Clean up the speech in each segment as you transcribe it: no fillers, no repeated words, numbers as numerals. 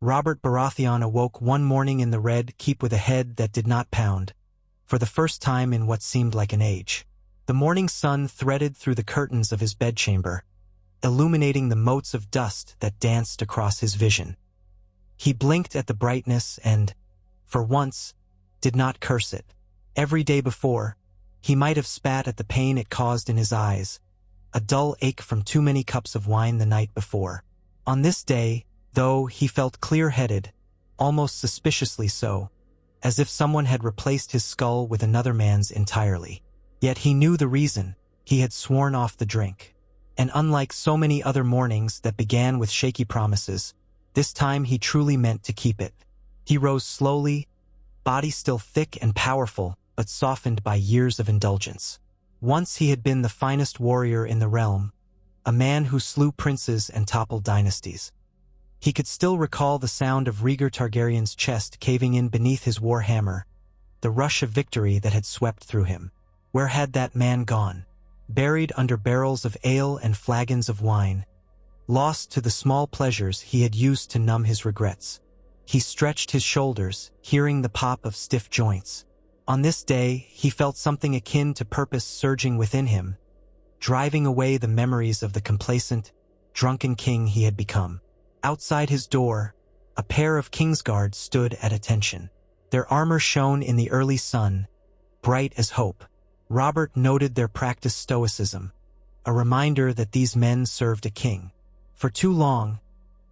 Robert Baratheon awoke one morning in the Red Keep with a head that did not pound, for the first time in what seemed like an age. The morning sun threaded through the curtains of his bedchamber, illuminating the motes of dust that danced across his vision. He blinked at the brightness and, for once, did not curse it. Every day before, he might have spat at the pain it caused in his eyes, a dull ache from too many cups of wine the night before. On this day, though, he felt clear-headed, almost suspiciously so, as if someone had replaced his skull with another man's entirely. Yet he knew the reason. He had sworn off the drink. And unlike so many other mornings that began with shaky promises, this time he truly meant to keep it. He rose slowly, body still thick and powerful, but softened by years of indulgence. Once he had been the finest warrior in the realm, a man who slew princes and toppled dynasties. He could still recall the sound of Rhaegar Targaryen's chest caving in beneath his war hammer, the rush of victory that had swept through him. Where had that man gone? Buried under barrels of ale and flagons of wine, lost to the small pleasures he had used to numb his regrets. He stretched his shoulders, hearing the pop of stiff joints. On this day, he felt something akin to purpose surging within him, driving away the memories of the complacent, drunken king he had become. Outside his door, a pair of Kingsguards stood at attention. Their armor shone in the early sun, bright as hope. Robert noted their practiced stoicism, a reminder that these men served a king. For too long,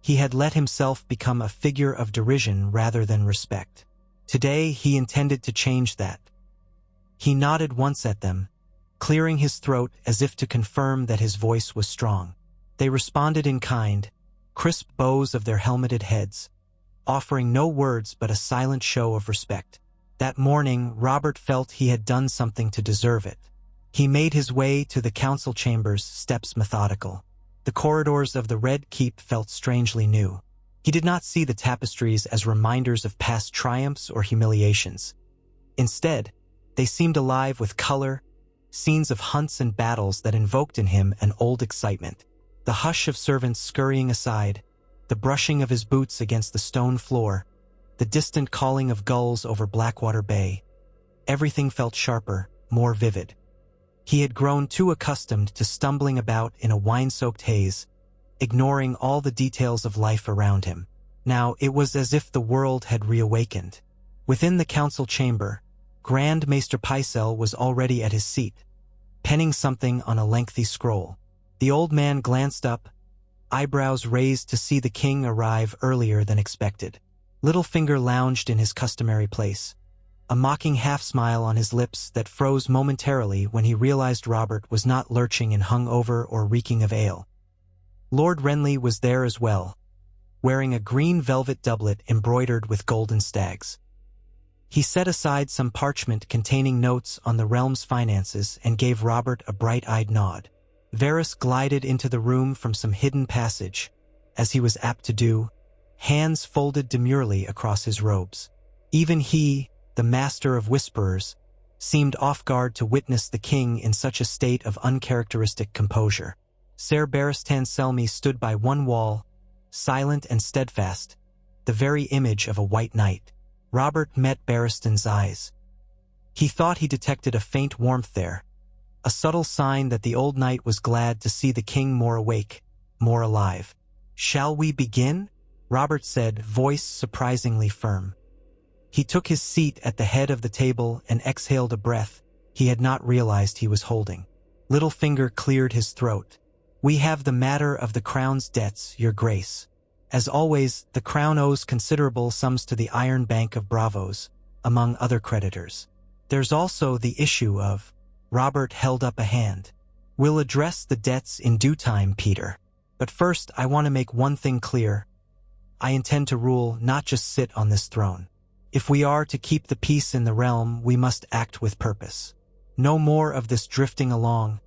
he had let himself become a figure of derision rather than respect. Today, he intended to change that. He nodded once at them, clearing his throat as if to confirm that his voice was strong. They responded in kind, crisp bows of their helmeted heads, offering no words but a silent show of respect. That morning, Robert felt he had done something to deserve it. He made his way to the council chambers, steps methodical. The corridors of the Red Keep felt strangely new. He did not see the tapestries as reminders of past triumphs or humiliations. Instead, they seemed alive with color, scenes of hunts and battles that invoked in him an old excitement. The hush of servants scurrying aside, the brushing of his boots against the stone floor, the distant calling of gulls over Blackwater Bay. Everything felt sharper, more vivid. He had grown too accustomed to stumbling about in a wine-soaked haze, ignoring all the details of life around him. Now it was as if the world had reawakened. Within the council chamber, Grand Maester Pycelle was already at his seat, penning something on a lengthy scroll. The old man glanced up, eyebrows raised to see the king arrive earlier than expected. Littlefinger lounged in his customary place, a mocking half-smile on his lips that froze momentarily when he realized Robert was not lurching and hungover or reeking of ale. Lord Renly was there as well, wearing a green velvet doublet embroidered with golden stags. He set aside some parchment containing notes on the realm's finances and gave Robert a bright-eyed nod. Varys glided into the room from some hidden passage, as he was apt to do, hands folded demurely across his robes. Even he, the master of whisperers, seemed off guard to witness the king in such a state of uncharacteristic composure. Ser Barristan Selmy stood by one wall, silent and steadfast, the very image of a white knight. Robert met Barristan's eyes. He thought he detected a faint warmth there, a subtle sign that the old knight was glad to see the king more awake, more alive. "Shall we begin?" Robert said, voice surprisingly firm. He took his seat at the head of the table and exhaled a breath he had not realized he was holding. Littlefinger cleared his throat. "We have the matter of the crown's debts, your grace. As always, the crown owes considerable sums to the Iron Bank of Bravos, among other creditors. There's also the issue of—" Robert held up a hand. "We'll address the debts in due time, Peter. But first, I want to make one thing clear. I intend to rule, not just sit on this throne. If we are to keep the peace in the realm, we must act with purpose. No more of this drifting along,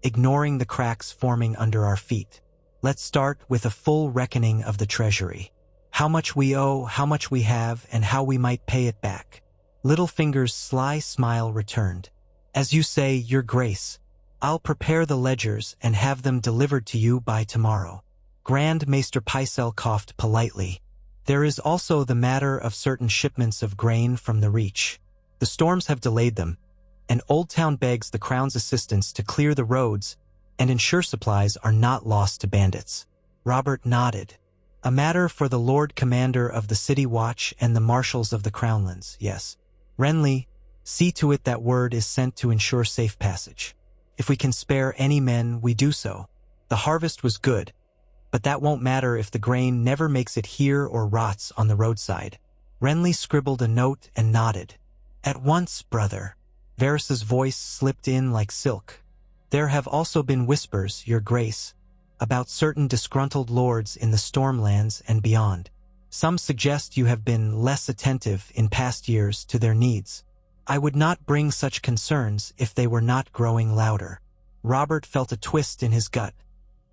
ignoring the cracks forming under our feet. Let's start with a full reckoning of the treasury. How much we owe, how much we have, and how we might pay it back." Littlefinger's sly smile returned. "As you say, your grace, I'll prepare the ledgers and have them delivered to you by tomorrow." Grand Maester Pycelle coughed politely. There is also the matter of certain shipments of grain from the Reach. The storms have delayed them, and Old Town begs the Crown's assistance to clear the roads and ensure supplies are not lost to bandits. Robert nodded. A matter for the Lord Commander of the City Watch and the Marshals of the Crownlands, yes. Renly, see to it that word is sent to ensure safe passage. If we can spare any men, we do so. The harvest was good, but that won't matter if the grain never makes it here or rots on the roadside. Renly scribbled a note and nodded. At once, brother. Varys's voice slipped in like silk. There have also been whispers, Your Grace, about certain disgruntled lords in the Stormlands and beyond. Some suggest you have been less attentive in past years to their needs. I would not bring such concerns if they were not growing louder. Robert felt a twist in his gut,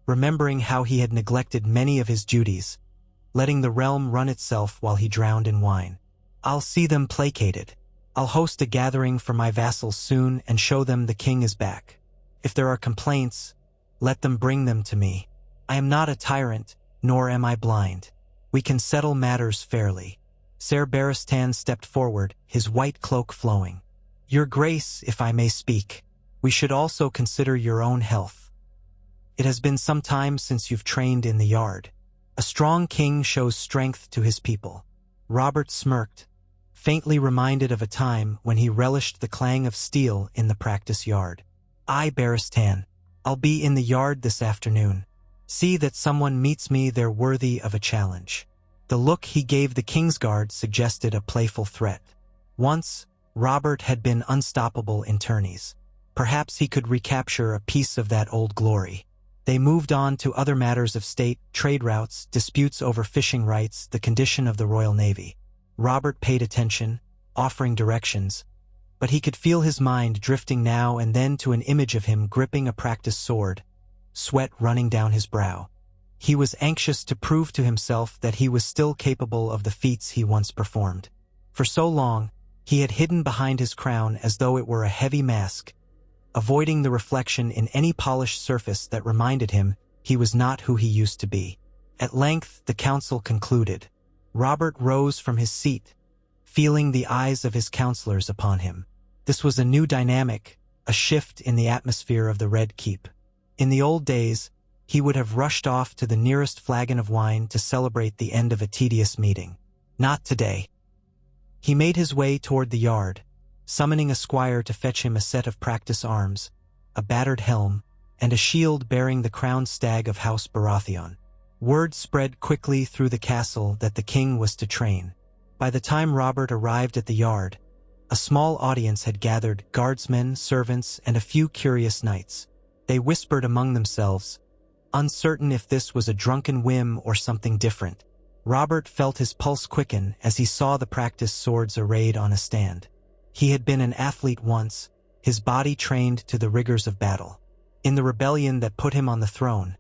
remembering how he had neglected many of his duties, letting the realm run itself while he drowned in wine. I'll see them placated. I'll host a gathering for my vassals soon and show them the king is back. If there are complaints, let them bring them to me. I am not a tyrant, nor am I blind. We can settle matters fairly. Ser Barristan stepped forward, his white cloak flowing. Your Grace, if I may speak, we should also consider your own health. It has been some time since you've trained in the yard. A strong king shows strength to his people. Robert smirked, faintly reminded of a time when he relished the clang of steel in the practice yard. I, Barristan, I'll be in the yard this afternoon. See that someone meets me there worthy of a challenge. The look he gave the Kingsguard suggested a playful threat. Once, Robert had been unstoppable in tourneys. Perhaps he could recapture a piece of that old glory. They moved on to other matters of state, trade routes, disputes over fishing rights, the condition of the Royal Navy. Robert paid attention, offering directions, but he could feel his mind drifting now and then to an image of him gripping a practiced sword, sweat running down his brow. He was anxious to prove to himself that he was still capable of the feats he once performed. For so long, he had hidden behind his crown as though it were a heavy mask, avoiding the reflection in any polished surface that reminded him he was not who he used to be. At length, the council concluded. Robert rose from his seat, feeling the eyes of his counselors upon him. This was a new dynamic, a shift in the atmosphere of the Red Keep. In the old days, he would have rushed off to the nearest flagon of wine to celebrate the end of a tedious meeting. Not today. He made his way toward the yard, summoning a squire to fetch him a set of practice arms, a battered helm, and a shield bearing the crowned stag of House Baratheon. Word spread quickly through the castle that the king was to train. By the time Robert arrived at the yard, a small audience had gathered, guardsmen, servants, and a few curious knights. They whispered among themselves, uncertain if this was a drunken whim or something different. Robert felt his pulse quicken as he saw the practice swords arrayed on a stand. He had been an athlete once, his body trained to the rigors of battle. In the rebellion that put him on the throne,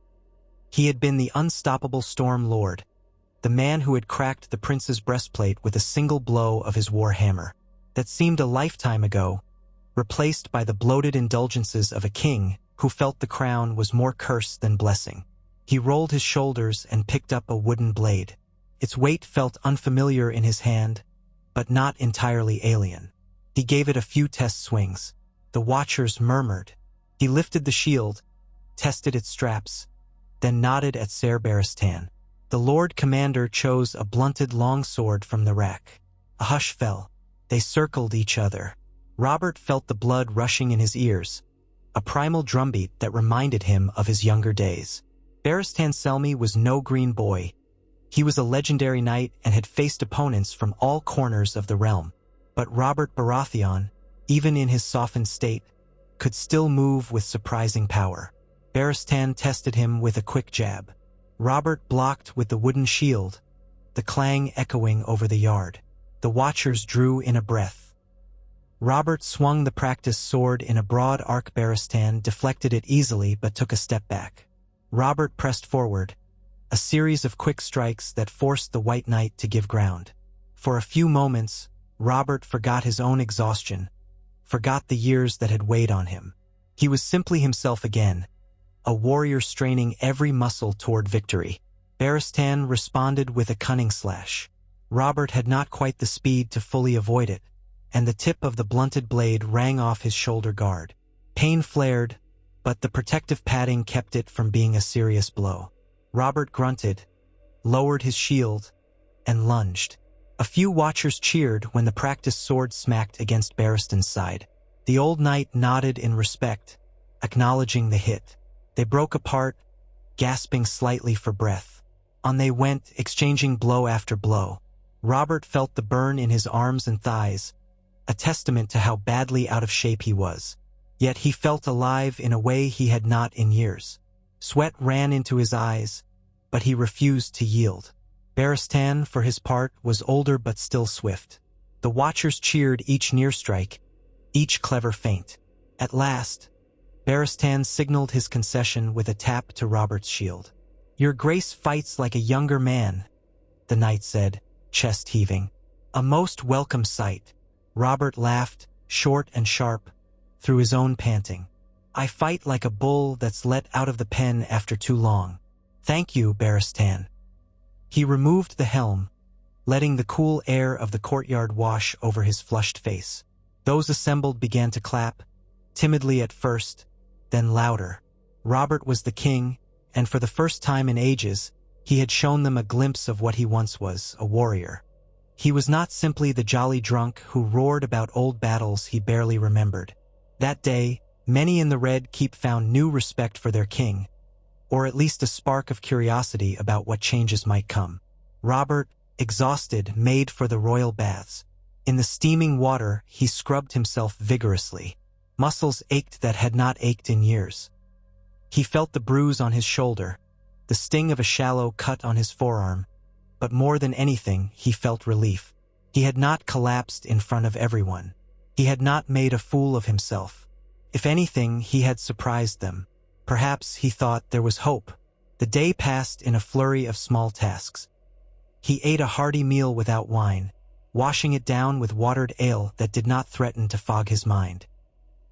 he had been the unstoppable Storm Lord, the man who had cracked the prince's breastplate with a single blow of his war hammer. That seemed a lifetime ago, replaced by the bloated indulgences of a king who felt the crown was more curse than blessing. He rolled his shoulders and picked up a wooden blade. Its weight felt unfamiliar in his hand, but not entirely alien. He gave it a few test swings. The watchers murmured. He lifted the shield, tested its straps, then nodded at Ser Barristan. The Lord Commander chose a blunted longsword from the rack. A hush fell. They circled each other. Robert felt the blood rushing in his ears, a primal drumbeat that reminded him of his younger days. Barristan Selmy was no green boy. He was a legendary knight and had faced opponents from all corners of the realm. But Robert Baratheon, even in his softened state, could still move with surprising power. Barristan tested him with a quick jab. Robert blocked with the wooden shield, the clang echoing over the yard. The watchers drew in a breath. Robert swung the practice sword in a broad arc. Barristan deflected it easily but took a step back. Robert pressed forward, a series of quick strikes that forced the White Knight to give ground. For a few moments, Robert forgot his own exhaustion, forgot the years that had weighed on him. He was simply himself again, a warrior straining every muscle toward victory. Barristan responded with a cunning slash. Robert had not quite the speed to fully avoid it, and the tip of the blunted blade rang off his shoulder guard. Pain flared, but the protective padding kept it from being a serious blow. Robert grunted, lowered his shield, and lunged. A few watchers cheered when the practiced sword smacked against Barristan's side. The old knight nodded in respect, acknowledging the hit. They broke apart, gasping slightly for breath. On they went, exchanging blow after blow. Robert felt the burn in his arms and thighs, a testament to how badly out of shape he was. Yet he felt alive in a way he had not in years. Sweat ran into his eyes, but he refused to yield. Barristan, for his part, was older but still swift. The watchers cheered each near strike, each clever feint. At last, Barristan signaled his concession with a tap to Robert's shield. "Your grace fights like a younger man," the knight said, chest heaving. "A most welcome sight." Robert laughed, short and sharp, through his own panting. "I fight like a bull that's let out of the pen after too long." "Thank you, Barristan." He removed the helm, letting the cool air of the courtyard wash over his flushed face. Those assembled began to clap, timidly at first, then louder. Robert was the king, and for the first time in ages, he had shown them a glimpse of what he once was, a warrior. He was not simply the jolly drunk who roared about old battles he barely remembered. That day, many in the Red Keep found new respect for their king, or at least a spark of curiosity about what changes might come. Robert, exhausted, made for the royal baths. In the steaming water, he scrubbed himself vigorously. Muscles ached that had not ached in years. He felt the bruise on his shoulder, the sting of a shallow cut on his forearm, but more than anything, he felt relief. He had not collapsed in front of everyone. He had not made a fool of himself. If anything, he had surprised them. Perhaps, he thought, there was hope. The day passed in a flurry of small tasks. He ate a hearty meal without wine, washing it down with watered ale that did not threaten to fog his mind.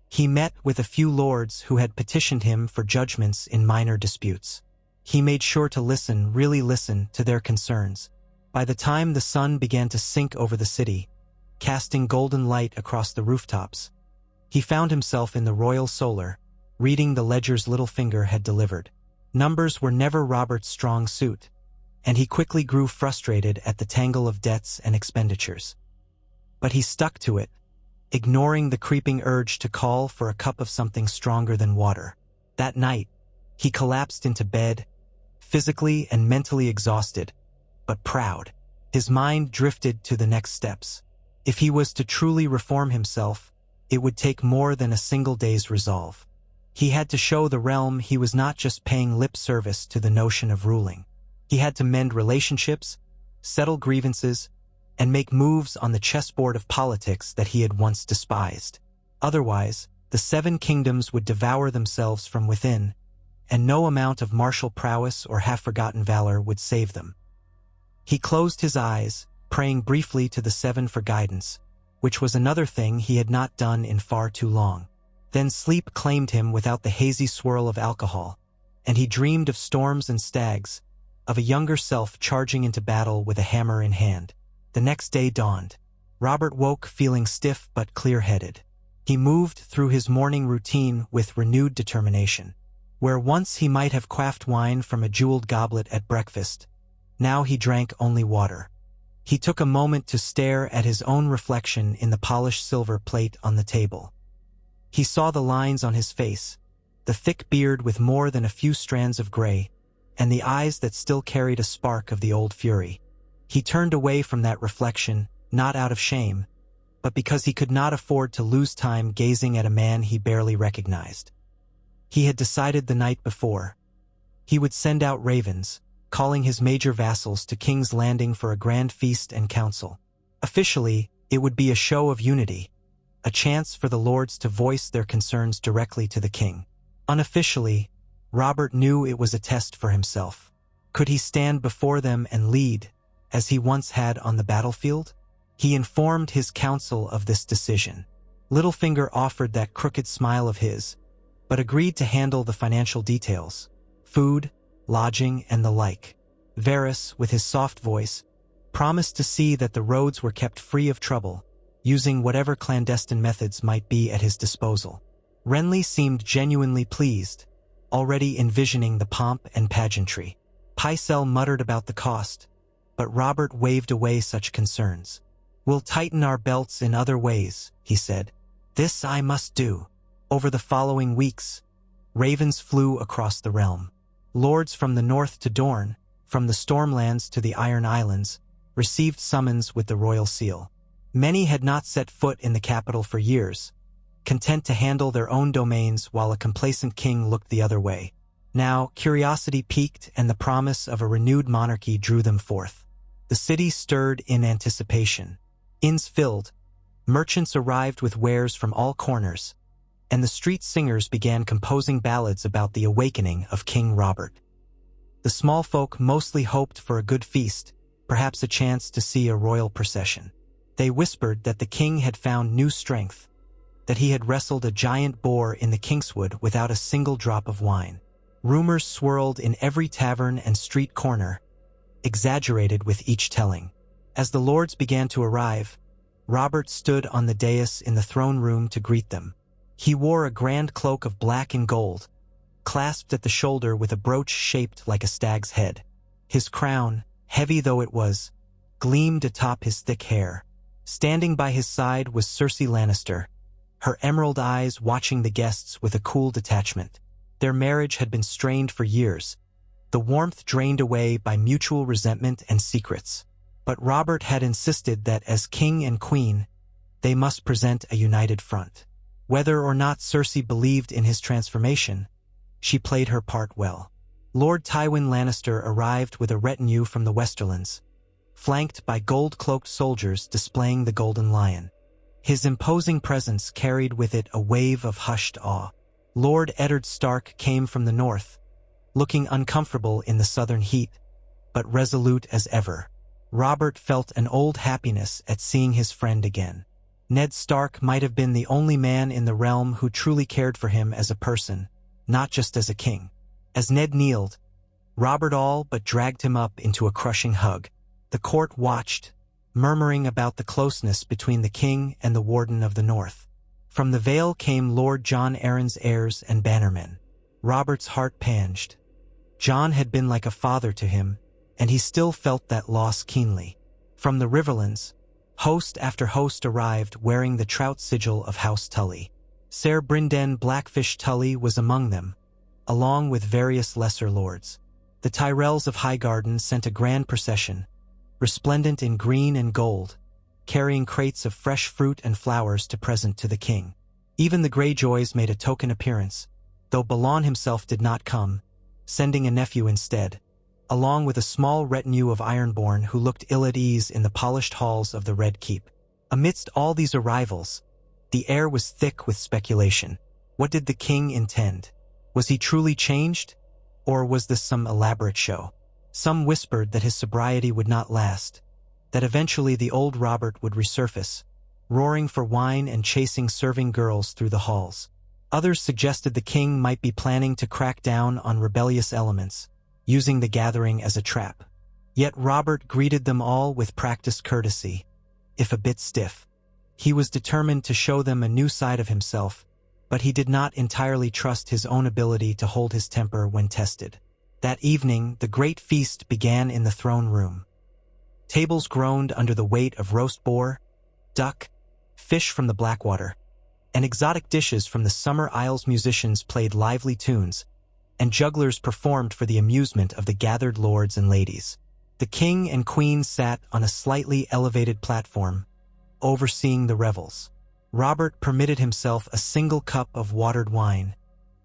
He met with a few lords who had petitioned him for judgments in minor disputes. He made sure to listen, really listen, to their concerns. By the time the sun began to sink over the city, casting golden light across the rooftops, he found himself in the Royal Solar, reading the ledger's little finger had delivered. Numbers were never Robert's strong suit, and he quickly grew frustrated at the tangle of debts and expenditures. But he stuck to it, ignoring the creeping urge to call for a cup of something stronger than water. That night, he collapsed into bed, physically and mentally exhausted, but proud. His mind drifted to the next steps. If he was to truly reform himself, it would take more than a single day's resolve. He had to show the realm he was not just paying lip service to the notion of ruling. He had to mend relationships, settle grievances, and make moves on the chessboard of politics that he had once despised. Otherwise, the Seven Kingdoms would devour themselves from within, and no amount of martial prowess or half-forgotten valor would save them. He closed his eyes, praying briefly to the Seven for guidance, which was another thing he had not done in far too long. Then sleep claimed him without the hazy swirl of alcohol, and he dreamed of storms and stags, of a younger self charging into battle with a hammer in hand. The next day dawned. Robert woke feeling stiff but clear-headed. He moved through his morning routine with renewed determination. Where once he might have quaffed wine from a jeweled goblet at breakfast, now he drank only water. He took a moment to stare at his own reflection in the polished silver plate on the table. He saw the lines on his face, the thick beard with more than a few strands of gray, and the eyes that still carried a spark of the old fury. He turned away from that reflection, not out of shame, but because he could not afford to lose time gazing at a man he barely recognized. He had decided the night before. He would send out ravens, calling his major vassals to King's Landing for a grand feast and council. Officially, it would be a show of unity, a chance for the lords to voice their concerns directly to the king. Unofficially, Robert knew it was a test for himself. Could he stand before them and lead, as he once had on the battlefield? He informed his council of this decision. Littlefinger offered that crooked smile of his, but agreed to handle the financial details, food, lodging, and the like. Varys, with his soft voice, promised to see that the roads were kept free of trouble, using whatever clandestine methods might be at his disposal. Renly seemed genuinely pleased, already envisioning the pomp and pageantry. Pycelle muttered about the cost, but Robert waved away such concerns. "We'll tighten our belts in other ways," he said. "This I must do." Over the following weeks, ravens flew across the realm. Lords from the north to Dorne, from the Stormlands to the Iron Islands, received summons with the royal seal. Many had not set foot in the capital for years, content to handle their own domains while a complacent king looked the other way. Now, curiosity piqued and the promise of a renewed monarchy drew them forth. The city stirred in anticipation. Inns filled, merchants arrived with wares from all corners, and the street singers began composing ballads about the awakening of King Robert. The small folk mostly hoped for a good feast, perhaps a chance to see a royal procession. They whispered that the king had found new strength, that he had wrestled a giant boar in the Kingswood without a single drop of wine. Rumors swirled in every tavern and street corner, exaggerated with each telling. As the lords began to arrive, Robert stood on the dais in the throne room to greet them. He wore a grand cloak of black and gold, clasped at the shoulder with a brooch shaped like a stag's head. His crown, heavy though it was, gleamed atop his thick hair. Standing by his side was Cersei Lannister, her emerald eyes watching the guests with a cool detachment. Their marriage had been strained for years, the warmth drained away by mutual resentment and secrets. But Robert had insisted that as king and queen, they must present a united front. Whether or not Cersei believed in his transformation, she played her part well. Lord Tywin Lannister arrived with a retinue from the Westerlands, flanked by gold-cloaked soldiers displaying the Golden Lion. His imposing presence carried with it a wave of hushed awe. Lord Eddard Stark came from the north, looking uncomfortable in the southern heat, but resolute as ever. Robert felt an old happiness at seeing his friend again. Ned Stark might have been the only man in the realm who truly cared for him as a person, not just as a king. As Ned kneeled, Robert all but dragged him up into a crushing hug. The court watched, murmuring about the closeness between the king and the Warden of the North. From the Vale came Lord Jon Arryn's heirs and bannermen. Robert's heart panged. Jon had been like a father to him, and he still felt that loss keenly. From the Riverlands, host after host arrived wearing the trout sigil of House Tully. Ser Brynden Blackfish Tully was among them, along with various lesser lords. The Tyrells of Highgarden sent a grand procession, resplendent in green and gold, carrying crates of fresh fruit and flowers to present to the king. Even the Greyjoys made a token appearance, though Balon himself did not come, sending a nephew instead, along with a small retinue of Ironborn who looked ill at ease in the polished halls of the Red Keep. Amidst all these arrivals, the air was thick with speculation. What did the king intend? Was he truly changed? Or was this some elaborate show? Some whispered that his sobriety would not last, that eventually the old Robert would resurface, roaring for wine and chasing serving girls through the halls. Others suggested the king might be planning to crack down on rebellious elements, using the gathering as a trap. Yet Robert greeted them all with practiced courtesy, if a bit stiff. He was determined to show them a new side of himself, but he did not entirely trust his own ability to hold his temper when tested. That evening, the great feast began in the throne room. Tables groaned under the weight of roast boar, duck, fish from the Blackwater, and exotic dishes from the Summer Isles. Musicians played lively tunes, and jugglers performed for the amusement of the gathered lords and ladies. The king and queen sat on a slightly elevated platform, overseeing the revels. Robert permitted himself a single cup of watered wine,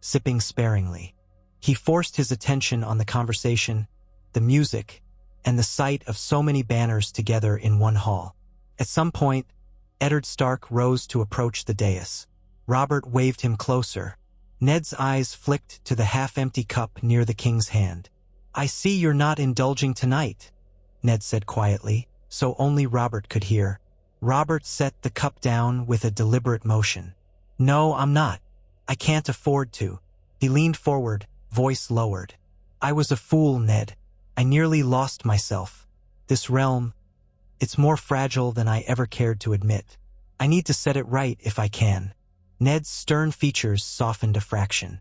sipping sparingly. He forced his attention on the conversation, the music, and the sight of so many banners together in one hall. At some point, Eddard Stark rose to approach the dais. Robert waved him closer. Ned's eyes flicked to the half-empty cup near the king's hand. "I see you're not indulging tonight," Ned said quietly, so only Robert could hear. Robert set the cup down with a deliberate motion. "No, I'm not. I can't afford to." He leaned forward, voice lowered. "I was a fool, Ned. I nearly lost myself. This realm, it's more fragile than I ever cared to admit. I need to set it right if I can." Ned's stern features softened a fraction.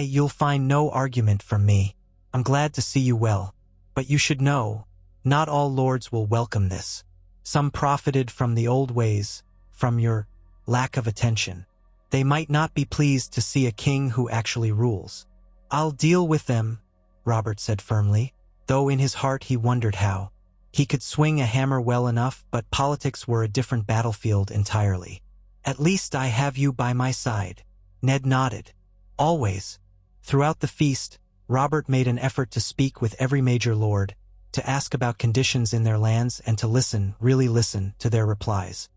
You'll find no argument from me. I'm glad to see you well. But you should know, not all lords will welcome this. Some profited from the old ways, from your lack of attention. They might not be pleased to see a king who actually rules." "I'll deal with them," Robert said firmly, though in his heart he wondered how. He could swing a hammer well enough, but politics were a different battlefield entirely. "At least I have you by my side." Ned nodded. "Always." Throughout the feast, Robert made an effort to speak with every major lord, to ask about conditions in their lands and to listen, really listen, to their replies.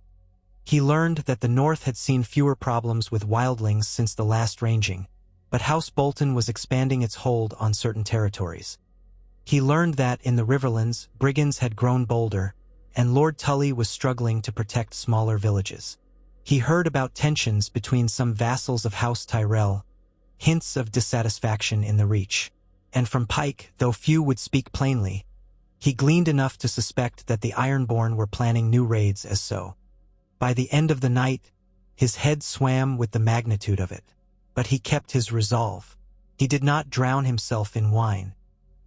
He learned that the North had seen fewer problems with wildlings since the last ranging, but House Bolton was expanding its hold on certain territories. He learned that in the Riverlands, brigands had grown bolder, and Lord Tully was struggling to protect smaller villages. He heard about tensions between some vassals of House Tyrell, hints of dissatisfaction in the Reach, and from Pike, though few would speak plainly, he gleaned enough to suspect that the Ironborn were planning new raids as so. By the end of the night, his head swam with the magnitude of it, but he kept his resolve. He did not drown himself in wine.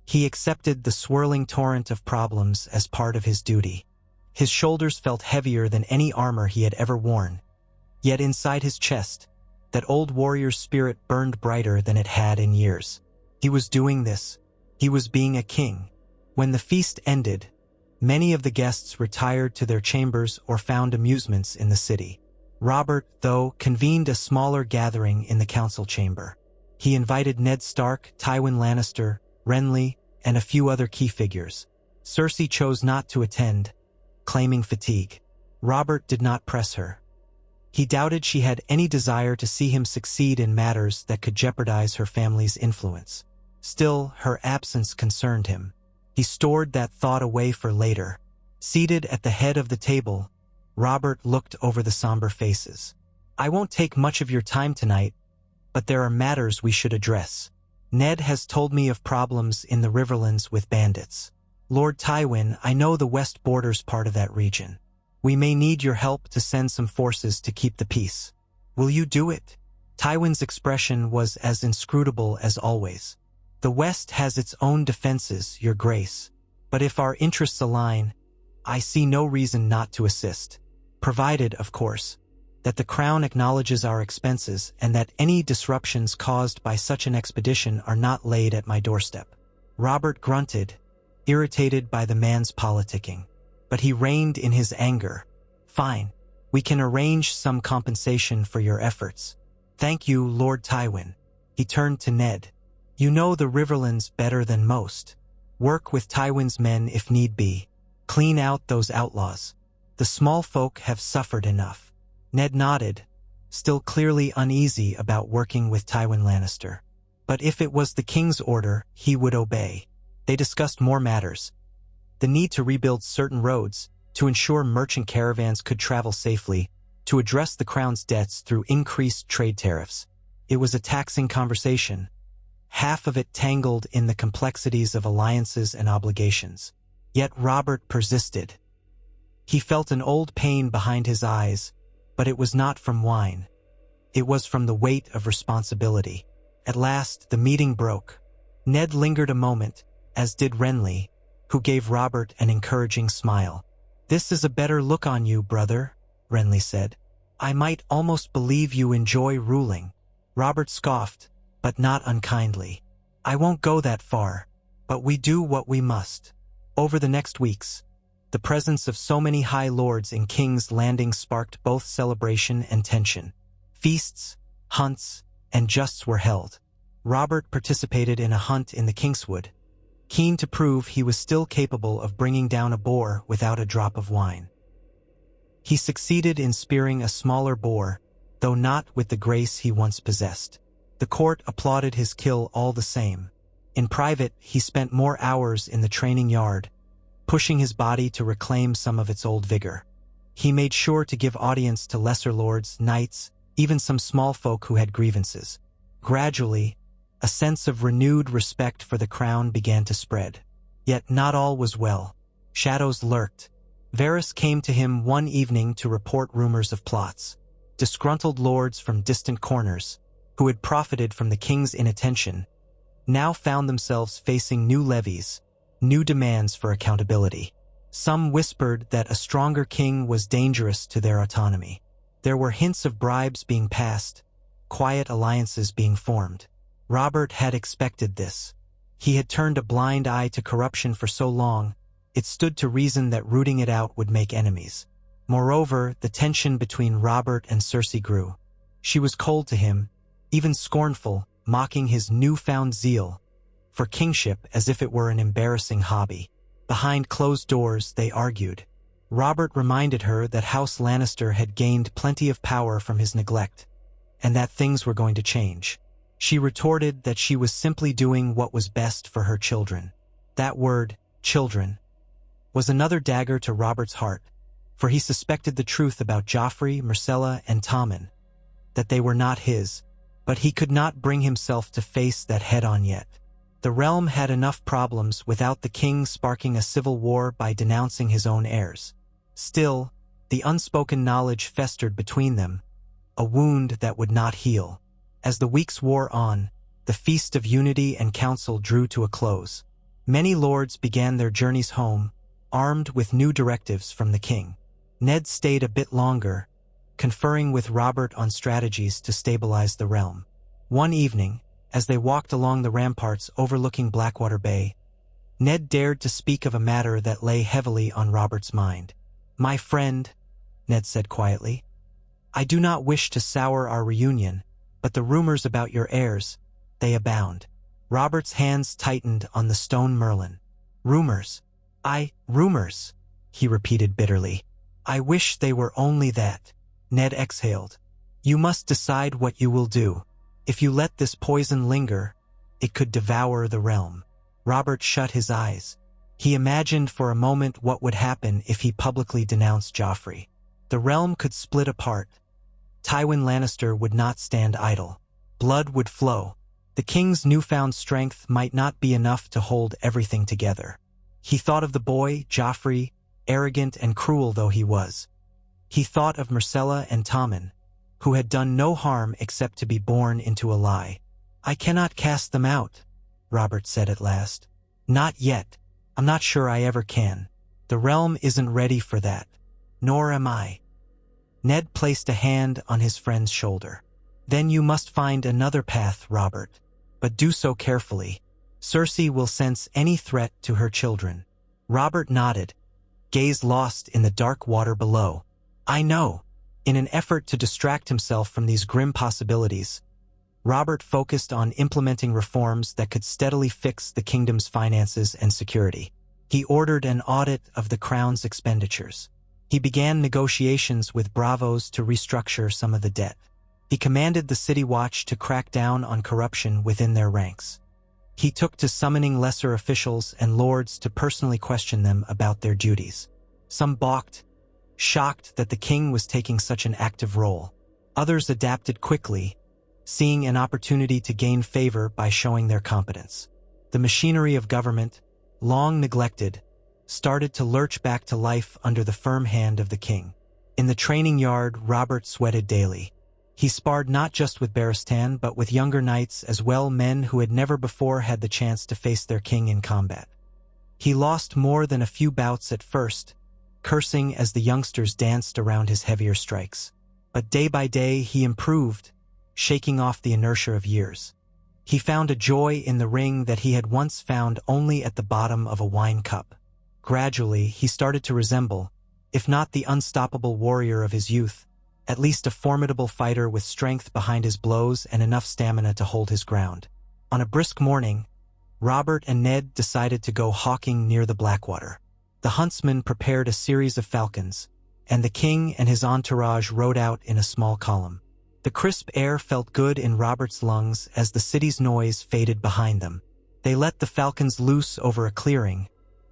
He accepted the swirling torrent of problems as part of his duty. His shoulders felt heavier than any armor he had ever worn, yet inside his chest, that old warrior's spirit burned brighter than it had in years. He was doing this. He was being a king. When the feast ended, many of the guests retired to their chambers or found amusements in the city. Robert, though, convened a smaller gathering in the council chamber. He invited Ned Stark, Tywin Lannister, Renly, and a few other key figures. Cersei chose not to attend, claiming fatigue. Robert did not press her. He doubted she had any desire to see him succeed in matters that could jeopardize her family's influence. Still, her absence concerned him. He stored that thought away for later. Seated at the head of the table, Robert looked over the somber faces. "I won't take much of your time tonight, but there are matters we should address. Ned has told me of problems in the Riverlands with bandits. Lord Tywin, I know the west borders part of that region. We may need your help to send some forces to keep the peace. Will you do it?" Tywin's expression was as inscrutable as always. "The West has its own defenses, Your Grace, but if our interests align, I see no reason not to assist. Provided, of course, that the Crown acknowledges our expenses and that any disruptions caused by such an expedition are not laid at my doorstep." Robert grunted, irritated by the man's politicking, but he reined in his anger. "Fine, we can arrange some compensation for your efforts. Thank you, Lord Tywin." He turned to Ned. "You know the Riverlands better than most. Work with Tywin's men if need be. Clean out those outlaws. The small folk have suffered enough." Ned nodded, still clearly uneasy about working with Tywin Lannister. But if it was the king's order, he would obey. They discussed more matters. The need to rebuild certain roads, to ensure merchant caravans could travel safely, to address the crown's debts through increased trade tariffs. It was a taxing conversation, half of it tangled in the complexities of alliances and obligations. Yet Robert persisted. He felt an old pain behind his eyes, but it was not from wine. It was from the weight of responsibility. At last, the meeting broke. Ned lingered a moment, as did Renly, who gave Robert an encouraging smile. "This is a better look on you, brother," Renly said. "I might almost believe you enjoy ruling." Robert scoffed, but not unkindly. "I won't go that far, but we do what we must." Over the next weeks, the presence of so many high lords in King's Landing sparked both celebration and tension. Feasts, hunts, and justs were held. Robert participated in a hunt in the Kingswood, keen to prove he was still capable of bringing down a boar without a drop of wine. He succeeded in spearing a smaller boar, though not with the grace he once possessed. The court applauded his kill all the same. In private, he spent more hours in the training yard, pushing his body to reclaim some of its old vigor. He made sure to give audience to lesser lords, knights, even some small folk who had grievances. Gradually, a sense of renewed respect for the crown began to spread. Yet not all was well. Shadows lurked. Varys came to him one evening to report rumors of plots. Disgruntled lords from distant corners, who had profited from the king's inattention, now found themselves facing new levies, new demands for accountability. Some whispered that a stronger king was dangerous to their autonomy. There were hints of bribes being passed, quiet alliances being formed. Robert had expected this. He had turned a blind eye to corruption for so long, it stood to reason that rooting it out would make enemies. Moreover, the tension between Robert and Cersei grew. She was cold to him, even scornful, mocking his newfound zeal for kingship as if it were an embarrassing hobby. Behind closed doors, they argued. Robert reminded her that House Lannister had gained plenty of power from his neglect, and that things were going to change. She retorted that she was simply doing what was best for her children. That word, children, was another dagger to Robert's heart, for he suspected the truth about Joffrey, Myrcella, and Tommen, that they were not his, but he could not bring himself to face that head-on yet. The realm had enough problems without the king sparking a civil war by denouncing his own heirs. Still, the unspoken knowledge festered between them, a wound that would not heal. As the weeks wore on, the Feast of Unity and Council drew to a close. Many lords began their journeys home, armed with new directives from the king. Ned stayed a bit longer, conferring with Robert on strategies to stabilize the realm. One evening, as they walked along the ramparts overlooking Blackwater Bay, Ned dared to speak of a matter that lay heavily on Robert's mind. "My friend," Ned said quietly, "I do not wish to sour our reunion, but the rumors about your heirs, they abound." Robert's hands tightened on the stone merlin. "Rumors? Rumors," he repeated bitterly. "I wish they were only that." Ned exhaled. "You must decide what you will do. If you let this poison linger, it could devour the realm." Robert shut his eyes. He imagined for a moment what would happen if he publicly denounced Joffrey. The realm could split apart. Tywin Lannister would not stand idle. Blood would flow. The king's newfound strength might not be enough to hold everything together. He thought of the boy, Joffrey, arrogant and cruel though he was. He thought of Myrcella and Tommen, who had done no harm except to be born into a lie. "I cannot cast them out," Robert said at last. "Not yet. I'm not sure I ever can. The realm isn't ready for that. Nor am I." Ned placed a hand on his friend's shoulder. "Then you must find another path, Robert. But do so carefully. Cersei will sense any threat to her children." Robert nodded, gaze lost in the dark water below. "I know." In an effort to distract himself from these grim possibilities, Robert focused on implementing reforms that could steadily fix the kingdom's finances and security. He ordered an audit of the crown's expenditures. He began negotiations with Bravos to restructure some of the debt. He commanded the City Watch to crack down on corruption within their ranks. He took to summoning lesser officials and lords to personally question them about their duties. Some balked, shocked that the king was taking such an active role. Others adapted quickly, seeing an opportunity to gain favor by showing their competence. The machinery of government, long neglected, started to lurch back to life under the firm hand of the king. In the training yard, Robert sweated daily. He sparred not just with Barristan but with younger knights as well, men who had never before had the chance to face their king in combat. He lost more than a few bouts at first, cursing as the youngsters danced around his heavier strikes. But day by day he improved, shaking off the inertia of years. He found a joy in the ring that he had once found only at the bottom of a wine cup. Gradually, he started to resemble, if not the unstoppable warrior of his youth, at least a formidable fighter with strength behind his blows and enough stamina to hold his ground. On a brisk morning, Robert and Ned decided to go hawking near the Blackwater. The huntsman prepared a series of falcons, and the king and his entourage rode out in a small column. The crisp air felt good in Robert's lungs as the city's noise faded behind them. They let the falcons loose over a clearing,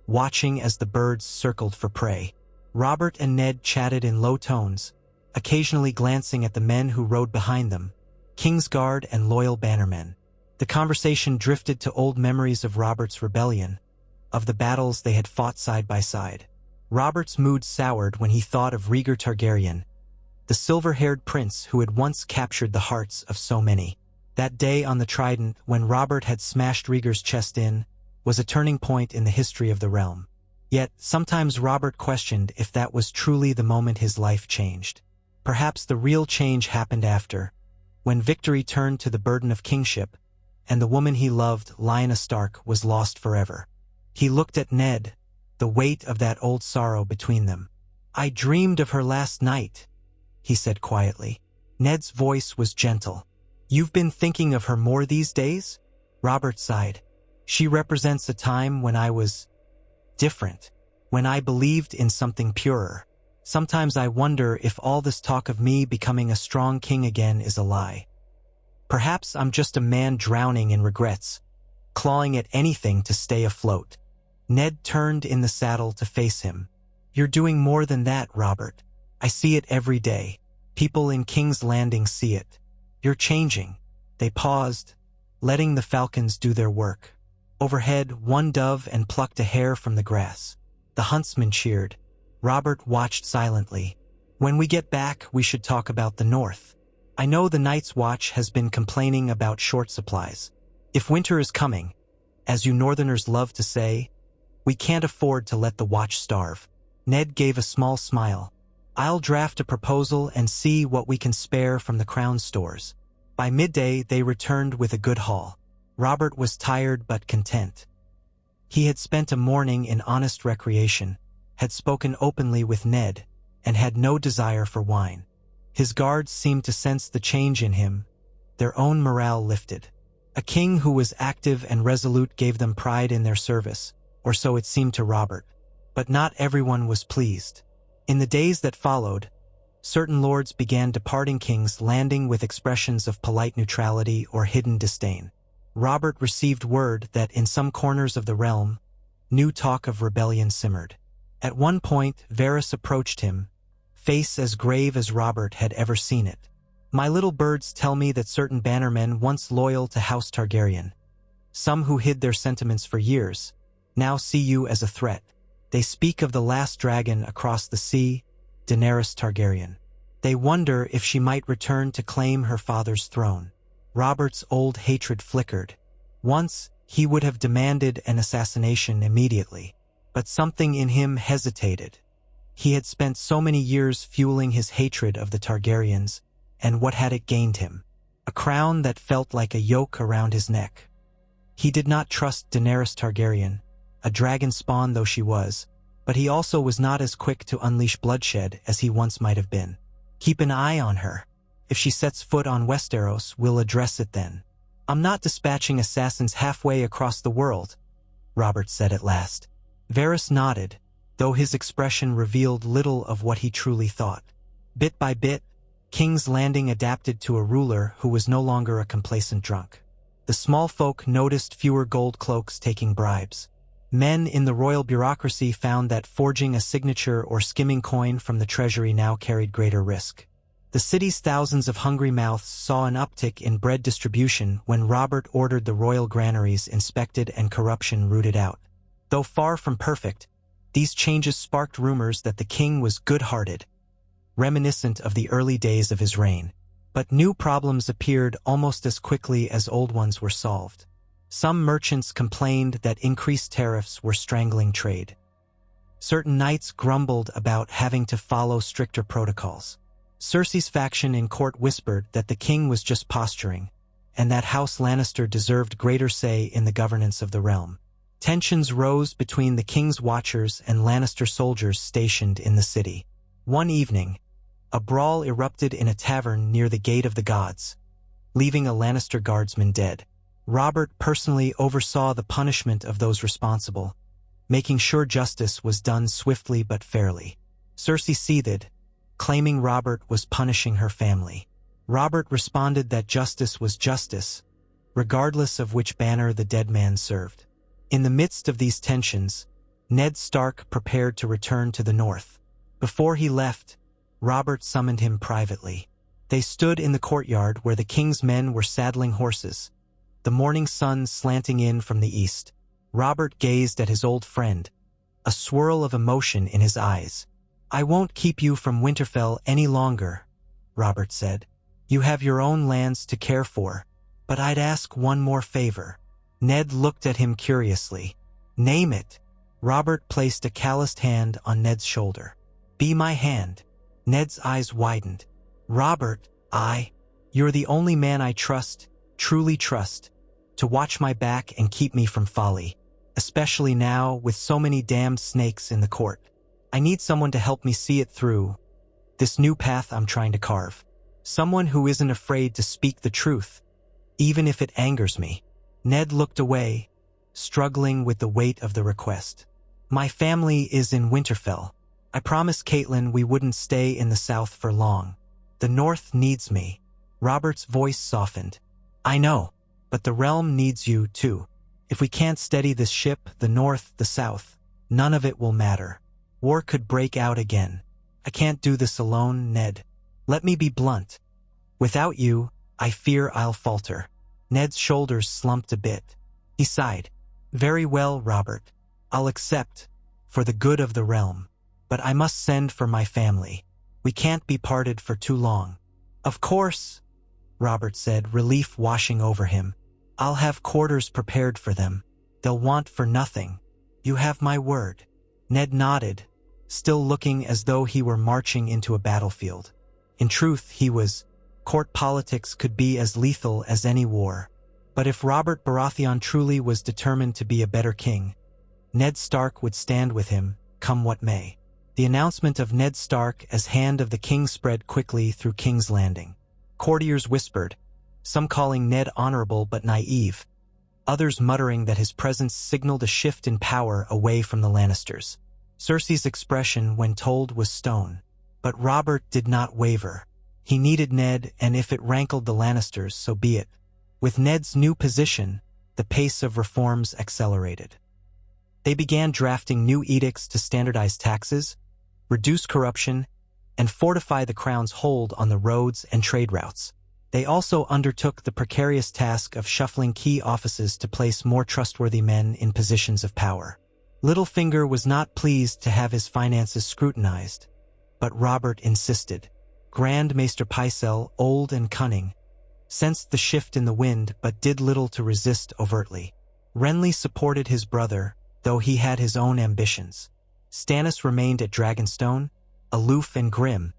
watching as the birds circled for prey. Robert and Ned chatted in low tones, occasionally glancing at the men who rode behind them, Kingsguard and loyal bannermen. The conversation drifted to old memories of Robert's rebellion, of the battles they had fought side by side. Robert's mood soured when he thought of Rhaegar Targaryen, the silver-haired prince who had once captured the hearts of so many. That day on the Trident, when Robert had smashed Rhaegar's chest in, was a turning point in the history of the realm. Yet, sometimes Robert questioned if that was truly the moment his life changed. Perhaps the real change happened after, when victory turned to the burden of kingship, and the woman he loved, Lyanna Stark, was lost forever. He looked at Ned, the weight of that old sorrow between them. "I dreamed of her last night," he said quietly. Ned's voice was gentle. "You've been thinking of her more these days?" Robert sighed. "She represents a time when I was different, when I believed in something purer. Sometimes I wonder if all this talk of me becoming a strong king again is a lie. Perhaps I'm just a man drowning in regrets, clawing at anything to stay afloat." Ned turned in the saddle to face him. "You're doing more than that, Robert. I see it every day. People in King's Landing see it. You're changing." They paused, letting the falcons do their work. Overhead, one dove and plucked a hair from the grass. The huntsman cheered. Robert watched silently. "When we get back, we should talk about the north. I know the Night's Watch has been complaining about short supplies. If winter is coming, as you northerners love to say, we can't afford to let the watch starve." Ned gave a small smile. "I'll draft a proposal and see what we can spare from the crown stores." By midday, they returned with a good haul. Robert was tired but content. He had spent a morning in honest recreation, had spoken openly with Ned, and had no desire for wine. His guards seemed to sense the change in him. Their own morale lifted. A king who was active and resolute gave them pride in their service, or so it seemed to Robert. But not everyone was pleased. In the days that followed, certain lords began departing King's Landing with expressions of polite neutrality or hidden disdain. Robert received word that in some corners of the realm, new talk of rebellion simmered. At one point, Varys approached him, face as grave as Robert had ever seen it. "My little birds tell me that certain bannermen once loyal to House Targaryen, some who hid their sentiments for years, now see you as a threat. They speak of the last dragon across the sea, Daenerys Targaryen. They wonder if she might return to claim her father's throne." Robert's old hatred flickered. Once, he would have demanded an assassination immediately, but something in him hesitated. He had spent so many years fueling his hatred of the Targaryens, and what had it gained him? A crown that felt like a yoke around his neck. He did not trust Daenerys Targaryen, a dragon spawn though she was, but he also was not as quick to unleash bloodshed as he once might have been. "Keep an eye on her. If she sets foot on Westeros, we'll address it then." "I'm not dispatching assassins halfway across the world," Robert said at last. Varys nodded, though his expression revealed little of what he truly thought. Bit by bit, King's Landing adapted to a ruler who was no longer a complacent drunk. The small folk noticed fewer gold cloaks taking bribes. Men in the royal bureaucracy found that forging a signature or skimming coin from the treasury now carried greater risk. The city's thousands of hungry mouths saw an uptick in bread distribution when Robert ordered the royal granaries inspected and corruption rooted out. Though far from perfect, these changes sparked rumors that the king was good-hearted, reminiscent of the early days of his reign. But new problems appeared almost as quickly as old ones were solved. Some merchants complained that increased tariffs were strangling trade. Certain knights grumbled about having to follow stricter protocols. Cersei's faction in court whispered that the king was just posturing, and that House Lannister deserved greater say in the governance of the realm. Tensions rose between the king's watchers and Lannister soldiers stationed in the city. One evening, a brawl erupted in a tavern near the Gate of the Gods, leaving a Lannister guardsman dead. Robert personally oversaw the punishment of those responsible, making sure justice was done swiftly but fairly. Cersei seethed, claiming Robert was punishing her family. Robert responded that justice was justice, regardless of which banner the dead man served. In the midst of these tensions, Ned Stark prepared to return to the north. Before he left, Robert summoned him privately. They stood in the courtyard where the king's men were saddling horses, the morning sun slanting in from the east. Robert gazed at his old friend, a swirl of emotion in his eyes. "I won't keep you from Winterfell any longer," Robert said. "You have your own lands to care for, but I'd ask one more favor." Ned looked at him curiously. "Name it." Robert placed a calloused hand on Ned's shoulder. "Be my hand." Ned's eyes widened. "Robert, you're the only man I trust, truly trust, to watch my back and keep me from folly, especially now with so many damned snakes in the court. I need someone to help me see it through, this new path I'm trying to carve. Someone who isn't afraid to speak the truth, even if it angers me." Ned looked away, struggling with the weight of the request. "My family is in Winterfell. I promised Caitlin we wouldn't stay in the South for long. The North needs me." Robert's voice softened. "I know, but the realm needs you too. If we can't steady this ship, the North, the South, none of it will matter. War could break out again. I can't do this alone, Ned. Let me be blunt. Without you, I fear I'll falter." Ned's shoulders slumped a bit. He sighed. "Very well, Robert. I'll accept, for the good of the realm. But I must send for my family. We can't be parted for too long." "Of course," Robert said, relief washing over him. "I'll have quarters prepared for them. They'll want for nothing. You have my word." Ned nodded, still looking as though he were marching into a battlefield. In truth, he was. Court politics could be as lethal as any war. But if Robert Baratheon truly was determined to be a better king, Ned Stark would stand with him, come what may. The announcement of Ned Stark as Hand of the King spread quickly through King's Landing. Courtiers whispered, some calling Ned honorable but naive, others muttering that his presence signaled a shift in power away from the Lannisters. Cersei's expression when told was stone. But Robert did not waver. He needed Ned, and if it rankled the Lannisters, so be it. With Ned's new position, the pace of reforms accelerated. They began drafting new edicts to standardize taxes, reduce corruption, and fortify the crown's hold on the roads and trade routes. They also undertook the precarious task of shuffling key offices to place more trustworthy men in positions of power. Littlefinger was not pleased to have his finances scrutinized, but Robert insisted. Grand Maester Pycelle, old and cunning, sensed the shift in the wind but did little to resist overtly. Renly supported his brother, though he had his own ambitions. Stannis remained at Dragonstone, aloof and grim,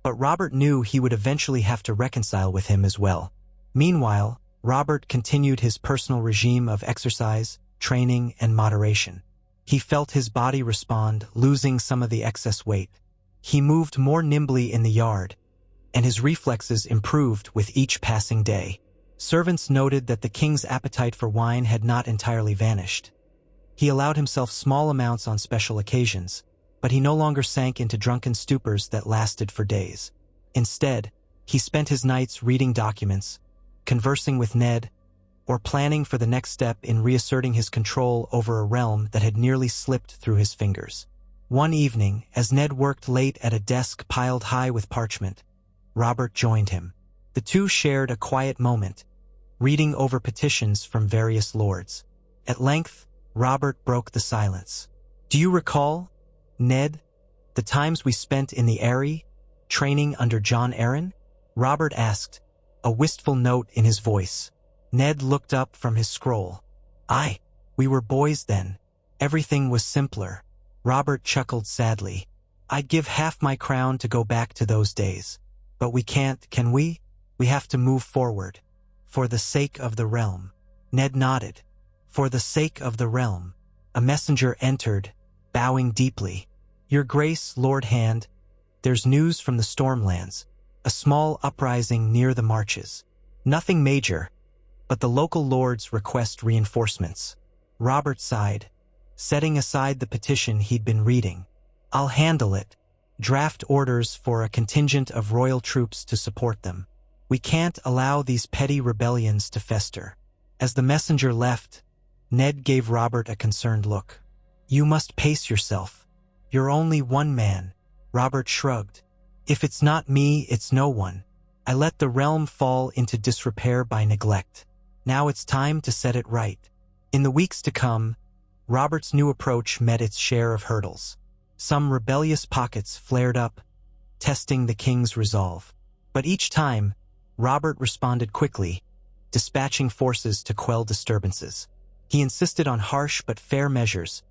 but Robert knew he would eventually have to reconcile with him as well. Meanwhile, Robert continued his personal regime of exercise, training, and moderation. He felt his body respond, losing some of the excess weight. He moved more nimbly in the yard, and his reflexes improved with each passing day. Servants noted that the king's appetite for wine had not entirely vanished. He allowed himself small amounts on special occasions, but he no longer sank into drunken stupors that lasted for days. Instead, he spent his nights reading documents, conversing with Ned, or planning for the next step in reasserting his control over a realm that had nearly slipped through his fingers. One evening, as Ned worked late at a desk piled high with parchment, Robert joined him. The two shared a quiet moment, reading over petitions from various lords. At length, Robert broke the silence. "Do you recall, Ned, the times we spent in the Eyrie, training under Jon Arryn?" Robert asked, a wistful note in his voice. Ned looked up from his scroll. "Aye, we were boys then. Everything was simpler." Robert chuckled sadly. "I'd give half my crown to go back to those days. But we can't, can we? We have to move forward. For the sake of the realm." Ned nodded. "For the sake of the realm." A messenger entered, bowing deeply. "Your Grace, Lord Hand, there's news from the Stormlands. A small uprising near the marches. Nothing major, but the local lords request reinforcements." Robert sighed, setting aside the petition he'd been reading. "I'll handle it. Draft orders for a contingent of royal troops to support them. We can't allow these petty rebellions to fester." As the messenger left, Ned gave Robert a concerned look. "You must pace yourself. You're only one man." Robert shrugged. "If it's not me, it's no one. I let the realm fall into disrepair by neglect. Now it's time to set it right." In the weeks to come, Robert's new approach met its share of hurdles. Some rebellious pockets flared up, testing the king's resolve. But each time, Robert responded quickly, dispatching forces to quell disturbances. He insisted on harsh but fair measures,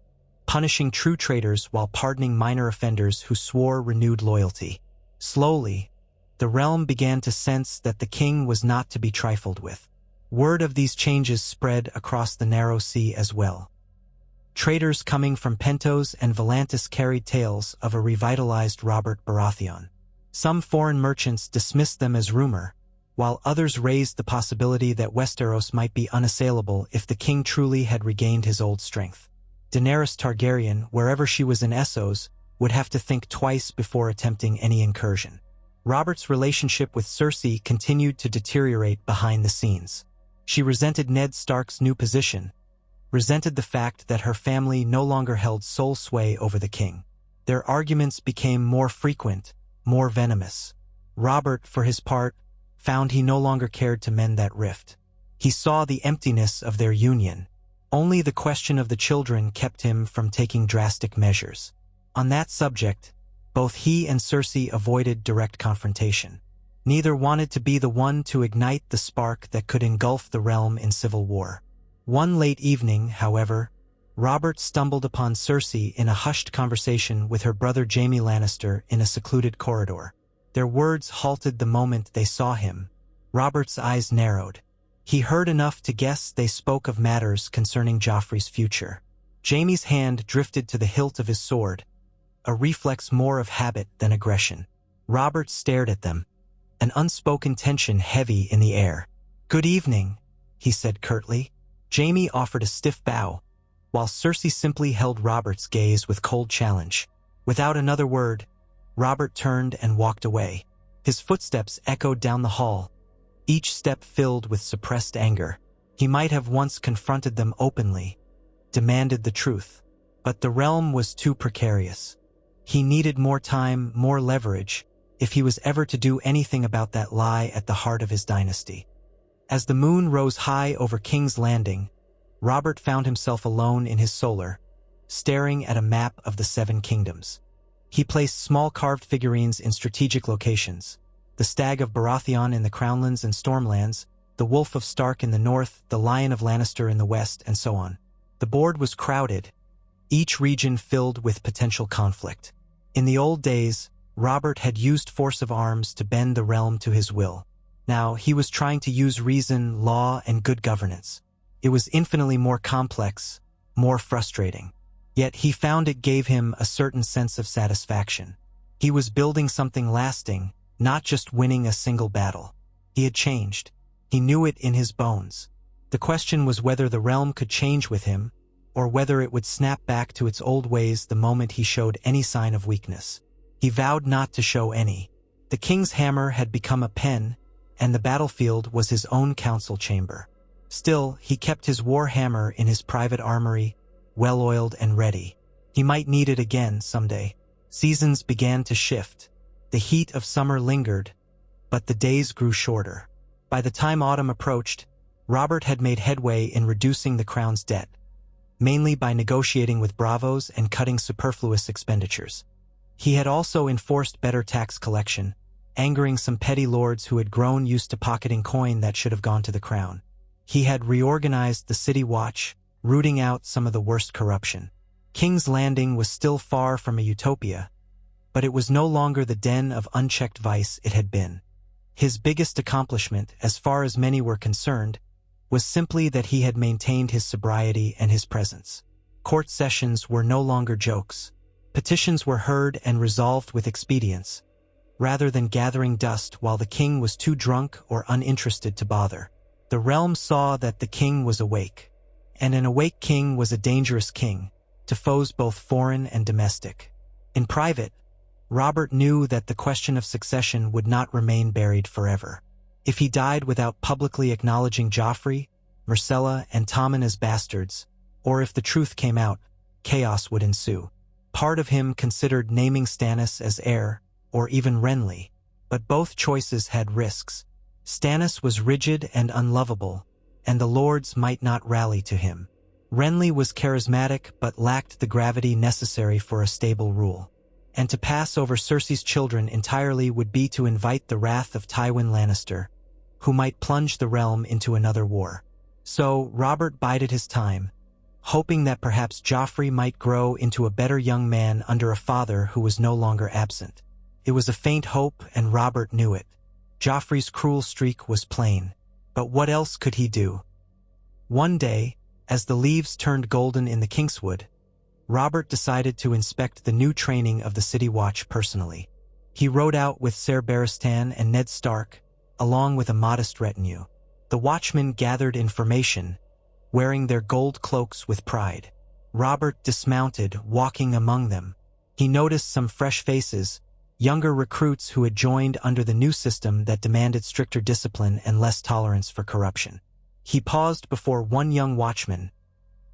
punishing true traitors while pardoning minor offenders who swore renewed loyalty. Slowly, the realm began to sense that the king was not to be trifled with. Word of these changes spread across the narrow sea as well. Traders coming from Pentos and Volantis carried tales of a revitalized Robert Baratheon. Some foreign merchants dismissed them as rumor, while others raised the possibility that Westeros might be unassailable if the king truly had regained his old strength. Daenerys Targaryen, wherever she was in Essos, would have to think twice before attempting any incursion. Robert's relationship with Cersei continued to deteriorate behind the scenes. She resented Ned Stark's new position, resented the fact that her family no longer held sole sway over the king. Their arguments became more frequent, more venomous. Robert, for his part, found he no longer cared to mend that rift. He saw the emptiness of their union. Only the question of the children kept him from taking drastic measures. On that subject, both he and Cersei avoided direct confrontation. Neither wanted to be the one to ignite the spark that could engulf the realm in civil war. One late evening, however, Robert stumbled upon Cersei in a hushed conversation with her brother Jaime Lannister in a secluded corridor. Their words halted the moment they saw him. Robert's eyes narrowed. He heard enough to guess they spoke of matters concerning Joffrey's future. Jaime's hand drifted to the hilt of his sword, a reflex more of habit than aggression. Robert stared at them, an unspoken tension heavy in the air. "Good evening," he said curtly. Jaime offered a stiff bow, while Cersei simply held Robert's gaze with cold challenge. Without another word, Robert turned and walked away. His footsteps echoed down the hall, each step filled with suppressed anger. He might have once confronted them openly, demanded the truth. But the realm was too precarious. He needed more time, more leverage, if he was ever to do anything about that lie at the heart of his dynasty. As the moon rose high over King's Landing, Robert found himself alone in his solar, staring at a map of the Seven Kingdoms. He placed small carved figurines in strategic locations: the Stag of Baratheon in the Crownlands and Stormlands, the Wolf of Stark in the north, the Lion of Lannister in the west, and so on. The board was crowded, each region filled with potential conflict. In the old days, Robert had used force of arms to bend the realm to his will. Now he was trying to use reason, law, and good governance. It was infinitely more complex, more frustrating. Yet he found it gave him a certain sense of satisfaction. He was building something lasting, not just winning a single battle. He had changed. He knew it in his bones. The question was whether the realm could change with him, or whether it would snap back to its old ways the moment he showed any sign of weakness. He vowed not to show any. The king's hammer had become a pen, and the battlefield was his own council chamber. Still, he kept his war hammer in his private armory, well-oiled and ready. He might need it again someday. Seasons began to shift. The heat of summer lingered, but the days grew shorter. By the time autumn approached, Robert had made headway in reducing the crown's debt, mainly by negotiating with bravos and cutting superfluous expenditures. He had also enforced better tax collection, angering some petty lords who had grown used to pocketing coin that should have gone to the crown. He had reorganized the city watch, rooting out some of the worst corruption. King's Landing was still far from a utopia, but it was no longer the den of unchecked vice it had been. His biggest accomplishment, as far as many were concerned, was simply that he had maintained his sobriety and his presence. Court sessions were no longer jokes. Petitions were heard and resolved with expedience, rather than gathering dust while the king was too drunk or uninterested to bother. The realm saw that the king was awake, and an awake king was a dangerous king, to foes both foreign and domestic. In private, Robert knew that the question of succession would not remain buried forever. If he died without publicly acknowledging Joffrey, Myrcella, and Tommen as bastards, or if the truth came out, chaos would ensue. Part of him considered naming Stannis as heir, or even Renly, but both choices had risks. Stannis was rigid and unlovable, and the lords might not rally to him. Renly was charismatic but lacked the gravity necessary for a stable rule. And to pass over Cersei's children entirely would be to invite the wrath of Tywin Lannister, who might plunge the realm into another war. So Robert bided his time, hoping that perhaps Joffrey might grow into a better young man under a father who was no longer absent. It was a faint hope, and Robert knew it. Joffrey's cruel streak was plain. But what else could he do? One day, as the leaves turned golden in the Kingswood, Robert decided to inspect the new training of the City Watch personally. He rode out with Ser Barristan and Ned Stark, along with a modest retinue. The watchmen gathered information, wearing their gold cloaks with pride. Robert dismounted, walking among them. He noticed some fresh faces, younger recruits who had joined under the new system that demanded stricter discipline and less tolerance for corruption. He paused before one young watchman,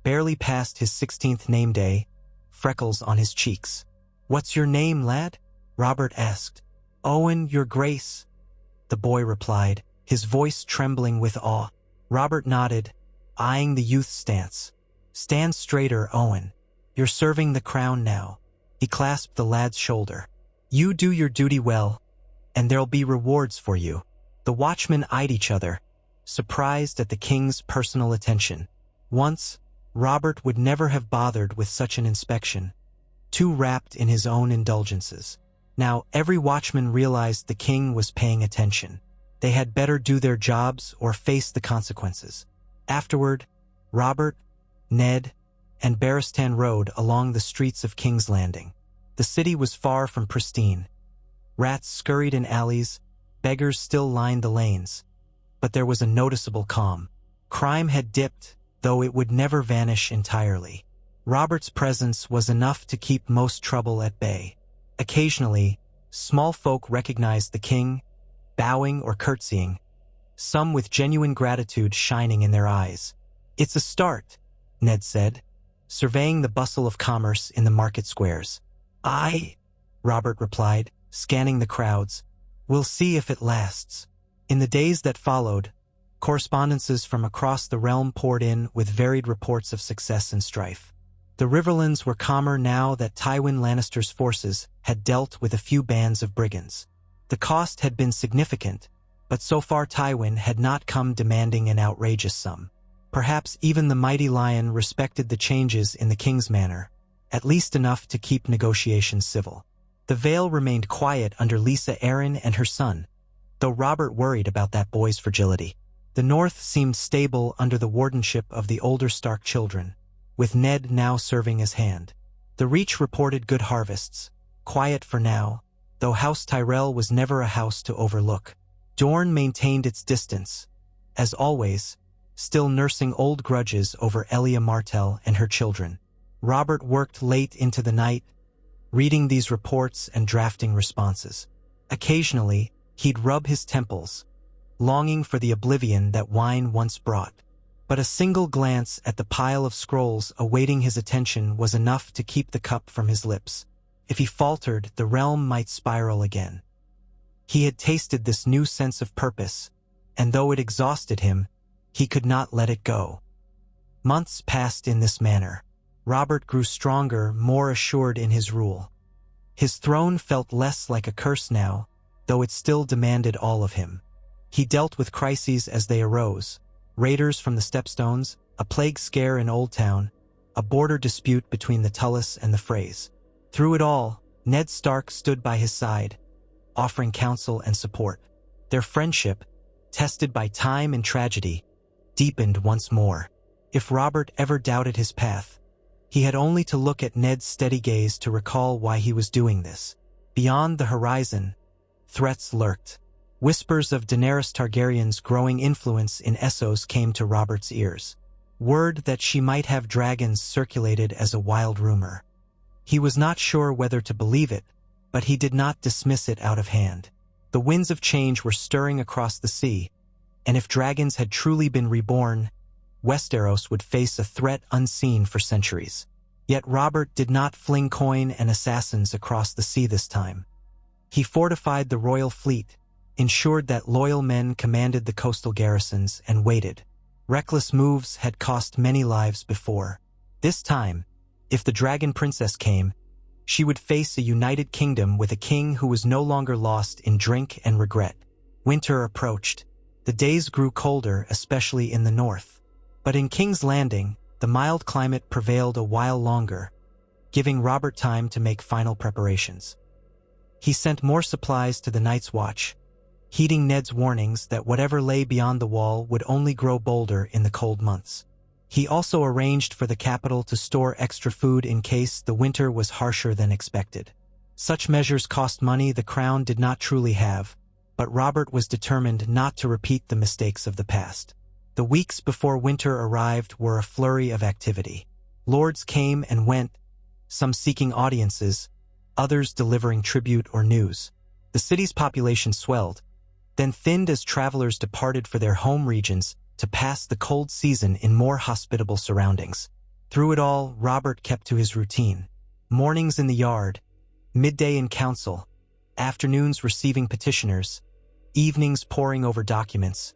barely past his 16th name day, freckles on his cheeks. "What's your name, lad?" Robert asked. "Owen, your grace," the boy replied, his voice trembling with awe. Robert nodded, eyeing the youth's stance. "Stand straighter, Owen. You're serving the crown now." He clasped the lad's shoulder. "You do your duty well, and there'll be rewards for you." The watchmen eyed each other, surprised at the king's personal attention. Once, Robert would never have bothered with such an inspection, too wrapped in his own indulgences. Now every watchman realized the king was paying attention. They had better do their jobs or face the consequences. Afterward, Robert, Ned, and Barristan rode along the streets of King's Landing. The city was far from pristine. Rats scurried in alleys, beggars still lined the lanes. But there was a noticeable calm. Crime had dipped, though it would never vanish entirely. Robert's presence was enough to keep most trouble at bay. Occasionally, small folk recognized the king, bowing or curtsying, some with genuine gratitude shining in their eyes. "It's a start," Ned said, surveying the bustle of commerce in the market squares. "Aye," Robert replied, scanning the crowds. "We'll see if it lasts." In the days that followed, correspondences from across the realm poured in with varied reports of success and strife. The Riverlands were calmer now that Tywin Lannister's forces had dealt with a few bands of brigands. The cost had been significant, but so far Tywin had not come demanding an outrageous sum. Perhaps even the mighty lion respected the changes in the king's manner, at least enough to keep negotiations civil. The Vale remained quiet under Lisa Arryn and her son, though Robert worried about that boy's fragility. The North seemed stable under the wardenship of the older Stark children, with Ned now serving as hand. The Reach reported good harvests, quiet for now, though House Tyrell was never a house to overlook. Dorne maintained its distance, as always, still nursing old grudges over Elia Martell and her children. Robert worked late into the night, reading these reports and drafting responses. Occasionally, he'd rub his temples, longing for the oblivion that wine once brought. But a single glance at the pile of scrolls awaiting his attention was enough to keep the cup from his lips. If he faltered, the realm might spiral again. He had tasted this new sense of purpose, and though it exhausted him, he could not let it go. Months passed in this manner. Robert grew stronger, more assured in his rule. His throne felt less like a curse now, though it still demanded all of him. He dealt with crises as they arose: raiders from the Stepstones, a plague scare in Old Town, a border dispute between the Tullis and the Freys. Through it all, Ned Stark stood by his side, offering counsel and support. Their friendship, tested by time and tragedy, deepened once more. If Robert ever doubted his path, he had only to look at Ned's steady gaze to recall why he was doing this. Beyond the horizon, threats lurked. Whispers of Daenerys Targaryen's growing influence in Essos came to Robert's ears. Word that she might have dragons circulated as a wild rumor. He was not sure whether to believe it, but he did not dismiss it out of hand. The winds of change were stirring across the sea, and if dragons had truly been reborn, Westeros would face a threat unseen for centuries. Yet Robert did not fling coin and assassins across the sea this time. He fortified the royal fleet, ensured that loyal men commanded the coastal garrisons, and waited. Reckless moves had cost many lives before. This time, if the Dragon Princess came, she would face a united kingdom with a king who was no longer lost in drink and regret. Winter approached. The days grew colder, especially in the north. But in King's Landing, the mild climate prevailed a while longer, giving Robert time to make final preparations. He sent more supplies to the Night's Watch, heeding Ned's warnings that whatever lay beyond the wall would only grow bolder in the cold months. He also arranged for the capital to store extra food in case the winter was harsher than expected. Such measures cost money the crown did not truly have, but Robert was determined not to repeat the mistakes of the past. The weeks before winter arrived were a flurry of activity. Lords came and went, some seeking audiences, others delivering tribute or news. The city's population swelled, then thinned as travelers departed for their home regions to pass the cold season in more hospitable surroundings. Through it all, Robert kept to his routine. Mornings in the yard, midday in council, afternoons receiving petitioners, evenings poring over documents,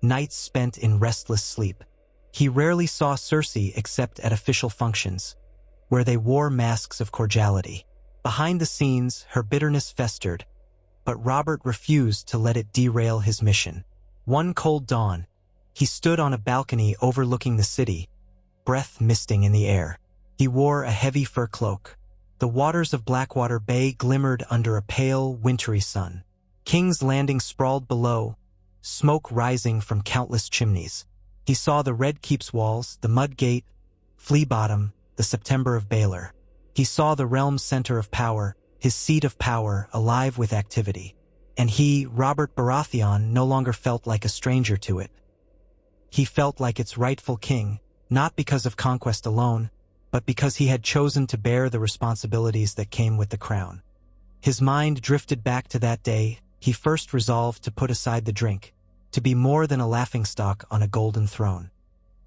nights spent in restless sleep. He rarely saw Cersei except at official functions, where they wore masks of cordiality. Behind the scenes, her bitterness festered, but Robert refused to let it derail his mission. One cold dawn, he stood on a balcony overlooking the city, breath misting in the air. He wore a heavy fur cloak. The waters of Blackwater Bay glimmered under a pale, wintry sun. King's Landing sprawled below, smoke rising from countless chimneys. He saw the Red Keep's walls, the Mud Gate, Flea Bottom, the September of Baelor. He saw the realm's center of power, his seat of power, alive with activity. And he, Robert Baratheon, no longer felt like a stranger to it. He felt like its rightful king, not because of conquest alone, but because he had chosen to bear the responsibilities that came with the crown. His mind drifted back to that day. He first resolved to put aside the drink, to be more than a laughingstock on a golden throne.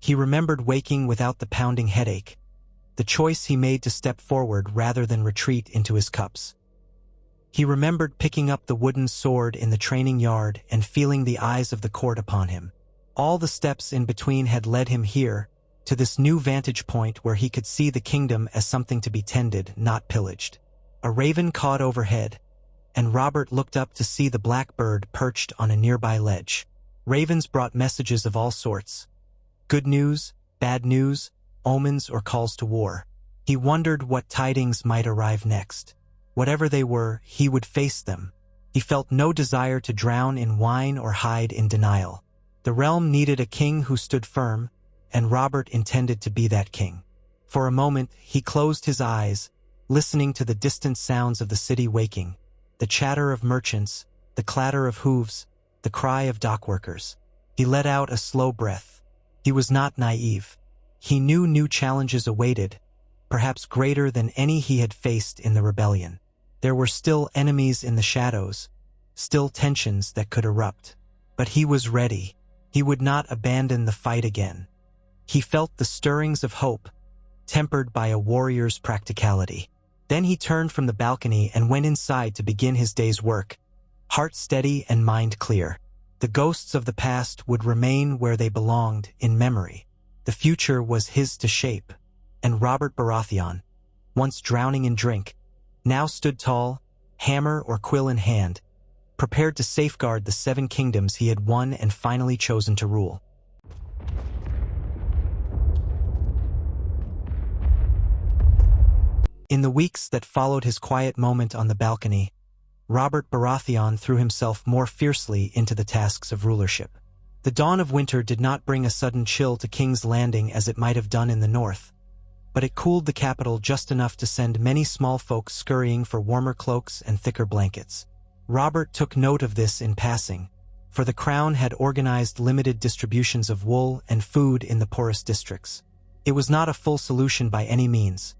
He remembered waking without the pounding headache, the choice he made to step forward rather than retreat into his cups. He remembered picking up the wooden sword in the training yard and feeling the eyes of the court upon him. All the steps in between had led him here, to this new vantage point where he could see the kingdom as something to be tended, not pillaged. A raven cawed overhead, and Robert looked up to see the blackbird perched on a nearby ledge. Ravens brought messages of all sorts. Good news, bad news, omens or calls to war. He wondered what tidings might arrive next. Whatever they were, he would face them. He felt no desire to drown in wine or hide in denial. The realm needed a king who stood firm, and Robert intended to be that king. For a moment, he closed his eyes, listening to the distant sounds of the city waking, the chatter of merchants, the clatter of hooves, the cry of dockworkers. He let out a slow breath. He was not naive. He knew new challenges awaited, perhaps greater than any he had faced in the rebellion. There were still enemies in the shadows, still tensions that could erupt. But he was ready. He would not abandon the fight again. He felt the stirrings of hope, tempered by a warrior's practicality. Then he turned from the balcony and went inside to begin his day's work, heart steady and mind clear. The ghosts of the past would remain where they belonged, in memory. The future was his to shape, and Robert Baratheon, once drowning in drink, now stood tall, hammer or quill in hand, prepared to safeguard the 7 kingdoms he had won and finally chosen to rule. In the weeks that followed his quiet moment on the balcony, Robert Baratheon threw himself more fiercely into the tasks of rulership. The dawn of winter did not bring a sudden chill to King's Landing as it might have done in the north, but it cooled the capital just enough to send many small folk scurrying for warmer cloaks and thicker blankets. Robert took note of this in passing, for the crown had organized limited distributions of wool and food in the poorest districts. It was not a full solution by any means.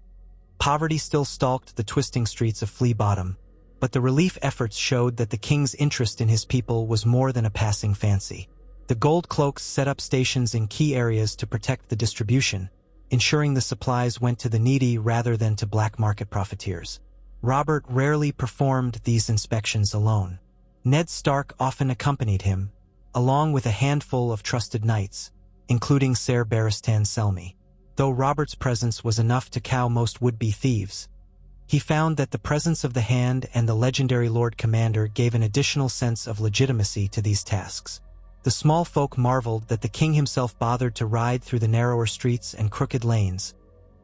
Poverty still stalked the twisting streets of Flea Bottom, but the relief efforts showed that the king's interest in his people was more than a passing fancy. The gold cloaks set up stations in key areas to protect the distribution, ensuring the supplies went to the needy rather than to black market profiteers. Robert rarely performed these inspections alone. Ned Stark often accompanied him, along with a handful of trusted knights, including Ser Baristan Selmy. Though Robert's presence was enough to cow most would-be thieves, he found that the presence of the Hand and the legendary Lord Commander gave an additional sense of legitimacy to these tasks. The small folk marveled that the king himself bothered to ride through the narrower streets and crooked lanes,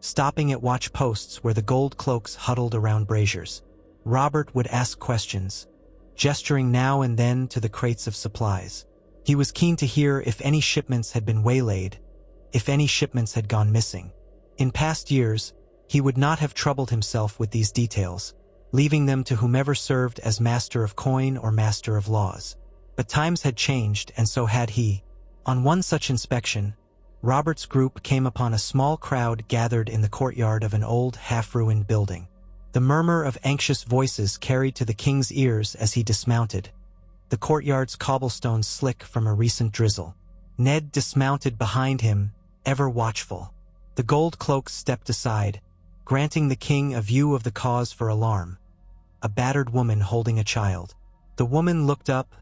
stopping at watch posts where the gold cloaks huddled around braziers. Robert would ask questions, gesturing now and then to the crates of supplies. He was keen to hear if any shipments had been waylaid, if any shipments had gone missing. In past years, he would not have troubled himself with these details, leaving them to whomever served as master of coin or master of laws. But times had changed, and so had he. On one such inspection, Robert's group came upon a small crowd gathered in the courtyard of an old, half-ruined building. The murmur of anxious voices carried to the king's ears as he dismounted, the courtyard's cobblestones slick from a recent drizzle. Ned dismounted behind him, ever watchful. The gold cloaks stepped aside, granting the king a view of the cause for alarm: a battered woman holding a child. The woman looked up,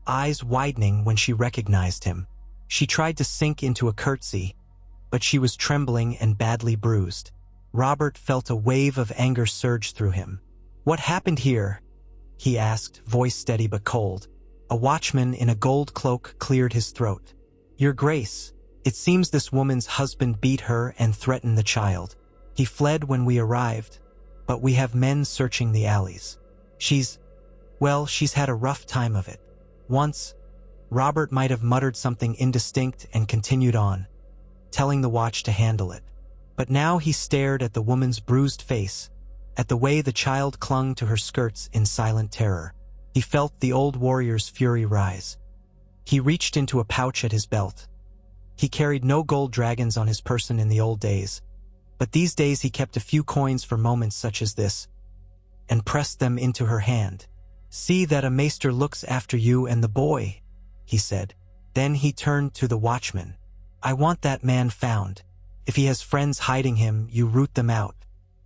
eyes widening when she recognized him. She tried to sink into a curtsy, but she was trembling and badly bruised. Robert felt a wave of anger surge through him. "What happened here?" he asked, voice steady but cold. A watchman in a gold cloak cleared his throat. "Your Grace, it seems this woman's husband beat her and threatened the child. He fled when we arrived, but we have men searching the alleys. She's had a rough time of it." Once, Robert might have muttered something indistinct and continued on, telling the watch to handle it. But now he stared at the woman's bruised face, at the way the child clung to her skirts in silent terror. He felt the old warrior's fury rise. He reached into a pouch at his belt. He carried no gold dragons on his person in the old days, but these days he kept a few coins for moments such as this, and pressed them into her hand. "See that a maester looks after you and the boy," he said. Then he turned to the watchman. "I want that man found. If he has friends hiding him, you root them out.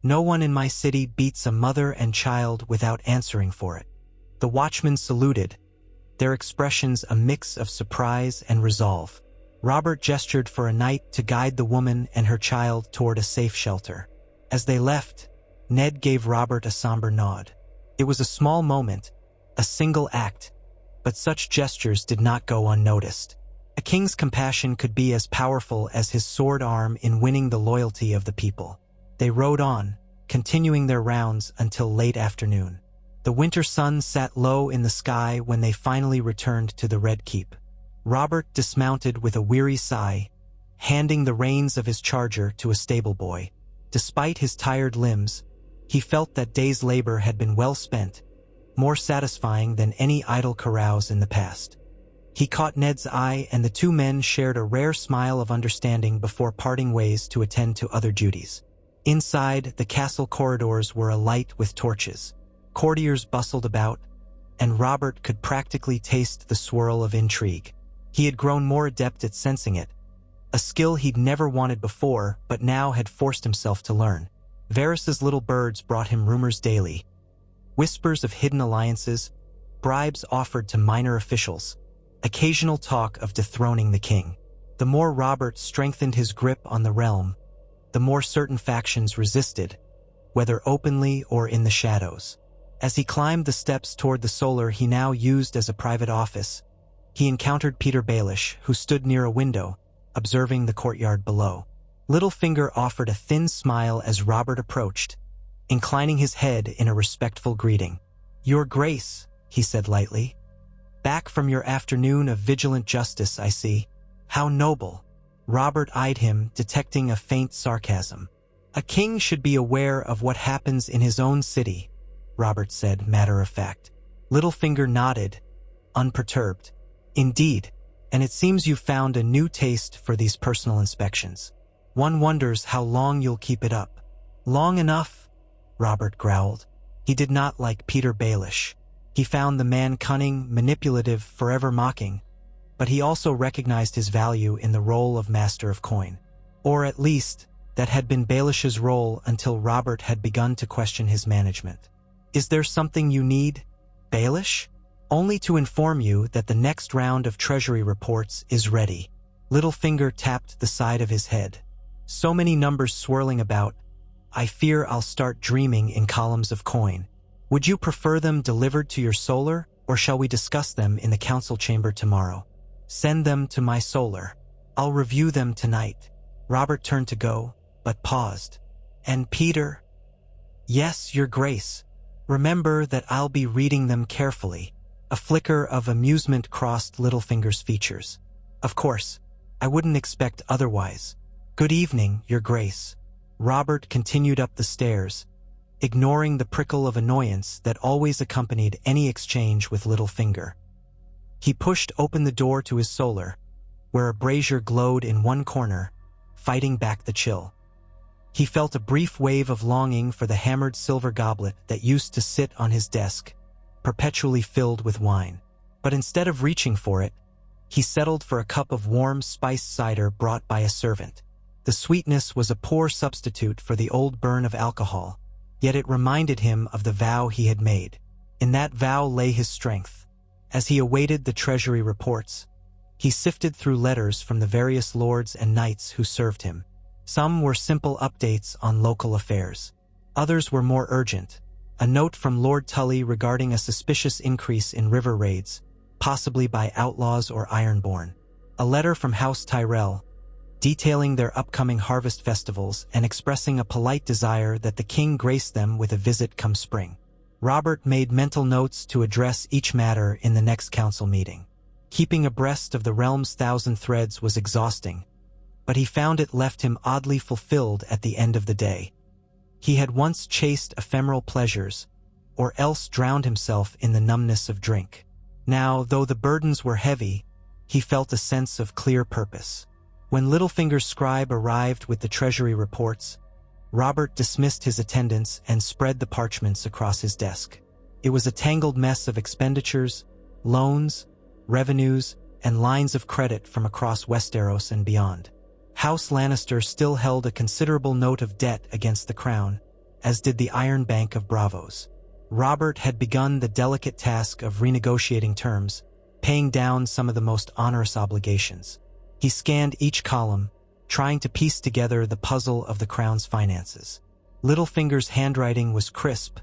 No one in my city beats a mother and child without answering for it." The watchmen saluted, their expressions a mix of surprise and resolve. Robert gestured for a knight to guide the woman and her child toward a safe shelter. As they left, Ned gave Robert a somber nod. It was a small moment, a single act, but such gestures did not go unnoticed. A king's compassion could be as powerful as his sword arm in winning the loyalty of the people. They rode on, continuing their rounds until late afternoon. The winter sun sat low in the sky when they finally returned to the Red Keep. Robert dismounted with a weary sigh, handing the reins of his charger to a stable boy. Despite his tired limbs, he felt that day's labor had been well spent, more satisfying than any idle carouse in the past. He caught Ned's eye, and the two men shared a rare smile of understanding before parting ways to attend to other duties. Inside, the castle corridors were alight with torches. Courtiers bustled about, and Robert could practically taste the swirl of intrigue. He had grown more adept at sensing it, a skill he'd never wanted before but now had forced himself to learn. Varys's little birds brought him rumors daily, whispers of hidden alliances, bribes offered to minor officials, occasional talk of dethroning the king. The more Robert strengthened his grip on the realm, the more certain factions resisted, whether openly or in the shadows. As he climbed the steps toward the solar he now used as a private office, he encountered Peter Baelish, who stood near a window, observing the courtyard below. Littlefinger offered a thin smile as Robert approached, inclining his head in a respectful greeting. "Your Grace," he said lightly. "Back from your afternoon of vigilant justice, I see. How noble." Robert eyed him, detecting a faint sarcasm. "A king should be aware of what happens in his own city," Robert said, matter of fact. Littlefinger nodded, unperturbed. "Indeed, and it seems you've found a new taste for these personal inspections. One wonders how long you'll keep it up." "Long enough," Robert growled. He did not like Peter Baelish. He found the man cunning, manipulative, forever mocking, but he also recognized his value in the role of Master of Coin. Or at least, that had been Baelish's role until Robert had begun to question his management. "Is there something you need, Baelish?" "Only to inform you that the next round of treasury reports is ready." Littlefinger tapped the side of his head. So many numbers swirling about, I fear I'll start dreaming in columns of coin. Would you prefer them delivered to your solar, or shall we discuss them in the council chamber tomorrow? Send them to my solar. I'll review them tonight. Robert turned to go, but paused. And Peter? Yes, Your Grace. Remember that I'll be reading them carefully. A flicker of amusement crossed Littlefinger's features. Of course, I wouldn't expect otherwise. Good evening, Your Grace. Robert continued up the stairs, ignoring the prickle of annoyance that always accompanied any exchange with Littlefinger. He pushed open the door to his solar, where a brazier glowed in one corner, fighting back the chill. He felt a brief wave of longing for the hammered silver goblet that used to sit on his desk, perpetually filled with wine. But instead of reaching for it, he settled for a cup of warm spiced cider brought by a servant. The sweetness was a poor substitute for the old burn of alcohol, yet it reminded him of the vow he had made. In that vow lay his strength. As he awaited the treasury reports, he sifted through letters from the various lords and knights who served him. Some were simple updates on local affairs. Others were more urgent. A note from Lord Tully regarding a suspicious increase in river raids, possibly by outlaws or ironborn. A letter from House Tyrell, detailing their upcoming harvest festivals and expressing a polite desire that the king grace them with a visit come spring. Robert made mental notes to address each matter in the next council meeting. Keeping abreast of the realm's thousand threads was exhausting, but he found it left him oddly fulfilled at the end of the day. He had once chased ephemeral pleasures, or else drowned himself in the numbness of drink. Now, though the burdens were heavy, he felt a sense of clear purpose. When Littlefinger's scribe arrived with the treasury reports, Robert dismissed his attendants and spread the parchments across his desk. It was a tangled mess of expenditures, loans, revenues, and lines of credit from across Westeros and beyond. House Lannister still held a considerable note of debt against the crown, as did the Iron Bank of Bravos. Robert had begun the delicate task of renegotiating terms, paying down some of the most onerous obligations. He scanned each column, trying to piece together the puzzle of the crown's finances. Littlefinger's handwriting was crisp,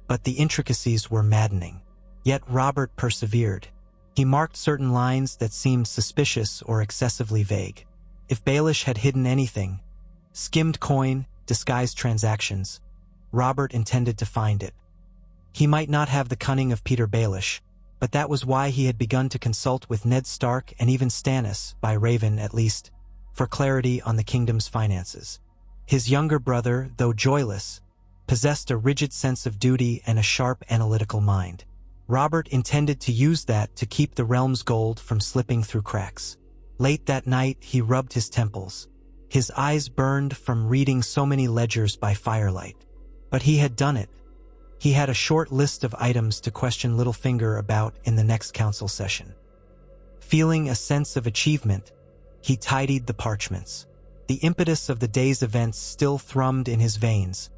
but the intricacies were maddening. Yet Robert persevered. He marked certain lines that seemed suspicious or excessively vague. If Baelish had hidden anything, skimmed coin, disguised transactions, Robert intended to find it. He might not have the cunning of Peter Baelish, but that was why he had begun to consult with Ned Stark and even Stannis, by Raven at least, for clarity on the kingdom's finances. His younger brother, though joyless, possessed a rigid sense of duty and a sharp analytical mind. Robert intended to use that to keep the realm's gold from slipping through cracks. Late that night, he rubbed his temples. His eyes burned from reading so many ledgers by firelight. But he had done it. He had a short list of items to question Littlefinger about in the next council session. Feeling a sense of achievement, he tidied the parchments. The impetus of the day's events still thrummed in his veins,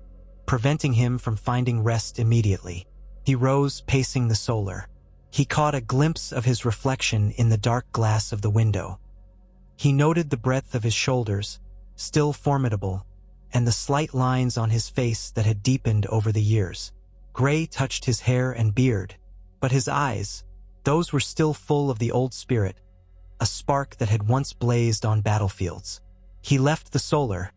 preventing him from finding rest immediately. He rose, pacing the solar. He caught a glimpse of his reflection in the dark glass of the window. He noted the breadth of his shoulders, still formidable, and the slight lines on his face that had deepened over the years. Gray touched his hair and beard, but his eyes, those were still full of the old spirit, a spark that had once blazed on battlefields. He left the solar,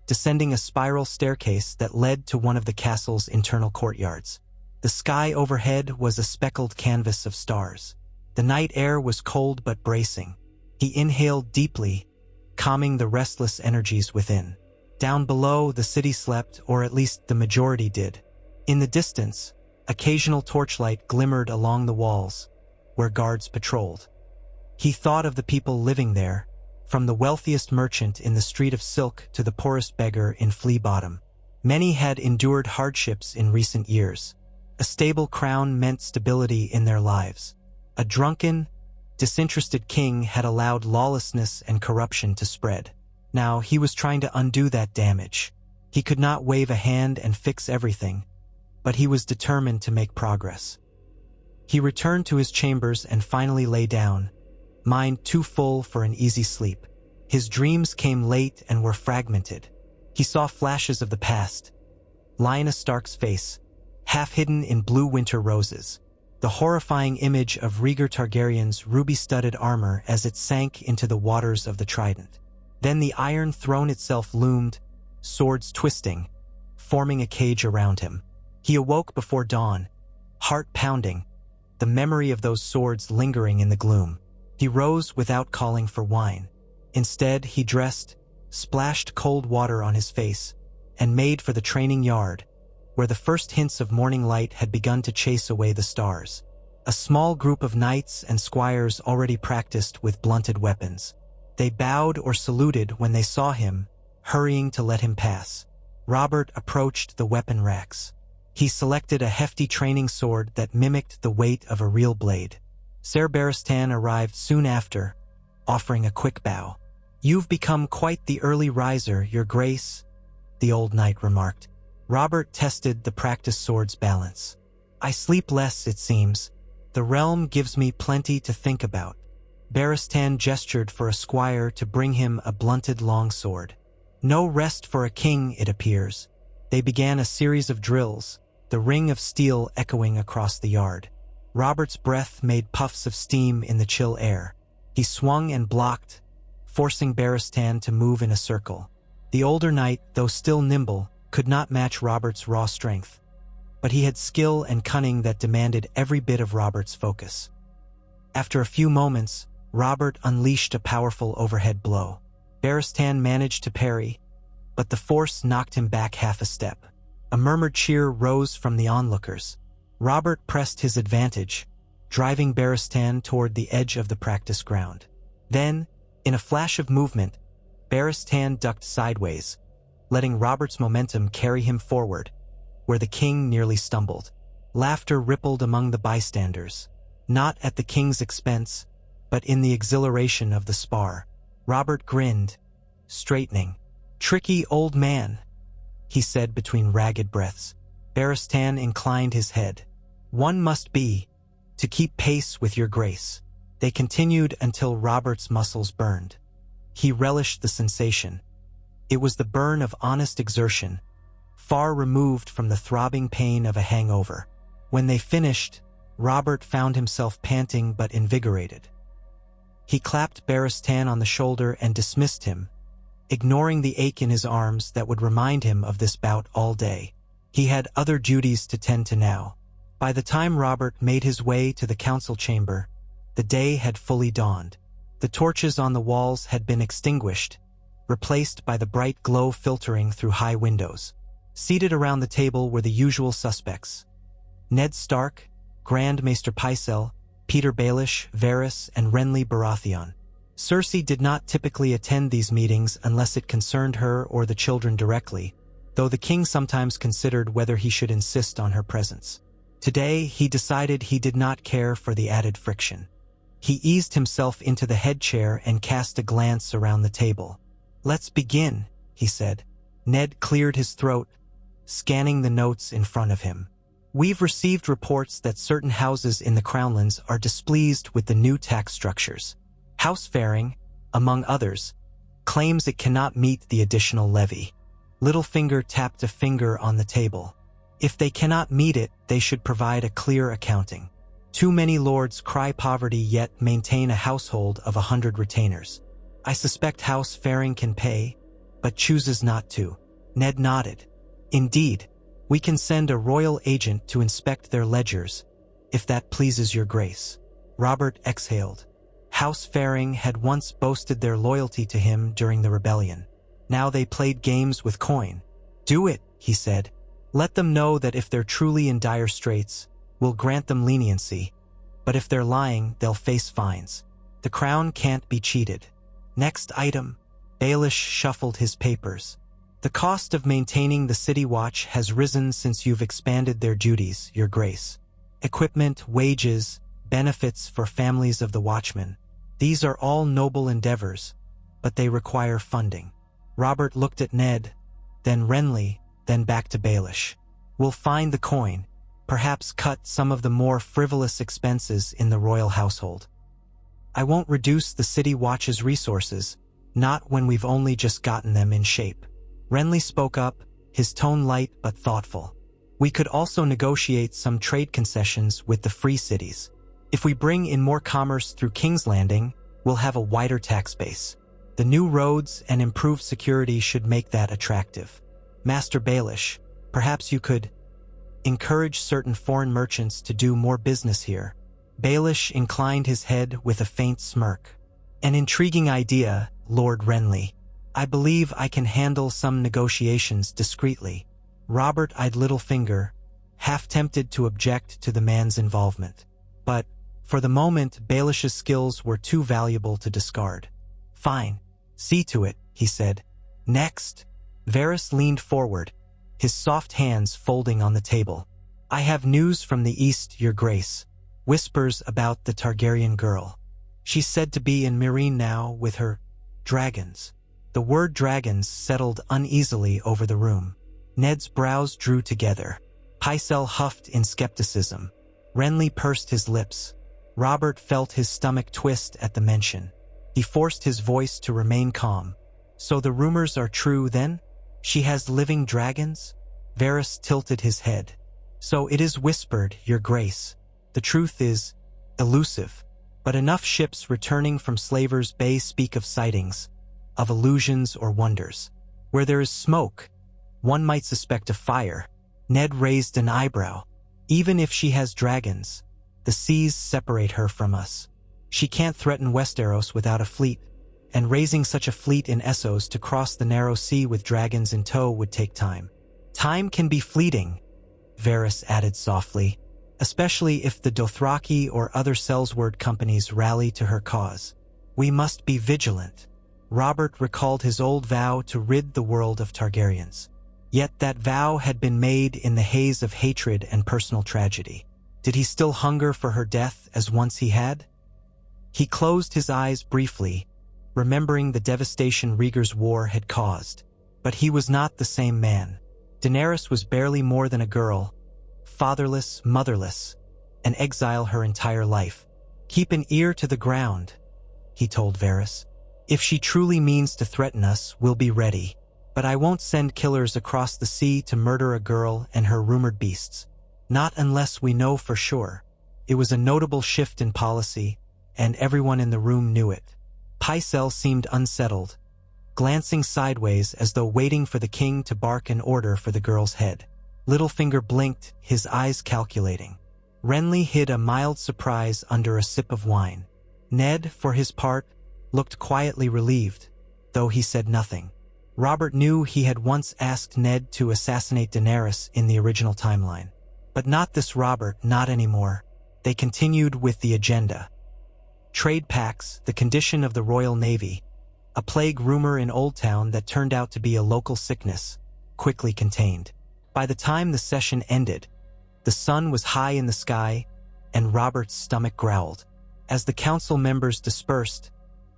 descending a spiral staircase that led to one of the castle's internal courtyards. The sky overhead was a speckled canvas of stars. The night air was cold but bracing. He inhaled deeply, calming the restless energies within. Down below, the city slept, or at least the majority did. In the distance, occasional torchlight glimmered along the walls, where guards patrolled. He thought of the people living there, from the wealthiest merchant in the Street of Silk to the poorest beggar in Flea Bottom. Many had endured hardships in recent years. A stable crown meant stability in their lives. A drunken, disinterested king had allowed lawlessness and corruption to spread. Now he was trying to undo that damage. He could not wave a hand and fix everything, but he was determined to make progress. He returned to his chambers and finally lay down, mind too full for an easy sleep. His dreams came late and were fragmented. He saw flashes of the past. Lyanna Stark's face, half hidden in blue winter roses. The horrifying image of Rhaegar Targaryen's ruby-studded armor as it sank into the waters of the Trident. Then the Iron Throne itself loomed, swords twisting, forming a cage around him. He awoke before dawn, heart pounding, the memory of those swords lingering in the gloom. He rose without calling for wine. Instead, he dressed, splashed cold water on his face, and made for the training yard, where the first hints of morning light had begun to chase away the stars. A small group of knights and squires already practiced with blunted weapons. They bowed or saluted when they saw him, hurrying to let him pass. Robert approached the weapon racks. He selected a hefty training sword that mimicked the weight of a real blade. Ser Barristan arrived soon after, offering a quick bow. "You've become quite the early riser, Your Grace," the old knight remarked. Robert tested the practice sword's balance. "I sleep less, it seems. The realm gives me plenty to think about." Barristan gestured for a squire to bring him a blunted longsword. No rest for a king, it appears. They began a series of drills, the ring of steel echoing across the yard. Robert's breath made puffs of steam in the chill air. He swung and blocked, forcing Barristan to move in a circle. The older knight, though still nimble, could not match Robert's raw strength. But he had skill and cunning that demanded every bit of Robert's focus. After a few moments, Robert unleashed a powerful overhead blow. Barristan managed to parry, but the force knocked him back half a step. A murmured cheer rose from the onlookers. Robert pressed his advantage, driving Barristan toward the edge of the practice ground. Then, in a flash of movement, Barristan ducked sideways, letting Robert's momentum carry him forward, where the king nearly stumbled. Laughter rippled among the bystanders, not at the king's expense, but in the exhilaration of the spar. Robert grinned, straightening. "Tricky old man," he said between ragged breaths. Barristan inclined his head. "One must be, to keep pace with your grace." They continued until Robert's muscles burned. He relished the sensation. It was the burn of honest exertion, far removed from the throbbing pain of a hangover. When they finished, Robert found himself panting but invigorated. He clapped Barristan on the shoulder and dismissed him, ignoring the ache in his arms that would remind him of this bout all day. He had other duties to tend to now. By the time Robert made his way to the council chamber, the day had fully dawned. The torches on the walls had been extinguished, replaced by the bright glow filtering through high windows. Seated around the table were the usual suspects: Ned Stark, Grand Maester Pycelle, Peter Baelish, Varys, and Renly Baratheon. Cersei did not typically attend these meetings unless it concerned her or the children directly, though the king sometimes considered whether he should insist on her presence. Today, he decided he did not care for the added friction. He eased himself into the head chair and cast a glance around the table. "Let's begin," he said. Ned cleared his throat, scanning the notes in front of him. "We've received reports that certain houses in the Crownlands are displeased with the new tax structures. House Faring, among others, claims it cannot meet the additional levy." Littlefinger tapped a finger on the table. "If they cannot meet it, they should provide a clear accounting. Too many lords cry poverty yet maintain a household of 100 retainers. I suspect House Faring can pay, but chooses not to." Ned nodded. "Indeed, we can send a royal agent to inspect their ledgers, if that pleases your grace." Robert exhaled. House Faring had once boasted their loyalty to him during the rebellion. Now they played games with coin. "Do it," he said. "Let them know that if they're truly in dire straits, we'll grant them leniency, but if they're lying, they'll face fines. The crown can't be cheated." Next item. Baelish shuffled his papers. "The cost of maintaining the city watch has risen since you've expanded their duties, your grace. Equipment, wages, benefits for families of the watchmen. These are all noble endeavors, but they require funding." Robert looked at Ned, then Renly, then back to Baelish. "We'll find the coin, perhaps cut some of the more frivolous expenses in the royal household. I won't reduce the city watch's resources, Not when we've only just gotten them in shape. Renly spoke up, his tone light but thoughtful. We could also negotiate some trade concessions with the free cities. If we bring in more commerce through King's Landing, we'll have a wider tax base. The new roads and improved security should make that attractive. Master Baelish, perhaps you could encourage certain foreign merchants to do more business here. Baelish inclined his head with a faint smirk. An intriguing idea, Lord Renly. I believe I can handle some negotiations discreetly. Robert eyed Littlefinger, half tempted to object to the man's involvement. But, for the moment, Baelish's skills were too valuable to discard. Fine. See to it, he said. Next. Varys leaned forward, his soft hands folding on the table. I have news from the east, Your Grace. Whispers about the Targaryen girl. She's said to be in Meereen now with her dragons. The word dragons settled uneasily over the room. Ned's brows drew together. Pycelle huffed in skepticism. Renly pursed his lips. Robert felt his stomach twist at the mention. He forced his voice to remain calm. So the rumors are true then? She has living dragons? Varys tilted his head. So it is whispered, Your Grace. The truth is elusive. But enough ships returning from Slaver's Bay speak of sightings, of illusions or wonders. Where there is smoke, one might suspect a fire. Ned raised an eyebrow. Even if she has dragons, the seas separate her from us. She can't threaten Westeros without a fleet, and raising such a fleet in Essos to cross the narrow sea with dragons in tow would take time. Time can be fleeting, Varys added softly, especially if the Dothraki or other Sellsword companies rally to her cause. We must be vigilant. Robert recalled his old vow to rid the world of Targaryens. Yet that vow had been made in the haze of hatred and personal tragedy. Did he still hunger for her death as once he had? He closed his eyes briefly, remembering the devastation Rhaegar's war had caused. But he was not the same man. Daenerys was barely more than a girl, fatherless, motherless, an exile her entire life. Keep an ear to the ground, he told Varys. If she truly means to threaten us, we'll be ready. But I won't send killers across the sea to murder a girl and her rumored beasts. Not unless we know for sure. It was a notable shift in policy, and everyone in the room knew it. Pycelle seemed unsettled, glancing sideways as though waiting for the king to bark an order for the girl's head. Littlefinger blinked, his eyes calculating. Renly hid a mild surprise under a sip of wine. Ned, for his part, looked quietly relieved, though he said nothing. Robert knew he had once asked Ned to assassinate Daenerys in the original timeline. But not this Robert, not anymore. They continued with the agenda. Trade pacts, the condition of the Royal Navy, a plague rumor in Old Town that turned out to be a local sickness, quickly contained. By the time the session ended, the sun was high in the sky, and Robert's stomach growled. As the council members dispersed,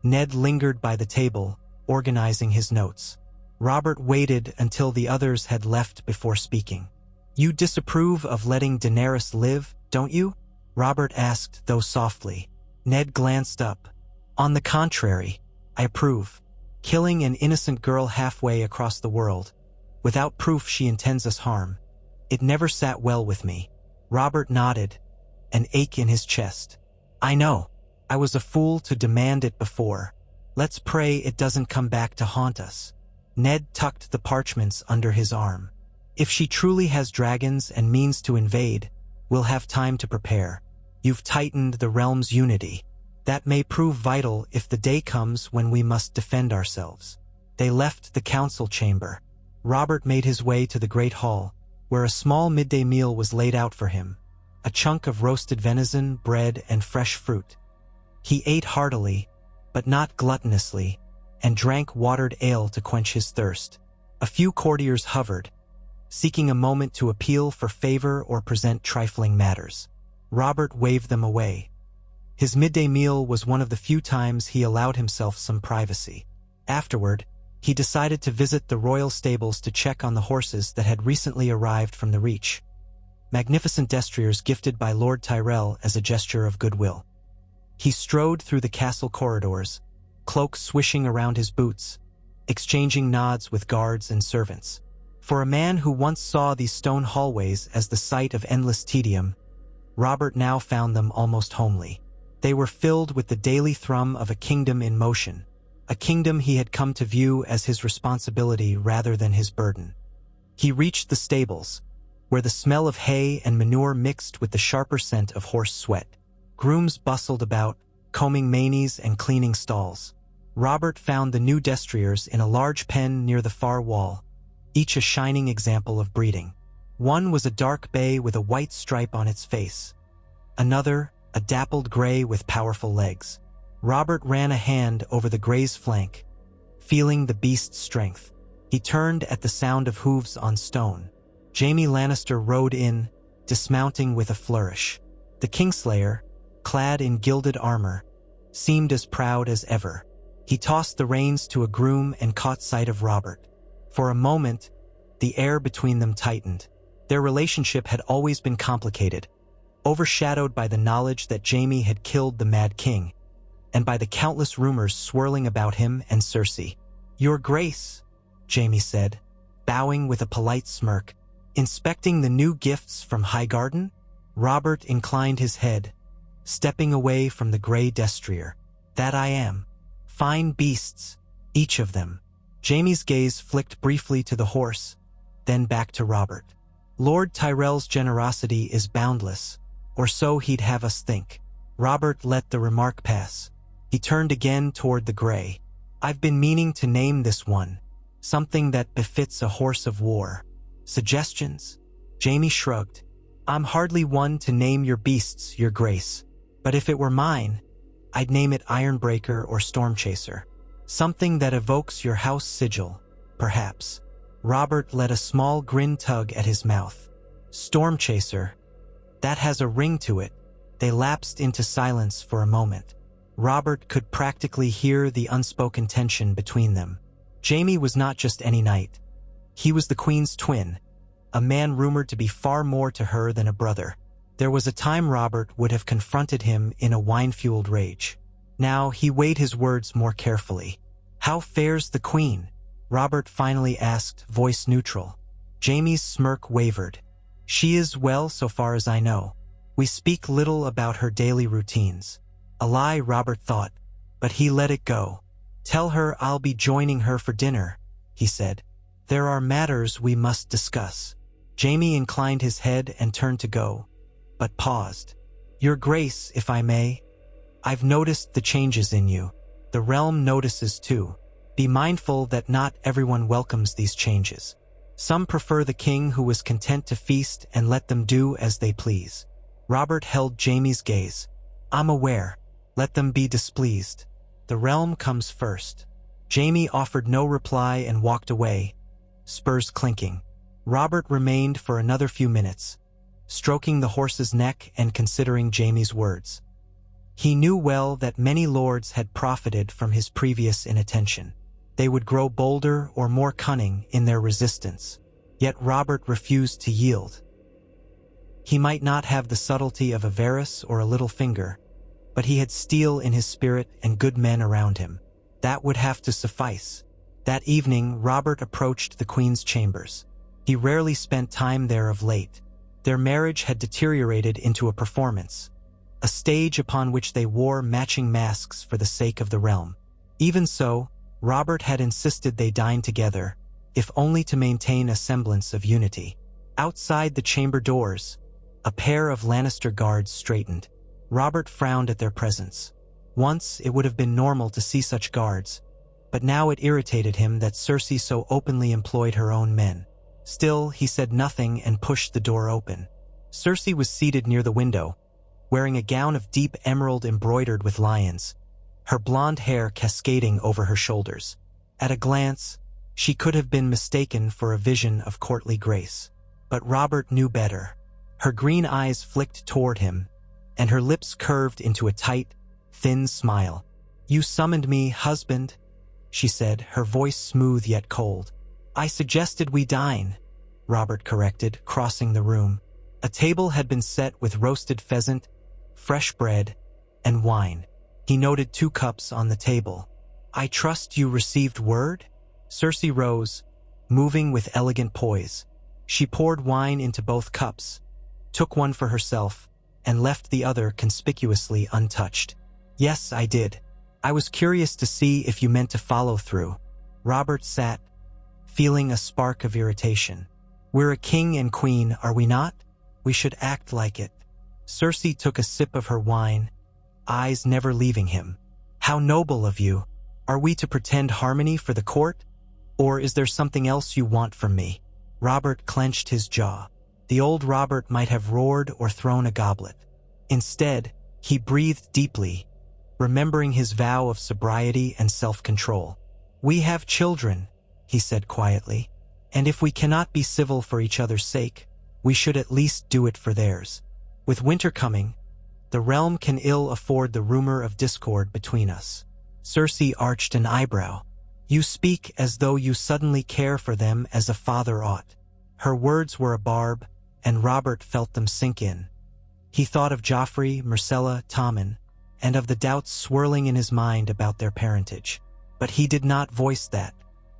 Ned lingered by the table, organizing his notes. Robert waited until the others had left before speaking. You disapprove of letting Daenerys live, don't you? Robert asked, though softly. Ned glanced up. On the contrary, I approve. Killing an innocent girl halfway across the world, without proof she intends us harm. It never sat well with me. Robert nodded, an ache in his chest. I know. I was a fool to demand it before. Let's pray it doesn't come back to haunt us. Ned tucked the parchments under his arm. If she truly has dragons and means to invade, we'll have time to prepare. You've tightened the realm's unity. That may prove vital if the day comes when we must defend ourselves. They left the council chamber. Robert made his way to the great hall, where a small midday meal was laid out for him. A chunk of roasted venison, bread, and fresh fruit. He ate heartily, but not gluttonously, and drank watered ale to quench his thirst. A few courtiers hovered, seeking a moment to appeal for favor or present trifling matters. Robert waved them away. His midday meal was one of the few times he allowed himself some privacy. Afterward, he decided to visit the royal stables to check on the horses that had recently arrived from the Reach. Magnificent destriers gifted by Lord Tyrell as a gesture of goodwill. He strode through the castle corridors, cloak swishing around his boots, exchanging nods with guards and servants. For a man who once saw these stone hallways as the site of endless tedium, Robert now found them almost homely. They were filled with the daily thrum of a kingdom in motion, a kingdom he had come to view as his responsibility rather than his burden. He reached the stables, where the smell of hay and manure mixed with the sharper scent of horse sweat. Grooms bustled about, combing manes and cleaning stalls. Robert found the new destriers in a large pen near the far wall, each a shining example of breeding. One was a dark bay with a white stripe on its face. Another, a dappled gray with powerful legs. Robert ran a hand over the gray's flank, feeling the beast's strength. He turned at the sound of hooves on stone. Jaime Lannister rode in, dismounting with a flourish. The Kingslayer, clad in gilded armor, seemed as proud as ever. He tossed the reins to a groom and caught sight of Robert. For a moment, the air between them tightened. Their relationship had always been complicated, overshadowed by the knowledge that Jaime had killed the Mad King, and by the countless rumors swirling about him and Cersei. "Your Grace," Jaime said, bowing with a polite smirk. "Inspecting the new gifts from Highgarden?" Robert inclined his head, stepping away from the gray destrier. "That I am. Fine beasts, each of them." Jaime's gaze flicked briefly to the horse, then back to Robert. "Lord Tyrell's generosity is boundless, or so he'd have us think." Robert let the remark pass. He turned again toward the gray. "I've been meaning to name this one, something that befits a horse of war. Suggestions?" Jaime shrugged. "I'm hardly one to name your beasts, Your Grace, but if it were mine, I'd name it Ironbreaker or Stormchaser. Something that evokes your house sigil, perhaps." Robert let a small grin tug at his mouth. "Stormchaser. That has a ring to it." They lapsed into silence for a moment. Robert could practically hear the unspoken tension between them. Jaime was not just any knight. He was the Queen's twin, a man rumored to be far more to her than a brother. There was a time Robert would have confronted him in a wine-fueled rage. Now he weighed his words more carefully. "How fares the Queen?" Robert finally asked, voice neutral. Jaime's smirk wavered. "She is well so far as I know. We speak little about her daily routines." A lie, Robert thought, but he let it go. "Tell her I'll be joining her for dinner," he said. "There are matters we must discuss." Jaime inclined his head and turned to go, but paused. "Your Grace, if I may, I've noticed the changes in you. The realm notices too. Be mindful that not everyone welcomes these changes. Some prefer the king who was content to feast and let them do as they please." Robert held Jaime's gaze. "I'm aware. Let them be displeased. The realm comes first." Jaime offered no reply and walked away, spurs clinking. Robert remained for another few minutes, stroking the horse's neck and considering Jaime's words. He knew well that many lords had profited from his previous inattention. They would grow bolder or more cunning in their resistance. Yet Robert refused to yield. He might not have the subtlety of a Varys or a Littlefinger, but he had steel in his spirit and good men around him. That would have to suffice. That evening, Robert approached the Queen's chambers. He rarely spent time there of late. Their marriage had deteriorated into a performance, a stage upon which they wore matching masks for the sake of the realm. Even so, Robert had insisted they dine together, if only to maintain a semblance of unity. Outside the chamber doors, a pair of Lannister guards straightened. Robert frowned at their presence. Once it would have been normal to see such guards, but now it irritated him that Cersei so openly employed her own men. Still, he said nothing and pushed the door open. Cersei was seated near the window, wearing a gown of deep emerald embroidered with lions, her blonde hair cascading over her shoulders. At a glance, she could have been mistaken for a vision of courtly grace. But Robert knew better. Her green eyes flicked toward him, and her lips curved into a tight, thin smile. "You summoned me, husband," she said, her voice smooth yet cold. "I suggested we dine," Robert corrected, crossing the room. A table had been set with roasted pheasant, fresh bread, and wine. He noted 2 cups on the table. I trust you received word? Cersei rose, moving with elegant poise. She poured wine into both cups, took one for herself, and left the other conspicuously untouched. Yes, I did. I was curious to see if you meant to follow through. Robert sat, feeling a spark of irritation. We're a king and queen, are we not? We should act like it. Cersei took a sip of her wine, eyes never leaving him. How noble of you. Are we to pretend harmony for the court? Or is there something else you want from me? Robert clenched his jaw. The old Robert might have roared or thrown a goblet. Instead, he breathed deeply, remembering his vow of sobriety and self-control. We have children, he said quietly, and if we cannot be civil for each other's sake, we should at least do it for theirs. With winter coming, the realm can ill afford the rumor of discord between us. Cersei arched an eyebrow. You speak as though you suddenly care for them as a father ought. Her words were a barb, and Robert felt them sink in. He thought of Joffrey, Myrcella, Tommen, and of the doubts swirling in his mind about their parentage. But he did not voice that.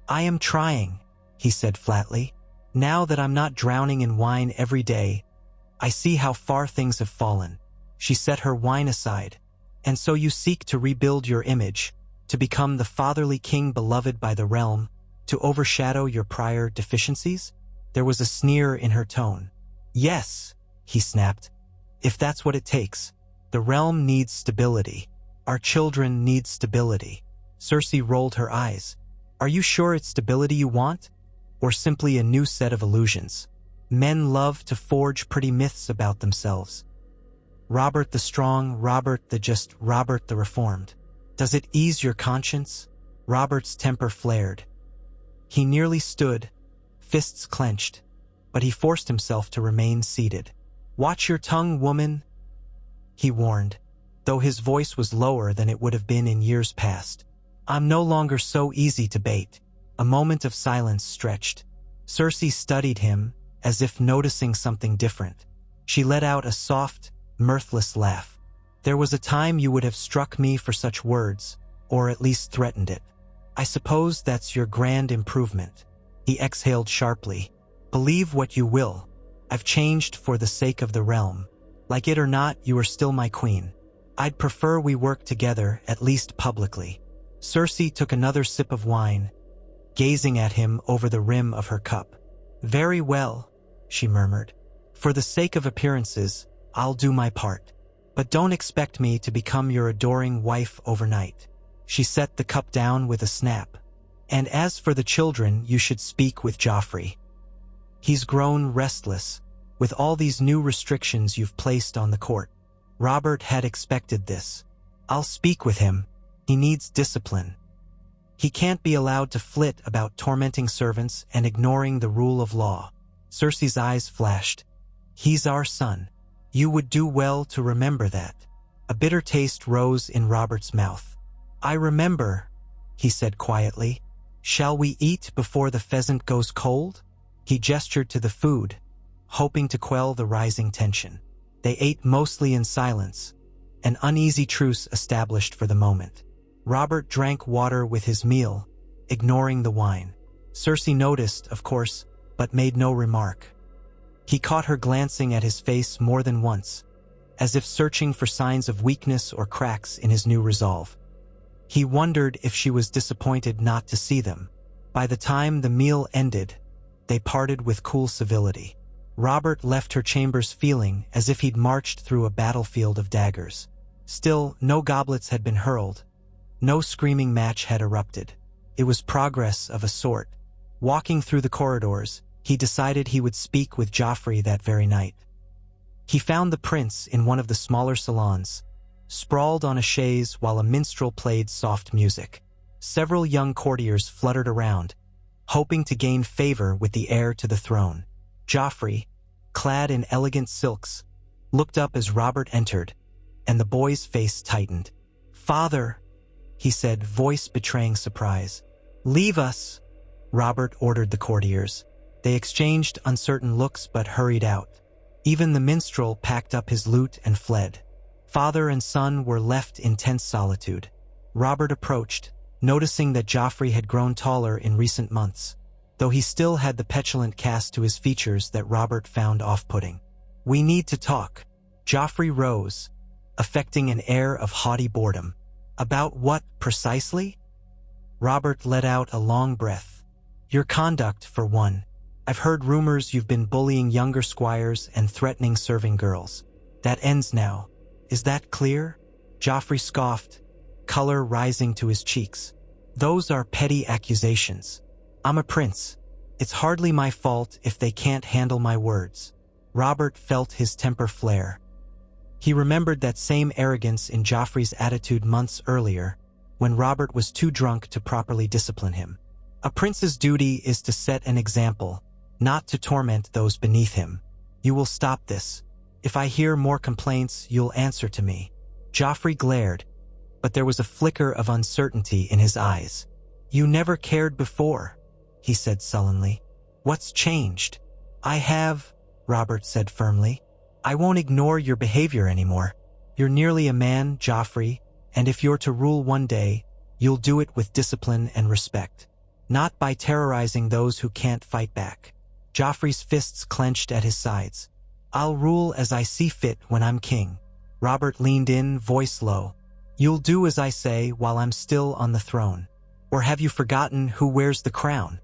I am trying, he said flatly. Now that I'm not drowning in wine every day, I see how far things have fallen. She set her wine aside. And so you seek to rebuild your image, to become the fatherly king beloved by the realm, to overshadow your prior deficiencies? There was a sneer in her tone. Yes, he snapped. If that's what it takes. The realm needs stability. Our children need stability. Cersei rolled her eyes. Are you sure it's stability you want? Or simply a new set of illusions? Men love to forge pretty myths about themselves. Robert the strong, Robert the just, Robert the reformed. Does it ease your conscience? Robert's temper flared. He nearly stood, fists clenched, but he forced himself to remain seated. Watch your tongue, woman, he warned, though his voice was lower than it would have been in years past. I'm no longer so easy to bait. A moment of silence stretched. Cersei studied him, as if noticing something different. She let out a soft, mirthless laugh. There was a time you would have struck me for such words, or at least threatened it. I suppose that's your grand improvement. He exhaled sharply. Believe what you will. I've changed for the sake of the realm. Like it or not, you are still my queen. I'd prefer we work together, at least publicly. Cersei took another sip of wine, gazing at him over the rim of her cup. Very well, she murmured. For the sake of appearances, I'll do my part. But don't expect me to become your adoring wife overnight. She set the cup down with a snap. And as for the children, you should speak with Joffrey. He's grown restless, with all these new restrictions you've placed on the court. Robert had expected this. I'll speak with him. He needs discipline. He can't be allowed to flit about tormenting servants and ignoring the rule of law. Cersei's eyes flashed. He's our son. You would do well to remember that. A bitter taste rose in Robert's mouth. I remember, he said quietly. Shall we eat before the pheasant goes cold? He gestured to the food, hoping to quell the rising tension. They ate mostly in silence, an uneasy truce established for the moment. Robert drank water with his meal, ignoring the wine. Cersei noticed, of course, but made no remark. He caught her glancing at his face more than once, as if searching for signs of weakness or cracks in his new resolve. He wondered if she was disappointed not to see them. By the time the meal ended, they parted with cool civility. Robert left her chambers feeling as if he'd marched through a battlefield of daggers. Still, no goblets had been hurled. No screaming match had erupted. It was progress of a sort. Walking through the corridors, he decided he would speak with Joffrey that very night. He found the prince in one of the smaller salons, sprawled on a chaise while a minstrel played soft music. Several young courtiers fluttered around, hoping to gain favor with the heir to the throne. Joffrey, clad in elegant silks, looked up as Robert entered, and the boy's face tightened. Father, he said, voice betraying surprise. Leave us, Robert ordered the courtiers. They exchanged uncertain looks but hurried out. Even the minstrel packed up his lute and fled. Father and son were left in tense solitude. Robert approached, noticing that Joffrey had grown taller in recent months, though he still had the petulant cast to his features that Robert found off-putting. "We need to talk." Joffrey rose, affecting an air of haughty boredom. "About what, precisely?" Robert let out a long breath. "Your conduct, for one. I've heard rumors you've been bullying younger squires and threatening serving girls. That ends now. Is that clear?" Joffrey scoffed, color rising to his cheeks. "Those are petty accusations. I'm a prince. It's hardly my fault if they can't handle my words." Robert felt his temper flare. He remembered that same arrogance in Joffrey's attitude months earlier, when Robert was too drunk to properly discipline him. A prince's duty is to set an example, not to torment those beneath him. "You will stop this. If I hear more complaints, you'll answer to me." Joffrey glared, but there was a flicker of uncertainty in his eyes. "You never cared before," he said sullenly. "What's changed?" "I have," Robert said firmly. "I won't ignore your behavior anymore. You're nearly a man, Joffrey, and if you're to rule one day, you'll do it with discipline and respect, not by terrorizing those who can't fight back." Joffrey's fists clenched at his sides. "I'll rule as I see fit when I'm king." Robert leaned in, voice low. "You'll do as I say while I'm still on the throne. Or have you forgotten who wears the crown?"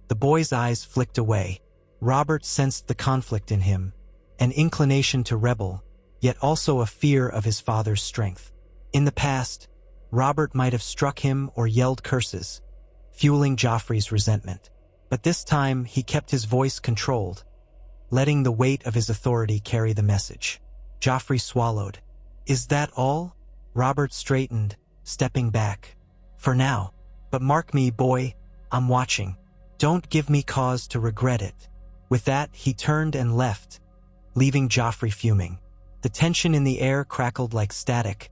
The boy's eyes flicked away. Robert sensed the conflict in him, an inclination to rebel, yet also a fear of his father's strength. In the past, Robert might have struck him or yelled curses, fueling Joffrey's resentment. But this time he kept his voice controlled, letting the weight of his authority carry the message. Joffrey swallowed. "Is that all?" Robert straightened, stepping back. "For now. But mark me, boy, I'm watching. Don't give me cause to regret it." With that, he turned and left, leaving Joffrey fuming. The tension in the air crackled like static,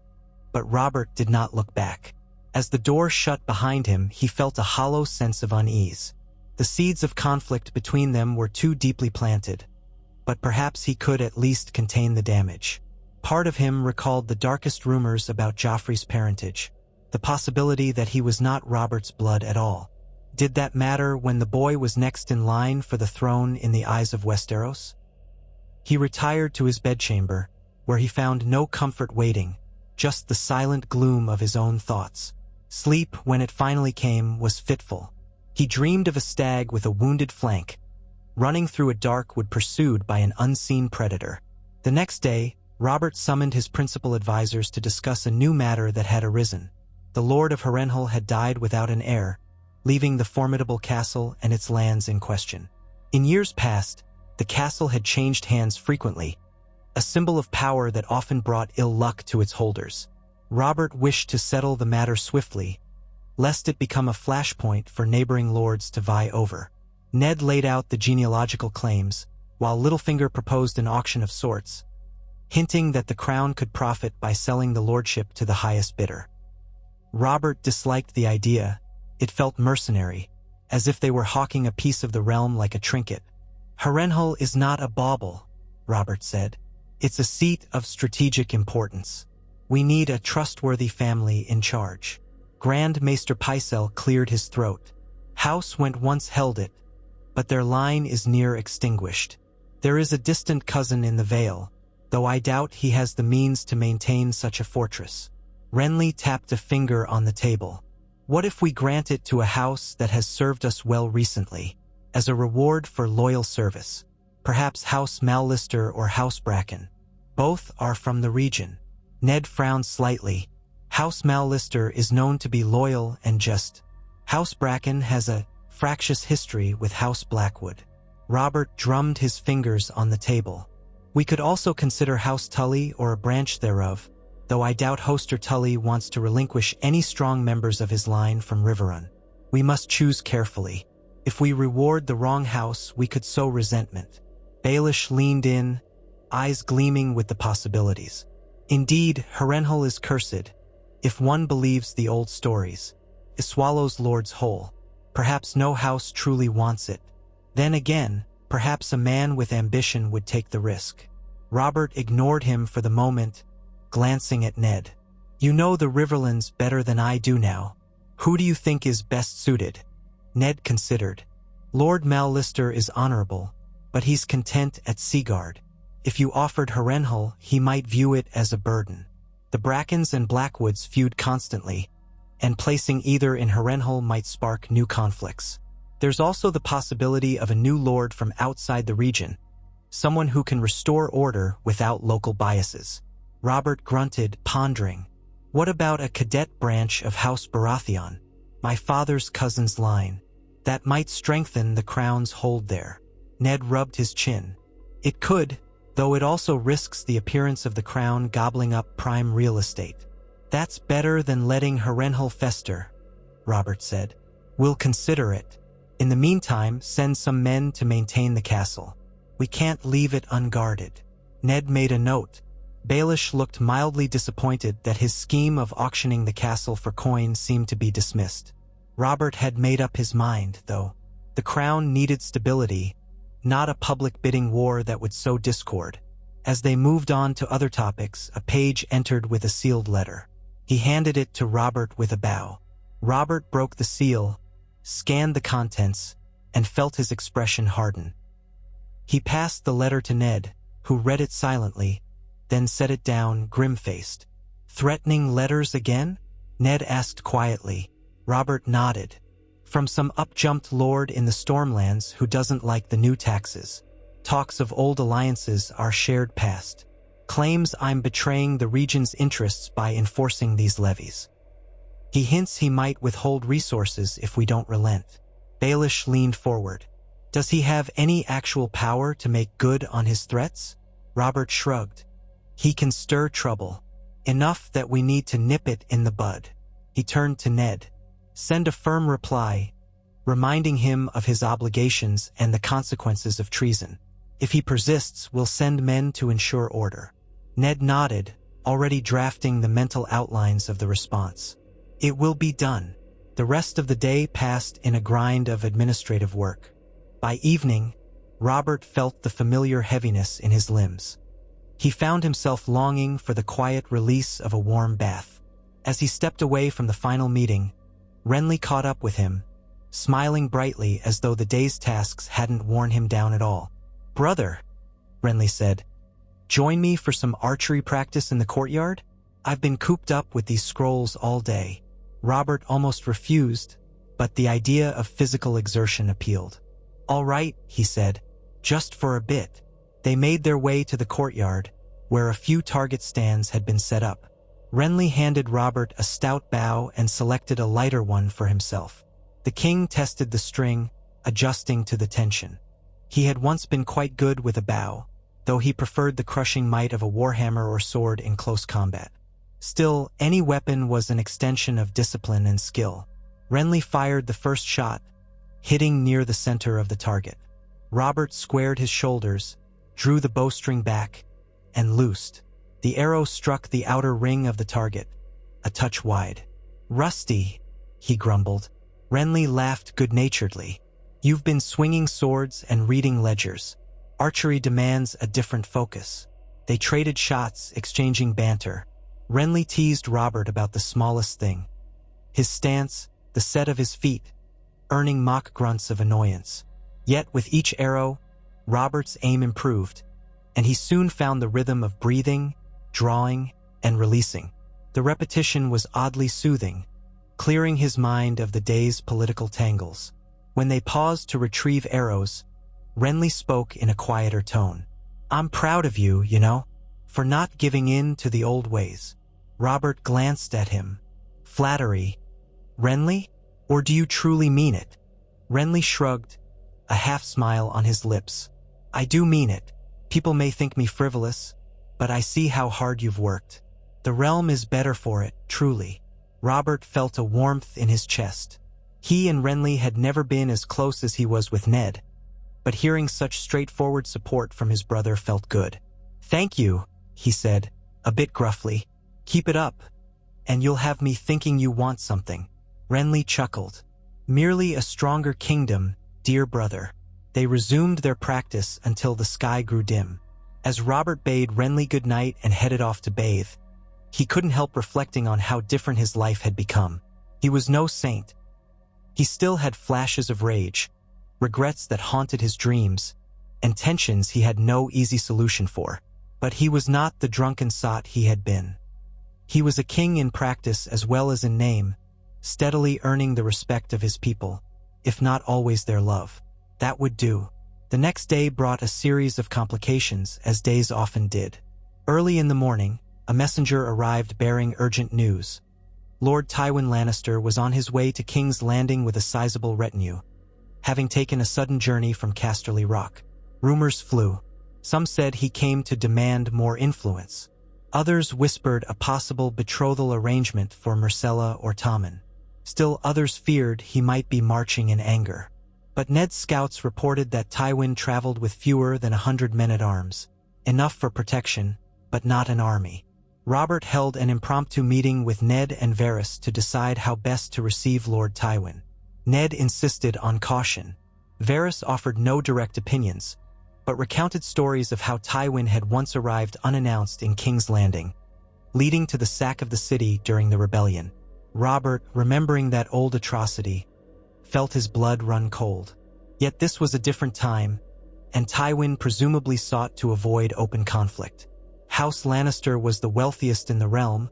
but Robert did not look back. As the door shut behind him, he felt a hollow sense of unease. The seeds of conflict between them were too deeply planted, but perhaps he could at least contain the damage. Part of him recalled the darkest rumors about Joffrey's parentage, the possibility that he was not Robert's blood at all. Did that matter when the boy was next in line for the throne in the eyes of Westeros? He retired to his bedchamber, where he found no comfort waiting, just the silent gloom of his own thoughts. Sleep, when it finally came, was fitful. He dreamed of a stag with a wounded flank, running through a dark wood pursued by an unseen predator. The next day, Robert summoned his principal advisors to discuss a new matter that had arisen. The Lord of Harrenhal had died without an heir, leaving the formidable castle and its lands in question. In years past, the castle had changed hands frequently, a symbol of power that often brought ill luck to its holders. Robert wished to settle the matter swiftly, lest it become a flashpoint for neighboring lords to vie over. Ned laid out the genealogical claims, while Littlefinger proposed an auction of sorts, hinting that the crown could profit by selling the lordship to the highest bidder. Robert disliked the idea. It felt mercenary, as if they were hawking a piece of the realm like a trinket. "Harrenhal is not a bauble," Robert said. "It's a seat of strategic importance. We need a trustworthy family in charge." Grand Maester Pycelle cleared his throat. "House went once held it, but their line is near extinguished. There is a distant cousin in the Vale, though I doubt he has the means to maintain such a fortress." Renly tapped a finger on the table. "What if we grant it to a house that has served us well recently, as a reward for loyal service? Perhaps House Mallister or House Bracken. Both are from the region." Ned frowned slightly. "House Mallister is known to be loyal and just. House Bracken has a fractious history with House Blackwood." Robert drummed his fingers on the table. "We could also consider House Tully or a branch thereof, though I doubt Hoster Tully wants to relinquish any strong members of his line from Riverrun. We must choose carefully. If we reward the wrong house, we could sow resentment." Baelish leaned in, eyes gleaming with the possibilities. "Indeed, Harrenhal is cursed, if one believes the old stories. It swallows lords whole. Perhaps no house truly wants it. Then again, perhaps a man with ambition would take the risk." Robert ignored him for the moment, glancing at Ned. "You know the Riverlands better than I do now. Who do you think is best suited? Ned considered. Lord Mallister is honorable, but he's content at Seaguard. If you offered Harrenhal, he might view it as a burden. The Brackens and Blackwoods feud constantly, and placing either in Harrenhal might spark new conflicts. There's also the possibility of a new lord from outside the region, someone who can restore order without local biases. Robert grunted, pondering. What about a cadet branch of House Baratheon, my father's cousin's line? That might strengthen the crown's hold there. Ned rubbed his chin. It could, though it also risks the appearance of the crown gobbling up prime real estate. That's better than letting Harrenhal fester, Robert said. We'll consider it. In the meantime, send some men to maintain the castle. We can't leave it unguarded. Ned made a note. Baelish looked mildly disappointed that his scheme of auctioning the castle for coin seemed to be dismissed. Robert had made up his mind, though. The crown needed stability, not a public bidding war that would sow discord. As they moved on to other topics, a page entered with a sealed letter. He handed it to Robert with a bow. Robert broke the seal, scanned the contents, and felt his expression harden. He passed the letter to Ned, who read it silently, then set it down, grim-faced. Threatening letters again? Ned asked quietly. Robert nodded. From some up-jumped lord in the Stormlands who doesn't like the new taxes. Talks of old alliances are shared past. Claims I'm betraying the region's interests by enforcing these levies. He hints he might withhold resources if we don't relent. Baelish leaned forward. Does he have any actual power to make good on his threats? Robert shrugged. He can stir trouble. Enough that we need to nip it in the bud. He turned to Ned. Send a firm reply, reminding him of his obligations and the consequences of treason. If he persists, we'll send men to ensure order. Ned nodded, already drafting the mental outlines of the response. It will be done. The rest of the day passed in a grind of administrative work. By evening, Robert felt the familiar heaviness in his limbs. He found himself longing for the quiet release of a warm bath. As he stepped away from the final meeting, Renly caught up with him, smiling brightly as though the day's tasks hadn't worn him down at all. Brother, Renly said, join me for some archery practice in the courtyard? I've been cooped up with these scrolls all day. Robert almost refused, but the idea of physical exertion appealed. All right, he said, just for a bit. They made their way to the courtyard, where a few target stands had been set up. Renly handed Robert a stout bow and selected a lighter one for himself. The king tested the string, adjusting to the tension. He had once been quite good with a bow, though he preferred the crushing might of a warhammer or sword in close combat. Still, any weapon was an extension of discipline and skill. Renly fired the first shot, hitting near the center of the target. Robert squared his shoulders, drew the bowstring back, and loosed. The arrow struck the outer ring of the target, a touch wide. Rusty, he grumbled. Renly laughed good-naturedly. You've been swinging swords and reading ledgers. Archery demands a different focus. They traded shots, exchanging banter. Renly teased Robert about the smallest thing. His stance, the set of his feet, earning mock grunts of annoyance. Yet with each arrow, Robert's aim improved, and he soon found the rhythm of breathing, drawing, and releasing. The repetition was oddly soothing, clearing his mind of the day's political tangles. When they paused to retrieve arrows, Renly spoke in a quieter tone. I'm proud of you, for not giving in to the old ways. Robert glanced at him. Flattery. Renly? Or do you truly mean it? Renly shrugged, a half-smile on his lips. I do mean it. People may think me frivolous, but I see how hard you've worked. The realm is better for it, truly. Robert felt a warmth in his chest. He and Renly had never been as close as he was with Ned, but hearing such straightforward support from his brother felt good. Thank you, he said, a bit gruffly. Keep it up, and you'll have me thinking you want something. Renly chuckled. Merely a stronger kingdom, dear brother. They resumed their practice until the sky grew dim. As Robert bade Renly good night and headed off to bathe, he couldn't help reflecting on how different his life had become. He was no saint. He still had flashes of rage, regrets that haunted his dreams, and tensions he had no easy solution for. But he was not the drunken sot he had been. He was a king in practice as well as in name, steadily earning the respect of his people, if not always their love. That would do. The next day brought a series of complications, as days often did. Early in the morning, a messenger arrived bearing urgent news. Lord Tywin Lannister was on his way to King's Landing with a sizable retinue, having taken a sudden journey from Casterly Rock. Rumors flew. Some said he came to demand more influence. Others whispered a possible betrothal arrangement for Myrcella or Tommen. Still others feared he might be marching in anger. But Ned's scouts reported that Tywin traveled with fewer than 100 men-at-arms, enough for protection, but not an army. Robert held an impromptu meeting with Ned and Varys to decide how best to receive Lord Tywin. Ned insisted on caution. Varys offered no direct opinions, but recounted stories of how Tywin had once arrived unannounced in King's Landing, leading to the sack of the city during the rebellion. Robert, remembering that old atrocity, felt his blood run cold. Yet this was a different time, and Tywin presumably sought to avoid open conflict. House Lannister was the wealthiest in the realm,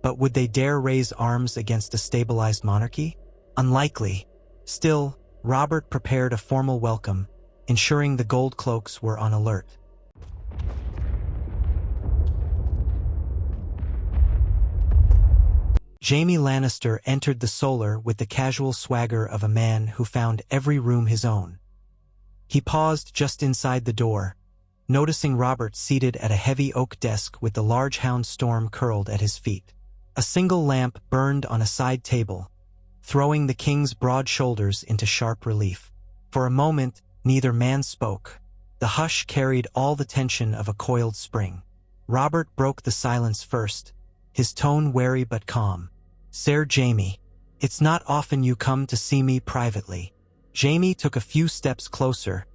but would they dare raise arms against a stabilized monarchy? Unlikely. Still, Robert prepared a formal welcome, ensuring the Gold Cloaks were on alert. Jaime Lannister entered the Solar with the casual swagger of a man who found every room his own. He paused just inside the door, noticing Robert seated at a heavy oak desk with the large hound Storm curled at his feet. A single lamp burned on a side table, throwing the king's broad shoulders into sharp relief. For a moment, neither man spoke. The hush carried all the tension of a coiled spring. Robert broke the silence first, his tone wary but calm. "Sir Jaime, it's not often you come to see me privately." Jaime took a few steps closer,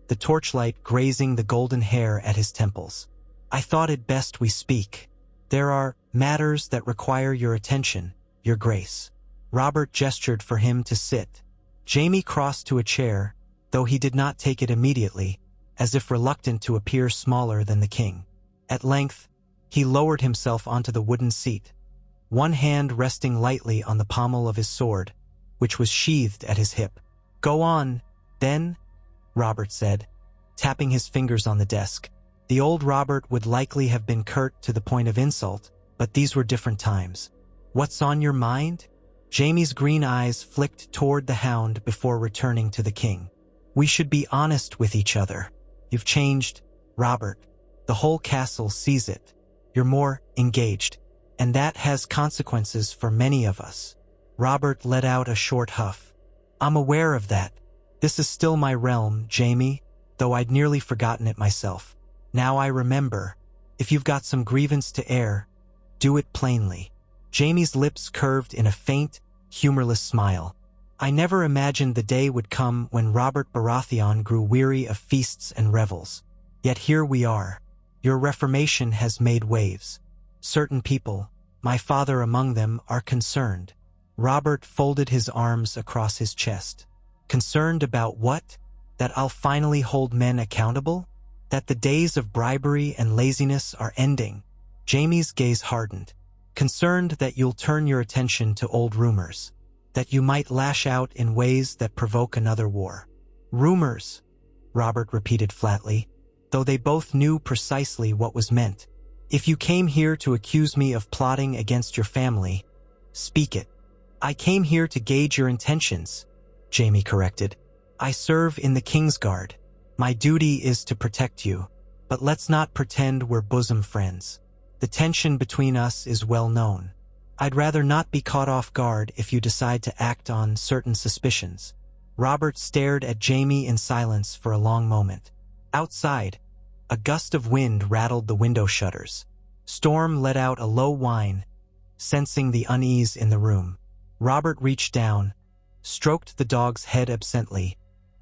the torchlight grazing the golden hair at his temples. "I thought it best we speak. There are matters that require your attention, your grace." Robert gestured for him to sit. Jaime crossed to a chair, though he did not take it immediately, as if reluctant to appear smaller than the king. At length, he lowered himself onto the wooden seat, one hand resting lightly on the pommel of his sword, which was sheathed at his hip. "Go on, then," Robert said, tapping his fingers on the desk. The old Robert would likely have been curt to the point of insult, but these were different times. "What's on your mind?" Jaime's green eyes flicked toward the hound before returning to the king. "We should be honest with each other. You've changed, Robert. The whole castle sees it. You're more engaged, and that has consequences for many of us." Robert let out a short huff. "I'm aware of that. This is still my realm, Jaime, though I'd nearly forgotten it myself. Now I remember. If you've got some grievance to air, do it plainly." Jaime's lips curved in a faint, humorless smile. "I never imagined the day would come when Robert Baratheon grew weary of feasts and revels. Yet here we are. Your reformation has made waves. Certain people, my father among them, are concerned." Robert folded his arms across his chest. "Concerned about what? That I'll finally hold men accountable? That the days of bribery and laziness are ending?" Jaime's gaze hardened. "Concerned that you'll turn your attention to old rumors. That you might lash out in ways that provoke another war." "Rumors," Robert repeated flatly, though they both knew precisely what was meant. "If you came here to accuse me of plotting against your family, speak it." "I came here to gauge your intentions," Jaime corrected. "I serve in the Kingsguard. My duty is to protect you, but let's not pretend we're bosom friends. The tension between us is well known. I'd rather not be caught off guard if you decide to act on certain suspicions." Robert stared at Jaime in silence for a long moment. Outside, a gust of wind rattled the window shutters. Storm let out a low whine, sensing the unease in the room. Robert reached down, stroked the dog's head absently,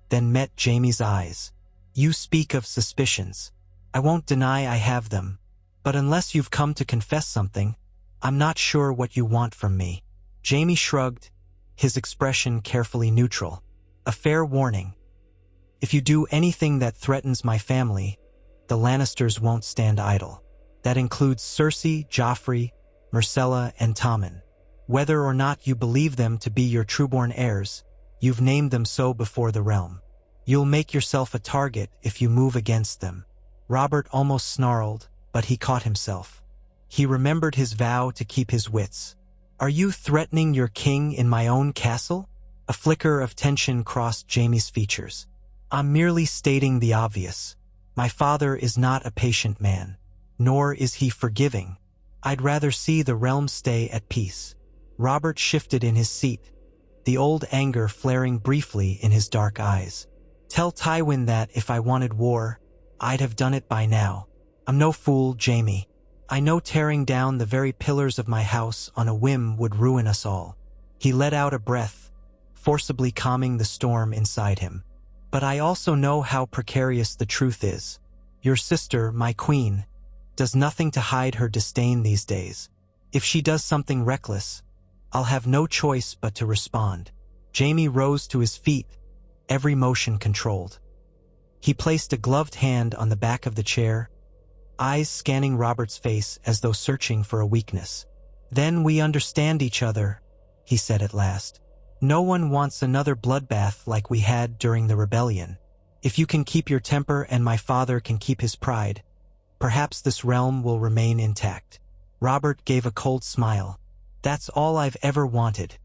then met Jaime's eyes. "You speak of suspicions. I won't deny I have them, but unless you've come to confess something, I'm not sure what you want from me." Jaime shrugged, his expression carefully neutral. A fair warning. If you do anything that threatens my family, the Lannisters won't stand idle. That includes Cersei, Joffrey, Myrcella, and Tommen. Whether or not you believe them to be your trueborn heirs, you've named them so before the realm. You'll make yourself a target if you move against them. Robert almost snarled, but he caught himself. He remembered his vow to keep his wits. Are you threatening your king in my own castle? A flicker of tension crossed Jaime's features. I'm merely stating the obvious. My father is not a patient man, nor is he forgiving. I'd rather see the realm stay at peace. Robert shifted in his seat, the old anger flaring briefly in his dark eyes. Tell Tywin that if I wanted war, I'd have done it by now. I'm no fool, Jaime. I know tearing down the very pillars of my house on a whim would ruin us all. He let out a breath, forcibly calming the storm inside him. But I also know how precarious the truth is. Your sister, my queen, does nothing to hide her disdain these days. If she does something reckless, I'll have no choice but to respond. Jaime rose to his feet, every motion controlled. He placed a gloved hand on the back of the chair, eyes scanning Robert's face as though searching for a weakness. Then we understand each other, he said at last. No one wants another bloodbath like we had during the rebellion. If you can keep your temper and my father can keep his pride, perhaps this realm will remain intact. Robert gave a cold smile. That's all I've ever wanted,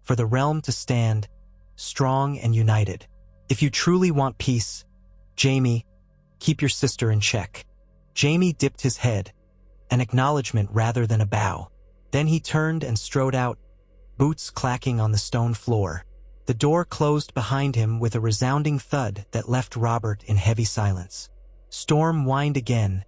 for the realm to stand, strong and united. If you truly want peace, Jaime, keep your sister in check. Jaime dipped his head, an acknowledgement rather than a bow. Then he turned and strode out, boots clacking on the stone floor. The door closed behind him with a resounding thud that left Robert in heavy silence. Storm whined again,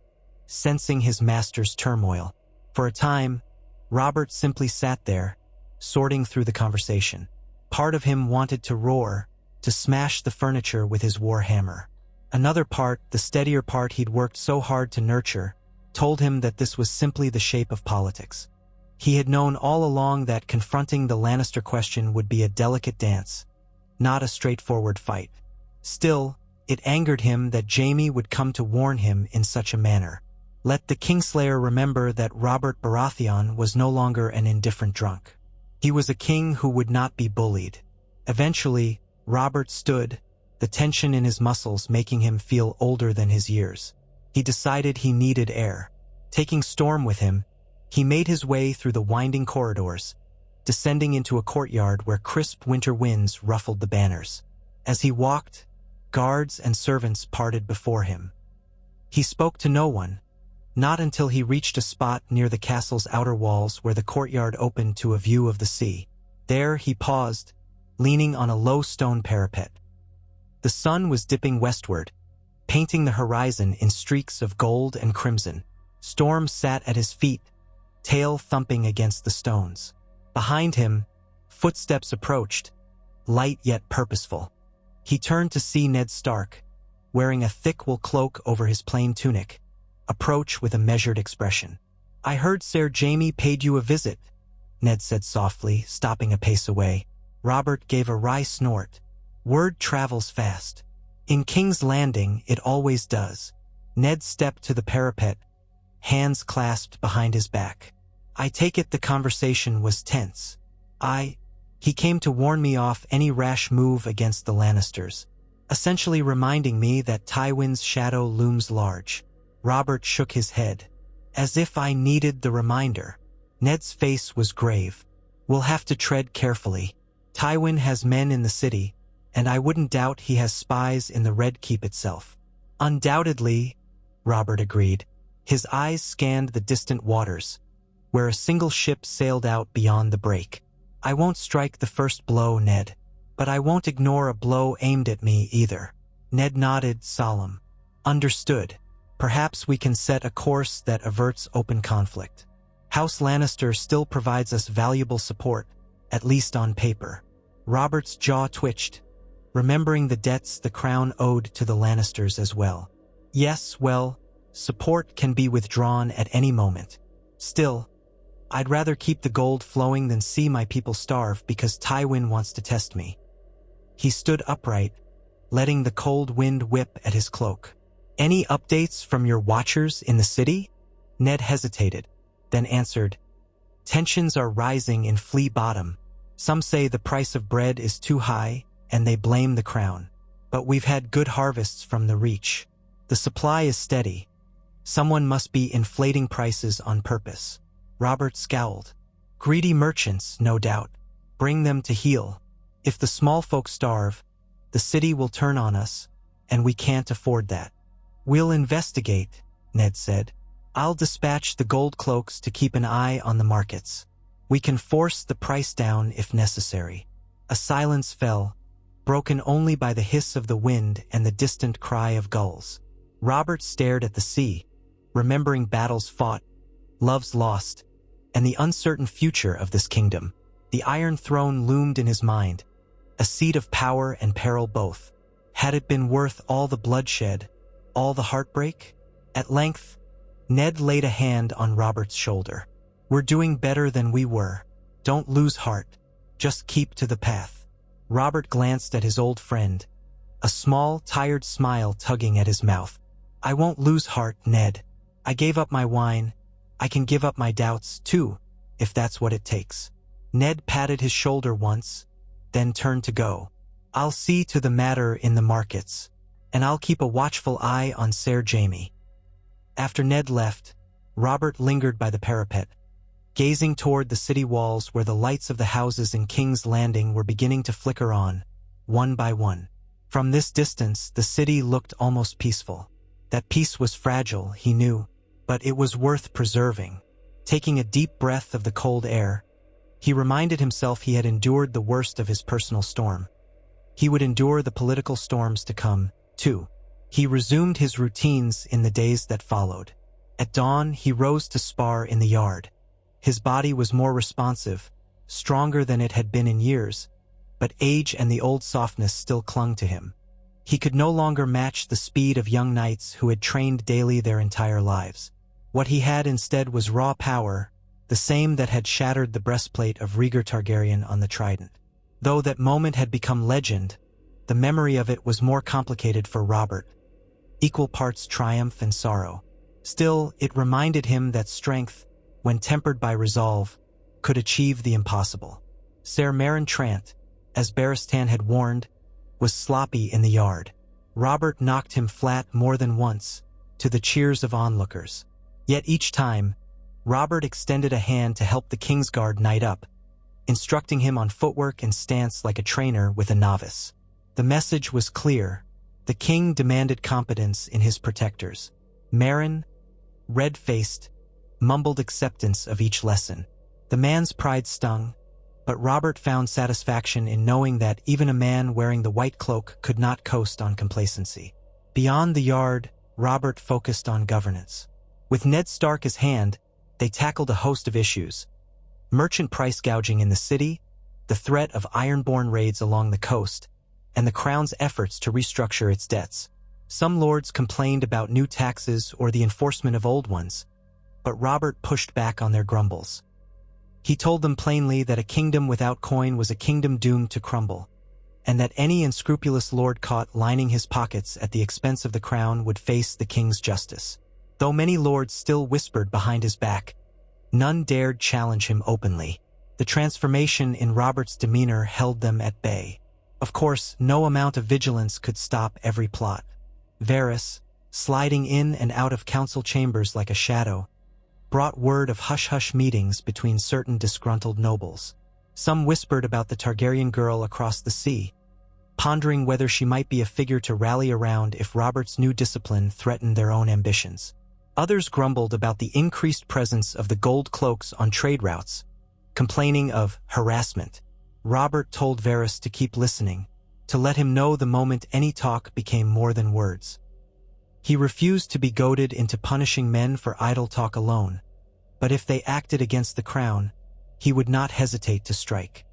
sensing his master's turmoil. For a time, Robert simply sat there, sorting through the conversation. Part of him wanted to roar, to smash the furniture with his war hammer. Another part, the steadier part he'd worked so hard to nurture, told him that this was simply the shape of politics. He had known all along that confronting the Lannister question would be a delicate dance, not a straightforward fight. Still, it angered him that Jaime would come to warn him in such a manner. Let the Kingslayer remember that Robert Baratheon was no longer an indifferent drunk. He was a king who would not be bullied. Eventually, Robert stood, the tension in his muscles making him feel older than his years. He decided he needed air. Taking Storm with him, he made his way through the winding corridors, descending into a courtyard where crisp winter winds ruffled the banners. As he walked, guards and servants parted before him. He spoke to no one, not until he reached a spot near the castle's outer walls where the courtyard opened to a view of the sea. There he paused, leaning on a low stone parapet. The sun was dipping westward, painting the horizon in streaks of gold and crimson. Storm sat at his feet, tail thumping against the stones. Behind him, footsteps approached, light yet purposeful. He turned to see Ned Stark, wearing a thick wool cloak over his plain tunic, approach with a measured expression. I heard Ser Jaime paid you a visit, Ned said softly, stopping a pace away. Robert gave a wry snort. Word travels fast. In King's Landing, it always does. Ned stepped to the parapet, hands clasped behind his back. I take it the conversation was tense. He came to warn me off any rash move against the Lannisters, essentially reminding me that Tywin's shadow looms large. Robert shook his head, as if I needed the reminder. Ned's face was grave. We'll have to tread carefully. Tywin has men in the city, and I wouldn't doubt he has spies in the Red Keep itself. Undoubtedly, Robert agreed. His eyes scanned the distant waters, where a single ship sailed out beyond the break. I won't strike the first blow, Ned, but I won't ignore a blow aimed at me either. Ned nodded, solemn. Understood. Perhaps we can set a course that averts open conflict. House Lannister still provides us valuable support, at least on paper. Robert's jaw twitched, remembering the debts the crown owed to the Lannisters as well. Yes, well, support can be withdrawn at any moment. Still, I'd rather keep the gold flowing than see my people starve because Tywin wants to test me. He stood upright, letting the cold wind whip at his cloak. Any updates from your watchers in the city? Ned hesitated, then answered, Tensions are rising in Flea Bottom. Some say the price of bread is too high, and they blame the crown. But we've had good harvests from the Reach. The supply is steady. Someone must be inflating prices on purpose. Robert scowled. Greedy merchants, no doubt. Bring them to heel. If the small folk starve, the city will turn on us, and we can't afford that. We'll investigate, Ned said. I'll dispatch the gold cloaks to keep an eye on the markets. We can force the price down if necessary. A silence fell, broken only by the hiss of the wind and the distant cry of gulls. Robert stared at the sea, remembering battles fought, loves lost, and the uncertain future of this kingdom. The Iron Throne loomed in his mind, a seat of power and peril both. Had it been worth all the bloodshed, all the heartbreak? At length, Ned laid a hand on Robert's shoulder. We're doing better than we were. Don't lose heart. Just keep to the path. Robert glanced at his old friend, a small, tired smile tugging at his mouth. I won't lose heart, Ned. I gave up my wine. I can give up my doubts, too, if that's what it takes. Ned patted his shoulder once, then turned to go. I'll see to the matter in the markets, and I'll keep a watchful eye on Sir Jaime. After Ned left, Robert lingered by the parapet, gazing toward the city walls where the lights of the houses in King's Landing were beginning to flicker on, one by one. From this distance, the city looked almost peaceful. That peace was fragile, he knew, but it was worth preserving. Taking a deep breath of the cold air, he reminded himself he had endured the worst of his personal storm. He would endure the political storms to come, too. He resumed his routines in the days that followed. At dawn, he rose to spar in the yard. His body was more responsive, stronger than it had been in years, but age and the old softness still clung to him. He could no longer match the speed of young knights who had trained daily their entire lives. What he had instead was raw power, the same that had shattered the breastplate of Rhaegar Targaryen on the Trident. Though that moment had become legend, the memory of it was more complicated for Robert, equal parts triumph and sorrow. Still, it reminded him that strength, when tempered by resolve, could achieve the impossible. Ser Meryn Trant, as Barristan had warned, was sloppy in the yard. Robert knocked him flat more than once, to the cheers of onlookers. Yet each time, Robert extended a hand to help the Kingsguard knight up, instructing him on footwork and stance like a trainer with a novice. The message was clear. The king demanded competence in his protectors. Meryn, red-faced, mumbled acceptance of each lesson. The man's pride stung, but Robert found satisfaction in knowing that even a man wearing the white cloak could not coast on complacency. Beyond the yard, Robert focused on governance. With Ned Stark as hand, they tackled a host of issues. Merchant price gouging in the city, the threat of Ironborn raids along the coast, and the crown's efforts to restructure its debts. Some lords complained about new taxes or the enforcement of old ones, but Robert pushed back on their grumbles. He told them plainly that a kingdom without coin was a kingdom doomed to crumble, and that any unscrupulous lord caught lining his pockets at the expense of the crown would face the king's justice. Though many lords still whispered behind his back, none dared challenge him openly. The transformation in Robert's demeanor held them at bay. Of course, no amount of vigilance could stop every plot. Varys, sliding in and out of council chambers like a shadow, brought word of hush-hush meetings between certain disgruntled nobles. Some whispered about the Targaryen girl across the sea, pondering whether she might be a figure to rally around if Robert's new discipline threatened their own ambitions. Others grumbled about the increased presence of the gold cloaks on trade routes, complaining of harassment. Robert told Varys to keep listening, to let him know the moment any talk became more than words. He refused to be goaded into punishing men for idle talk alone, but if they acted against the crown, he would not hesitate to strike.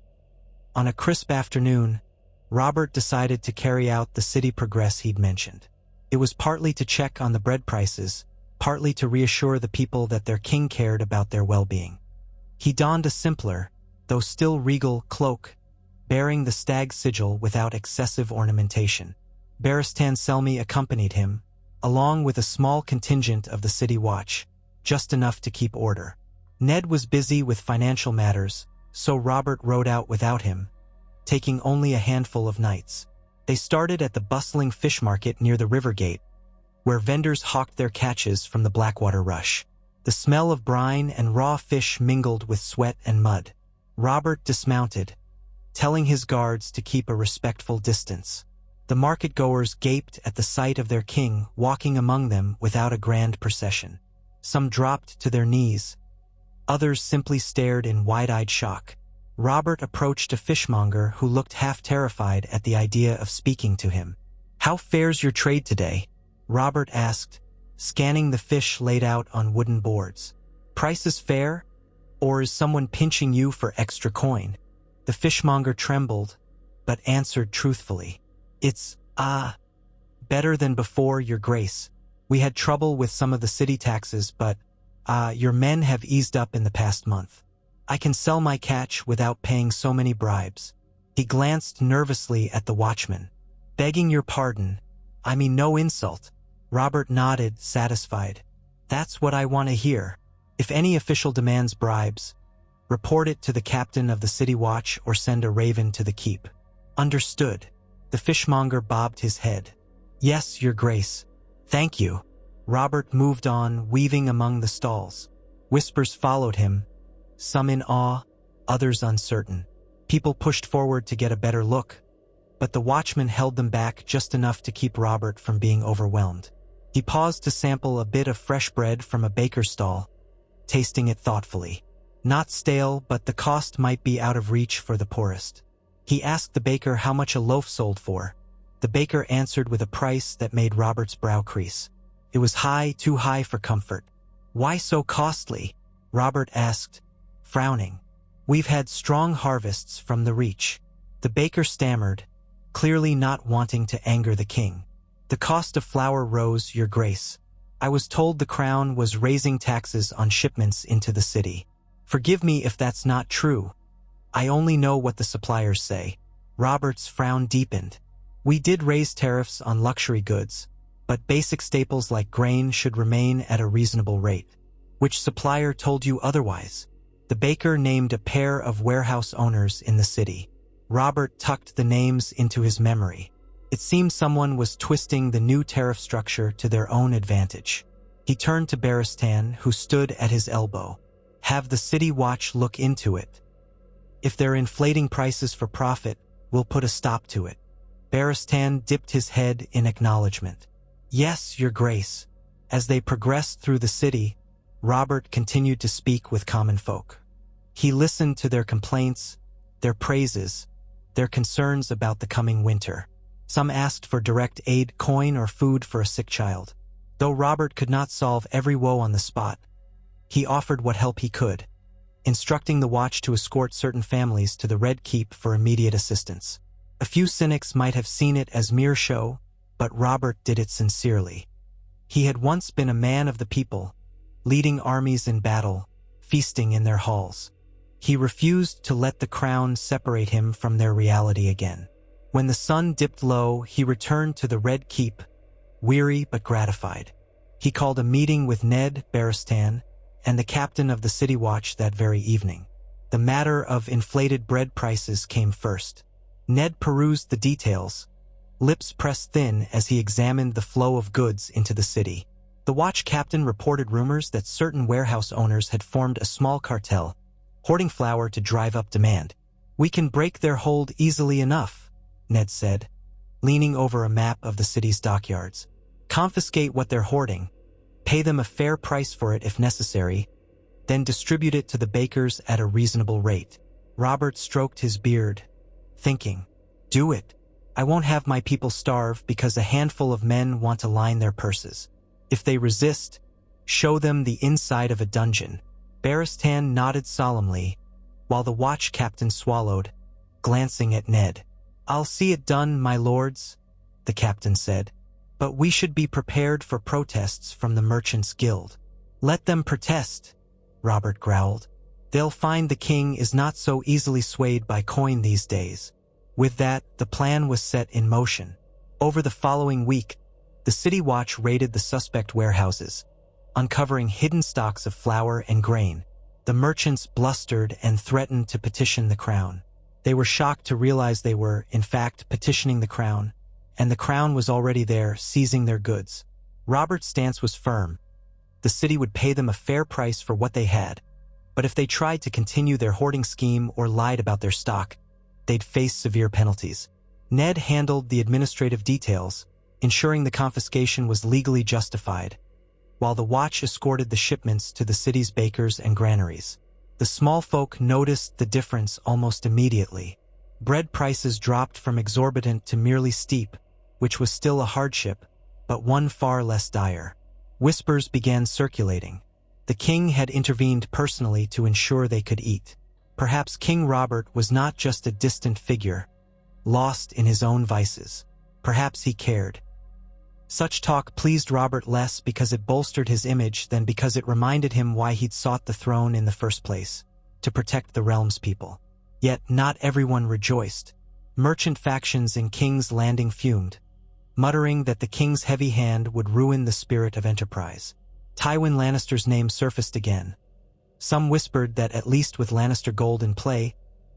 On a crisp afternoon, Robert decided to carry out the city progress he'd mentioned. It was partly to check on the bread prices, partly to reassure the people that their king cared about their well-being. He donned a simpler, though still regal, cloak, bearing the stag sigil without excessive ornamentation. Barristan Selmy accompanied him, along with a small contingent of the city watch, just enough to keep order. Ned was busy with financial matters, so Robert rode out without him, taking only a handful of knights. They started at the bustling fish market near the river gate, where vendors hawked their catches from the Blackwater rush. The smell of brine and raw fish mingled with sweat and mud. Robert dismounted, telling his guards to keep a respectful distance. The market-goers gaped at the sight of their king walking among them without a grand procession. Some dropped to their knees. Others simply stared in wide-eyed shock. Robert approached a fishmonger who looked half terrified at the idea of speaking to him. "How fares your trade today?" Robert asked, scanning the fish laid out on wooden boards. "Prices fair? Or is someone pinching you for extra coin?" The fishmonger trembled, but answered truthfully. "It's, better than before, your grace. We had trouble with some of the city taxes, but, your men have eased up in the past month. I can sell my catch without paying so many bribes." He glanced nervously at the watchman. "Begging your pardon, I mean no insult." Robert nodded, satisfied. "That's what I want to hear. If any official demands bribes, report it to the captain of the city watch or send a raven to the keep." "Understood." The fishmonger bobbed his head. "Yes, your grace. Thank you." Robert moved on, weaving among the stalls. Whispers followed him, some in awe, others uncertain. People pushed forward to get a better look, but the watchman held them back just enough to keep Robert from being overwhelmed. He paused to sample a bit of fresh bread from a baker's stall, tasting it thoughtfully. Not stale, but the cost might be out of reach for the poorest. He asked the baker how much a loaf sold for. The baker answered with a price that made Robert's brow crease. It was high, too high for comfort. "Why so costly?" Robert asked, frowning. "We've had strong harvests from the reach." The baker stammered, clearly not wanting to anger the king. "The cost of flour rose, your grace. I was told the crown was raising taxes on shipments into the city. Forgive me if that's not true. I only know what the suppliers say." Robert's frown deepened. "We did raise tariffs on luxury goods, but basic staples like grain should remain at a reasonable rate." "Which supplier told you otherwise?" The baker named a pair of warehouse owners in the city. Robert tucked the names into his memory. It seemed someone was twisting the new tariff structure to their own advantage. He turned to Barristan, who stood at his elbow. "Have the city watch look into it. If they're inflating prices for profit, we'll put a stop to it." Barristan dipped his head in acknowledgement. "Yes, your grace." As they progressed through the city, Robert continued to speak with common folk. He listened to their complaints, their praises, their concerns about the coming winter. Some asked for direct aid, coin, or food for a sick child. Though Robert could not solve every woe on the spot, he offered what help he could, instructing the watch to escort certain families to the Red Keep for immediate assistance. A few cynics might have seen it as mere show, but Robert did it sincerely. He had once been a man of the people, leading armies in battle, feasting in their halls. He refused to let the crown separate him from their reality again. When the sun dipped low, he returned to the Red Keep, weary but gratified. He called a meeting with Ned, Barristan, and the captain of the city watch that very evening. The matter of inflated bread prices came first. Ned perused the details, lips pressed thin as he examined the flow of goods into the city. The watch captain reported rumors that certain warehouse owners had formed a small cartel, hoarding flour to drive up demand. "We can break their hold easily enough," Ned said, leaning over a map of the city's dockyards. "Confiscate what they're hoarding, pay them a fair price for it if necessary, then distribute it to the bakers at a reasonable rate." Robert stroked his beard, thinking, "Do it. I won't have my people starve because a handful of men want to line their purses. If they resist, show them the inside of a dungeon." Barristan nodded solemnly, while the watch captain swallowed, glancing at Ned. "I'll see it done, my lords," the captain said. "But we should be prepared for protests from the Merchants' Guild." "Let them protest," Robert growled. They'll find the king is not so easily swayed by coin these days. With that, the plan was set in motion. Over the following week, the City Watch raided the suspect warehouses, uncovering hidden stocks of flour and grain. The merchants blustered and threatened to petition the crown. They were shocked to realize they were, in fact, petitioning the crown, and the crown was already there, seizing their goods. Robert's stance was firm. The city would pay them a fair price for what they had, but if they tried to continue their hoarding scheme or lied about their stock, they'd face severe penalties. Ned handled the administrative details, ensuring the confiscation was legally justified, while the watch escorted the shipments to the city's bakers and granaries. The small folk noticed the difference almost immediately. Bread prices dropped from exorbitant to merely steep, which was still a hardship, but one far less dire. Whispers began circulating. The king had intervened personally to ensure they could eat. Perhaps King Robert was not just a distant figure, lost in his own vices. Perhaps he cared. Such talk pleased Robert less because it bolstered his image than because it reminded him why he'd sought the throne in the first place, to protect the realm's people. Yet not everyone rejoiced. Merchant factions in King's Landing fumed, muttering that the king's heavy hand would ruin the spirit of enterprise. Tywin Lannister's name surfaced again. Some whispered that at least with Lannister gold in play,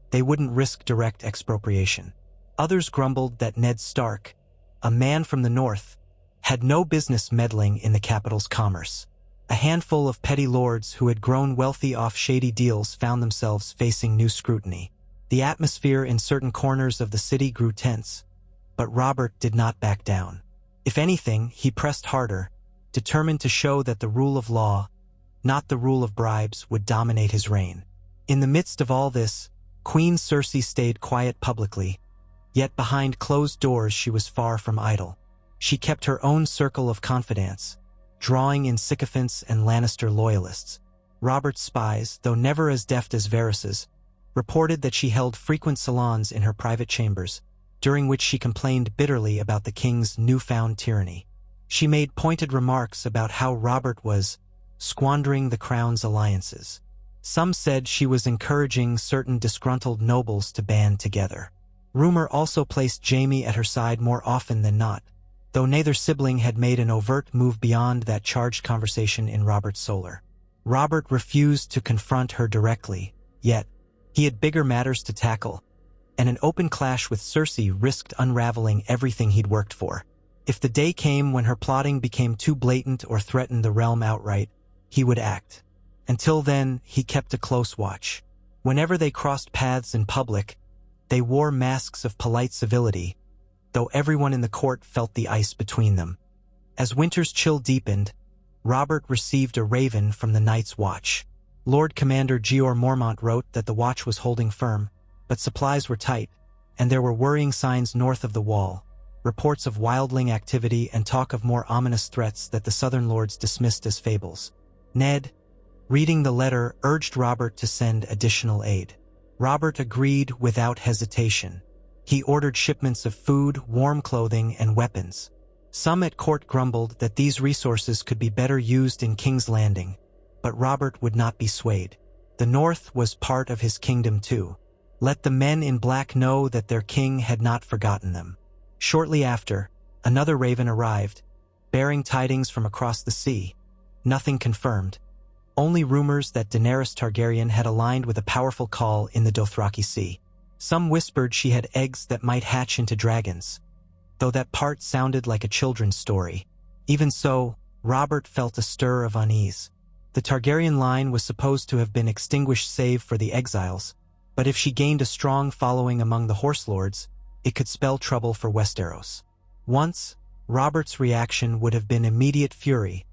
they wouldn't risk direct expropriation. Others grumbled that Ned Stark, a man from the north, had no business meddling in the capital's commerce. A handful of petty lords who had grown wealthy off shady deals found themselves facing new scrutiny. The atmosphere in certain corners of the city grew tense, but Robert did not back down. If anything, he pressed harder, determined to show that the rule of law, not the rule of bribes, would dominate his reign. In the midst of all this, Queen Cersei stayed quiet publicly, yet behind closed doors she was far from idle. She kept her own circle of confidants, drawing in sycophants and Lannister loyalists. Robert's spies, though never as deft as Varys's, reported that she held frequent salons in her private chambers, during which she complained bitterly about the king's newfound tyranny. She made pointed remarks about how Robert was squandering the crown's alliances. Some said she was encouraging certain disgruntled nobles to band together. Rumor also placed Jaime at her side more often than not, though neither sibling had made an overt move beyond that charged conversation in Robert's solar. Robert refused to confront her directly, yet he had bigger matters to tackle, and an open clash with Cersei risked unraveling everything he'd worked for. If the day came when her plotting became too blatant or threatened the realm outright, he would act. Until then, he kept a close watch. Whenever they crossed paths in public, they wore masks of polite civility, though everyone in the court felt the ice between them. As winter's chill deepened, Robert received a raven from the Night's Watch. Lord Commander Jeor Mormont wrote that the watch was holding firm, but supplies were tight, and there were worrying signs north of the wall, reports of wildling activity and talk of more ominous threats that the Southern Lords dismissed as fables. Ned, reading the letter, urged Robert to send additional aid. Robert agreed without hesitation. He ordered shipments of food, warm clothing, and weapons. Some at court grumbled that these resources could be better used in King's Landing, but Robert would not be swayed. The North was part of his kingdom too. Let the men in black know that their king had not forgotten them. Shortly after, another raven arrived, bearing tidings from across the sea. Nothing confirmed, only rumors that Daenerys Targaryen had aligned with a powerful call in the Dothraki Sea. Some whispered she had eggs that might hatch into dragons, though that part sounded like a children's story. Even so, Robert felt a stir of unease. The Targaryen line was supposed to have been extinguished save for the exiles, but if she gained a strong following among the Horse Lords, it could spell trouble for Westeros. Once, Robert's reaction would have been immediate fury,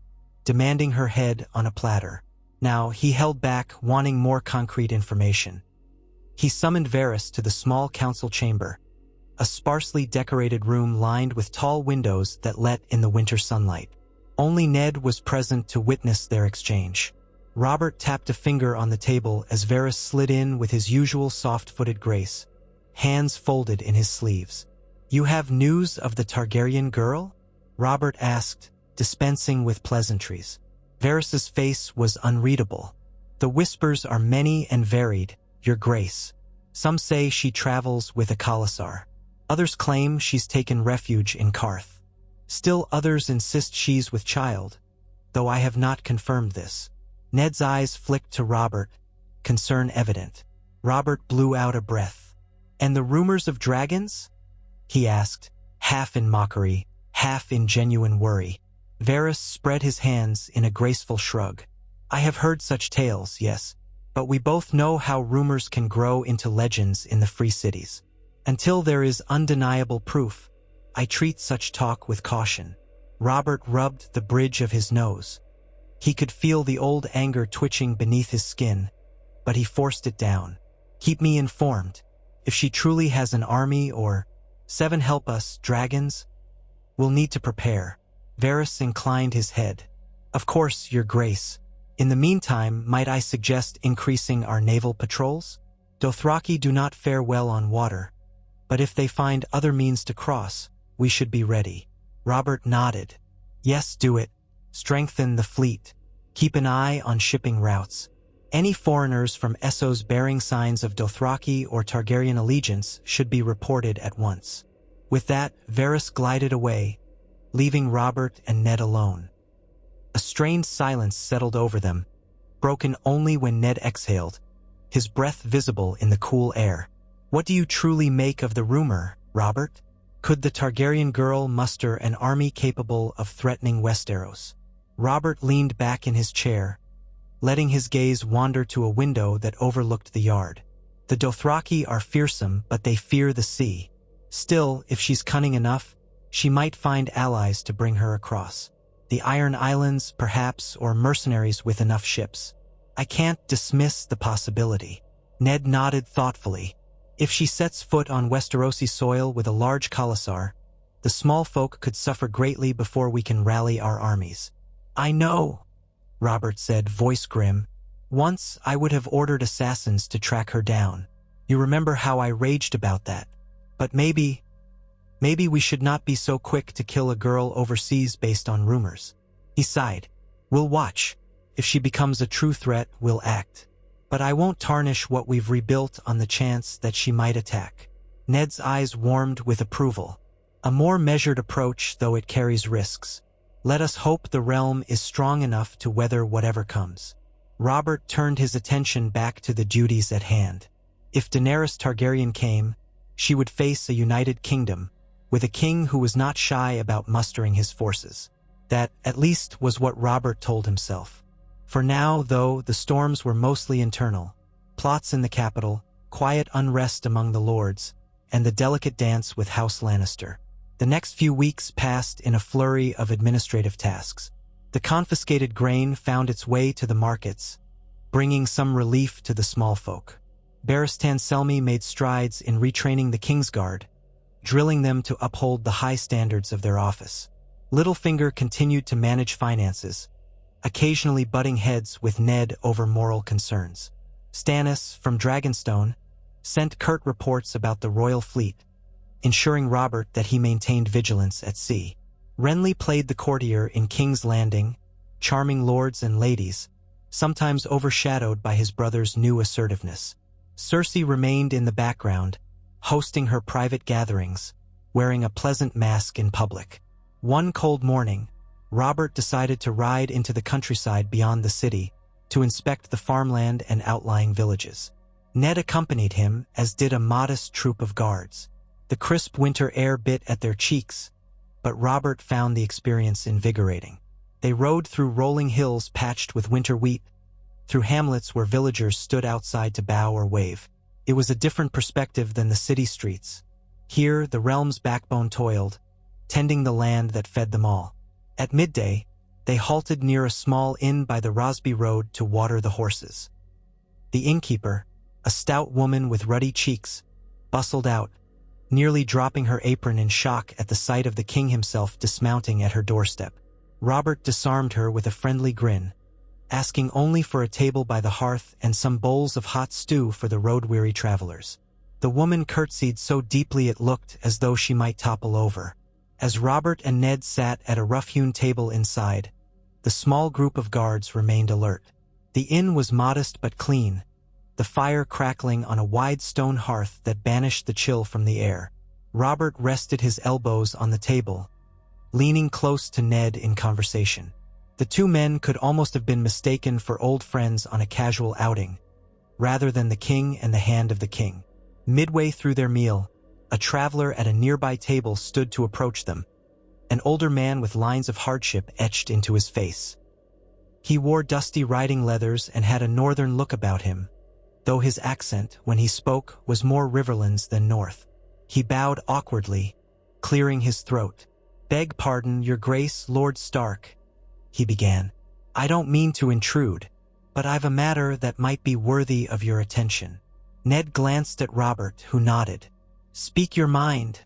demanding her head on a platter. Now, he held back, wanting more concrete information. He summoned Varys to the small council chamber, a sparsely decorated room lined with tall windows that let in the winter sunlight. Only Ned was present to witness their exchange. Robert tapped a finger on the table as Varys slid in with his usual soft-footed grace, hands folded in his sleeves. "You have news of the Targaryen girl?" Robert asked, dispensing with pleasantries. Varys's face was unreadable, The whispers are many and varied, Your Grace. Some say she travels with a commissar. Others claim she's taken refuge in Carth. Still others insist she's with child, though I have not confirmed this. Ned's eyes flicked to Robert, concern evident. Robert blew out a breath. And the rumors of dragons? He asked, half in mockery, half in genuine worry. Varys spread his hands in a graceful shrug. I have heard such tales, yes, but we both know how rumors can grow into legends in the free cities. Until there is undeniable proof, I treat such talk with caution. Robert rubbed the bridge of his nose. He could feel the old anger twitching beneath his skin, but he forced it down. Keep me informed. If she truly has an army or 7 help us, dragons, we'll need to prepare. Varys inclined his head. Of course, Your Grace. In the meantime, might I suggest increasing our naval patrols? Dothraki do not fare well on water, but if they find other means to cross, we should be ready. Robert nodded. Yes, do it. Strengthen the fleet. Keep an eye on shipping routes. Any foreigners from Essos bearing signs of Dothraki or Targaryen allegiance should be reported at once. With that, Varys glided away, leaving Robert and Ned alone. A strained silence settled over them, broken only when Ned exhaled, his breath visible in the cool air. What do you truly make of the rumor, Robert? Could the Targaryen girl muster an army capable of threatening Westeros? Robert leaned back in his chair, letting his gaze wander to a window that overlooked the yard. The Dothraki are fearsome, but they fear the sea. Still, if she's cunning enough, she might find allies to bring her across. The Iron Islands, perhaps, or mercenaries with enough ships. I can't dismiss the possibility. Ned nodded thoughtfully. If she sets foot on Westerosi soil with a large commissar, the small folk could suffer greatly before we can rally our armies. I know, Robert said, voice grim. Once I would have ordered assassins to track her down. You remember how I raged about that. But maybe we should not be so quick to kill a girl overseas based on rumors. He sighed. We'll watch. If she becomes a true threat, we'll act. But I won't tarnish what we've rebuilt on the chance that she might attack. Ned's eyes warmed with approval. A more measured approach, though it carries risks. Let us hope the realm is strong enough to weather whatever comes. Robert turned his attention back to the duties at hand. If Daenerys Targaryen came, she would face a united kingdom, with a king who was not shy about mustering his forces. That, at least, was what Robert told himself. For now, though, the storms were mostly internal. Plots in the capital, quiet unrest among the lords, and the delicate dance with House Lannister. The next few weeks passed in a flurry of administrative tasks. The confiscated grain found its way to the markets, bringing some relief to the small folk. Barristan Selmy made strides in retraining the Kingsguard, drilling them to uphold the high standards of their office. Littlefinger continued to manage finances, occasionally butting heads with Ned over moral concerns. Stannis, from Dragonstone, sent curt reports about the royal fleet, ensuring Robert that he maintained vigilance at sea. Renly played the courtier in King's Landing, charming lords and ladies, sometimes overshadowed by his brother's new assertiveness. Cersei remained in the background, hosting her private gatherings, wearing a pleasant mask in public. One cold morning, Robert decided to ride into the countryside beyond the city to inspect the farmland and outlying villages. Ned accompanied him, as did a modest troop of guards. The crisp winter air bit at their cheeks, but Robert found the experience invigorating. They rode through rolling hills patched with winter wheat, through hamlets where villagers stood outside to bow or wave. It was a different perspective than the city streets. Here, the realm's backbone toiled, tending the land that fed them all. At midday, they halted near a small inn by the Rosby Road to water the horses. The innkeeper, a stout woman with ruddy cheeks, bustled out, nearly dropping her apron in shock at the sight of the king himself dismounting at her doorstep. Robert disarmed her with a friendly grin, asking only for a table by the hearth and some bowls of hot stew for the road-weary travelers. The woman curtsied so deeply it looked as though she might topple over. As Robert and Ned sat at a rough-hewn table inside, the small group of guards remained alert. The inn was modest but clean, the fire crackling on a wide stone hearth that banished the chill from the air. Robert rested his elbows on the table, leaning close to Ned in conversation. The two men could almost have been mistaken for old friends on a casual outing, rather than the king and the hand of the king. Midway through their meal, a traveler at a nearby table stood to approach them, an older man with lines of hardship etched into his face. He wore dusty riding leathers and had a northern look about him, though his accent, when he spoke, was more Riverlands than North. He bowed awkwardly, clearing his throat. "Beg pardon, Your Grace, Lord Stark," he began. "I don't mean to intrude, but I've a matter that might be worthy of your attention." Ned glanced at Robert, who nodded. "Speak your mind,"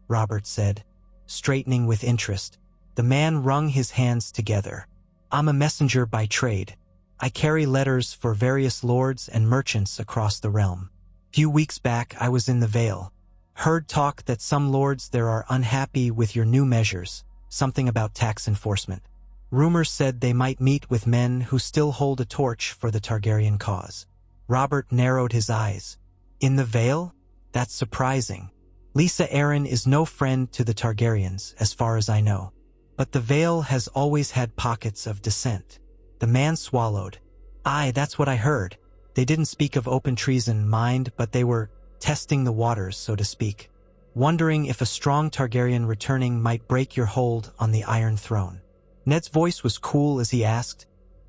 Robert said, straightening with interest. The man wrung his hands together. "I'm a messenger by trade. I carry letters for various lords and merchants across the realm. Few weeks back I was in the Vale. Heard talk that some lords there are unhappy with your new measures, something about tax enforcement. Rumors said they might meet with men who still hold a torch for the Targaryen cause." Robert narrowed his eyes. "In the Vale? That's surprising. Lysa Arryn is no friend to the Targaryens, as far as I know. But the Vale has always had pockets of dissent." The man swallowed. "Aye, that's what I heard. They didn't speak of open treason, mind, but they were testing the waters, so to speak. Wondering if a strong Targaryen returning might break your hold on the Iron Throne." Ned's voice was cool as he asked,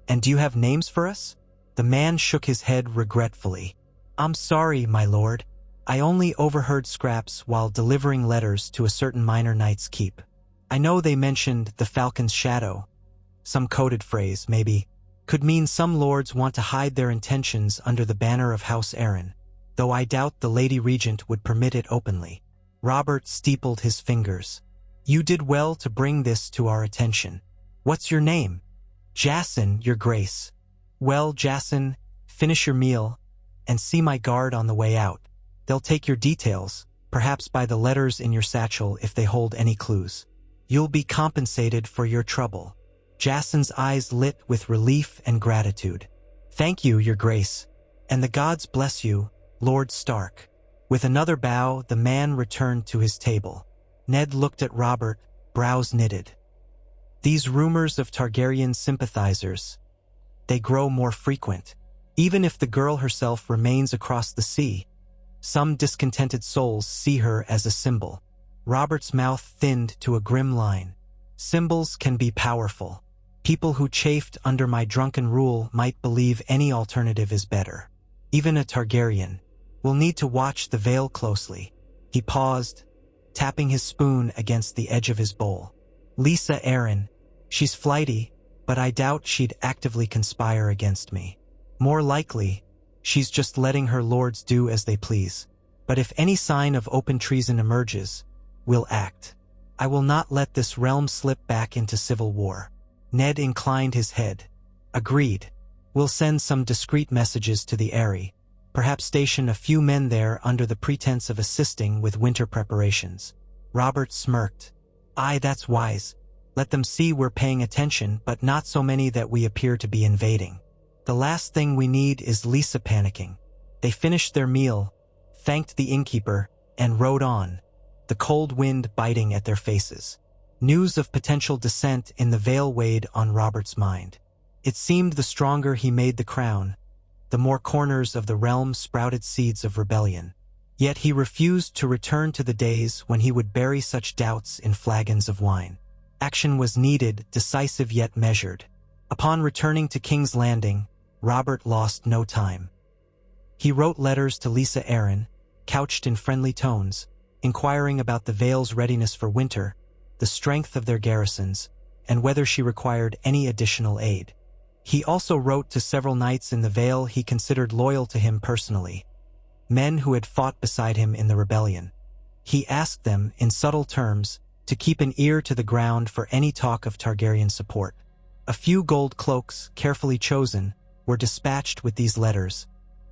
"And do you have names for us?" The man shook his head regretfully. "I'm sorry, my lord. I only overheard scraps while delivering letters to a certain minor knight's keep. I know they mentioned the Falcon's Shadow. Some coded phrase, maybe. Could mean some lords want to hide their intentions under the banner of House Arryn, though I doubt the Lady Regent would permit it openly." Robert steepled his fingers. "You did well to bring this to our attention. What's your name?" "Jason, Your Grace." "Well, Jason, finish your meal, and see my guard on the way out. They'll take your details, perhaps by the letters in your satchel if they hold any clues. You'll be compensated for your trouble." Jason's eyes lit with relief and gratitude. "Thank you, Your Grace, and the gods bless you, Lord Stark." With another bow, the man returned to his table. Ned looked at Robert, brows knitted. These rumors of Targaryen sympathizers, they grow more frequent. Even if the girl herself remains across the sea, some discontented souls see her as a symbol. Robert's mouth thinned to a grim line. "Symbols can be powerful. People who chafed under my drunken rule might believe any alternative is better. Even a Targaryen will need to watch the Vale closely." He paused, tapping his spoon against the edge of his bowl. "Lysa Arryn, she's flighty, but I doubt she'd actively conspire against me. More likely, she's just letting her lords do as they please. But if any sign of open treason emerges, we'll act. I will not let this realm slip back into civil war." Ned inclined his head. "Agreed. We'll send some discreet messages to the Eyrie, perhaps station a few men there under the pretense of assisting with winter preparations." Robert smirked. "Aye, that's wise. Let them see we're paying attention, but not so many that we appear to be invading. The last thing we need is Lysa panicking." They finished their meal, thanked the innkeeper, and rode on, the cold wind biting at their faces. News of potential dissent in the Vale weighed on Robert's mind. It seemed the stronger he made the crown, the more corners of the realm sprouted seeds of rebellion. Yet he refused to return to the days when he would bury such doubts in flagons of wine. Action was needed, decisive yet measured. Upon returning to King's Landing, Robert lost no time. He wrote letters to Lysa Arryn, couched in friendly tones, inquiring about the Vale's readiness for winter, the strength of their garrisons, and whether she required any additional aid. He also wrote to several knights in the Vale he considered loyal to him personally, men who had fought beside him in the rebellion. He asked them, in subtle terms, to keep an ear to the ground for any talk of Targaryen support. A few gold cloaks, carefully chosen, were dispatched with these letters,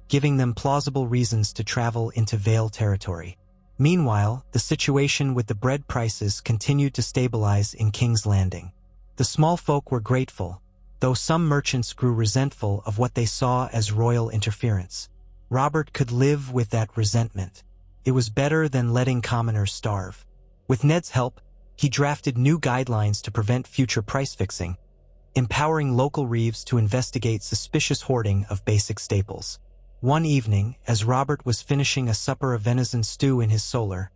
giving them plausible reasons to travel into Vale territory. Meanwhile, the situation with the bread prices continued to stabilize in King's Landing. The small folk were grateful, though some merchants grew resentful of what they saw as royal interference. Robert could live with that resentment. It was better than letting commoners starve. With Ned's help, he drafted new guidelines to prevent future price fixing, empowering local reeves to investigate suspicious hoarding of basic staples. One evening, as Robert was finishing a supper of venison stew in his solar,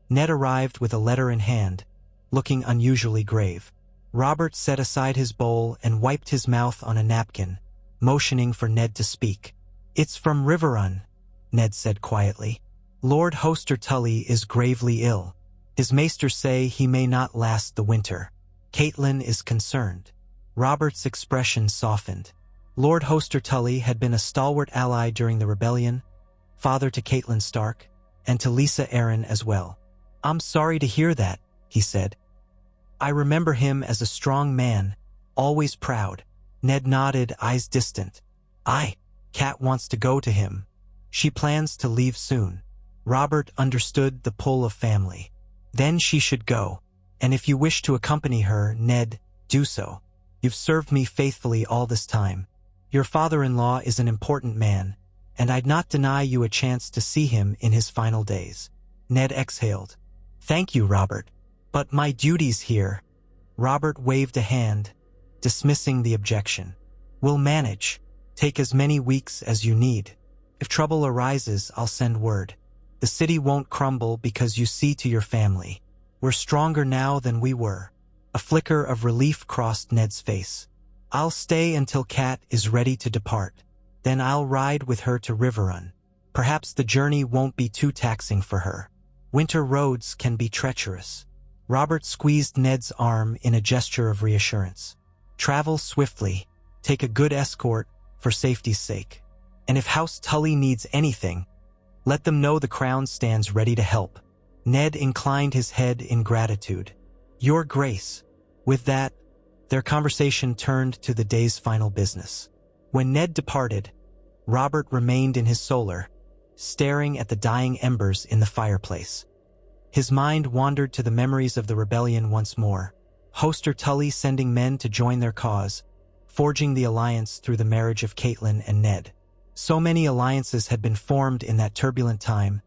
Ned arrived with a letter in hand, looking unusually grave. Robert set aside his bowl and wiped his mouth on a napkin, motioning for Ned to speak. "It's from Riverrun," Ned said quietly. "Lord Hoster Tully is gravely ill. His maesters say he may not last the winter. Caitlin is concerned." Robert's expression softened. Lord Hoster Tully had been a stalwart ally during the rebellion, father to Caitlin Stark, and to Lisa Arryn as well. "I'm sorry to hear that," he said. "I remember him as a strong man, always proud." Ned nodded, eyes distant. Kat wants to go to him. She plans to leave soon." Robert understood the pull of family. "Then she should go. And if you wish to accompany her, Ned, do so. You've served me faithfully all this time. Your father-in-law is an important man, and I'd not deny you a chance to see him in his final days." Ned exhaled. "Thank you, Robert. But my duties here." Robert waved a hand, dismissing the objection. "We'll manage. Take as many weeks as you need. If trouble arises, I'll send word. The city won't crumble because you see to your family. We're stronger now than we were." A flicker of relief crossed Ned's face. "I'll stay until Kat is ready to depart. Then I'll ride with her to Riverrun. Perhaps the journey won't be too taxing for her. Winter roads can be treacherous." Robert squeezed Ned's arm in a gesture of reassurance. "Travel swiftly. Take a good escort for safety's sake. And if House Tully needs anything, let them know the Crown stands ready to help." Ned inclined his head in gratitude. "Your Grace." With that, their conversation turned to the day's final business. When Ned departed, Robert remained in his solar, staring at the dying embers in the fireplace. His mind wandered to the memories of the rebellion once more. Hoster Tully sending men to join their cause, forging the alliance through the marriage of Caitlin and Ned. So many alliances had been formed in that turbulent time,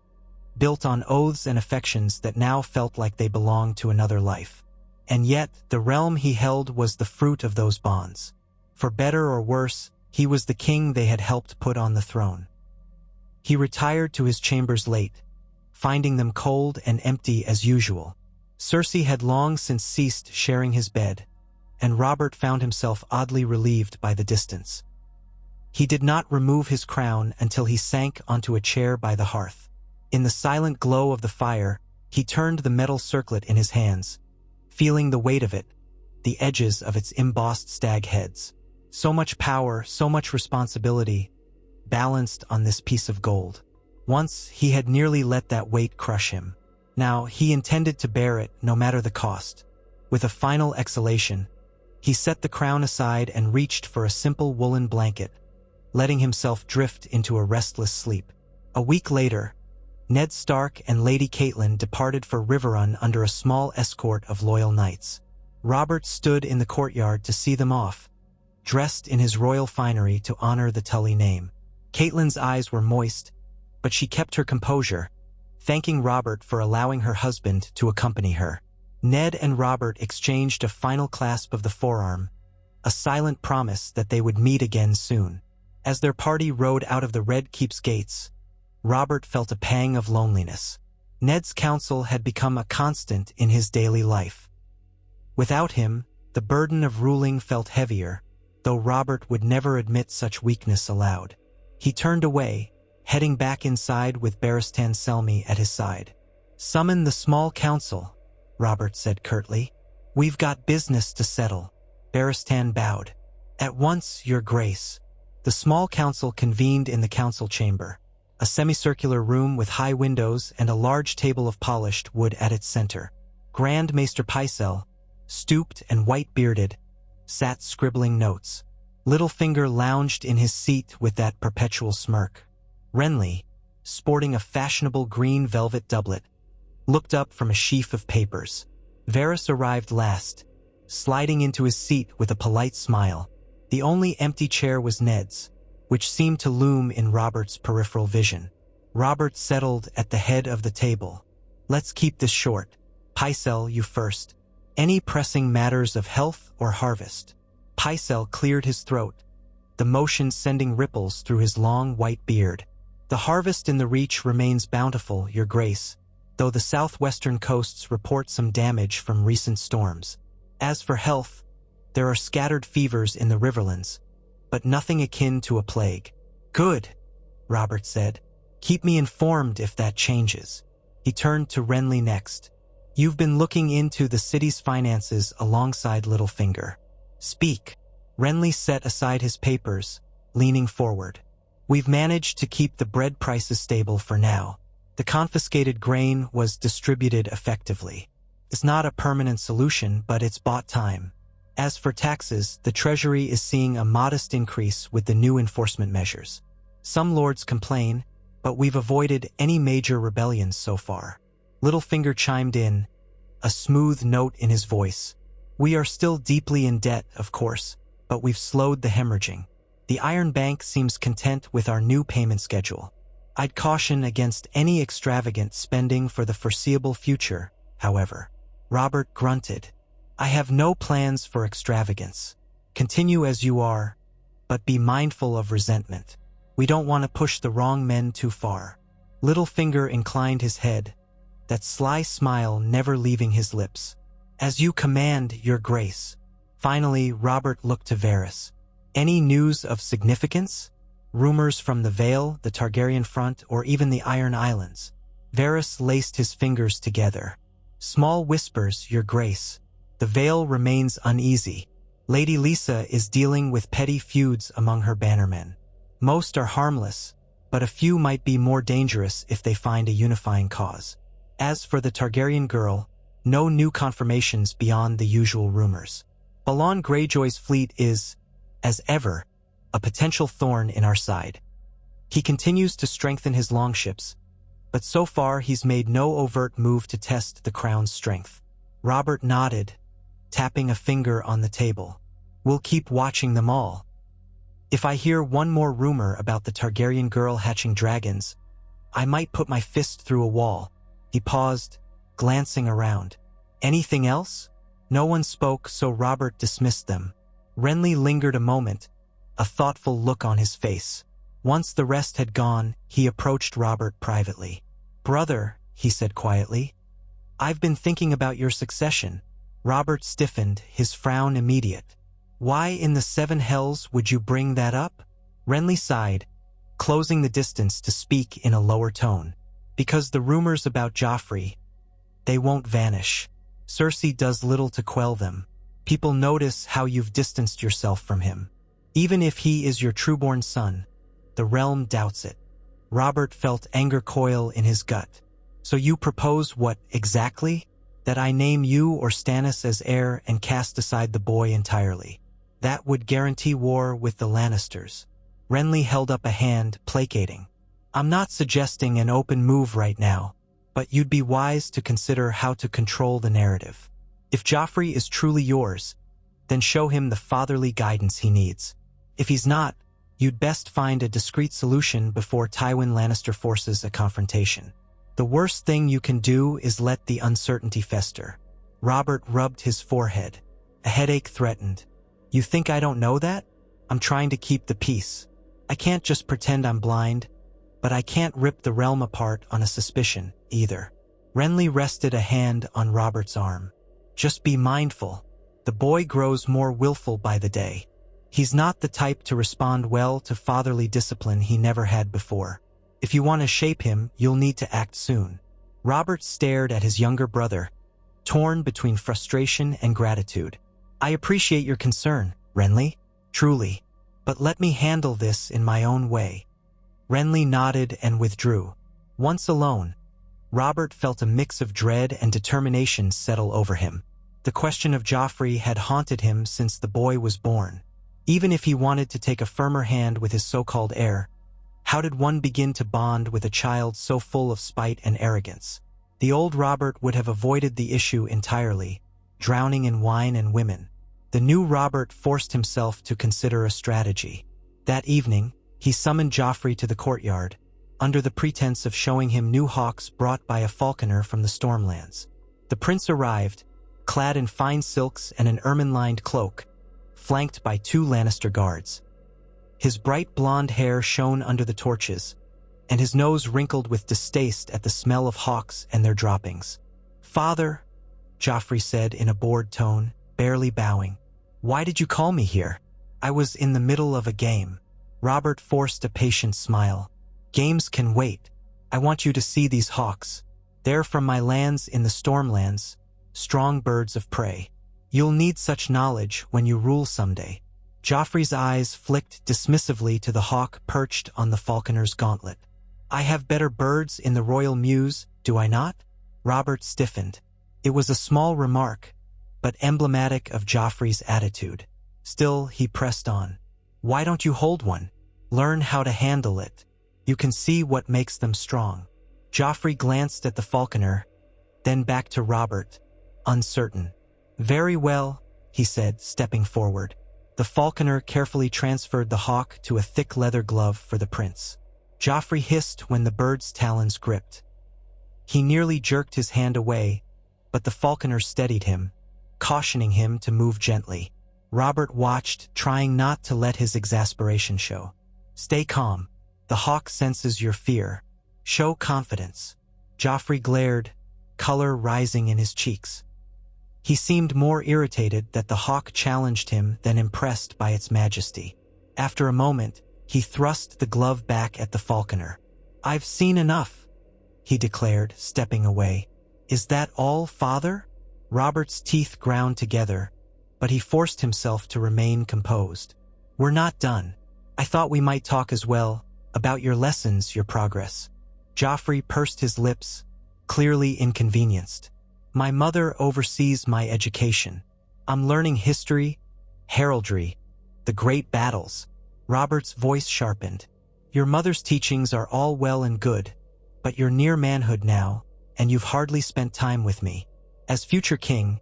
built on oaths and affections that now felt like they belonged to another life. And yet, the realm he held was the fruit of those bonds. For better or worse, he was the king they had helped put on the throne. He retired to his chambers late, finding them cold and empty as usual. Cersei had long since ceased sharing his bed, and Robert found himself oddly relieved by the distance. He did not remove his crown until he sank onto a chair by the hearth. In the silent glow of the fire, he turned the metal circlet in his hands, feeling the weight of it, the edges of its embossed stag heads. So much power, so much responsibility, balanced on this piece of gold. Once he had nearly let that weight crush him. Now he intended to bear it no matter the cost. With a final exhalation, he set the crown aside and reached for a simple woolen blanket, letting himself drift into a restless sleep. A week later, Ned Stark and Lady Caitlin departed for Riverrun under a small escort of loyal knights. Robert stood in the courtyard to see them off, dressed in his royal finery to honor the Tully name. Caitlin's eyes were moist, but she kept her composure, thanking Robert for allowing her husband to accompany her. Ned and Robert exchanged a final clasp of the forearm, a silent promise that they would meet again soon. As their party rode out of the Red Keep's gates, Robert felt a pang of loneliness. Ned's counsel had become a constant in his daily life. Without him, the burden of ruling felt heavier, though Robert would never admit such weakness aloud. He turned away, heading back inside with Barristan Selmy at his side. "Summon the small council," Robert said curtly. "We've got business to settle." Barristan bowed. "At once, Your Grace." The small council convened in the council chamber, a semicircular room with high windows and a large table of polished wood at its center. Grand Maester Pycelle, stooped and white-bearded, sat scribbling notes. Littlefinger lounged in his seat with that perpetual smirk. Renly, sporting a fashionable green velvet doublet, looked up from a sheaf of papers. Varys arrived last, sliding into his seat with a polite smile. The only empty chair was Ned's, which seemed to loom in Robert's peripheral vision. Robert settled at the head of the table. Let's keep this short. Pycelle, you first. Any pressing matters of health or harvest? Pycelle cleared his throat, the motion sending ripples through his long white beard. The harvest in the reach remains bountiful, your grace, though the southwestern coasts report some damage from recent storms. As for health, there are scattered fevers in the riverlands, but nothing akin to a plague. Good, Robert said. Keep me informed if that changes. He turned to Renly next. You've been looking into the city's finances alongside Littlefinger. Speak. Renly set aside his papers, leaning forward. We've managed to keep the bread prices stable for now. The confiscated grain was distributed effectively. It's not a permanent solution, but it's bought time. As for taxes, the Treasury is seeing a modest increase with the new enforcement measures. Some lords complain, but we've avoided any major rebellions so far. Littlefinger chimed in, a smooth note in his voice. We are still deeply in debt, of course, but we've slowed the hemorrhaging. The Iron Bank seems content with our new payment schedule. I'd caution against any extravagant spending for the foreseeable future, however. Robert grunted. I have no plans for extravagance. Continue as you are, but be mindful of resentment. We don't want to push the wrong men too far. Littlefinger inclined his head, that sly smile never leaving his lips. As you command, your grace. Finally, Robert looked to Varys. Any news of significance? Rumors from the Vale, the Targaryen front, or even the Iron Islands? Varys laced his fingers together. Small whispers, your grace. The Vale remains uneasy. Lady Lisa is dealing with petty feuds among her bannermen. Most are harmless, but a few might be more dangerous if they find a unifying cause. As for the Targaryen girl, no new confirmations beyond the usual rumors. Balon Greyjoy's fleet is, as ever, a potential thorn in our side. He continues to strengthen his longships, but so far he's made no overt move to test the crown's strength. Robert nodded, tapping a finger on the table. We'll keep watching them all. If I hear one more rumor about the Targaryen girl hatching dragons, I might put my fist through a wall. He paused, glancing around. Anything else? No one spoke, so Robert dismissed them. Renly lingered a moment, a thoughtful look on his face. Once the rest had gone, he approached Robert privately. Brother, he said quietly, I've been thinking about your succession. Robert stiffened, his frown immediate. Why in the seven hells would you bring that up? Renly sighed, closing the distance to speak in a lower tone. Because the rumors about Joffrey, they won't vanish. Cersei does little to quell them. People notice how you've distanced yourself from him. Even if he is your trueborn son, the realm doubts it. Robert felt anger coil in his gut. So you propose what, exactly? That I name you or Stannis as heir and cast aside the boy entirely. That would guarantee war with the Lannisters. Renly held up a hand, placating. I'm not suggesting an open move right now, but you'd be wise to consider how to control the narrative. If Joffrey is truly yours, then show him the fatherly guidance he needs. If he's not, you'd best find a discreet solution before Tywin Lannister forces a confrontation. The worst thing you can do is let the uncertainty fester. Robert rubbed his forehead. A headache threatened. You think I don't know that? I'm trying to keep the peace. I can't just pretend I'm blind, but I can't rip the realm apart on a suspicion, either. Renly rested a hand on Robert's arm. Just be mindful. The boy grows more willful by the day. He's not the type to respond well to fatherly discipline he never had before. If you want to shape him, you'll need to act soon. Robert stared at his younger brother, torn between frustration and gratitude. I appreciate your concern, Renly, truly, but let me handle this in my own way. Renly nodded and withdrew. Once alone, Robert felt a mix of dread and determination settle over him. The question of Joffrey had haunted him since the boy was born. Even if he wanted to take a firmer hand with his so-called heir, how did one begin to bond with a child so full of spite and arrogance? The old Robert would have avoided the issue entirely, drowning in wine and women. The new Robert forced himself to consider a strategy. That evening, he summoned Joffrey to the courtyard, under the pretense of showing him new hawks brought by a falconer from the Stormlands. The prince arrived, clad in fine silks and an ermine-lined cloak, flanked by 2 Lannister guards. His bright blonde hair shone under the torches, and his nose wrinkled with distaste at the smell of hawks and their droppings. "Father," Joffrey said in a bored tone, barely bowing, "why did you call me here?" "I was in the middle of a game." Robert forced a patient smile. "Games can wait. I want you to see these hawks. They're from my lands in the Stormlands, strong birds of prey. You'll need such knowledge when you rule someday." Joffrey's eyes flicked dismissively to the hawk perched on the falconer's gauntlet. "I have better birds in the royal mews, do I not?" Robert stiffened. It was a small remark, but emblematic of Joffrey's attitude. Still, he pressed on. "Why don't you hold one? Learn how to handle it. You can see what makes them strong." Joffrey glanced at the falconer, then back to Robert, uncertain. "Very well," he said, stepping forward. The falconer carefully transferred the hawk to a thick leather glove for the prince. Joffrey hissed when the bird's talons gripped. He nearly jerked his hand away, but the falconer steadied him, cautioning him to move gently. Robert watched, trying not to let his exasperation show. "Stay calm. The hawk senses your fear. Show confidence." Joffrey glared, color rising in his cheeks. He seemed more irritated that the hawk challenged him than impressed by its majesty. After a moment, he thrust the glove back at the falconer. "I've seen enough," he declared, stepping away. "Is that all, father?" Robert's teeth ground together, but he forced himself to remain composed. "We're not done. I thought we might talk as well, about your lessons, your progress." Joffrey pursed his lips, clearly inconvenienced. "My mother oversees my education. I'm learning history, heraldry, the great battles." Robert's voice sharpened. "Your mother's teachings are all well and good, but you're near manhood now, and you've hardly spent time with me. As future king,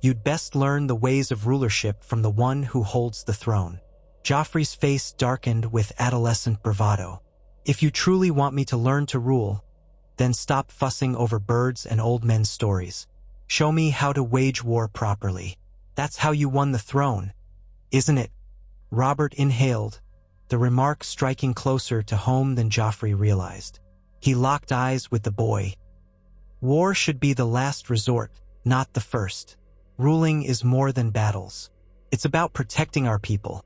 you'd best learn the ways of rulership from the one who holds the throne." Joffrey's face darkened with adolescent bravado. "If you truly want me to learn to rule, then stop fussing over birds and old men's stories. Show me how to wage war properly. That's how you won the throne, isn't it?" Robert inhaled, the remark striking closer to home than Joffrey realized. He locked eyes with the boy. "War should be the last resort, not the first. Ruling is more than battles. It's about protecting our people,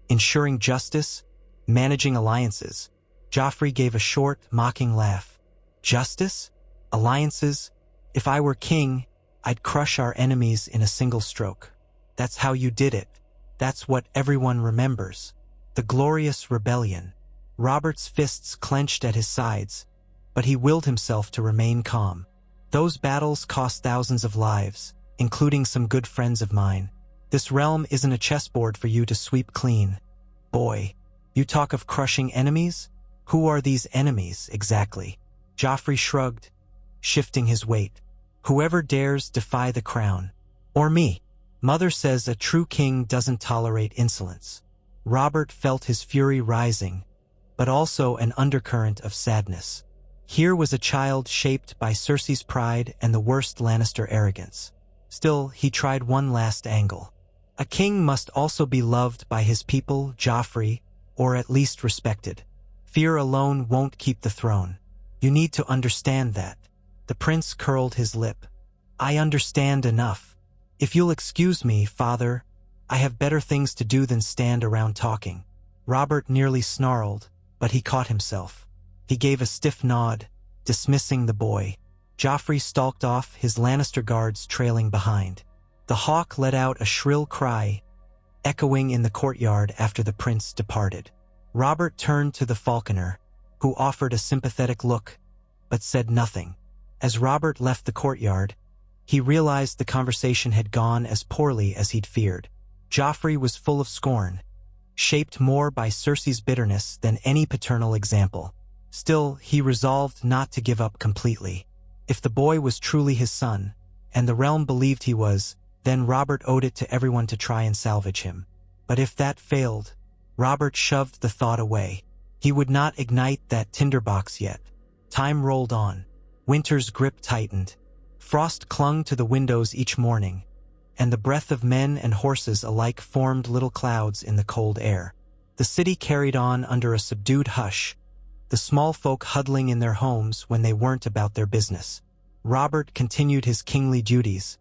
ensuring justice, managing alliances." Joffrey gave a short, mocking laugh. "Justice? Alliances? If I were king, I'd crush our enemies in a single stroke. That's how you did it. That's what everyone remembers. The glorious rebellion." Robert's fists clenched at his sides, but he willed himself to remain calm. "Those battles cost thousands of lives, including some good friends of mine. This realm isn't a chessboard for you to sweep clean. Boy, you talk of crushing enemies? Who are these enemies, exactly?" Joffrey shrugged, shifting his weight. "Whoever dares defy the crown. Or me. Mother says a true king doesn't tolerate insolence." Robert felt his fury rising, but also an undercurrent of sadness. Here was a child shaped by Cersei's pride and the worst Lannister arrogance. Still, he tried one last angle. "A king must also be loved by his people, Joffrey, or at least respected. Fear alone won't keep the throne. You need to understand that." The prince curled his lip. "I understand enough. If you'll excuse me, father, I have better things to do than stand around talking." Robert nearly snarled, but he caught himself. He gave a stiff nod, dismissing the boy. Joffrey stalked off, his Lannister guards trailing behind. The hawk let out a shrill cry, echoing in the courtyard after the prince departed. Robert turned to the falconer, who offered a sympathetic look, but said nothing. As Robert left the courtyard, he realized the conversation had gone as poorly as he'd feared. Joffrey was full of scorn, shaped more by Cersei's bitterness than any paternal example. Still, he resolved not to give up completely. If the boy was truly his son, and the realm believed he was, Then Robert owed it to everyone to try and salvage him. But if that failed, Robert shoved the thought away. He would not ignite that tinderbox yet. Time rolled on. Winter's grip tightened. Frost clung to the windows each morning, and the breath of men and horses alike formed little clouds in the cold air. The city carried on under a subdued hush, the small folk huddling in their homes when they weren't about their business. Robert continued his kingly duties,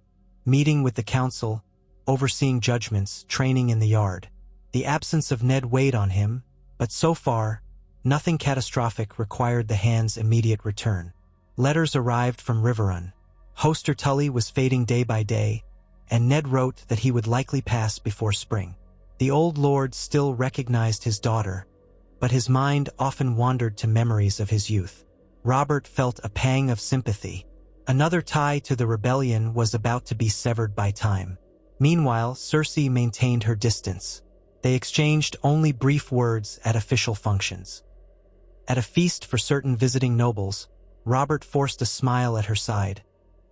meeting with the council, overseeing judgments, training in the yard. The absence of Ned weighed on him, but so far, nothing catastrophic required the hand's immediate return. Letters arrived from Riverrun. Hoster Tully was fading day by day, and Ned wrote that he would likely pass before spring. The old lord still recognized his daughter, but his mind often wandered to memories of his youth. Robert felt a pang of sympathy. Another tie to the rebellion was about to be severed by time. Meanwhile, Cersei maintained her distance. They exchanged only brief words at official functions. At a feast for certain visiting nobles, Robert forced a smile at her side,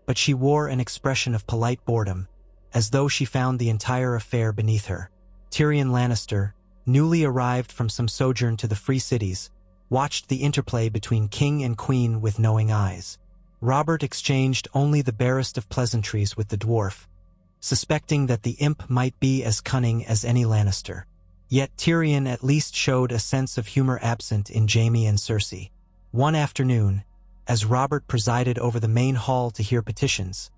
but she wore an expression of polite boredom, as though she found the entire affair beneath her. Tyrion Lannister, newly arrived from some sojourn to the Free Cities, watched the interplay between king and queen with knowing eyes. Robert exchanged only the barest of pleasantries with the dwarf, suspecting that the imp might be as cunning as any Lannister. Yet Tyrion at least showed a sense of humor absent in Jaime and Cersei. One afternoon, as Robert presided over the main hall to hear petitions,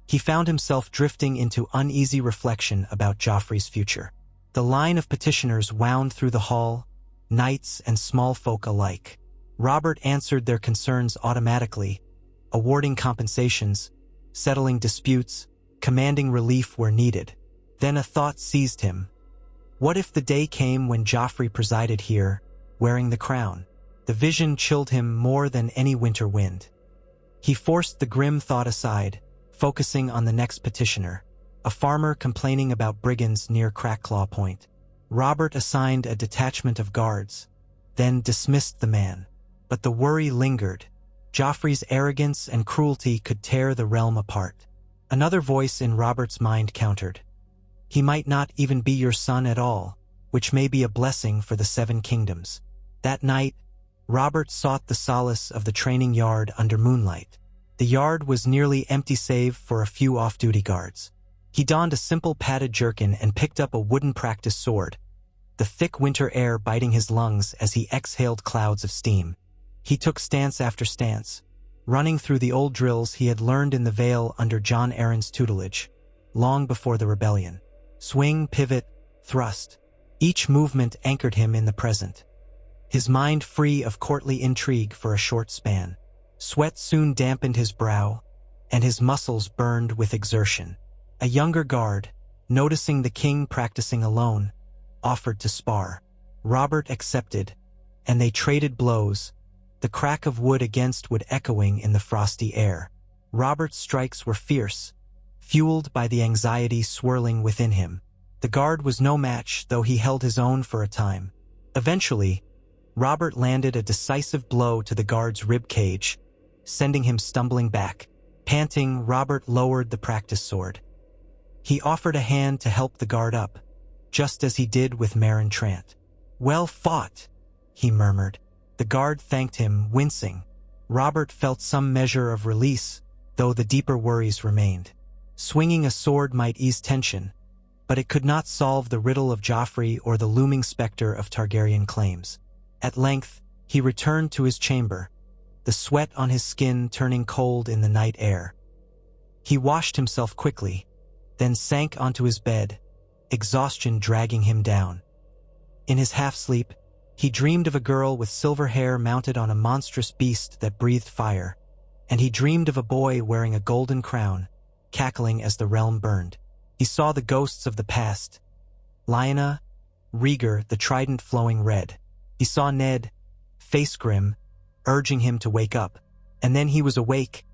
he found himself drifting into uneasy reflection about Joffrey's future. The line of petitioners wound through the hall, knights and small folk alike. Robert answered their concerns automatically, awarding compensations, settling disputes, commanding relief where needed. Then a thought seized him. What if the day came when Joffrey presided here, wearing the crown? The vision chilled him more than any winter wind. He forced the grim thought aside, focusing on the next petitioner, a farmer complaining about brigands near Crackclaw Point. Robert assigned a detachment of guards, then dismissed the man. But the worry lingered. Joffrey's arrogance and cruelty could tear the realm apart. Another voice in Robert's mind countered. He might not even be your son at all, which may be a blessing for the Seven Kingdoms. That night, Robert sought the solace of the training yard under moonlight. The yard was nearly empty save for a few off-duty guards. He donned a simple padded jerkin and picked up a wooden practice sword, the thick winter air biting his lungs as he exhaled clouds of steam. He took stance after stance, running through the old drills he had learned in the Vale under Jon Arryn's tutelage, long before the rebellion. Swing, pivot, thrust. Each movement anchored him in the present, his mind free of courtly intrigue for a short span. Sweat soon dampened his brow, and his muscles burned with exertion. A younger guard, noticing the king practicing alone, offered to spar. Robert accepted, and they traded blows, the crack of wood against wood echoing in the frosty air. Robert's strikes were fierce, fueled by the anxiety swirling within him. The guard was no match, though he held his own for a time. Eventually, Robert landed a decisive blow to the guard's rib cage, sending him stumbling back. Panting, Robert lowered the practice sword. He offered a hand to help the guard up, just as he did with Meryn Trant. "Well fought," he murmured. The guard thanked him, wincing. Robert felt some measure of release, though the deeper worries remained. Swinging a sword might ease tension, but it could not solve the riddle of Joffrey or the looming specter of Targaryen claims. At length, he returned to his chamber, the sweat on his skin turning cold in the night air. He washed himself quickly, then sank onto his bed, exhaustion dragging him down. In his half-sleep, he dreamed of a girl with silver hair mounted on a monstrous beast that breathed fire, and he dreamed of a boy wearing a golden crown, cackling as the realm burned. He saw the ghosts of the past. Lyanna, Rhaegar, the trident flowing red. He saw Ned, face grim, urging him to wake up. And then he was awake,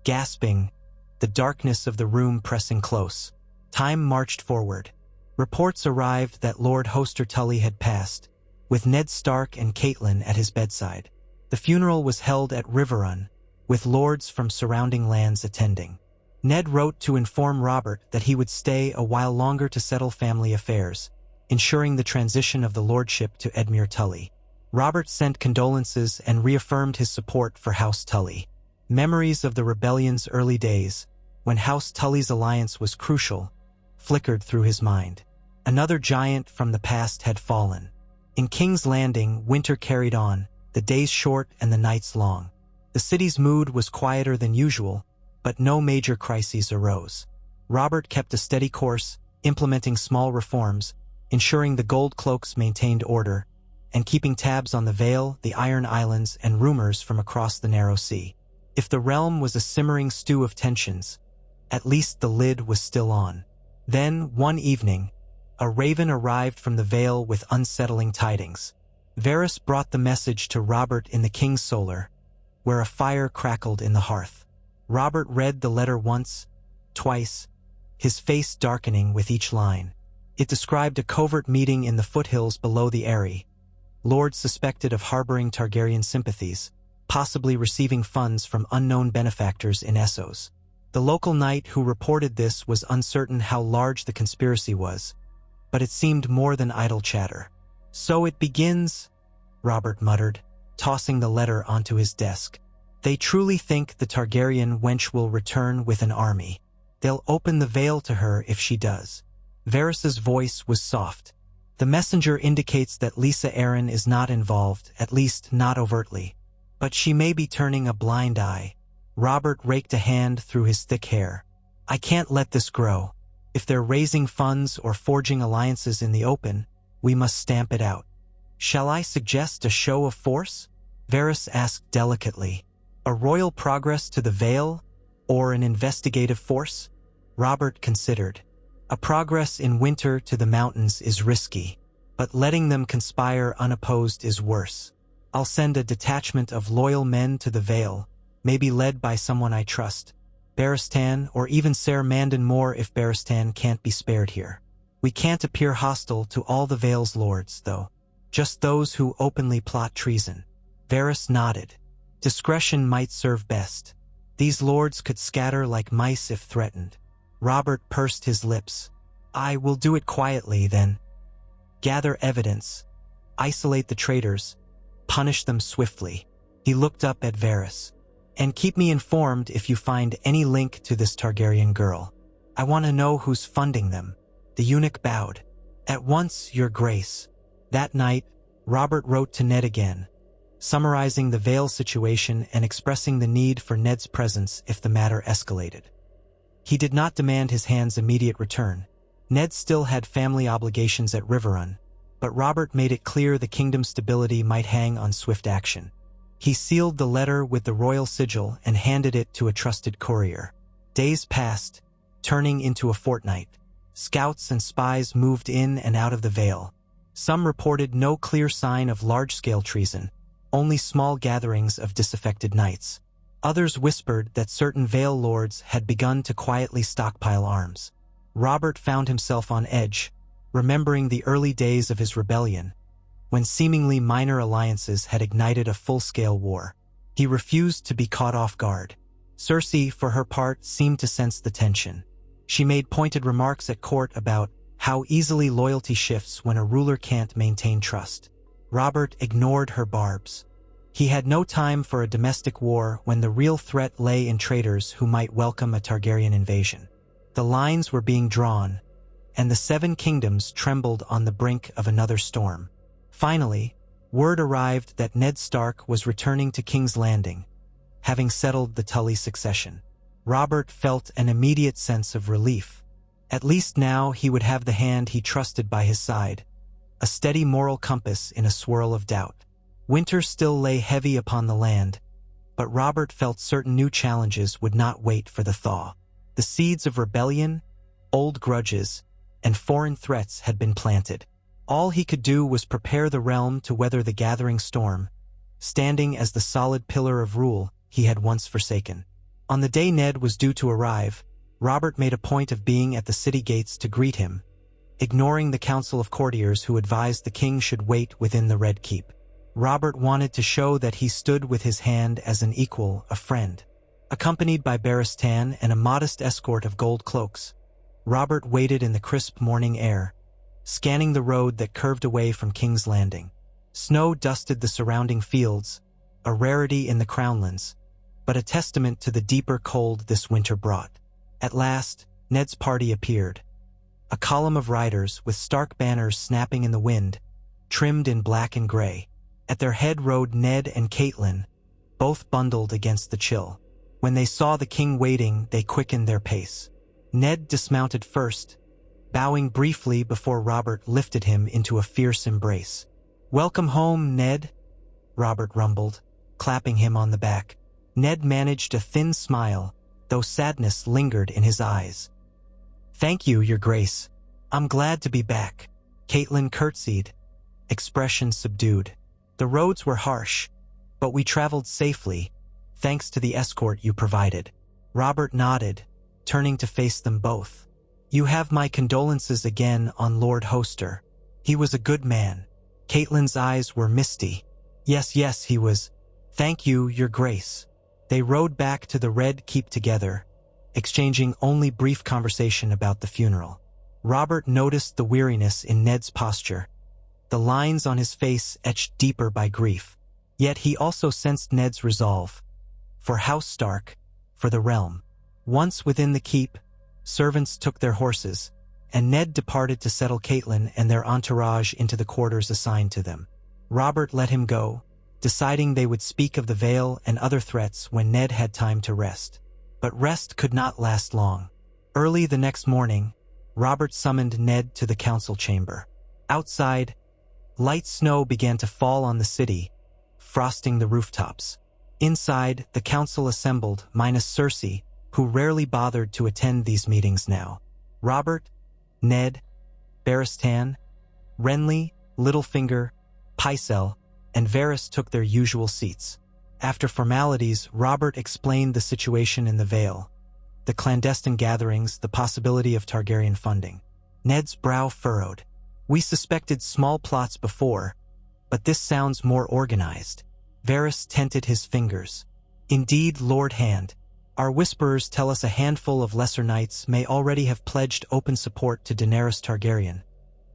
gasping, the darkness of the room pressing close. Time marched forward. Reports arrived that Lord Hoster Tully had passed, with Ned Stark and Catelyn at his bedside. The funeral was held at Riverrun, with lords from surrounding lands attending. Ned wrote to inform Robert that he would stay a while longer to settle family affairs, ensuring the transition of the lordship to Edmure Tully. Robert sent condolences and reaffirmed his support for House Tully. Memories of the rebellion's early days, when House Tully's alliance was crucial, flickered through his mind. Another giant from the past had fallen. In King's Landing, winter carried on, the days short and the nights long. The city's mood was quieter than usual, but no major crises arose. Robert kept a steady course, implementing small reforms, ensuring the Gold Cloaks maintained order, and keeping tabs on the Vale, the Iron Islands, and rumors from across the narrow sea. If the realm was a simmering stew of tensions, at least the lid was still on. Then, one evening, a raven arrived from the Vale with unsettling tidings. Varys brought the message to Robert in the King's Solar, where a fire crackled in the hearth. Robert read the letter once, twice, his face darkening with each line. It described a covert meeting in the foothills below the Eyrie. Lords suspected of harboring Targaryen sympathies, possibly receiving funds from unknown benefactors in Essos. The local knight who reported this was uncertain how large the conspiracy was, but it seemed more than idle chatter. "So it begins," Robert muttered, tossing the letter onto his desk. "They truly think the Targaryen wench will return with an army. They'll open the Vale to her if she does." Varys's voice was soft. "The messenger indicates that Lisa Arryn is not involved, at least not overtly. But she may be turning a blind eye." Robert raked a hand through his thick hair. "I can't let this grow. If they're raising funds or forging alliances in the open, we must stamp it out." "Shall I suggest a show of force?" Varys asked delicately. "A royal progress to the Vale, or an investigative force?" Robert considered. "A progress in winter to the mountains is risky, but letting them conspire unopposed is worse. I'll send a detachment of loyal men to the Vale, maybe led by someone I trust. Barristan, or even Ser Mandon Moore if Barristan can't be spared here. We can't appear hostile to all the Vale's lords, though. Just those who openly plot treason." Varys nodded. Discretion might serve best. These lords could scatter like mice if threatened. Robert pursed his lips. "I will do it quietly, then. Gather evidence. Isolate the traitors. Punish them swiftly." He looked up at Varys. "And keep me informed if you find any link to this Targaryen girl. I want to know who's funding them." The eunuch bowed. "At once, Your Grace." That night, Robert wrote to Ned again, summarizing the Vale situation and expressing the need for Ned's presence if the matter escalated. He did not demand his hand's immediate return. Ned still had family obligations at Riverrun, but Robert made it clear the kingdom's stability might hang on swift action. He sealed the letter with the royal sigil and handed it to a trusted courier. Days passed, turning into a fortnight. Scouts and spies moved in and out of the Vale. Some reported no clear sign of large-scale treason, only small gatherings of disaffected knights. Others whispered that certain Vale lords had begun to quietly stockpile arms. Robert found himself on edge, remembering the early days of his rebellion, when seemingly minor alliances had ignited a full-scale war. He refused to be caught off guard. Cersei, for her part, seemed to sense the tension. She made pointed remarks at court about how easily loyalty shifts when a ruler can't maintain trust. Robert ignored her barbs. He had no time for a domestic war when the real threat lay in traitors who might welcome a Targaryen invasion. The lines were being drawn, and the Seven Kingdoms trembled on the brink of another storm. Finally, word arrived that Ned Stark was returning to King's Landing, having settled the Tully succession. Robert felt an immediate sense of relief. At least now he would have the hand he trusted by his side, a steady moral compass in a swirl of doubt. Winter still lay heavy upon the land, but Robert felt certain new challenges would not wait for the thaw. The seeds of rebellion, old grudges, and foreign threats had been planted. All he could do was prepare the realm to weather the gathering storm, standing as the solid pillar of rule he had once forsaken. On the day Ned was due to arrive, Robert made a point of being at the city gates to greet him, ignoring the council of courtiers who advised the king should wait within the Red Keep. Robert wanted to show that he stood with his hand as an equal, a friend. Accompanied by Barristan and a modest escort of gold cloaks, Robert waited in the crisp morning air, scanning the road that curved away from King's Landing. Snow dusted the surrounding fields, a rarity in the Crownlands, but a testament to the deeper cold this winter brought. At last, Ned's party appeared. A column of riders with stark banners snapping in the wind, trimmed in black and gray. At their head rode Ned and Caitlin, both bundled against the chill. When they saw the king waiting, they quickened their pace. Ned dismounted first, bowing briefly before Robert lifted him into a fierce embrace. "Welcome home, Ned," Robert rumbled, clapping him on the back. Ned managed a thin smile, though sadness lingered in his eyes. "Thank you, Your Grace. I'm glad to be back." Caitlin curtsied, expression subdued. "The roads were harsh, but we traveled safely, thanks to the escort you provided." Robert nodded, turning to face them both. "You have my condolences again on Lord Hoster. He was a good man." Caitlin's eyes were misty. Yes, he was. "Thank you, Your Grace." They rode back to the Red Keep together, exchanging only brief conversation about the funeral. Robert noticed the weariness in Ned's posture, the lines on his face etched deeper by grief. Yet he also sensed Ned's resolve. For House Stark, for the realm. Once within the keep, servants took their horses, and Ned departed to settle Caitlin and their entourage into the quarters assigned to them. Robert let him go, deciding they would speak of the Vale and other threats when Ned had time to rest. But rest could not last long. Early the next morning, Robert summoned Ned to the council chamber. Outside, light snow began to fall on the city, frosting the rooftops. Inside, the council assembled, minus Cersei, who rarely bothered to attend these meetings now. Robert, Ned, Barristan, Renly, Littlefinger, Pycelle, and Varys took their usual seats. After formalities, Robert explained the situation in the Vale, the clandestine gatherings, the possibility of Targaryen funding. Ned's brow furrowed. "We suspected small plots before, but this sounds more organized." Varys tented his fingers. "Indeed, Lord Hand. Our whisperers tell us a handful of lesser knights may already have pledged open support to Daenerys Targaryen,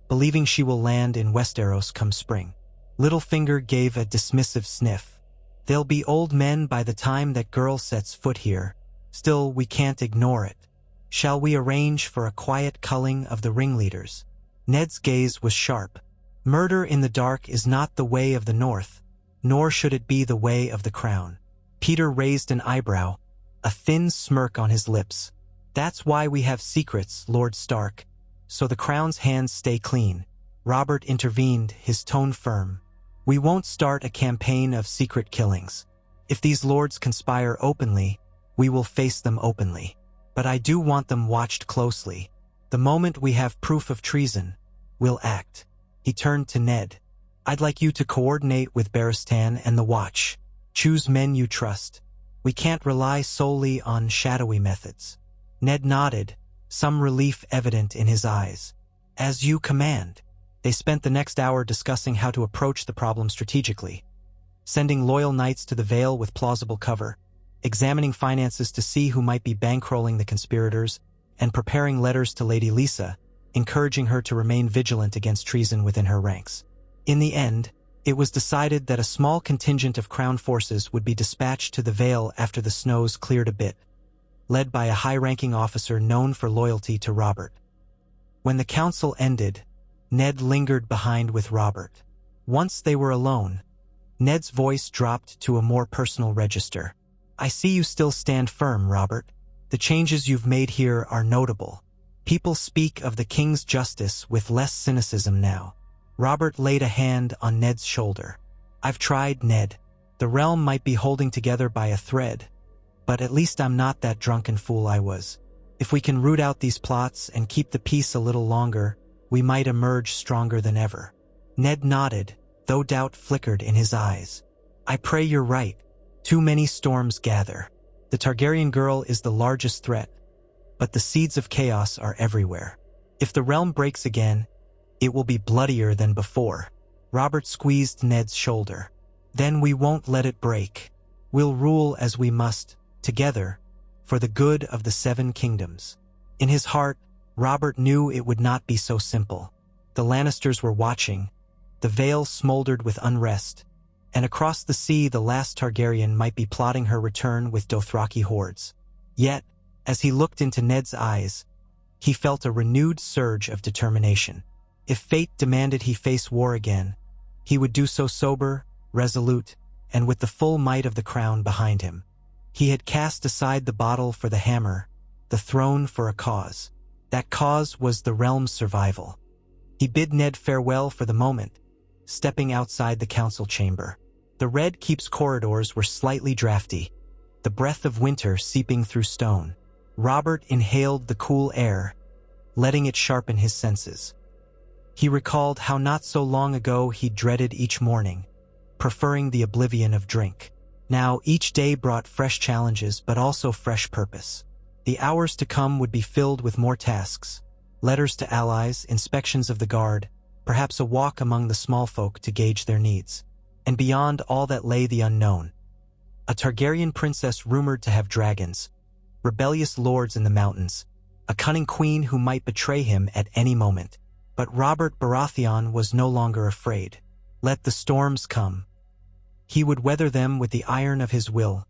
believing she will land in Westeros come spring." Littlefinger gave a dismissive sniff. "They'll be old men by the time that girl sets foot here. Still, we can't ignore it. Shall we arrange for a quiet culling of the ringleaders?" Ned's gaze was sharp. "Murder in the dark is not the way of the North, nor should it be the way of the Crown." Peter raised an eyebrow, a thin smirk on his lips. "That's why we have secrets, Lord Stark, so the Crown's hands stay clean." Robert intervened, his tone firm. "We won't start a campaign of secret killings. If these lords conspire openly, we will face them openly. But I do want them watched closely. The moment we have proof of treason, we'll act." He turned to Ned. "I'd like you to coordinate with Barristan and the Watch. Choose men you trust. We can't rely solely on shadowy methods." Ned nodded, some relief evident in his eyes. "As you command." They spent the next hour discussing how to approach the problem strategically, sending loyal knights to the Vale with plausible cover, examining finances to see who might be bankrolling the conspirators, and preparing letters to Lady Lisa, encouraging her to remain vigilant against treason within her ranks. In the end, it was decided that a small contingent of Crown forces would be dispatched to the Vale after the snows cleared a bit, led by a high-ranking officer known for loyalty to Robert. When the council ended, Ned lingered behind with Robert. Once they were alone, Ned's voice dropped to a more personal register. "I see you still stand firm, Robert. The changes you've made here are notable. People speak of the king's justice with less cynicism now." Robert laid a hand on Ned's shoulder. "I've tried, Ned. The realm might be holding together by a thread, but at least I'm not that drunken fool I was. If we can root out these plots and keep the peace a little longer, we might emerge stronger than ever." Ned nodded, though doubt flickered in his eyes. "I pray you're right. Too many storms gather. The Targaryen girl is the largest threat, but the seeds of chaos are everywhere. If the realm breaks again, it will be bloodier than before." Robert squeezed Ned's shoulder. "Then we won't let it break. We'll rule as we must, together, for the good of the Seven Kingdoms. In his heart, Robert knew it would not be so simple. The Lannisters were watching, the Vale smoldered with unrest, and across the sea the last Targaryen might be plotting her return with Dothraki hordes. Yet, as he looked into Ned's eyes, he felt a renewed surge of determination. If fate demanded he face war again, he would do so sober, resolute, and with the full might of the crown behind him. He had cast aside the bottle for the hammer, the throne for a cause. That cause was the realm's survival. He bid Ned farewell for the moment, stepping outside the council chamber. The Red Keep's corridors were slightly drafty, the breath of winter seeping through stone. Robert inhaled the cool air, letting it sharpen his senses. He recalled how not so long ago he dreaded each morning, preferring the oblivion of drink. Now each day brought fresh challenges but also fresh purpose. The hours to come would be filled with more tasks, letters to allies, inspections of the guard, perhaps a walk among the small folk to gauge their needs. And beyond all that lay the unknown. A Targaryen princess rumored to have dragons, rebellious lords in the mountains, a cunning queen who might betray him at any moment. But Robert Baratheon was no longer afraid. Let the storms come. He would weather them with the iron of his will,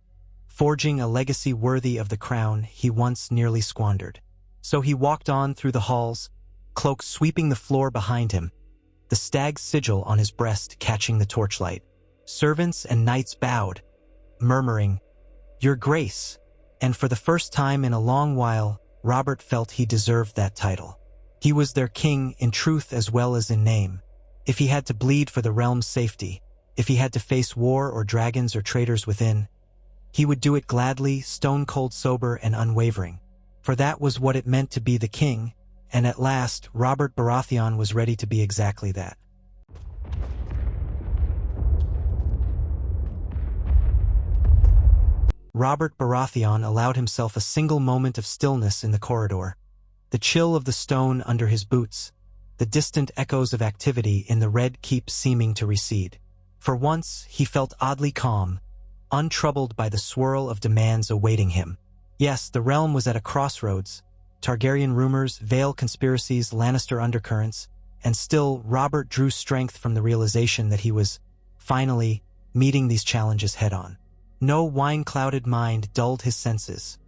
forging a legacy worthy of the crown he once nearly squandered. So he walked on through the halls, cloak sweeping the floor behind him, the stag's sigil on his breast catching the torchlight. Servants and knights bowed, murmuring, "Your Grace," and for the first time in a long while, Robert felt he deserved that title. He was their king in truth as well as in name. If he had to bleed for the realm's safety, if he had to face war or dragons or traitors within, he would do it gladly, stone-cold sober and unwavering. For that was what it meant to be the king, and at last, Robert Baratheon was ready to be exactly that. Robert Baratheon allowed himself a single moment of stillness in the corridor, the chill of the stone under his boots, the distant echoes of activity in the Red Keep seeming to recede. For once, he felt oddly calm, untroubled by the swirl of demands awaiting him. Yes, the realm was at a crossroads, Targaryen rumors, Vale conspiracies, Lannister undercurrents, and still Robert drew strength from the realization that he was, finally, meeting these challenges head-on. No wine-clouded mind dulled his senses.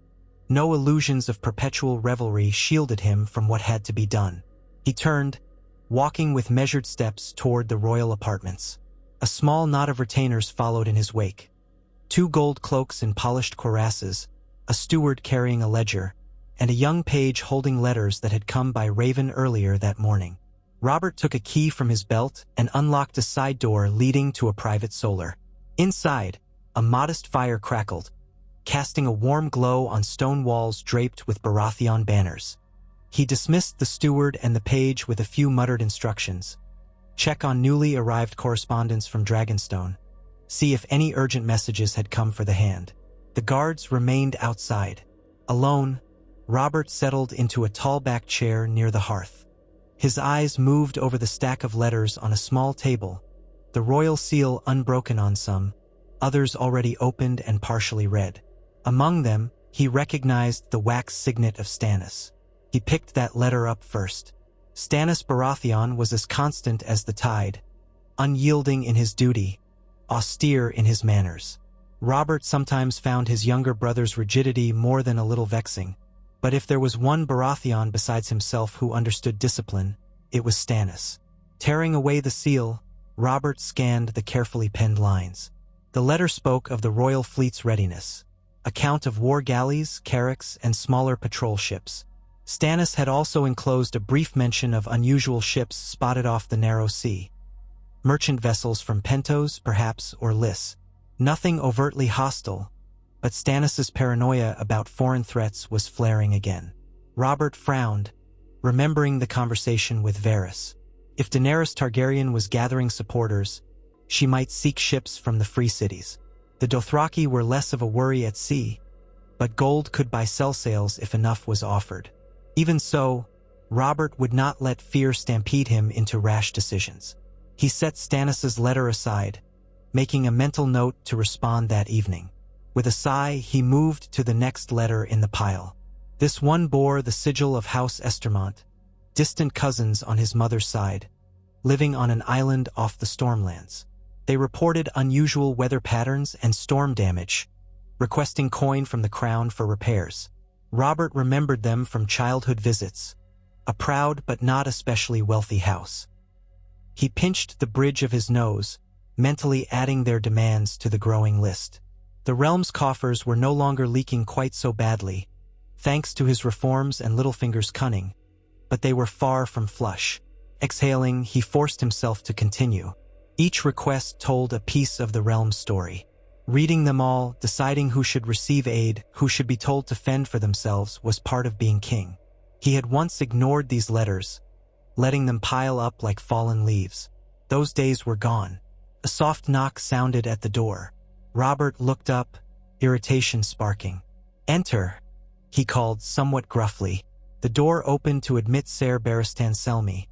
No illusions of perpetual revelry shielded him from what had to be done. He turned, walking with measured steps toward the royal apartments. A small knot of retainers followed in his wake. 2 gold cloaks in polished cuirasses, a steward carrying a ledger, and a young page holding letters that had come by Raven earlier that morning. Robert took a key from his belt and unlocked a side door leading to a private solar. Inside, a modest fire crackled, casting a warm glow on stone walls draped with Baratheon banners. He dismissed the steward and the page with a few muttered instructions. Check on newly arrived correspondence from Dragonstone. See if any urgent messages had come for the hand. The guards remained outside. Alone, Robert settled into a tall-backed chair near the hearth. His eyes moved over the stack of letters on a small table, the royal seal unbroken on some, others already opened and partially read. Among them, he recognized the wax signet of Stannis. He picked that letter up first. Stannis Baratheon was as constant as the tide, unyielding in his duty, austere in his manners. Robert sometimes found his younger brother's rigidity more than a little vexing, but if there was one Baratheon besides himself who understood discipline, it was Stannis. Tearing away the seal, Robert scanned the carefully penned lines. The letter spoke of the royal fleet's readiness, a count of war galleys, carracks, and smaller patrol ships. Stannis had also enclosed a brief mention of unusual ships spotted off the narrow sea. Merchant vessels from Pentos, perhaps, or Lys. Nothing overtly hostile, but Stannis's paranoia about foreign threats was flaring again. Robert frowned, remembering the conversation with Varys. If Daenerys Targaryen was gathering supporters, she might seek ships from the free cities. The Dothraki were less of a worry at sea, but gold could buy sell sails if enough was offered. Even so, Robert would not let fear stampede him into rash decisions. He set Stannis's letter aside, making a mental note to respond that evening. With a sigh, he moved to the next letter in the pile. This one bore the sigil of House Estermont, distant cousins on his mother's side, living on an island off the Stormlands. They reported unusual weather patterns and storm damage, requesting coin from the crown for repairs. Robert remembered them from childhood visits, a proud but not especially wealthy house. He pinched the bridge of his nose, mentally adding their demands to the growing list. The realm's coffers were no longer leaking quite so badly, thanks to his reforms and Littlefinger's cunning, but they were far from flush. Exhaling, he forced himself to continue. Each request told a piece of the realm's story. Reading them all, deciding who should receive aid, who should be told to fend for themselves, was part of being king. He had once ignored these letters, letting them pile up like fallen leaves. Those days were gone. A soft knock sounded at the door. Robert looked up, irritation sparking. "Enter," he called somewhat gruffly. The door opened to admit Ser Barristan Selmy,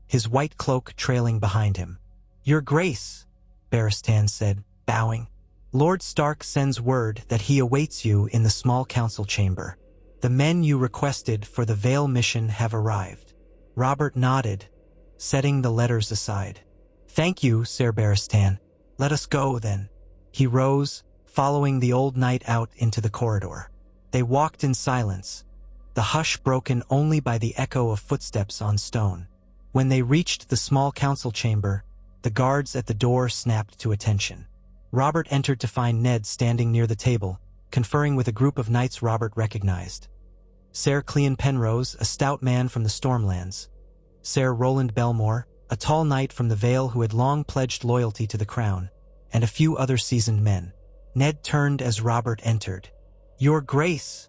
his white cloak trailing behind him. "Your Grace," Barristan said, bowing. "Lord Stark sends word that he awaits you in the small council chamber. The men you requested for the Vale mission have arrived." Robert nodded, setting the letters aside. "Thank you, Ser Barristan. Let us go, then." He rose, following the old knight out into the corridor. They walked in silence, the hush broken only by the echo of footsteps on stone. When they reached the small council chamber, the guards at the door snapped to attention. Robert entered to find Ned standing near the table, conferring with a group of knights Robert recognized. Ser Cleon Penrose, a stout man from the Stormlands. Ser Roland Belmore, a tall knight from the Vale who had long pledged loyalty to the crown, and a few other seasoned men. Ned turned as Robert entered. "Your Grace,"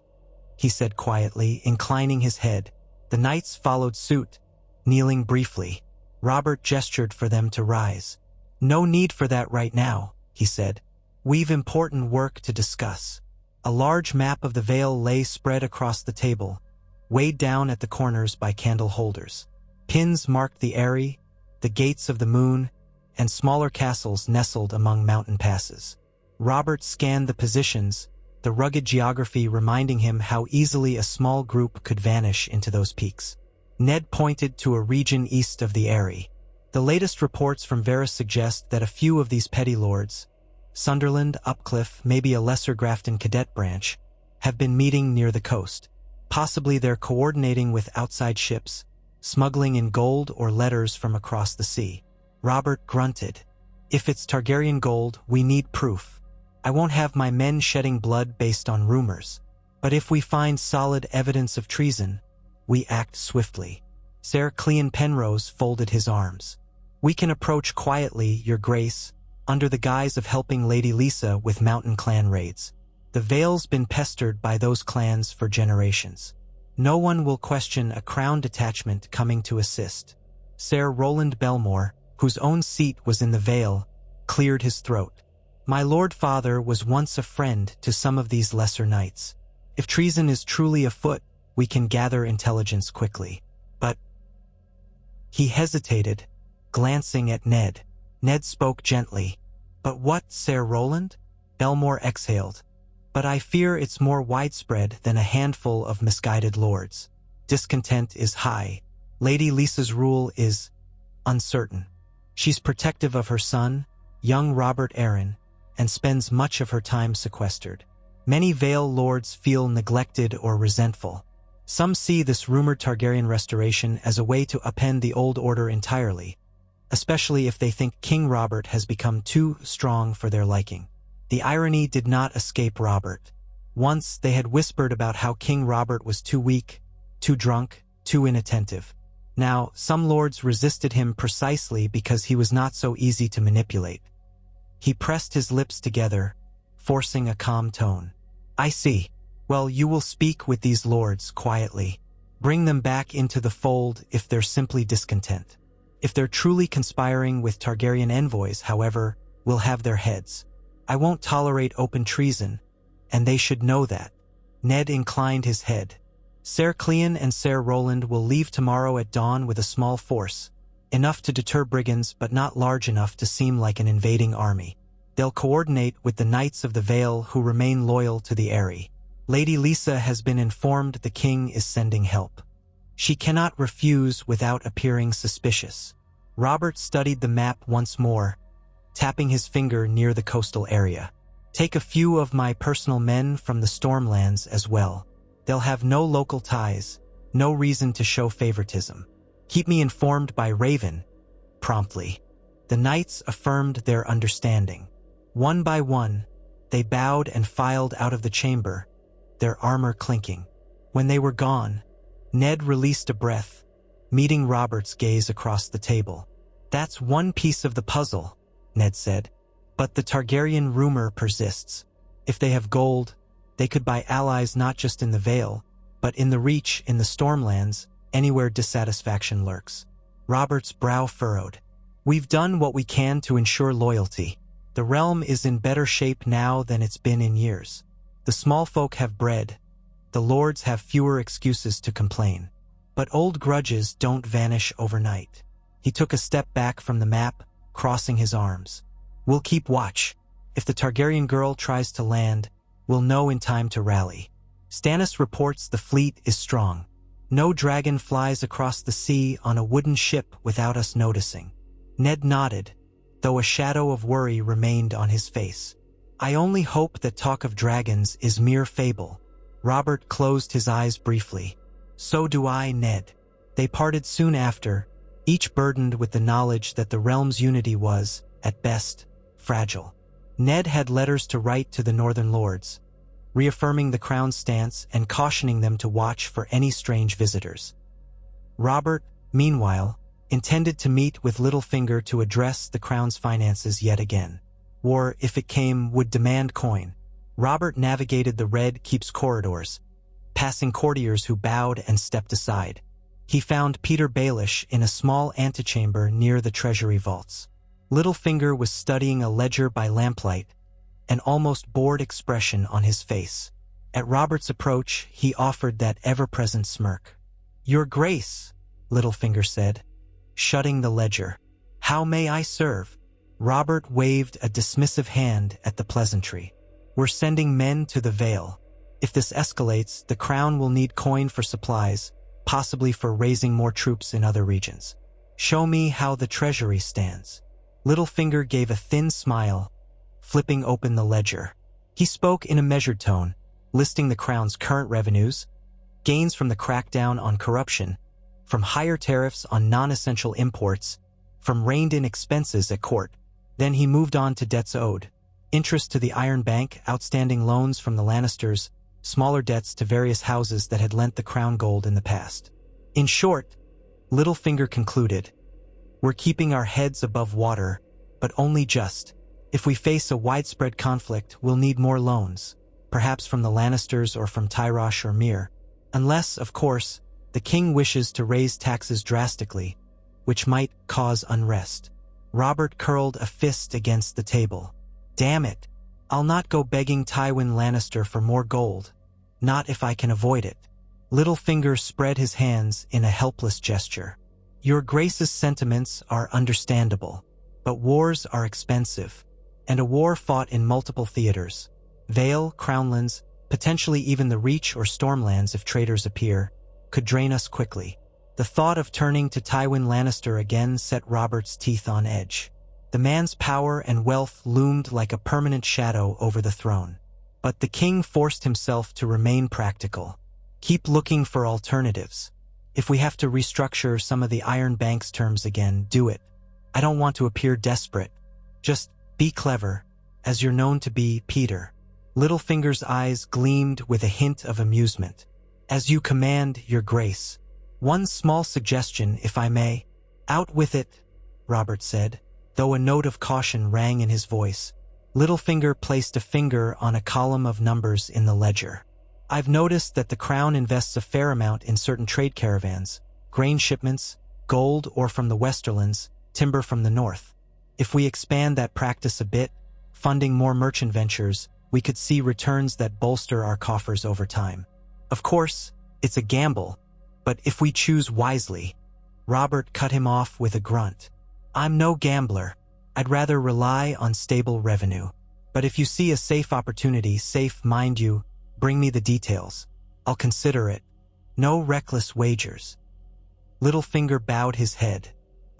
he said quietly, inclining his head. The knights followed suit, kneeling briefly. Robert gestured for them to rise. "No need for that right now," he said. "We've important work to discuss." A large map of the Vale lay spread across the table, weighed down at the corners by candle holders. Pins marked the Eyrie, the Gates of the Moon, and smaller castles nestled among mountain passes. Robert scanned the positions, the rugged geography reminding him how easily a small group could vanish into those peaks. Ned pointed to a region east of the Eyrie. The latest reports from Varys suggest that a few of these petty lords, Sunderland, Upcliff, maybe a lesser Grafton cadet branch, have been meeting near the coast. Possibly they're coordinating with outside ships, smuggling in gold or letters from across the sea. Robert grunted. "If it's Targaryen gold, we need proof. I won't have my men shedding blood based on rumors. But if we find solid evidence of treason, we act swiftly." Ser Cleon Penrose folded his arms. "We can approach quietly, Your Grace, under the guise of helping Lady Lisa with mountain clan raids. The Vale's been pestered by those clans for generations. No one will question a crown detachment coming to assist." Ser Roland Belmore, whose own seat was in the Vale, cleared his throat. "My Lord Father was once a friend to some of these lesser knights. If treason is truly afoot, we can gather intelligence quickly. But—" He hesitated, glancing at Ned. Ned spoke gently. "But what, Ser Roland?" Belmore exhaled. "But I fear it's more widespread than a handful of misguided lords. Discontent is high. Lady Lisa's rule is uncertain. She's protective of her son, young Robert Arryn, and spends much of her time sequestered. Many Vale lords feel neglected or resentful. Some see this rumored Targaryen restoration as a way to upend the old order entirely, especially if they think King Robert has become too strong for their liking." The irony did not escape Robert. Once they had whispered about how King Robert was too weak, too drunk, too inattentive. Now, some lords resisted him precisely because he was not so easy to manipulate. He pressed his lips together, forcing a calm tone. "I see. Well, you will speak with these lords quietly. Bring them back into the fold if they're simply discontent. If they're truly conspiring with Targaryen envoys, however, we'll have their heads. I won't tolerate open treason, and they should know that." Ned inclined his head. "Ser Cleon and Ser Roland will leave tomorrow at dawn with a small force, enough to deter brigands but not large enough to seem like an invading army. They'll coordinate with the Knights of the Vale who remain loyal to the Eyrie. Lady Lisa has been informed the king is sending help. She cannot refuse without appearing suspicious. Robert studied the map once more, tapping his finger near the coastal area. Take a few of my personal men from the Stormlands as well. They'll have no local ties, no reason to show favoritism. Keep me informed by Raven, promptly. The knights affirmed their understanding. One by one, they bowed and filed out of the chamber, their armor clinking. When they were gone, Ned released a breath, meeting Robert's gaze across the table. That's one piece of the puzzle, Ned said. But the Targaryen rumor persists. If they have gold, they could buy allies not just in the Vale, but in the Reach, in the Stormlands, anywhere dissatisfaction lurks. Robert's brow furrowed. We've done what we can to ensure loyalty. The realm is in better shape now than it's been in years. The small folk have bread. The lords have fewer excuses to complain. But old grudges don't vanish overnight. He took a step back from the map, crossing his arms. We'll keep watch. If the Targaryen girl tries to land, we'll know in time to rally. Stannis reports the fleet is strong. No dragon flies across the sea on a wooden ship without us noticing. Ned nodded, though a shadow of worry remained on his face. I only hope that talk of dragons is mere fable. Robert closed his eyes briefly. So do I, Ned. They parted soon after, each burdened with the knowledge that the realm's unity was, at best, fragile. Ned had letters to write to the Northern Lords, reaffirming the Crown's stance and cautioning them to watch for any strange visitors. Robert, meanwhile, intended to meet with Littlefinger to address the Crown's finances yet again. War, if it came, would demand coin. Robert navigated the Red Keep's corridors, passing courtiers who bowed and stepped aside. He found Peter Baelish in a small antechamber near the treasury vaults. Littlefinger was studying a ledger by lamplight, an almost bored expression on his face. At Robert's approach, he offered that ever-present smirk. "Your Grace," Littlefinger said, shutting the ledger. "How may I serve?" Robert waved a dismissive hand at the pleasantry. "We're sending men to the Vale. If this escalates, the Crown will need coin for supplies, possibly for raising more troops in other regions. Show me how the treasury stands." Littlefinger gave a thin smile, flipping open the ledger. He spoke in a measured tone, listing the Crown's current revenues, gains from the crackdown on corruption, from higher tariffs on non-essential imports, from reined-in expenses at court. Then he moved on to debts owed, interest to the Iron Bank, outstanding loans from the Lannisters, smaller debts to various houses that had lent the Crown gold in the past. In short, Littlefinger concluded, we're keeping our heads above water, but only just. If we face a widespread conflict, we'll need more loans, perhaps from the Lannisters or from Tyrosh or Myr. Unless, of course, the king wishes to raise taxes drastically, which might cause unrest. Robert curled a fist against the table. Damn it, I'll not go begging Tywin Lannister for more gold. Not if I can avoid it. Littlefinger spread his hands in a helpless gesture. Your Grace's sentiments are understandable, but wars are expensive, and a war fought in multiple theaters, Vale, Crownlands, potentially even the Reach or Stormlands if traitors appear, could drain us quickly. The thought of turning to Tywin Lannister again set Robert's teeth on edge. The man's power and wealth loomed like a permanent shadow over the throne. But the king forced himself to remain practical. Keep looking for alternatives. If we have to restructure some of the Iron Bank's terms again, do it. I don't want to appear desperate. Just be clever, as you're known to be, Peter. Littlefinger's eyes gleamed with a hint of amusement. As you command, Your Grace. One small suggestion, if I may. Out with it, Robert said, though a note of caution rang in his voice. Littlefinger placed a finger on a column of numbers in the ledger. I've noticed that the Crown invests a fair amount in certain trade caravans, grain shipments, gold or from the Westerlands, timber from the north. If we expand that practice a bit, funding more merchant ventures, we could see returns that bolster our coffers over time. Of course, it's a gamble, but if we choose wisely. Robert cut him off with a grunt. I'm no gambler. I'd rather rely on stable revenue. But if you see a safe opportunity, safe, mind you, bring me the details. I'll consider it. No reckless wagers. Littlefinger bowed his head.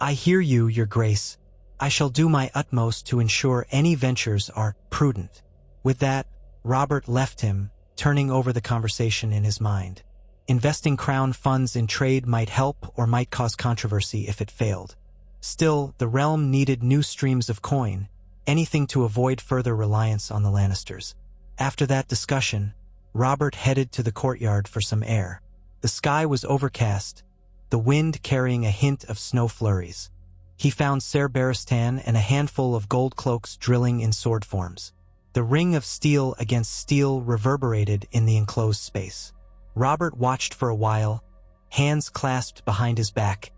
I hear you, Your Grace. I shall do my utmost to ensure any ventures are prudent. With that, Robert left him, turning over the conversation in his mind. Investing crown funds in trade might help or might cause controversy if it failed. Still, the realm needed new streams of coin, anything to avoid further reliance on the Lannisters. After that discussion, Robert headed to the courtyard for some air. The sky was overcast, the wind carrying a hint of snow flurries. He found Ser Barristan and a handful of gold cloaks drilling in sword forms. The ring of steel against steel reverberated in the enclosed space. Robert watched for a while, hands clasped behind his back,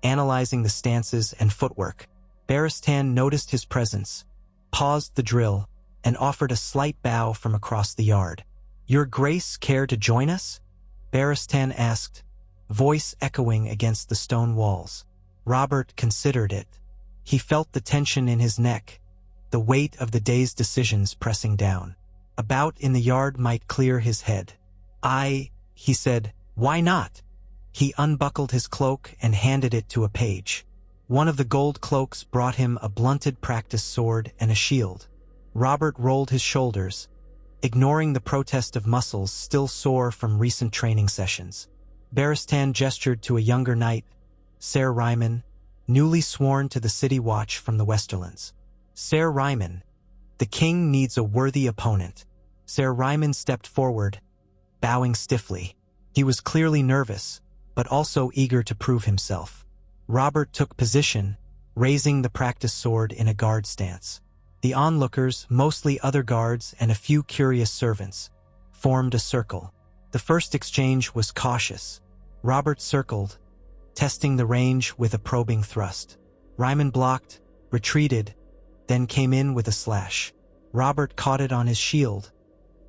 analyzing the stances and footwork. Barristan noticed his presence, paused the drill, and offered a slight bow from across the yard. Your Grace care to join us? Barristan asked, voice echoing against the stone walls. Robert considered it. He felt the tension in his neck, the weight of the day's decisions pressing down. A bout in the yard might clear his head. He said, why not? He unbuckled his cloak and handed it to a page. One of the gold cloaks brought him a blunted practice sword and a shield. Robert rolled his shoulders, ignoring the protest of muscles still sore from recent training sessions. Barristan gestured to a younger knight, Ser Ryman, newly sworn to the city watch from the Westerlands. Ser Ryman, the king needs a worthy opponent. Ser Ryman stepped forward, bowing stiffly. He was clearly nervous, but also eager to prove himself. Robert took position, raising the practice sword in a guard stance. The onlookers, mostly other guards and a few curious servants, formed a circle. The first exchange was cautious. Robert circled, testing the range with a probing thrust. Ryman blocked, retreated, then came in with a slash. Robert caught it on his shield,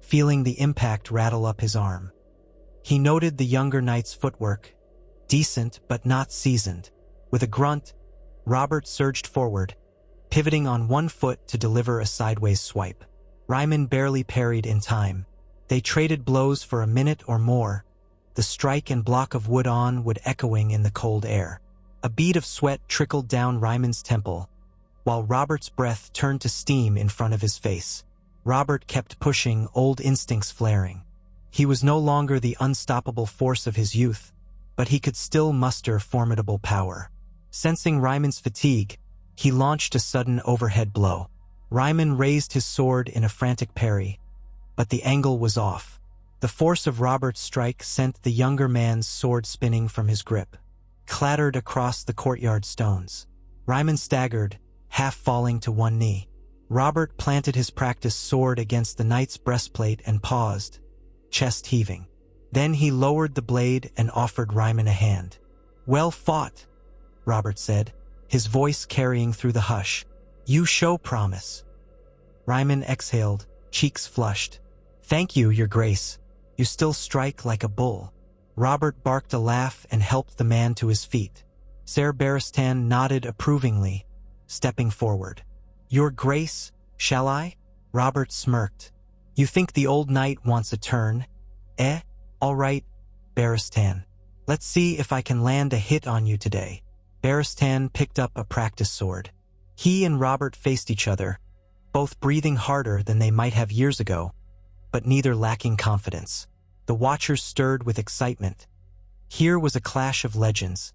feeling the impact rattle up his arm. He noted the younger knight's footwork, decent but not seasoned. With a grunt, Robert surged forward, pivoting on one foot to deliver a sideways swipe. Ryman barely parried in time. They traded blows for a minute or more, the strike and block of wood on wood echoing in the cold air. A bead of sweat trickled down Ryman's temple, while Robert's breath turned to steam in front of his face. Robert kept pushing, old instincts flaring. He was no longer the unstoppable force of his youth, but he could still muster formidable power. Sensing Ryman's fatigue, he launched a sudden overhead blow. Ryman raised his sword in a frantic parry, but the angle was off. The force of Robert's strike sent the younger man's sword spinning from his grip, clattered across the courtyard stones. Ryman staggered, half falling to one knee. Robert planted his practice sword against the knight's breastplate and paused, chest heaving. Then he lowered the blade and offered Ryman a hand. Well fought, Robert said, his voice carrying through the hush. You show promise. Ryman exhaled, cheeks flushed. Thank you, Your Grace. You still strike like a bull. Robert barked a laugh and helped the man to his feet. Ser Barristan nodded approvingly, stepping forward. Your Grace, shall I? Robert smirked. You think the old knight wants a turn? All right, Barristan. Let's see if I can land a hit on you today. Barristan picked up a practice sword. He and Robert faced each other, both breathing harder than they might have years ago, but neither lacking confidence. The watchers stirred with excitement. Here was a clash of legends,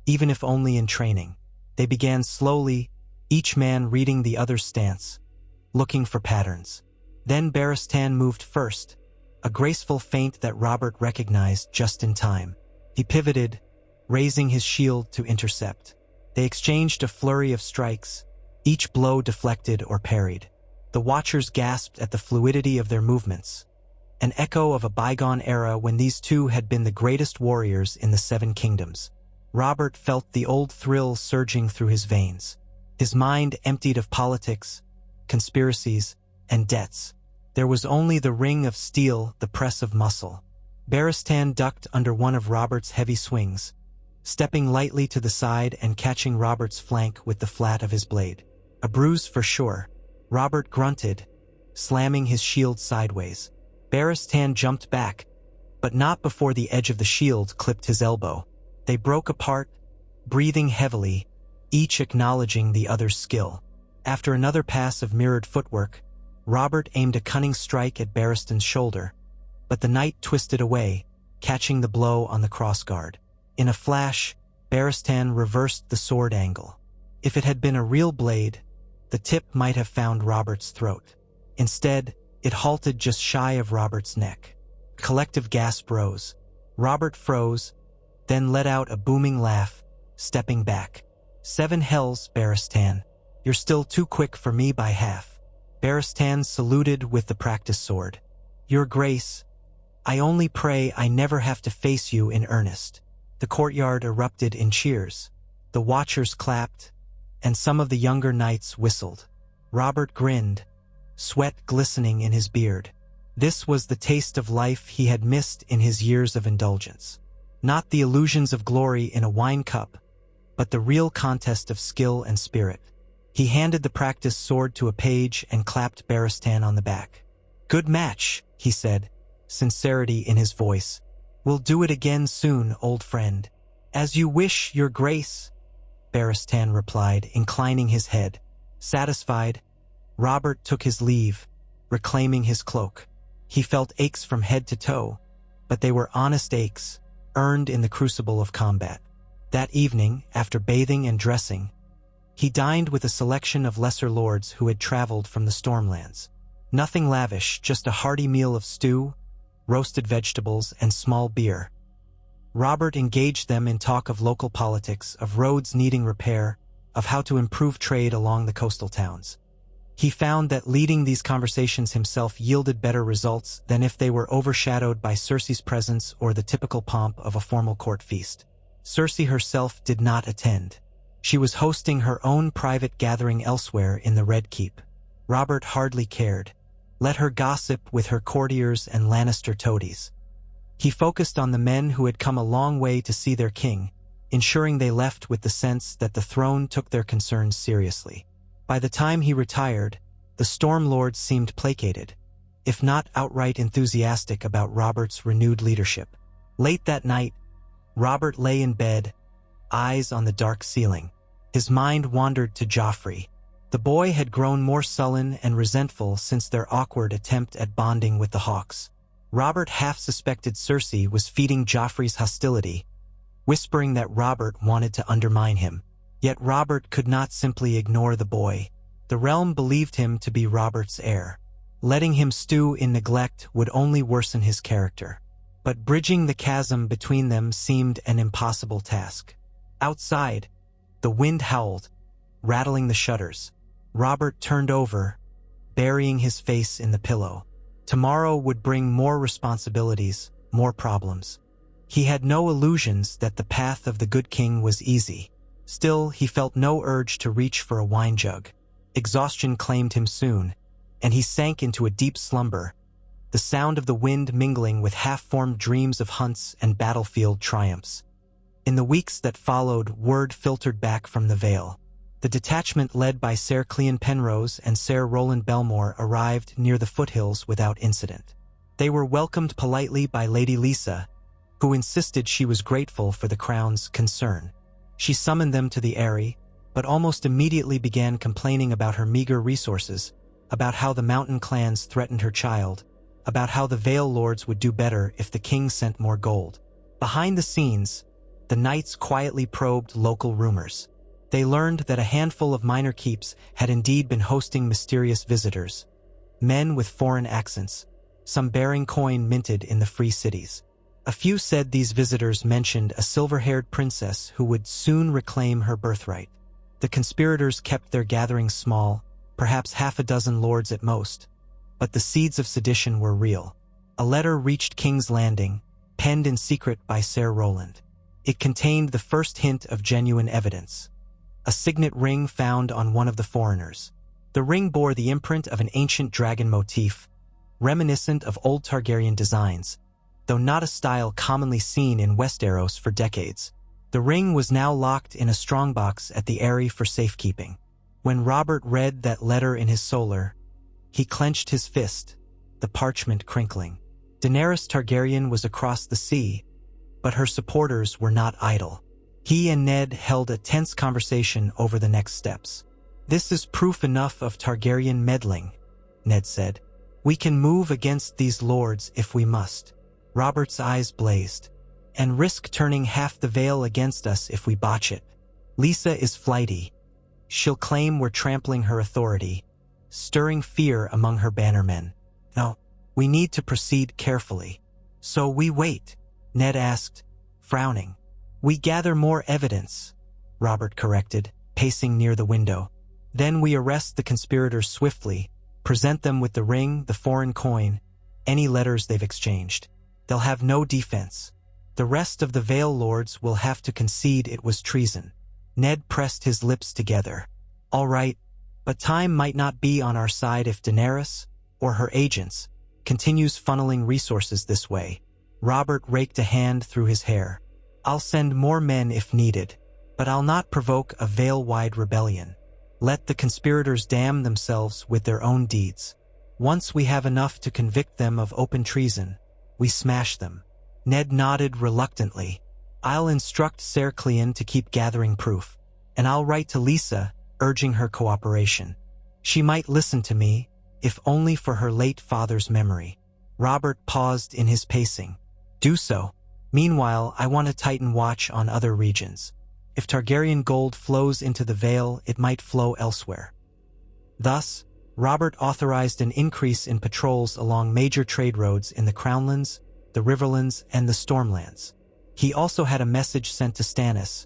even if only in training. They began slowly, each man reading the other's stance, looking for patterns. Then Barristan moved first, a graceful feint that Robert recognized just in time. He pivoted, raising his shield to intercept. They exchanged a flurry of strikes, each blow deflected or parried. The watchers gasped at the fluidity of their movements, an echo of a bygone era when these two had been the greatest warriors in the Seven Kingdoms. Robert felt the old thrill surging through his veins. His mind emptied of politics, conspiracies, and debts. There was only the ring of steel, the press of muscle. Barristan ducked under one of Robert's heavy swings, stepping lightly to the side and catching Robert's flank with the flat of his blade. A bruise for sure, Robert grunted, slamming his shield sideways. Barristan jumped back, but not before the edge of the shield clipped his elbow. They broke apart, breathing heavily, each acknowledging the other's skill. After another pass of mirrored footwork, Robert aimed a cunning strike at Barristan's shoulder, but the knight twisted away, catching the blow on the crossguard. In a flash, Barristan reversed the sword angle. If it had been a real blade, the tip might have found Robert's throat. Instead, it halted just shy of Robert's neck. A collective gasp rose. Robert froze, then let out a booming laugh, stepping back. "7 hells, Barristan. You're still too quick for me by half." Barristan saluted with the practice sword. "Your Grace, I only pray I never have to face you in earnest." The courtyard erupted in cheers. The watchers clapped, and some of the younger knights whistled. Robert grinned, sweat glistening in his beard. This was the taste of life he had missed in his years of indulgence. Not the illusions of glory in a wine cup, but the real contest of skill and spirit. He handed the practice sword to a page and clapped Barristan on the back. "Good match," he said, sincerity in his voice. "We'll do it again soon, old friend." "As you wish, Your Grace," Barristan replied, inclining his head. Satisfied, Robert took his leave, reclaiming his cloak. He felt aches from head to toe, but they were honest aches, earned in the crucible of combat. That evening, after bathing and dressing, he dined with a selection of lesser lords who had traveled from the Stormlands. Nothing lavish, just a hearty meal of stew, roasted vegetables, and small beer. Robert engaged them in talk of local politics, of roads needing repair, of how to improve trade along the coastal towns. He found that leading these conversations himself yielded better results than if they were overshadowed by Cersei's presence or the typical pomp of a formal court feast. Cersei herself did not attend. She was hosting her own private gathering elsewhere in the Red Keep. Robert hardly cared. Let her gossip with her courtiers and Lannister toadies. He focused on the men who had come a long way to see their king, ensuring they left with the sense that the throne took their concerns seriously. By the time he retired, the Storm Lords seemed placated, if not outright enthusiastic about Robert's renewed leadership. Late that night, Robert lay in bed, eyes on the dark ceiling. His mind wandered to Joffrey. The boy had grown more sullen and resentful since their awkward attempt at bonding with the Hawks. Robert half suspected Cersei was feeding Joffrey's hostility, whispering that Robert wanted to undermine him. Yet Robert could not simply ignore the boy. The realm believed him to be Robert's heir. Letting him stew in neglect would only worsen his character. But bridging the chasm between them seemed an impossible task. Outside, the wind howled, rattling the shutters. Robert turned over, burying his face in the pillow. Tomorrow would bring more responsibilities, more problems. He had no illusions that the path of the good king was easy. Still, he felt no urge to reach for a wine jug. Exhaustion claimed him soon, and he sank into a deep slumber, the sound of the wind mingling with half-formed dreams of hunts and battlefield triumphs. In the weeks that followed, word filtered back from the Vale. The detachment led by Ser Cleon Penrose and Ser Roland Belmore arrived near the foothills without incident. They were welcomed politely by Lady Lisa, who insisted she was grateful for the crown's concern. She summoned them to the Eyrie, but almost immediately began complaining about her meager resources, about how the mountain clans threatened her child, about how the Vale Lords would do better if the king sent more gold. Behind the scenes, the knights quietly probed local rumors. They learned that a handful of minor keeps had indeed been hosting mysterious visitors, men with foreign accents, some bearing coin minted in the free cities. A few said these visitors mentioned a silver-haired princess who would soon reclaim her birthright. The conspirators kept their gatherings small, perhaps half a dozen lords at most, but the seeds of sedition were real. A letter reached King's Landing, penned in secret by Ser Roland. It contained the first hint of genuine evidence, a signet ring found on one of the foreigners. The ring bore the imprint of an ancient dragon motif, reminiscent of old Targaryen designs, though not a style commonly seen in Westeros for decades. The ring was now locked in a strongbox at the Eyrie for safekeeping. When Robert read that letter in his solar, he clenched his fist, the parchment crinkling. Daenerys Targaryen was across the sea, but her supporters were not idle. He and Ned held a tense conversation over the next steps. "This is proof enough of Targaryen meddling," Ned said. "We can move against these lords if we must." Robert's eyes blazed. "And risk turning half the Vale against us if we botch it. Lisa is flighty. She'll claim we're trampling her authority, stirring fear among her bannermen. No, we need to proceed carefully." "So we wait?" Ned asked, frowning. "We gather more evidence," Robert corrected, pacing near the window. "Then we arrest the conspirators swiftly, present them with the ring, the foreign coin, any letters they've exchanged. They'll have no defense. The rest of the Vale Lords will have to concede it was treason." Ned pressed his lips together. "All right, but time might not be on our side if Daenerys, or her agents, continues funneling resources this way." Robert raked a hand through his hair. "I'll send more men if needed, but I'll not provoke a Vale-wide rebellion. Let the conspirators damn themselves with their own deeds. Once we have enough to convict them of open treason, we smash them." Ned nodded reluctantly. "I'll instruct Ser Cleon to keep gathering proof, and I'll write to Lisa, urging her cooperation. She might listen to me, if only for her late father's memory." Robert paused in his pacing. "Do so. Meanwhile, I want to tighten watch on other regions. If Targaryen gold flows into the Vale, it might flow elsewhere." Thus, Robert authorized an increase in patrols along major trade roads in the Crownlands, the Riverlands, and the Stormlands. He also had a message sent to Stannis,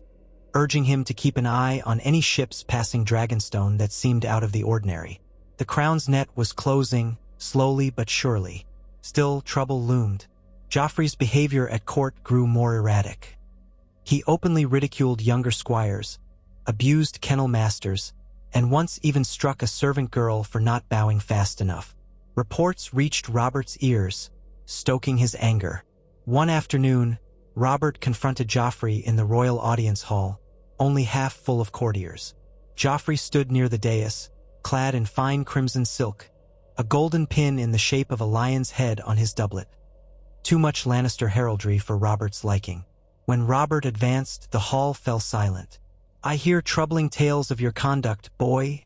urging him to keep an eye on any ships passing Dragonstone that seemed out of the ordinary. The Crown's net was closing, slowly but surely. Still, trouble loomed. Joffrey's behavior at court grew more erratic. He openly ridiculed younger squires, abused kennel masters, and once even struck a servant girl for not bowing fast enough. Reports reached Robert's ears, stoking his anger. One afternoon, Robert confronted Joffrey in the royal audience hall, only half full of courtiers. Joffrey stood near the dais, clad in fine crimson silk, a golden pin in the shape of a lion's head on his doublet. Too much Lannister heraldry for Robert's liking. When Robert advanced, the hall fell silent. "I hear troubling tales of your conduct, boy,"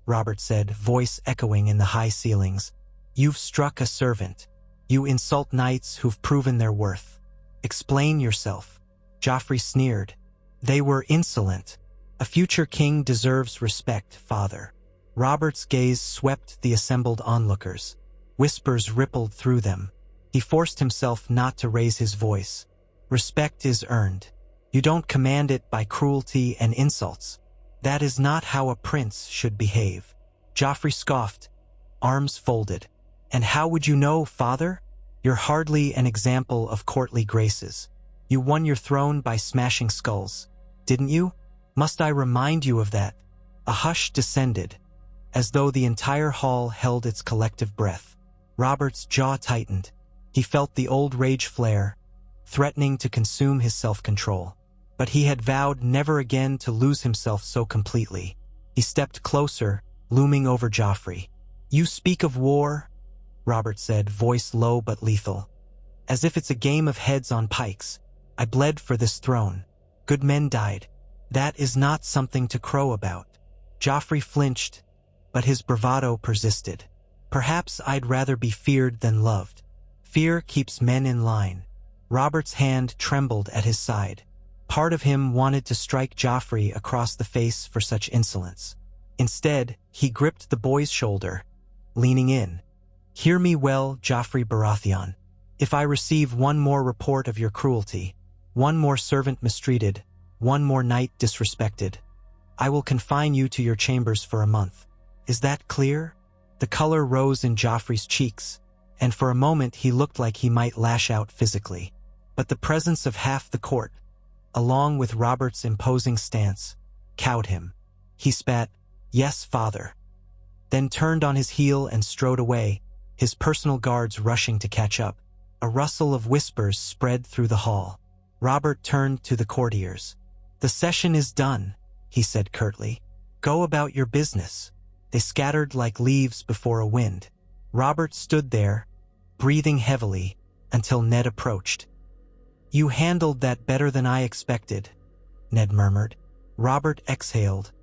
Robert said, voice echoing in the high ceilings. "You've struck a servant. You insult knights who've proven their worth. Explain yourself." Joffrey sneered. "They were insolent. A future king deserves respect, father." Robert's gaze swept the assembled onlookers. Whispers rippled through them. He forced himself not to raise his voice. "Respect is earned. You don't command it by cruelty and insults. That is not how a prince should behave." Joffrey scoffed, arms folded. "And how would you know, father? You're hardly an example of courtly graces. You won your throne by smashing skulls, didn't you? Must I remind you of that?" A hush descended, as though the entire hall held its collective breath. Robert's jaw tightened. He felt the old rage flare, threatening to consume his self-control. But he had vowed never again to lose himself so completely. He stepped closer, looming over Joffrey. "You speak of war," Robert said, voice low but lethal, "as if it's a game of heads on pikes. I bled for this throne. Good men died. That is not something to crow about." Joffrey flinched, but his bravado persisted. "Perhaps I'd rather be feared than loved. Fear keeps men in line." Robert's hand trembled at his side. Part of him wanted to strike Joffrey across the face for such insolence. Instead, he gripped the boy's shoulder, leaning in. "Hear me well, Joffrey Baratheon. If I receive one more report of your cruelty, one more servant mistreated, one more knight disrespected, I will confine you to your chambers for a month. Is that clear?" The color rose in Joffrey's cheeks, and for a moment he looked like he might lash out physically. But the presence of half the court, along with Robert's imposing stance, cowed him. He spat, "Yes, father," then turned on his heel and strode away, his personal guards rushing to catch up. A rustle of whispers spread through the hall. Robert turned to the courtiers. "The session is done," he said curtly. Go about your business." They scattered like leaves before a wind. Robert stood there, breathing heavily, until Ned approached. "You handled that better than I expected," Ned murmured. Robert exhaled,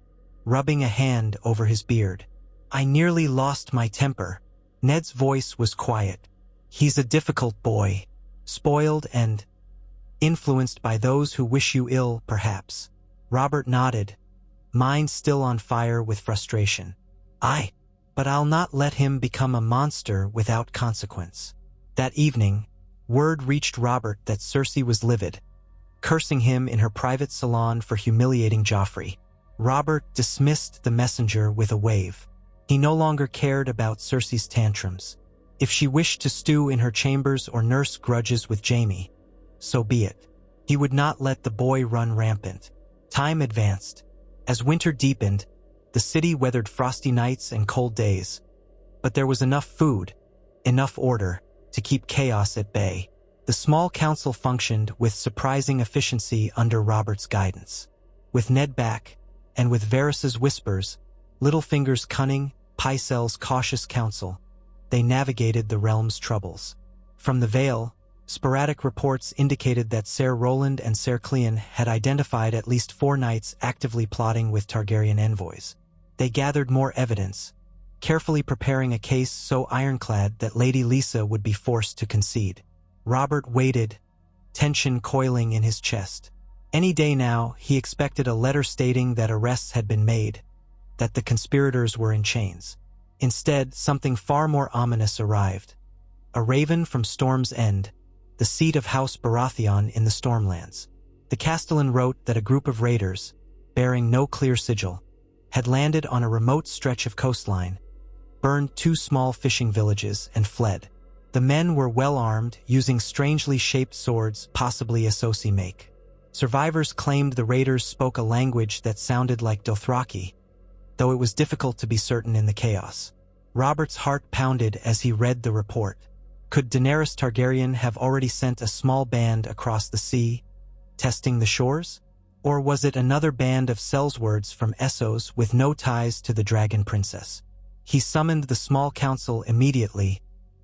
rubbing a hand over his beard. "I nearly lost my temper." Ned's voice was quiet. "He's a difficult boy, spoiled and influenced by those who wish you ill, perhaps." Robert nodded, mind still on fire with frustration. "Aye, but I'll not let him become a monster without consequence." That evening, word reached Robert that Cersei was livid, cursing him in her private salon for humiliating Joffrey. Robert dismissed the messenger with a wave. He no longer cared about Cersei's tantrums. If she wished to stew in her chambers or nurse grudges with Jaime, so be it. He would not let the boy run rampant. Time advanced. As winter deepened, the city weathered frosty nights and cold days. But there was enough food, enough order, to keep chaos at bay. The small council functioned with surprising efficiency under Robert's guidance. With Ned back, and with Varys's whispers, Littlefinger's cunning, Pycelle's cautious counsel, they navigated the realm's troubles. From the Vale, sporadic reports indicated that Ser Roland and Ser Cleon had identified at least 4 knights actively plotting with Targaryen envoys. They gathered more evidence, carefully preparing a case so ironclad that Lady Lisa would be forced to concede. Robert waited, tension coiling in his chest. Any day now, he expected a letter stating that arrests had been made, that the conspirators were in chains. Instead, something far more ominous arrived. A raven from Storm's End, the seat of House Baratheon in the Stormlands. The Castellan wrote that a group of raiders, bearing no clear sigil, had landed on a remote stretch of coastline, burned 2 small fishing villages, and fled. The men were well armed, using strangely shaped swords, possibly Essosi make. Survivors claimed the raiders spoke a language that sounded like Dothraki, though it was difficult to be certain in the chaos. Robert's heart pounded as he read the report. Could Daenerys Targaryen have already sent a small band across the sea, testing the shores? Or was it another band of sellswords from Essos with no ties to the Dragon Princess? He summoned the small council immediately,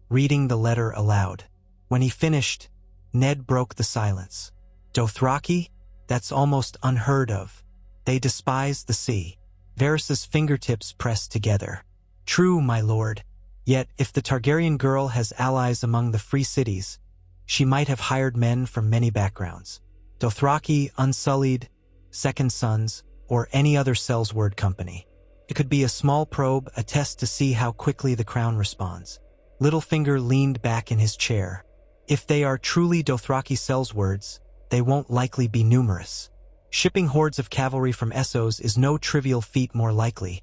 reading the letter aloud. When he finished, Ned broke the silence. "Dothraki? That's almost unheard of. They despise the sea." Varys's fingertips pressed together. "True, my lord. Yet, if the Targaryen girl has allies among the free cities, she might have hired men from many backgrounds. Dothraki, Unsullied, Second Sons, or any other sellsword company. It could be a small probe, a test to see how quickly the crown responds." Littlefinger leaned back in his chair. "If they are truly Dothraki sellswords, they won't likely be numerous. Shipping hordes of cavalry from Essos is no trivial feat more likely.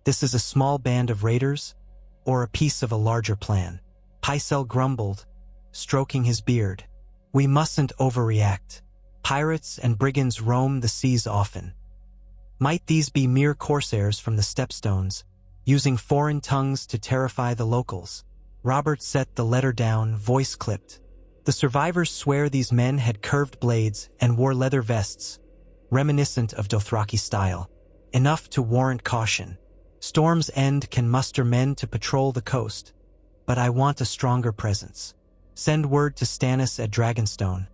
This is a small band of raiders, or a piece of a larger plan." Pycelle grumbled, stroking his beard. "We mustn't overreact. Pirates and brigands roam the seas often. Might these be mere corsairs from the Stepstones, using foreign tongues to terrify the locals?" Robert set the letter down, voice clipped. "The survivors swear these men had curved blades and wore leather vests, reminiscent of Dothraki style, enough to warrant caution. Storm's End can muster men to patrol the coast, but I want a stronger presence. Send word to Stannis at Dragonstone.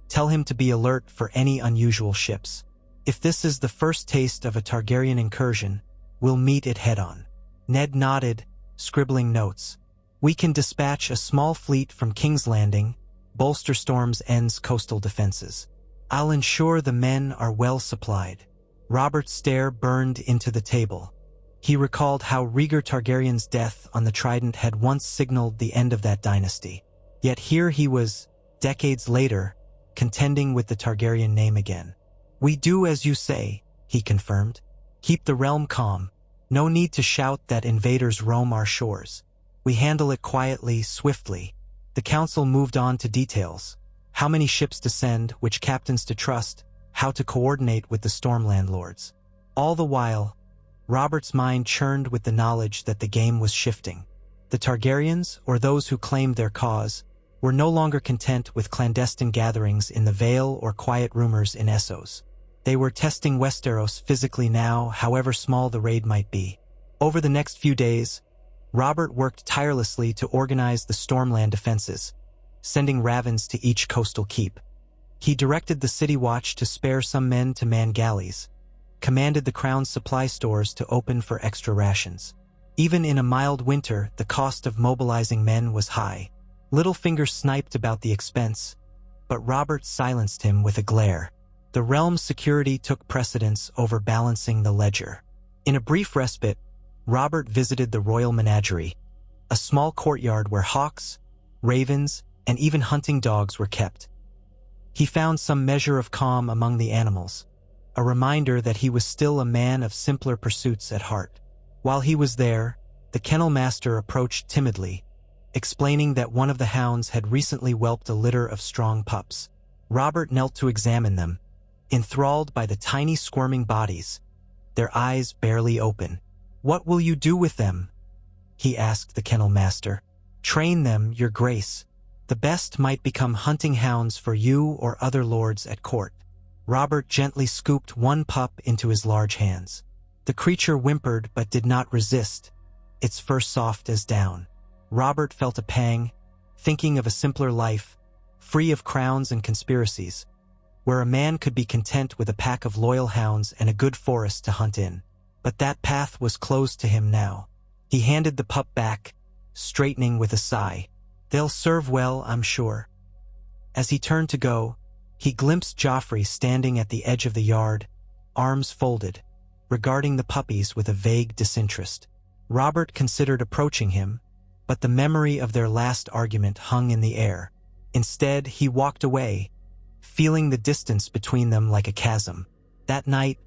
Tell him to be alert for any unusual ships. If this is the first taste of a Targaryen incursion, we'll meet it head-on." Ned nodded, scribbling notes. "We can dispatch a small fleet from King's Landing, bolster Storm's End's coastal defenses. I'll ensure the men are well supplied." Robert's stare burned into the table. He recalled how Rhaegar Targaryen's death on the Trident had once signaled the end of that dynasty. Yet here he was, decades later, contending with the Targaryen name again. "We do as you say," he confirmed. "Keep the realm calm. No need to shout that invaders roam our shores. We handle it quietly, swiftly." The council moved on to details. How many ships to send, which captains to trust, how to coordinate with the Stormland lords. All the while, Robert's mind churned with the knowledge that the game was shifting. The Targaryens, or those who claimed their cause, were no longer content with clandestine gatherings in the Vale or quiet rumors in Essos. They were testing Westeros physically now, however small the raid might be. Over the next few days, Robert worked tirelessly to organize the Stormland defenses, sending ravens to each coastal keep. He directed the City Watch to spare some men to man galleys, commanded the Crown's supply stores to open for extra rations. Even in a mild winter, the cost of mobilizing men was high. Littlefinger sniped about the expense, but Robert silenced him with a glare. The realm's security took precedence over balancing the ledger. In a brief respite, Robert visited the royal menagerie, a small courtyard where hawks, ravens, and even hunting dogs were kept. He found some measure of calm among the animals, a reminder that he was still a man of simpler pursuits at heart. While he was there, the kennel master approached timidly, explaining that one of the hounds had recently whelped a litter of strong pups. Robert knelt to examine them, enthralled by the tiny squirming bodies, their eyes barely open. "What will you do with them?" he asked the kennel master. "Train them, your grace. The best might become hunting hounds for you or other lords at court." Robert gently scooped one pup into his large hands. The creature whimpered but did not resist, its fur soft as down. Robert felt a pang, thinking of a simpler life, free of crowns and conspiracies, where a man could be content with a pack of loyal hounds and a good forest to hunt in. But that path was closed to him now. He handed the pup back, straightening with a sigh. "They'll serve well, I'm sure." As he turned to go, he glimpsed Joffrey standing at the edge of the yard, arms folded, regarding the puppies with a vague disinterest. Robert considered approaching him, but the memory of their last argument hung in the air. Instead, he walked away, feeling the distance between them like a chasm. That night,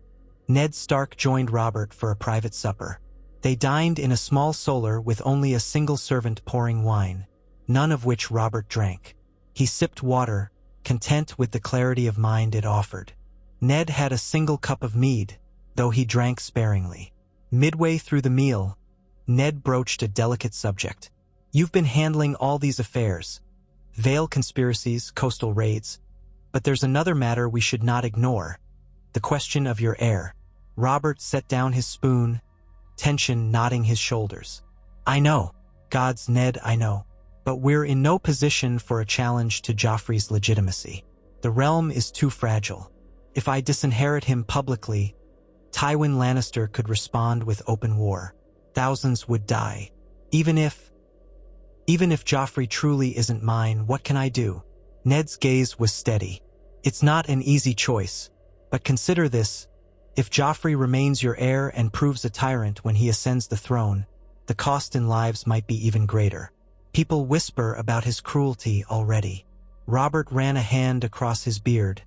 Ned Stark joined Robert for a private supper. They dined in a small solar with only a single servant pouring wine, none of which Robert drank. He sipped water, content with the clarity of mind it offered. Ned had a single cup of mead, though he drank sparingly. Midway through the meal, Ned broached a delicate subject. "You've been handling all these affairs, Vale conspiracies, coastal raids, but there's another matter we should not ignore, the question of your heir." Robert set down his spoon, tension knotting his shoulders. "I know, gods, Ned, I know. But we're in no position for a challenge to Joffrey's legitimacy. The realm is too fragile. If I disinherit him publicly, Tywin Lannister could respond with open war. Thousands would die. Even if Joffrey truly isn't mine, what can I do?" Ned's gaze was steady. "It's not an easy choice, but consider this. If Joffrey remains your heir and proves a tyrant when he ascends the throne, the cost in lives might be even greater. People whisper about his cruelty already." Robert ran a hand across his beard,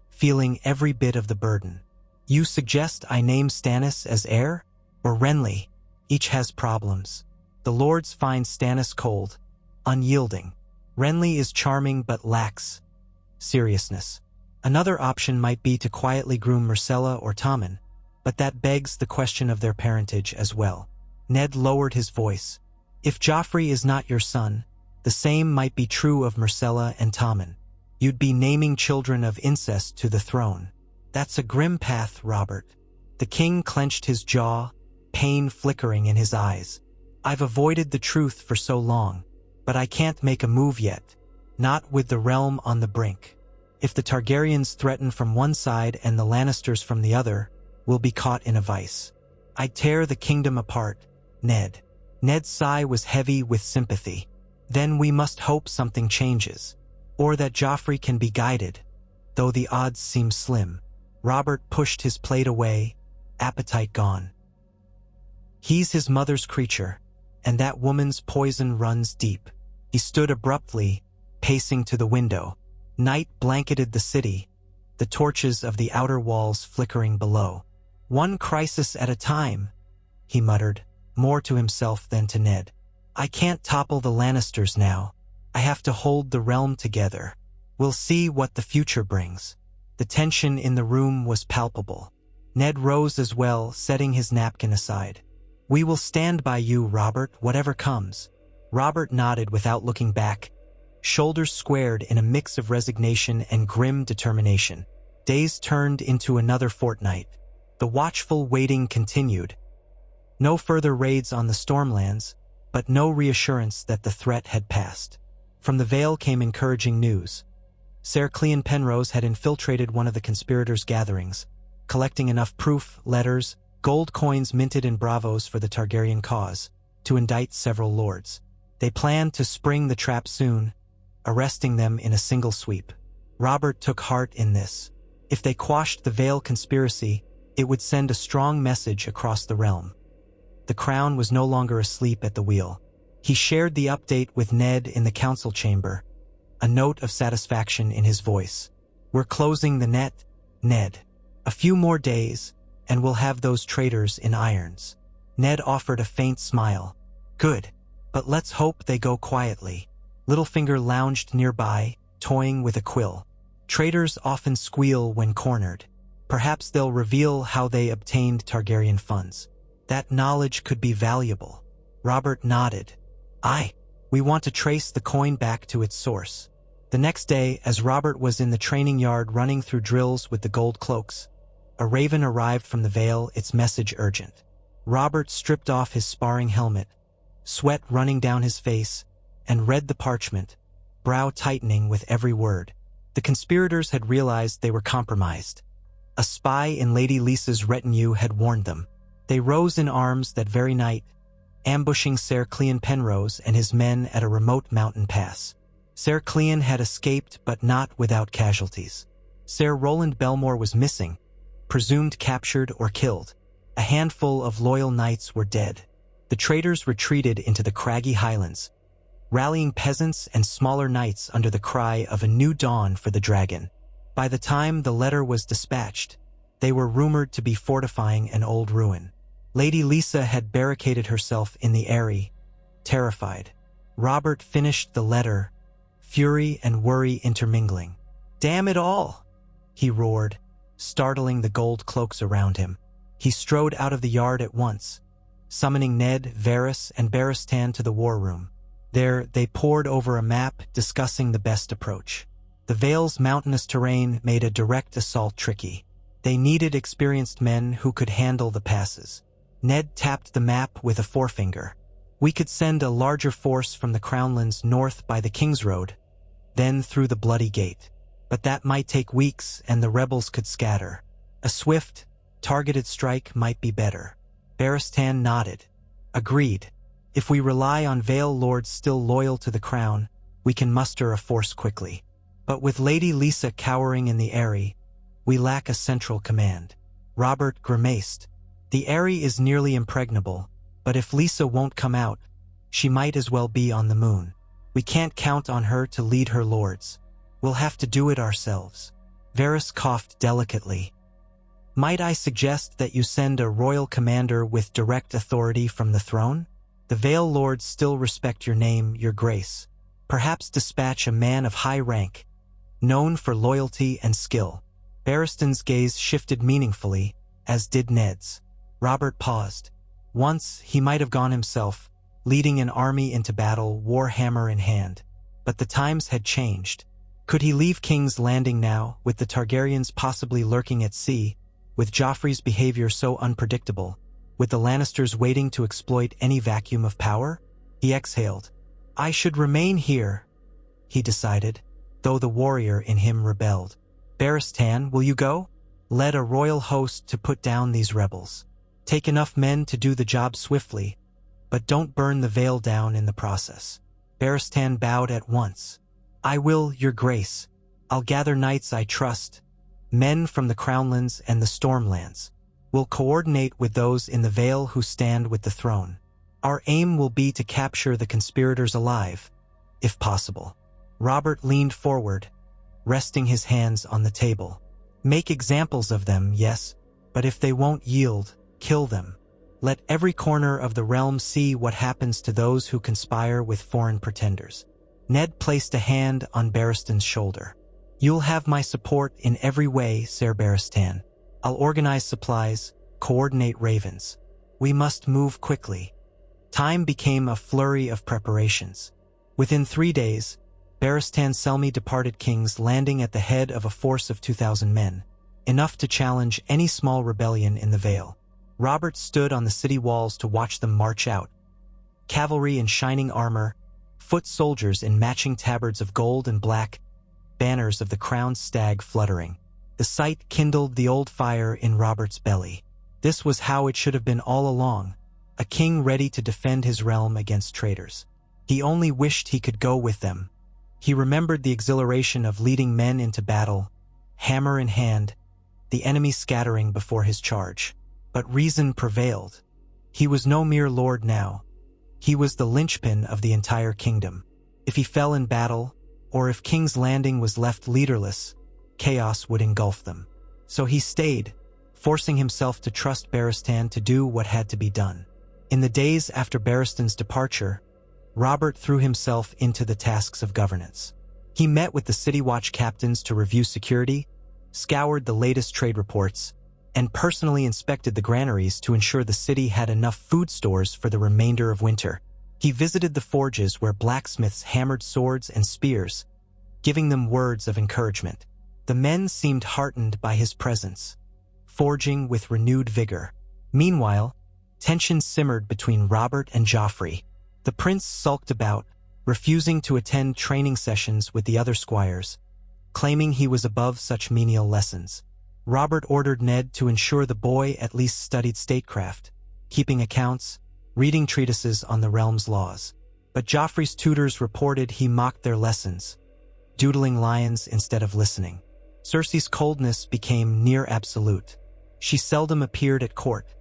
feeling every bit of the burden. "You suggest I name Stannis as heir? Or Renly? Each has problems. The lords find Stannis cold, unyielding. Renly is charming but lacks seriousness. Another option might be to quietly groom Myrcella or Tommen, but that begs the question of their parentage as well." Ned lowered his voice. "If Joffrey is not your son, the same might be true of Myrcella and Tommen. You'd be naming children of incest to the throne. That's a grim path, Robert." The king clenched his jaw, pain flickering in his eyes. "I've avoided the truth for so long, but I can't make a move yet, not with the realm on the brink. If the Targaryens threaten from one side and the Lannisters from the other, we'll be caught in a vice. I'd tear the kingdom apart, Ned." Ned's sigh was heavy with sympathy. "Then we must hope something changes, or that Joffrey can be guided, though the odds seem slim." Robert pushed his plate away, appetite gone. "He's his mother's creature, and that woman's poison runs deep." He stood abruptly, pacing to the window. Night blanketed the city, the torches of the outer walls flickering below. "One crisis at a time," he muttered, more to himself than to Ned. "I can't topple the Lannisters now. I have to hold the realm together. We'll see what the future brings." The tension in the room was palpable. Ned rose as well, setting his napkin aside. "We will stand by you, Robert, whatever comes." Robert nodded without looking back, shoulders squared in a mix of resignation and grim determination. Days turned into another fortnight. The watchful waiting continued. No further raids on the Stormlands, but no reassurance that the threat had passed. From the Vale came encouraging news. Ser Cleon Penrose had infiltrated one of the conspirators' gatherings, collecting enough proof, letters, gold coins minted in bravos for the Targaryen cause, to indict several lords. They planned to spring the trap soon, arresting them in a single sweep. Robert took heart in this. If they quashed the Vale conspiracy, it would send a strong message across the realm. The crown was no longer asleep at the wheel. He shared the update with Ned in the council chamber, a note of satisfaction in his voice. "We're closing the net, Ned. A few more days, and we'll have those traitors in irons." Ned offered a faint smile. "Good, but let's hope they go quietly." Littlefinger lounged nearby, toying with a quill. Traitors often squeal when cornered. Perhaps they'll reveal how they obtained Targaryen funds. That knowledge could be valuable. Robert nodded. "Aye, we want to trace the coin back to its source." The next day, as Robert was in the training yard running through drills with the gold cloaks, a raven arrived from the Vale, its message urgent. Robert stripped off his sparring helmet, sweat running down his face, and read the parchment, brow tightening with every word. The conspirators had realized they were compromised. A spy in Lady Lisa's retinue had warned them. They rose in arms that very night, ambushing Ser Cleon Penrose and his men at a remote mountain pass. Ser Cleon had escaped, but not without casualties. Ser Roland Belmore was missing, presumed captured or killed. A handful of loyal knights were dead. The traitors retreated into the craggy highlands, rallying peasants and smaller knights under the cry of a new dawn for the dragon. By the time the letter was dispatched, they were rumored to be fortifying an old ruin. Lady Lisa had barricaded herself in the eyrie, terrified. Robert finished the letter, fury and worry intermingling. "Damn it all!" he roared, startling the gold cloaks around him. He strode out of the yard at once, summoning Ned, Varys, and Barristan to the war room. There, they pored over a map, discussing the best approach. The Vale's mountainous terrain made a direct assault tricky. They needed experienced men who could handle the passes. Ned tapped the map with a forefinger. "We could send a larger force from the Crownlands north by the King's Road, then through the Bloody Gate. But that might take weeks, and the rebels could scatter. A swift, targeted strike might be better." Barristan nodded. "Agreed. If we rely on Vale lords still loyal to the crown, we can muster a force quickly. But with Lady Lisa cowering in the eyrie, we lack a central command." Robert grimaced. "The eyrie is nearly impregnable, but if Lisa won't come out, she might as well be on the moon. We can't count on her to lead her lords. We'll have to do it ourselves." Varys coughed delicately. "Might I suggest that you send a royal commander with direct authority from the throne? The Vale lords still respect your name, your grace. Perhaps dispatch a man of high rank, known for loyalty and skill." Barristan's gaze shifted meaningfully, as did Ned's. Robert paused. Once, he might have gone himself, leading an army into battle, warhammer in hand. But the times had changed. Could he leave King's Landing now, with the Targaryens possibly lurking at sea, with Joffrey's behavior so unpredictable, with the Lannisters waiting to exploit any vacuum of power? He exhaled. "I should remain here," he decided, though the warrior in him rebelled. "Barristan, will you go? Lead a royal host to put down these rebels. Take enough men to do the job swiftly, but don't burn the Vale down in the process." Barristan bowed at once. "I will, your grace. I'll gather knights I trust, men from the Crownlands and the Stormlands. We'll coordinate with those in the Vale who stand with the throne. Our aim will be to capture the conspirators alive, if possible." Robert leaned forward, resting his hands on the table. "Make examples of them, yes, but if they won't yield, kill them. Let every corner of the realm see what happens to those who conspire with foreign pretenders." Ned placed a hand on Barristan's shoulder. "You'll have my support in every way, Ser Barristan. I'll organize supplies, coordinate ravens. We must move quickly." Time became a flurry of preparations. Within 3 days, Barristan Selmy departed King's Landing at the head of a force of 2,000 men. enough to challenge any small rebellion in the Vale. Robert stood on the city walls to watch them march out. Cavalry in shining armor, foot soldiers in matching tabards of gold and black, banners of the crowned stag fluttering. The sight kindled the old fire in Robert's belly. This was how it should have been all along, a king ready to defend his realm against traitors. He only wished he could go with them. He remembered the exhilaration of leading men into battle, hammer in hand, the enemy scattering before his charge. But reason prevailed. He was no mere lord now. He was the linchpin of the entire kingdom. If he fell in battle, or if King's Landing was left leaderless, chaos would engulf them. So he stayed, forcing himself to trust Barristan to do what had to be done. In the days after Barristan's departure, Robert threw himself into the tasks of governance. He met with the city watch captains to review security, scoured the latest trade reports, and personally inspected the granaries to ensure the city had enough food stores for the remainder of winter. He visited the forges where blacksmiths hammered swords and spears, giving them words of encouragement. The men seemed heartened by his presence, forging with renewed vigor. Meanwhile, tension simmered between Robert and Joffrey. The prince sulked about, refusing to attend training sessions with the other squires, claiming he was above such menial lessons. Robert ordered Ned to ensure the boy at least studied statecraft, keeping accounts, reading treatises on the realm's laws. But Joffrey's tutors reported he mocked their lessons, doodling lines instead of listening. Cersei's coldness became near absolute. She seldom appeared at court,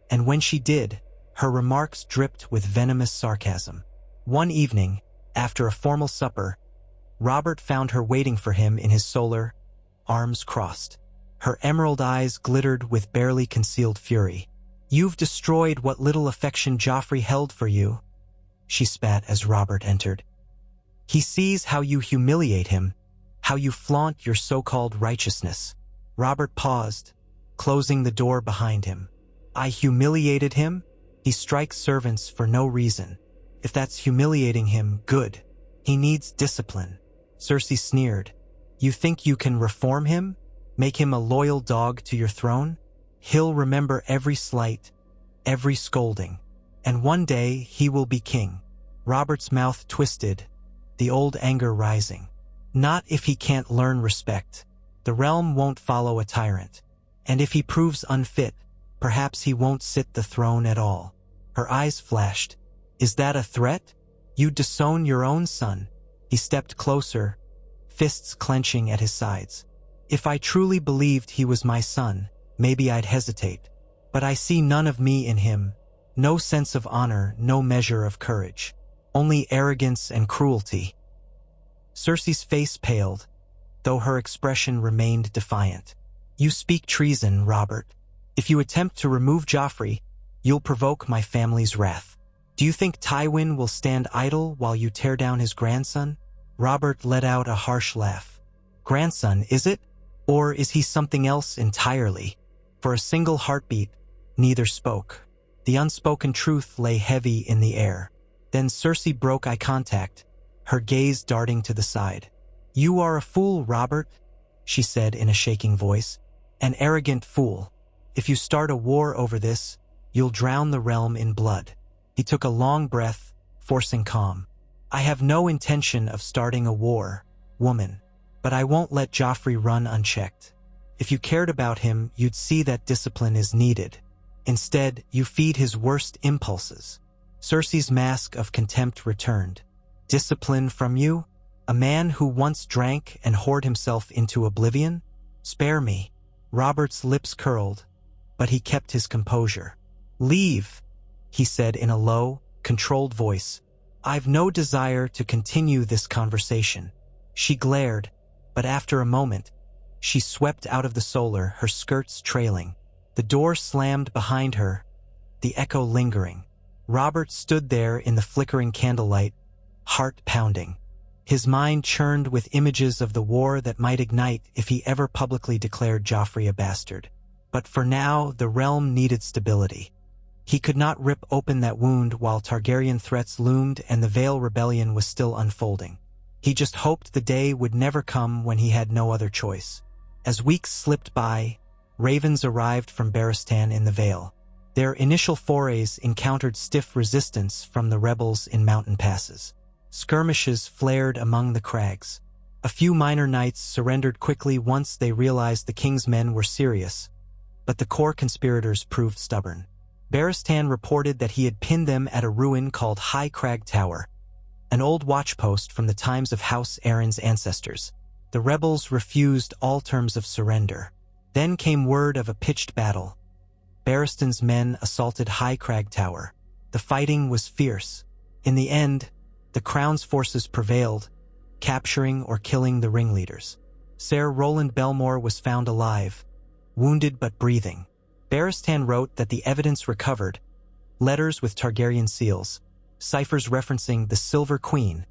and when she did, her remarks dripped with venomous sarcasm. One evening, after a formal supper, Robert found her waiting for him in his solar, arms crossed. Her emerald eyes glittered with barely concealed fury. "You've destroyed what little affection Joffrey held for you," she spat as Robert entered. "He sees how you humiliate him, how you flaunt your so-called righteousness." Robert paused, closing the door behind him. "I humiliated him? He strikes servants for no reason. If that's humiliating him, good. He needs discipline." Cersei sneered. "You think you can reform him? Make him a loyal dog to your throne? He'll remember every slight, every scolding, and one day he will be king." Robert's mouth twisted, the old anger rising. "Not if he can't learn respect. The realm won't follow a tyrant. And if he proves unfit, perhaps he won't sit the throne at all." Her eyes flashed. "Is that a threat? You'd disown your own son?" He stepped closer, fists clenching at his sides. "If I truly believed he was my son, maybe I'd hesitate. But I see none of me in him. No sense of honor, no measure of courage. Only arrogance and cruelty." Cersei's face paled, though her expression remained defiant. "You speak treason, Robert. If you attempt to remove Joffrey, you'll provoke my family's wrath. Do you think Tywin will stand idle while you tear down his grandson?" Robert let out a harsh laugh. "Grandson, is it? Or is he something else entirely?" For a single heartbeat, neither spoke. The unspoken truth lay heavy in the air. Then Cersei broke eye contact, her gaze darting to the side. "You are a fool, Robert," she said in a shaking voice. "An arrogant fool. If you start a war over this, you'll drown the realm in blood." He took a long breath, forcing calm. "I have no intention of starting a war, woman. But I won't let Joffrey run unchecked. If you cared about him, you'd see that discipline is needed. Instead, you feed his worst impulses." Cersei's mask of contempt returned. "Discipline from you? A man who once drank and whored himself into oblivion? Spare me." Robert's lips curled, but he kept his composure. "Leave," he said in a low, controlled voice. "I've no desire to continue this conversation." She glared, but after a moment, she swept out of the solar, her skirts trailing. The door slammed behind her, the echo lingering. Robert stood there in the flickering candlelight, heart pounding. His mind churned with images of the war that might ignite if he ever publicly declared Joffrey a bastard. But for now, the realm needed stability. He could not rip open that wound while Targaryen threats loomed and the Vale rebellion was still unfolding. He just hoped the day would never come when he had no other choice. As weeks slipped by, ravens arrived from Beristan in the Vale. Their initial forays encountered stiff resistance from the rebels in mountain passes. Skirmishes flared among the crags. A few minor knights surrendered quickly once they realized the king's men were serious, but the core conspirators proved stubborn. Beristan reported that he had pinned them at a ruin called High Crag Tower, an old watchpost from the times of House Aaron's ancestors. The rebels refused all terms of surrender. Then came word of a pitched battle. Beristan's men assaulted High Crag Tower. The fighting was fierce. In the end, the Crown's forces prevailed, capturing or killing the ringleaders. Sir Roland Belmore was found alive, wounded but breathing. Beristan wrote that the evidence recovered, letters with Targaryen seals, ciphers referencing the Silver Queen,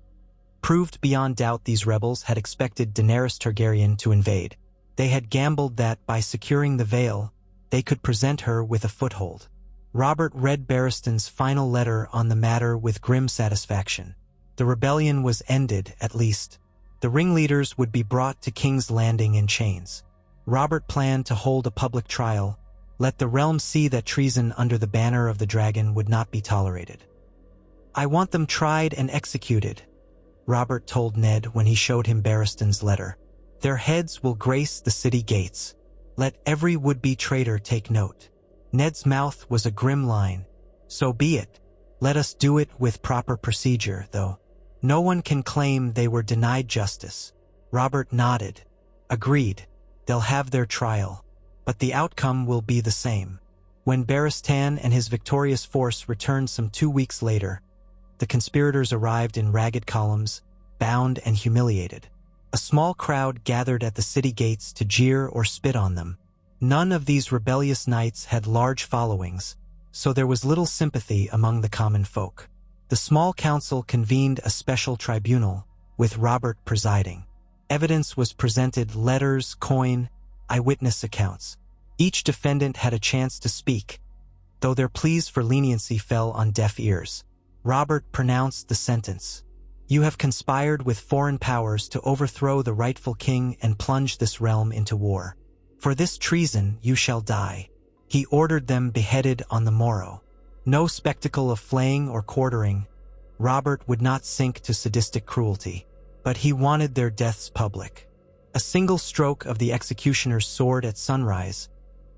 proved beyond doubt these rebels had expected Daenerys Targaryen to invade. They had gambled that by securing the Vale, they could present her with a foothold. Robert read Beristan's final letter on the matter with grim satisfaction. The rebellion was ended, at least. The ringleaders would be brought to King's Landing in chains. Robert planned to hold a public trial, let the realm see that treason under the banner of the dragon would not be tolerated. "I want them tried and executed," Robert told Ned when he showed him Beristan's letter. "Their heads will grace the city gates. Let every would-be traitor take note." Ned's mouth was a grim line. "So be it. Let us do it with proper procedure, though. No one can claim they were denied justice." Robert nodded. "Agreed. They'll have their trial. But the outcome will be the same." When Beristan and his victorious force returned some 2 weeks later, the conspirators arrived in ragged columns, bound and humiliated. A small crowd gathered at the city gates to jeer or spit on them. None of these rebellious knights had large followings, so there was little sympathy among the common folk. The small council convened a special tribunal, with Robert presiding. Evidence was presented: letters, coin, eyewitness accounts. Each defendant had a chance to speak, though their pleas for leniency fell on deaf ears. Robert pronounced the sentence: "You have conspired with foreign powers to overthrow the rightful king and plunge this realm into war. For this treason you shall die." He ordered them beheaded on the morrow. No spectacle of flaying or quartering. Robert would not sink to sadistic cruelty, but he wanted their deaths public. A single stroke of the executioner's sword at sunrise,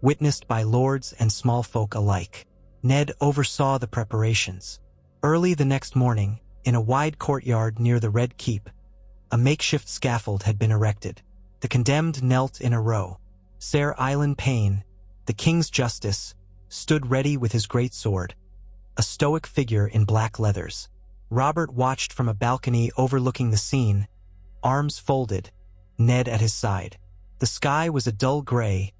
witnessed by lords and small folk alike. Ned oversaw the preparations. Early the next morning, in a wide courtyard near the Red Keep, a makeshift scaffold had been erected. The condemned knelt in a row. Ser Island Payne, the king's justice, stood ready with his great sword, a stoic figure in black leathers. Robert watched from a balcony overlooking the scene, arms folded, Ned at his side. The sky was a dull gray,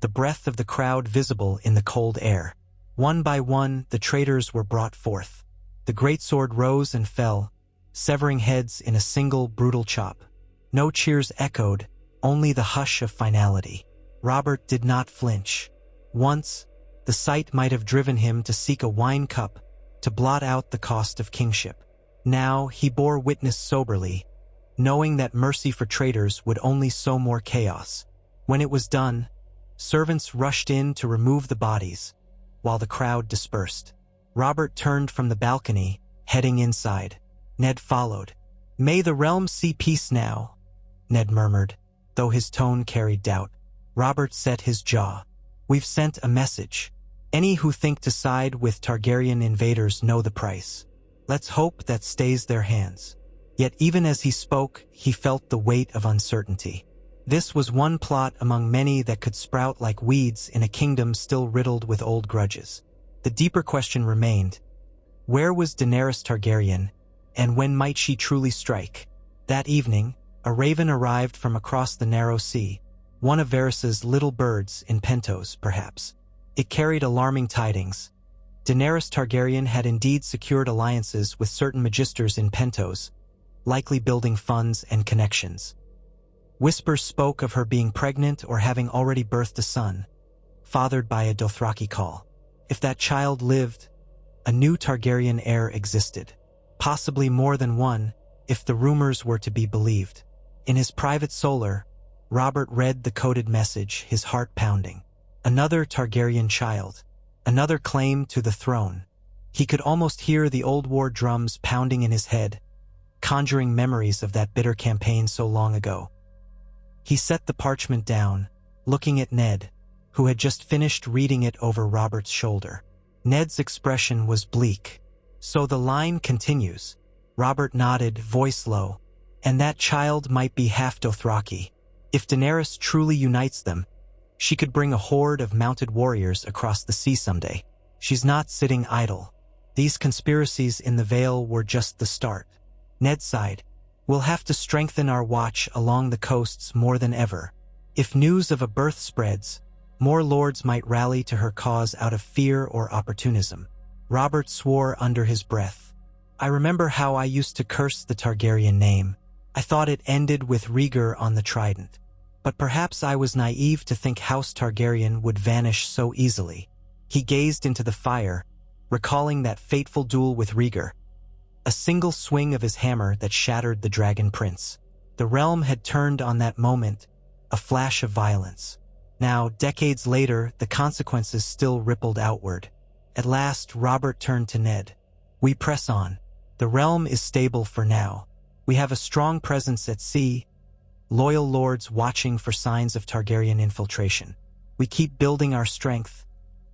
the breath of the crowd visible in the cold air. One by one, the traitors were brought forth. The greatsword rose and fell, severing heads in a single brutal chop. No cheers echoed, only the hush of finality. Robert did not flinch. Once, the sight might have driven him to seek a wine cup to blot out the cost of kingship. Now he bore witness soberly, knowing that mercy for traitors would only sow more chaos. When it was done, servants rushed in to remove the bodies, while the crowd dispersed. Robert turned from the balcony, heading inside. Ned followed. "May the realm see peace now," Ned murmured, though his tone carried doubt. Robert set his jaw. "We've sent a message. Any who think to side with Targaryen invaders know the price. Let's hope that stays their hands." Yet even as he spoke, he felt the weight of uncertainty. This was one plot among many that could sprout like weeds in a kingdom still riddled with old grudges. The deeper question remained: where was Daenerys Targaryen, and when might she truly strike? That evening, a raven arrived from across the narrow sea, one of Varys's little birds in Pentos, perhaps. It carried alarming tidings. Daenerys Targaryen had indeed secured alliances with certain magisters in Pentos, likely building funds and connections. Whispers spoke of her being pregnant or having already birthed a son, fathered by a Dothraki call. If that child lived, a new Targaryen heir existed. Possibly more than one, if the rumors were to be believed. In his private solar, Robert read the coded message, his heart pounding. Another Targaryen child. Another claim to the throne. He could almost hear the old war drums pounding in his head, conjuring memories of that bitter campaign so long ago. He set the parchment down, looking at Ned, who had just finished reading it over Robert's shoulder. Ned's expression was bleak. "So the line continues." Robert nodded, voice low. "And that child might be half Dothraki. If Daenerys truly unites them, she could bring a horde of mounted warriors across the sea someday. She's not sitting idle." These conspiracies in the Vale were just the start. Ned sighed. "We'll have to strengthen our watch along the coasts more than ever. If news of a birth spreads, more lords might rally to her cause out of fear or opportunism." Robert swore under his breath. "I remember how I used to curse the Targaryen name. I thought it ended with Rhaegar on the trident. But perhaps I was naive to think House Targaryen would vanish so easily." He gazed into the fire, recalling that fateful duel with Rhaegar. A single swing of his hammer that shattered the Dragon Prince. The realm had turned on that moment, a flash of violence. Now, decades later, the consequences still rippled outward. At last, Robert turned to Ned. "We press on. The realm is stable for now. We have a strong presence at sea, loyal lords watching for signs of Targaryen infiltration. We keep building our strength,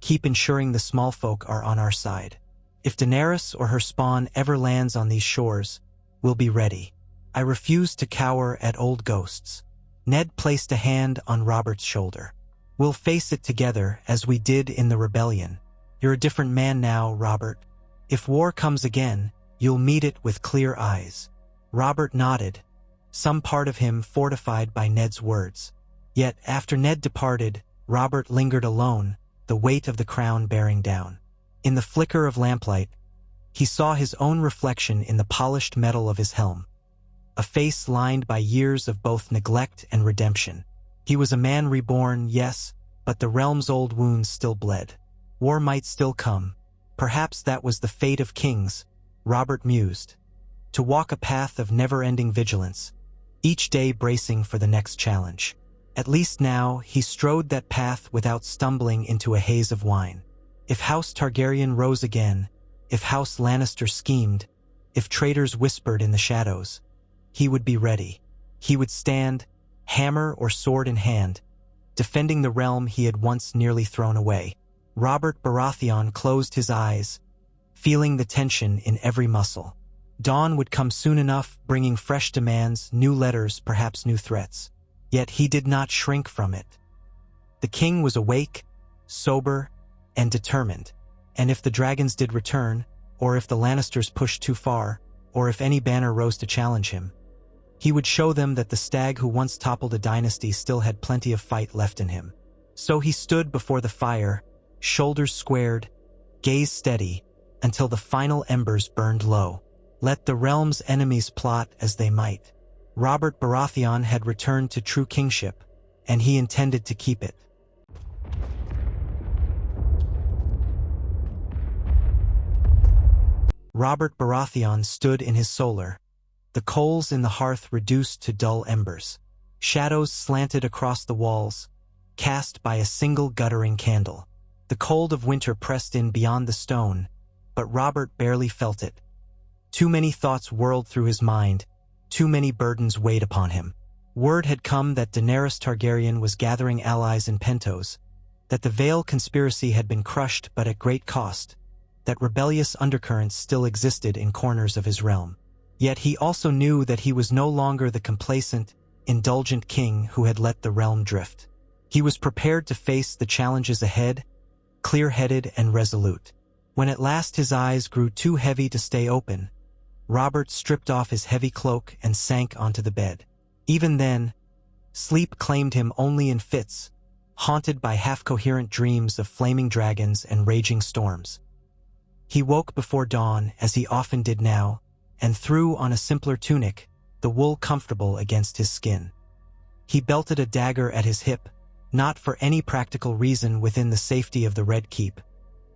keep ensuring the small folk are on our side. If Daenerys or her spawn ever lands on these shores, we'll be ready. I refuse to cower at old ghosts." Ned placed a hand on Robert's shoulder. "We'll face it together as we did in the rebellion. You're a different man now, Robert. If war comes again, you'll meet it with clear eyes." Robert nodded, some part of him fortified by Ned's words. Yet, after Ned departed, Robert lingered alone, the weight of the crown bearing down. In the flicker of lamplight, he saw his own reflection in the polished metal of his helm. A face lined by years of both neglect and redemption. He was a man reborn, yes, but the realm's old wounds still bled. War might still come. Perhaps that was the fate of kings, Robert mused. To walk a path of never-ending vigilance, each day bracing for the next challenge. At least now, he strode that path without stumbling into a haze of wine. If House Targaryen rose again, if House Lannister schemed, if traitors whispered in the shadows, he would be ready. He would stand, hammer or sword in hand, defending the realm he had once nearly thrown away. Robert Baratheon closed his eyes, feeling the tension in every muscle. Dawn would come soon enough, bringing fresh demands, new letters, perhaps new threats. Yet he did not shrink from it. The king was awake, sober, and determined. And if the dragons did return, or if the Lannisters pushed too far, or if any banner rose to challenge him, he would show them that the stag who once toppled a dynasty still had plenty of fight left in him. So he stood before the fire, shoulders squared, gaze steady, until the final embers burned low. Let the realm's enemies plot as they might. Robert Baratheon had returned to true kingship, and he intended to keep it. Robert Baratheon stood in his solar, the coals in the hearth reduced to dull embers. Shadows slanted across the walls, cast by a single guttering candle. The cold of winter pressed in beyond the stone, but Robert barely felt it. Too many thoughts whirled through his mind, too many burdens weighed upon him. Word had come that Daenerys Targaryen was gathering allies in Pentos, that the Vale conspiracy had been crushed but at great cost, that rebellious undercurrents still existed in corners of his realm. Yet he also knew that he was no longer the complacent, indulgent king who had let the realm drift. He was prepared to face the challenges ahead, clear-headed and resolute. When at last his eyes grew too heavy to stay open, Robert stripped off his heavy cloak and sank onto the bed. Even then, sleep claimed him only in fits, haunted by half-coherent dreams of flaming dragons and raging storms. He woke before dawn, as he often did now, and threw on a simpler tunic, the wool comfortable against his skin. He belted a dagger at his hip, not for any practical reason within the safety of the Red Keep,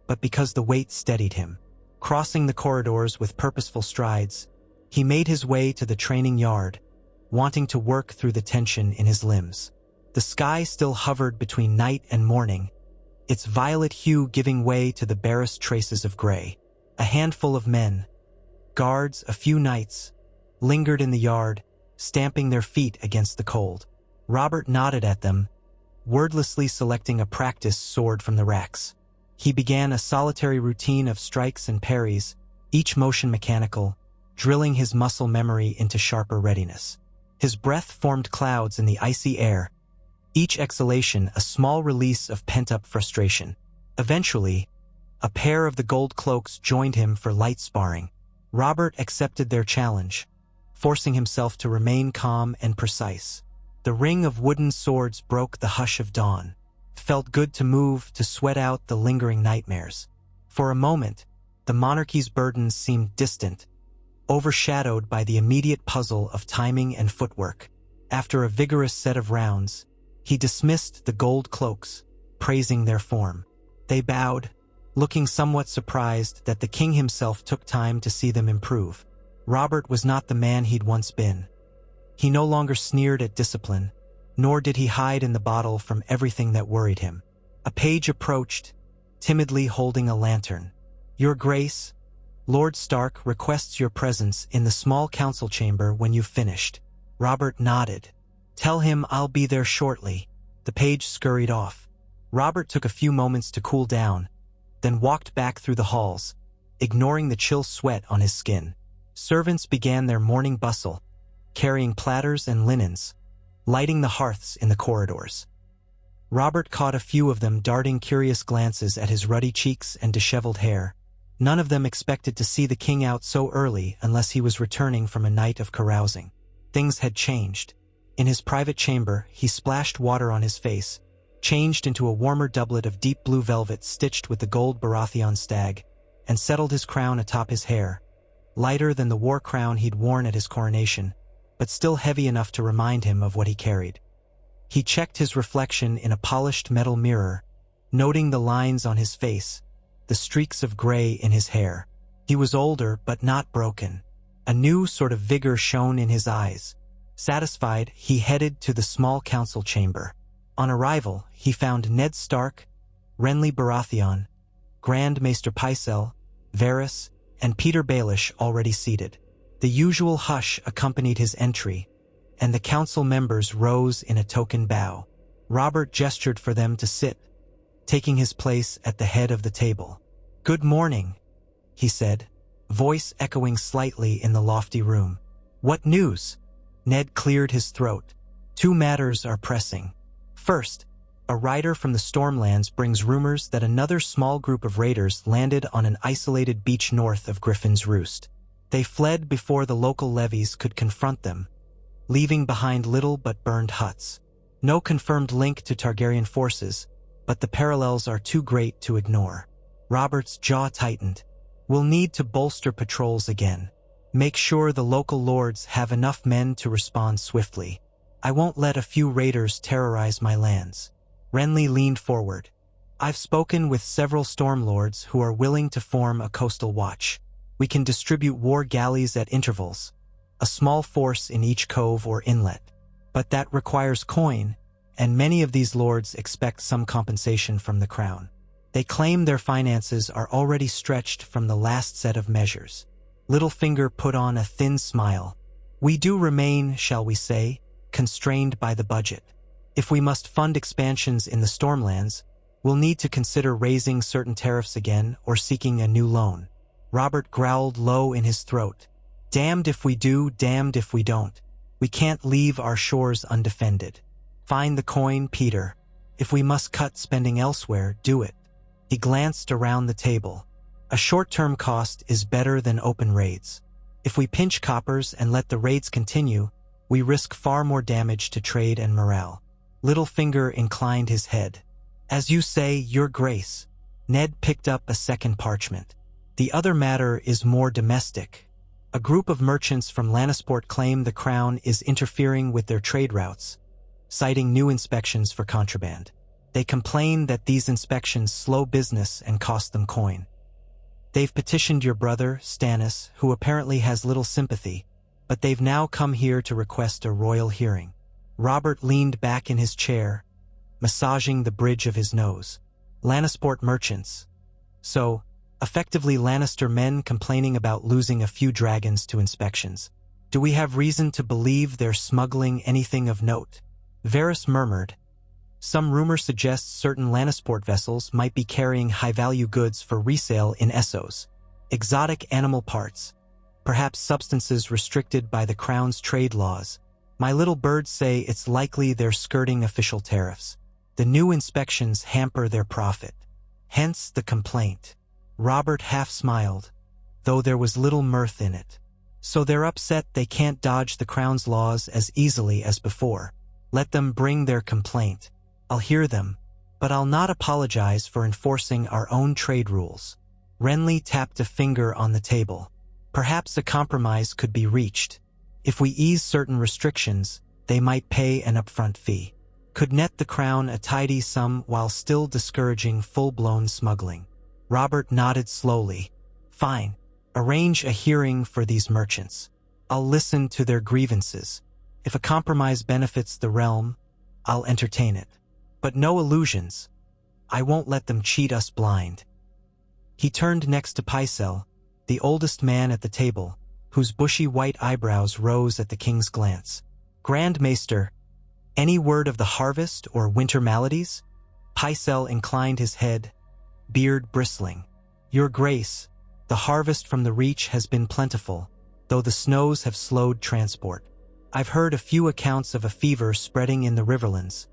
but because the weight steadied him. Crossing the corridors with purposeful strides, he made his way to the training yard, wanting to work through the tension in his limbs. The sky still hovered between night and morning, its violet hue giving way to the barest traces of gray. A handful of men, guards, a few knights, lingered in the yard, stamping their feet against the cold. Robert nodded at them, wordlessly selecting a practice sword from the racks. He began a solitary routine of strikes and parries, each motion mechanical, drilling his muscle memory into sharper readiness. His breath formed clouds in the icy air, each exhalation a small release of pent-up frustration. Eventually, a pair of the gold cloaks joined him for light sparring. Robert accepted their challenge, forcing himself to remain calm and precise. The ring of wooden swords broke the hush of dawn. It felt good to move, to sweat out the lingering nightmares. For a moment, the monarchy's burdens seemed distant, overshadowed by the immediate puzzle of timing and footwork. After a vigorous set of rounds, he dismissed the gold cloaks, praising their form. They bowed, looking somewhat surprised that the king himself took time to see them improve. Robert was not the man he'd once been. He no longer sneered at discipline, nor did he hide in the bottle from everything that worried him. A page approached, timidly holding a lantern. "Your Grace, Lord Stark requests your presence in the small council chamber when you've finished." Robert nodded. "Tell him I'll be there shortly." The page scurried off. Robert took a few moments to cool down, then walked back through the halls, ignoring the chill sweat on his skin. Servants began their morning bustle, carrying platters and linens, lighting the hearths in the corridors. Robert caught a few of them darting curious glances at his ruddy cheeks and disheveled hair. None of them expected to see the king out so early unless he was returning from a night of carousing. Things had changed. In his private chamber, he splashed water on his face, changed into a warmer doublet of deep blue velvet stitched with the gold Baratheon stag, and settled his crown atop his hair, lighter than the war crown he'd worn at his coronation, but still heavy enough to remind him of what he carried. He checked his reflection in a polished metal mirror, noting the lines on his face, the streaks of gray in his hair. He was older, but not broken. A new sort of vigor shone in his eyes. Satisfied, he headed to the small council chamber. On arrival, he found Ned Stark, Renly Baratheon, Grand Maester Pycelle, Varys, and Peter Baelish already seated. The usual hush accompanied his entry, and the council members rose in a token bow. Robert gestured for them to sit, taking his place at the head of the table. "Good morning," he said, voice echoing slightly in the lofty room. "What news?" Ned cleared his throat. "Two matters are pressing. First, a rider from the Stormlands brings rumors that another small group of raiders landed on an isolated beach north of Griffin's Roost. They fled before the local levies could confront them, leaving behind little but burned huts. No confirmed link to Targaryen forces, but the parallels are too great to ignore." Robert's jaw tightened. "We'll need to bolster patrols again. Make sure the local lords have enough men to respond swiftly. I won't let a few raiders terrorize my lands." Renly leaned forward. "I've spoken with several stormlords who are willing to form a coastal watch. We can distribute war galleys at intervals, a small force in each cove or inlet. But that requires coin, and many of these lords expect some compensation from the crown. They claim their finances are already stretched from the last set of measures." Littlefinger put on a thin smile. "We do remain, shall we say, constrained by the budget. If we must fund expansions in the Stormlands, we'll need to consider raising certain tariffs again or seeking a new loan." Robert growled low in his throat. "Damned if we do, damned if we don't. We can't leave our shores undefended. Find the coin, Peter. If we must cut spending elsewhere, do it." He glanced around the table. "A short-term cost is better than open raids. If we pinch coppers and let the raids continue, we risk far more damage to trade and morale." Littlefinger inclined his head. "As you say, Your Grace." Ned picked up a second parchment. "The other matter is more domestic. A group of merchants from Lannisport claim the crown is interfering with their trade routes, citing new inspections for contraband. They complain that these inspections slow business and cost them coin. They've petitioned your brother, Stannis, who apparently has little sympathy, but they've now come here to request a royal hearing." Robert leaned back in his chair, massaging the bridge of his nose. Lannisport merchants. So, effectively Lannister men complaining about losing a few dragons to inspections. Do we have reason to believe they're smuggling anything of note? Varys murmured. Some rumor suggests certain Lannisport vessels might be carrying high-value goods for resale in Essos. Exotic animal parts. Perhaps substances restricted by the Crown's trade laws. My little birds say it's likely they're skirting official tariffs. The new inspections hamper their profit. Hence the complaint. Robert half smiled, though there was little mirth in it. So they're upset they can't dodge the Crown's laws as easily as before. Let them bring their complaint. I'll hear them, but I'll not apologize for enforcing our own trade rules. Renly tapped a finger on the table. Perhaps a compromise could be reached. If we ease certain restrictions, they might pay an upfront fee. Could net the Crown a tidy sum while still discouraging full-blown smuggling. Robert nodded slowly. Fine. Arrange a hearing for these merchants. I'll listen to their grievances. If a compromise benefits the realm, I'll entertain it. But no illusions. I won't let them cheat us blind. He turned next to Pycelle, the oldest man at the table, whose bushy white eyebrows rose at the king's glance. Grand Maester, any word of the harvest or winter maladies? Pycelle inclined his head, beard bristling. Your Grace, the harvest from the Reach has been plentiful, though the snows have slowed transport. I've heard a few accounts of a fever spreading in the Riverlands,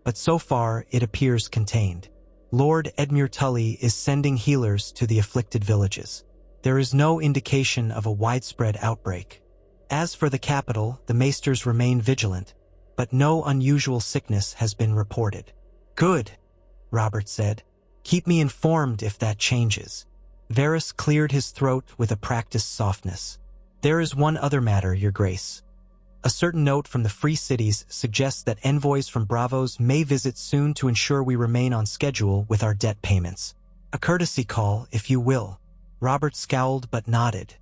but so far it appears contained. Lord Edmure Tully is sending healers to the afflicted villages. There is no indication of a widespread outbreak. As for the capital, the maesters remain vigilant, but no unusual sickness has been reported. Good, Robert said. Keep me informed if that changes. Varys cleared his throat with a practiced softness. There is one other matter, Your Grace. A certain note from the Free Cities suggests that envoys from Bravos may visit soon to ensure we remain on schedule with our debt payments. A courtesy call, if you will. Robert scowled but nodded.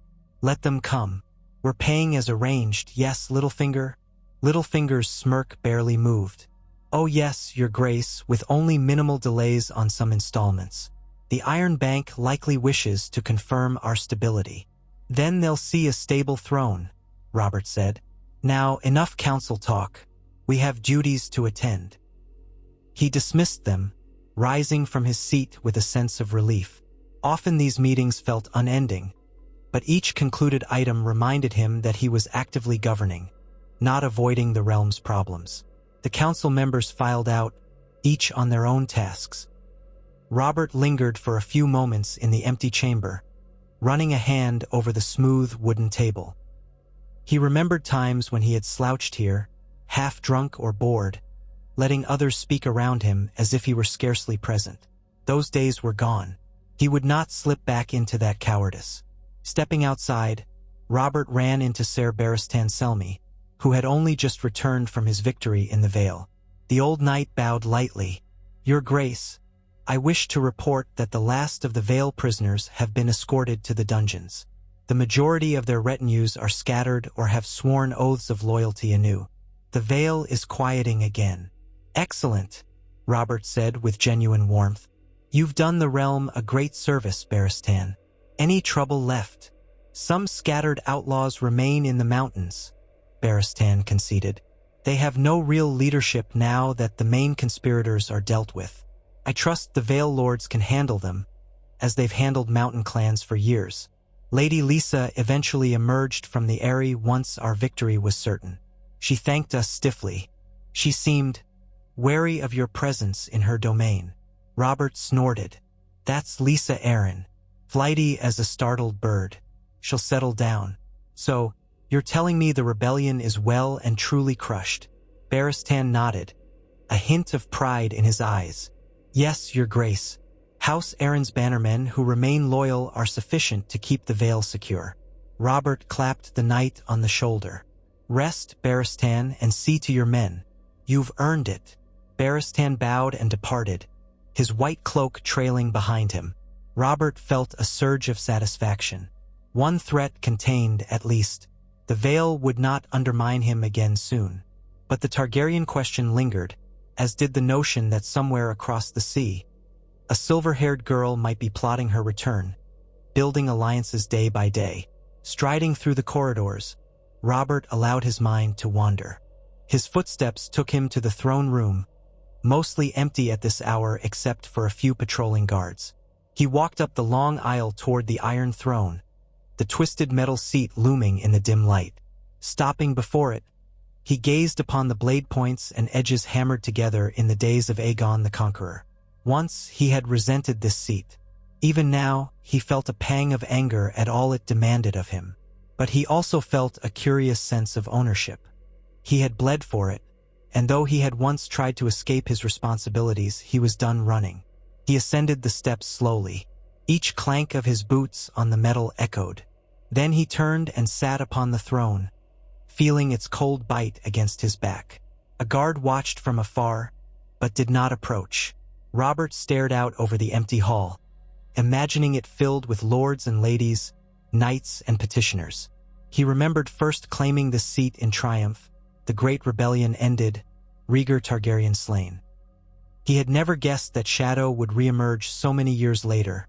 Let them come. We're paying as arranged, yes, Littlefinger? Littlefinger's smirk barely moved. Oh yes, Your Grace, with only minimal delays on some installments. The Iron Bank likely wishes to confirm our stability. Then they'll see a stable throne, Robert said. Now, enough council talk. We have duties to attend. He dismissed them, rising from his seat with a sense of relief. Often these meetings felt unending, but each concluded item reminded him that he was actively governing, not avoiding the realm's problems. The council members filed out, each on their own tasks. Robert lingered for a few moments in the empty chamber, running a hand over the smooth wooden table. He remembered times when he had slouched here, half drunk or bored, letting others speak around him as if he were scarcely present. Those days were gone. He would not slip back into that cowardice. Stepping outside, Robert ran into Ser Barristan Selmy, who had only just returned from his victory in the Vale. The old knight bowed lightly. Your Grace, I wish to report that the last of the Vale prisoners have been escorted to the dungeons. The majority of their retinues are scattered or have sworn oaths of loyalty anew. The Vale is quieting again. Excellent, Robert said with genuine warmth. You've done the realm a great service, Barristan. Any trouble left? Some scattered outlaws remain in the mountains, Barristan conceded. They have no real leadership now that the main conspirators are dealt with. I trust the Vale Lords can handle them, as they've handled mountain clans for years. Lady Lisa eventually emerged from the Eyrie once our victory was certain. She thanked us stiffly. She seemed wary of your presence in her domain. Robert snorted. That's Lisa Arryn, flighty as a startled bird. She'll settle down. So, you're telling me the rebellion is well and truly crushed? Barristan nodded, a hint of pride in his eyes. Yes, Your Grace. House Arryn's bannermen who remain loyal are sufficient to keep the Vale secure. Robert clapped the knight on the shoulder. Rest, Barristan, and see to your men. You've earned it. Barristan bowed and departed, his white cloak trailing behind him. Robert felt a surge of satisfaction. One threat contained, at least. The Vale would not undermine him again soon. But the Targaryen question lingered, as did the notion that somewhere across the sea, A silver-haired girl might be plotting her return, building alliances day by day. Striding through the corridors, Robert allowed his mind to wander. His footsteps took him to the throne room, mostly empty at this hour except for a few patrolling guards. He walked up the long aisle toward the Iron Throne, the twisted metal seat looming in the dim light. Stopping before it, he gazed upon the blade points and edges hammered together in the days of Aegon the Conqueror. Once he had resented this seat. Even now, he felt a pang of anger at all it demanded of him. But he also felt a curious sense of ownership. He had bled for it, and though he had once tried to escape his responsibilities, he was done running. He ascended the steps slowly. Each clank of his boots on the metal echoed. Then he turned and sat upon the throne, feeling its cold bite against his back. A guard watched from afar, but did not approach. Robert stared out over the empty hall, imagining it filled with lords and ladies, knights and petitioners. He remembered first claiming this seat in triumph, the great rebellion ended, Rhaegar Targaryen slain. He had never guessed that Shadow would reemerge so many years later,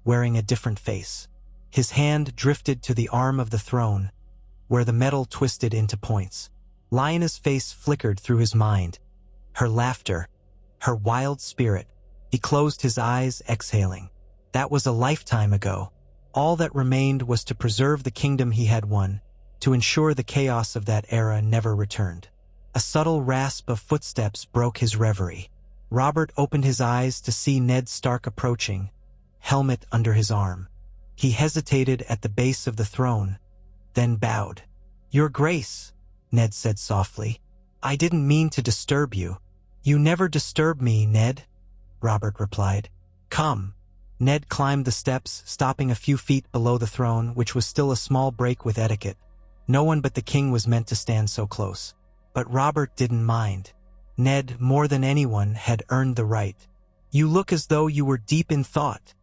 wearing a different face. His hand drifted to the arm of the throne, where the metal twisted into points. Lyanna's face flickered through his mind, her laughter, her wild spirit. He closed his eyes, exhaling. That was a lifetime ago. All that remained was to preserve the kingdom he had won, to ensure the chaos of that era never returned. A subtle rasp of footsteps broke his reverie. Robert opened his eyes to see Ned Stark approaching, helmet under his arm. He hesitated at the base of the throne, then bowed. "Your Grace," Ned said softly. "I didn't mean to disturb you." "You never disturb me, Ned," Robert replied. "Come." Ned climbed the steps, stopping a few feet below the throne, which was still a small break with etiquette. No one but the king was meant to stand so close. But Robert didn't mind. Ned, more than anyone, had earned the right. "You look as though you were deep in thought,"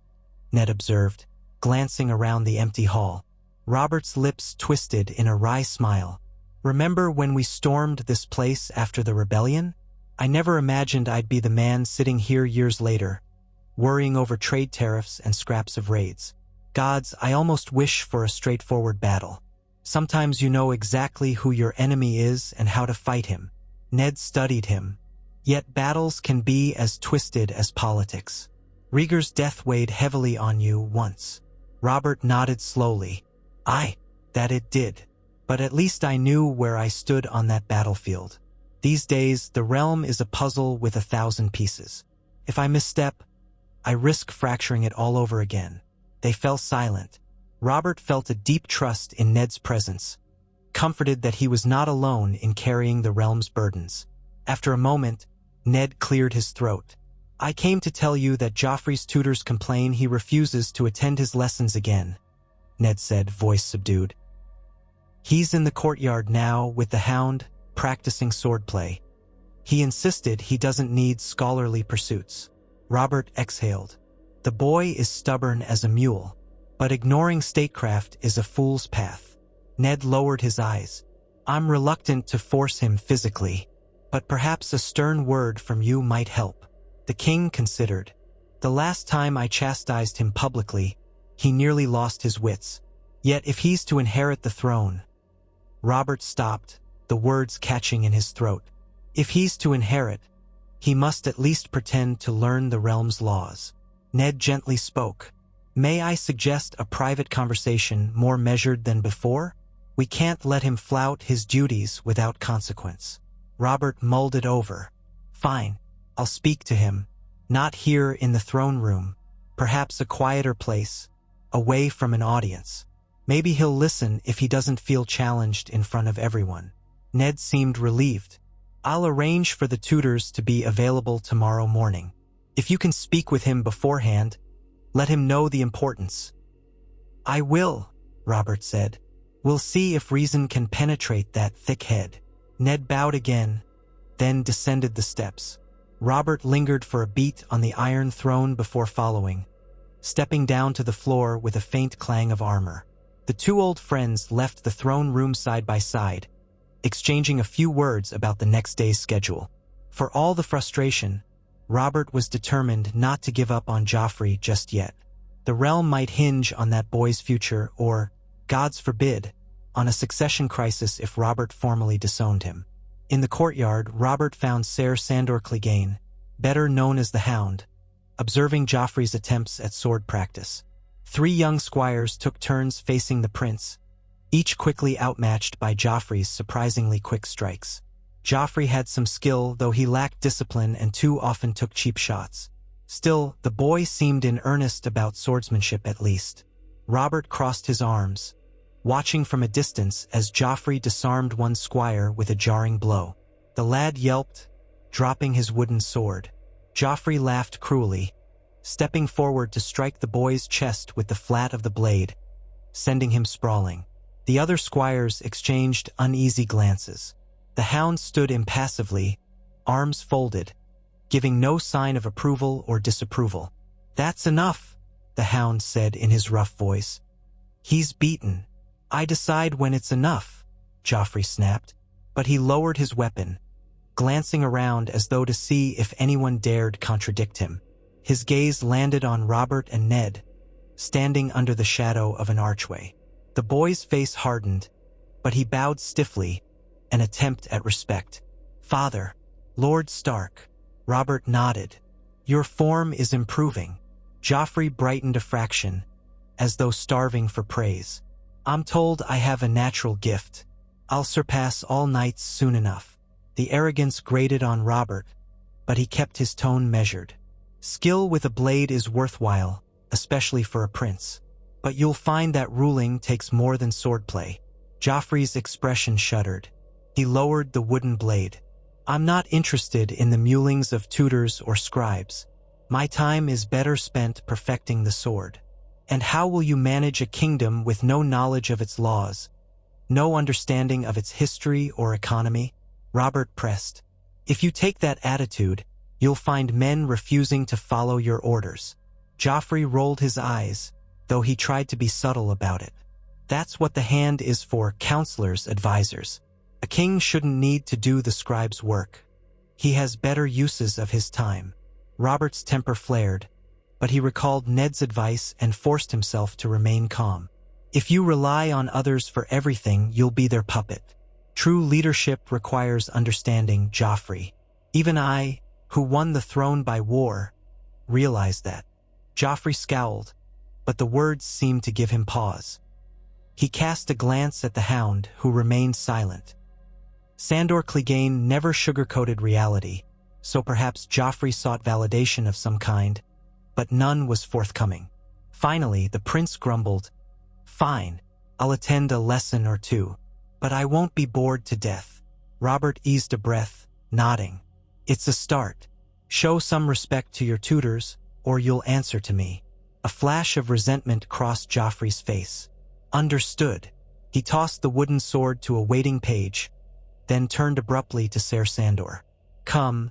Ned observed, glancing around the empty hall. Robert's lips twisted in a wry smile. "Remember when we stormed this place after the rebellion? I never imagined I'd be the man sitting here years later, worrying over trade tariffs and scraps of raids. Gods, I almost wish for a straightforward battle. Sometimes you know exactly who your enemy is and how to fight him." Ned studied him. "Yet battles can be as twisted as politics. Rhaegar's death weighed heavily on you once." Robert nodded slowly. "Aye, that it did. But at least I knew where I stood on that battlefield. These days, the realm is a puzzle with 1,000 pieces. If I misstep, I risk fracturing it all over again." They fell silent. Robert felt a deep trust in Ned's presence, comforted that he was not alone in carrying the realm's burdens. After a moment, Ned cleared his throat. "I came to tell you that Joffrey's tutors complain he refuses to attend his lessons again," Ned said, voice subdued. "He's in the courtyard now with the Hound, practicing swordplay. He insisted he doesn't need scholarly pursuits." Robert exhaled. "The boy is stubborn as a mule, but ignoring statecraft is a fool's path." Ned lowered his eyes. "I'm reluctant to force him physically, but perhaps a stern word from you might help." The king considered. "The last time I chastised him publicly, he nearly lost his wits. Yet if he's to inherit the throne—" Robert stopped, the words catching in his throat. "If he's to inherit, he must at least pretend to learn the realm's laws." Ned gently spoke. "May I suggest a private conversation more measured than before? We can't let him flout his duties without consequence." Robert mulled it over. "Fine, I'll speak to him. Not here in the throne room. Perhaps a quieter place, away from an audience. Maybe he'll listen if he doesn't feel challenged in front of everyone." Ned seemed relieved. "I'll arrange for the tutors to be available tomorrow morning. If you can speak with him beforehand, let him know the importance." "I will," Robert said. "We'll see if reason can penetrate that thick head." Ned bowed again, then descended the steps. Robert lingered for a beat on the Iron Throne before following, stepping down to the floor with a faint clang of armor. The two old friends left the throne room side by side, exchanging a few words about the next day's schedule. For all the frustration, Robert was determined not to give up on Joffrey just yet. The realm might hinge on that boy's future or, gods forbid, on a succession crisis if Robert formally disowned him. In the courtyard, Robert found Ser Sandor Clegane, better known as the Hound, observing Joffrey's attempts at sword practice. 3 young squires took turns facing the prince, each quickly outmatched by Joffrey's surprisingly quick strikes. Joffrey had some skill, though he lacked discipline and too often took cheap shots. Still, the boy seemed in earnest about swordsmanship at least. Robert crossed his arms, watching from a distance as Joffrey disarmed one squire with a jarring blow. The lad yelped, dropping his wooden sword. Joffrey laughed cruelly, stepping forward to strike the boy's chest with the flat of the blade, sending him sprawling. The other squires exchanged uneasy glances. The Hound stood impassively, arms folded, giving no sign of approval or disapproval. "That's enough," the Hound said in his rough voice. "He's beaten." "I decide when it's enough," Joffrey snapped, but he lowered his weapon, glancing around as though to see if anyone dared contradict him. His gaze landed on Robert and Ned, standing under the shadow of an archway. The boy's face hardened, but he bowed stiffly, an attempt at respect. "Father, Lord Stark." Robert nodded. "Your form is improving." Joffrey brightened a fraction, as though starving for praise. "I'm told I have a natural gift. I'll surpass all knights soon enough." The arrogance grated on Robert, but he kept his tone measured. "Skill with a blade is worthwhile, especially for a prince. But you'll find that ruling takes more than swordplay." Joffrey's expression shuddered. He lowered the wooden blade. "I'm not interested in the mulings of tutors or scribes. My time is better spent perfecting the sword." "And how will you manage a kingdom with no knowledge of its laws, no understanding of its history or economy?" Robert pressed. "If you take that attitude, you'll find men refusing to follow your orders." Joffrey rolled his eyes, though he tried to be subtle about it. "That's what the Hand is for, counselors, advisors. A king shouldn't need to do the scribe's work. He has better uses of his time." Robert's temper flared, but he recalled Ned's advice and forced himself to remain calm. "If you rely on others for everything, you'll be their puppet. True leadership requires understanding, Joffrey. Even I, who won the throne by war, realized that." Joffrey scowled, but the words seemed to give him pause. He cast a glance at the Hound, who remained silent. Sandor Clegane never sugarcoated reality, so perhaps Joffrey sought validation of some kind, but none was forthcoming. Finally, the prince grumbled, "Fine, I'll attend a lesson or two, but I won't be bored to death." Robert eased a breath, nodding. "It's a start. Show some respect to your tutors, or you'll answer to me." A flash of resentment crossed Joffrey's face. "Understood." He tossed the wooden sword to a waiting page, then turned abruptly to Ser Sandor. "Come,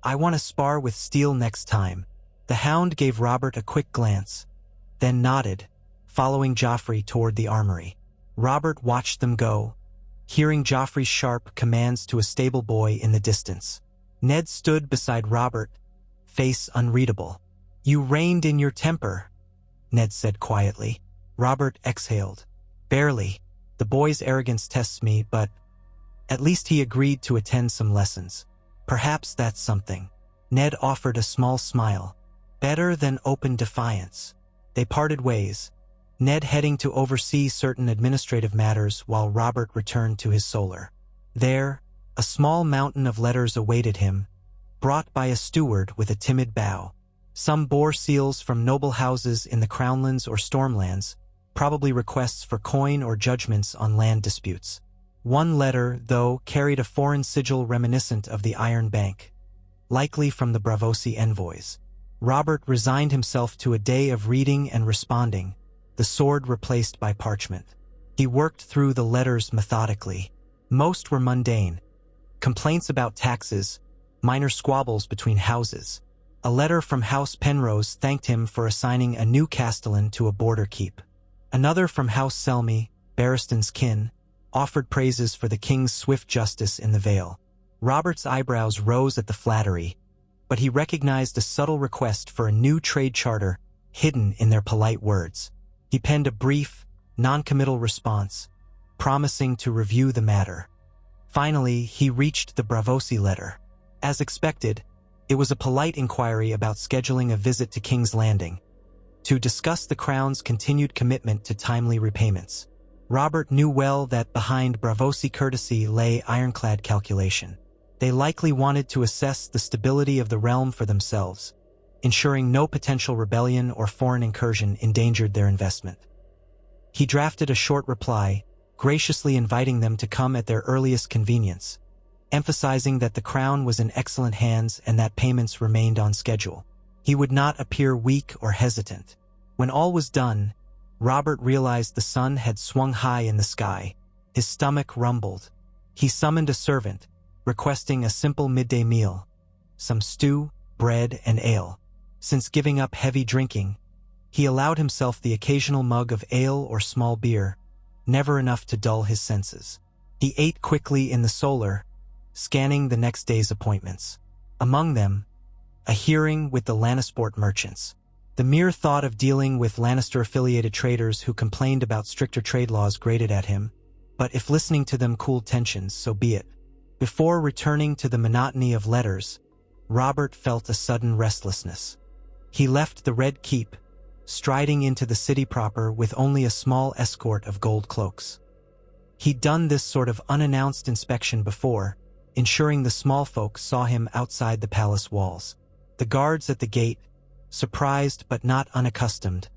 I want to spar with steel next time." The Hound gave Robert a quick glance, then nodded, following Joffrey toward the armory. Robert watched them go, hearing Joffrey's sharp commands to a stable boy in the distance. Ned stood beside Robert, face unreadable. "You reined in your temper," Ned said quietly. Robert exhaled. "Barely. The boy's arrogance tests me, but at least he agreed to attend some lessons. Perhaps that's something." Ned offered a small smile. "Better than open defiance." They parted ways, Ned heading to oversee certain administrative matters while Robert returned to his solar. There, a small mountain of letters awaited him, brought by a steward with a timid bow. Some bore seals from noble houses in the Crownlands or Stormlands, probably requests for coin or judgments on land disputes. One letter, though, carried a foreign sigil reminiscent of the Iron Bank, likely from the Braavosi envoys. Robert resigned himself to a day of reading and responding, the sword replaced by parchment. He worked through the letters methodically. Most were mundane. Complaints about taxes, minor squabbles between houses. A letter from House Penrose thanked him for assigning a new castellan to a border keep. Another from House Selmy, Barristan's kin, offered praises for the king's swift justice in the Vale. Robert's eyebrows rose at the flattery, but he recognized a subtle request for a new trade charter hidden in their polite words. He penned a brief, non-committal response, promising to review the matter. Finally, he reached the Bravosi letter. As expected, it was a polite inquiry about scheduling a visit to King's Landing, to discuss the Crown's continued commitment to timely repayments. Robert knew well that behind Bravosi courtesy lay ironclad calculation. They likely wanted to assess the stability of the realm for themselves, ensuring no potential rebellion or foreign incursion endangered their investment. He drafted a short reply, graciously inviting them to come at their earliest convenience, emphasizing that the Crown was in excellent hands and that payments remained on schedule. He would not appear weak or hesitant. When all was done, Robert realized the sun had swung high in the sky. His stomach rumbled. He summoned a servant, requesting a simple midday meal, some stew, bread, and ale. Since giving up heavy drinking, he allowed himself the occasional mug of ale or small beer, never enough to dull his senses. He ate quickly in the solar, scanning the next day's appointments. Among them, a hearing with the Lannisport merchants. The mere thought of dealing with Lannister-affiliated traders who complained about stricter trade laws grated at him, but if listening to them cooled tensions, so be it. Before returning to the monotony of letters, Robert felt a sudden restlessness. He left the Red Keep, striding into the city proper with only a small escort of gold cloaks. He'd done this sort of unannounced inspection before, ensuring the small folk saw him outside the palace walls. The guards at the gate, surprised but not unaccustomed,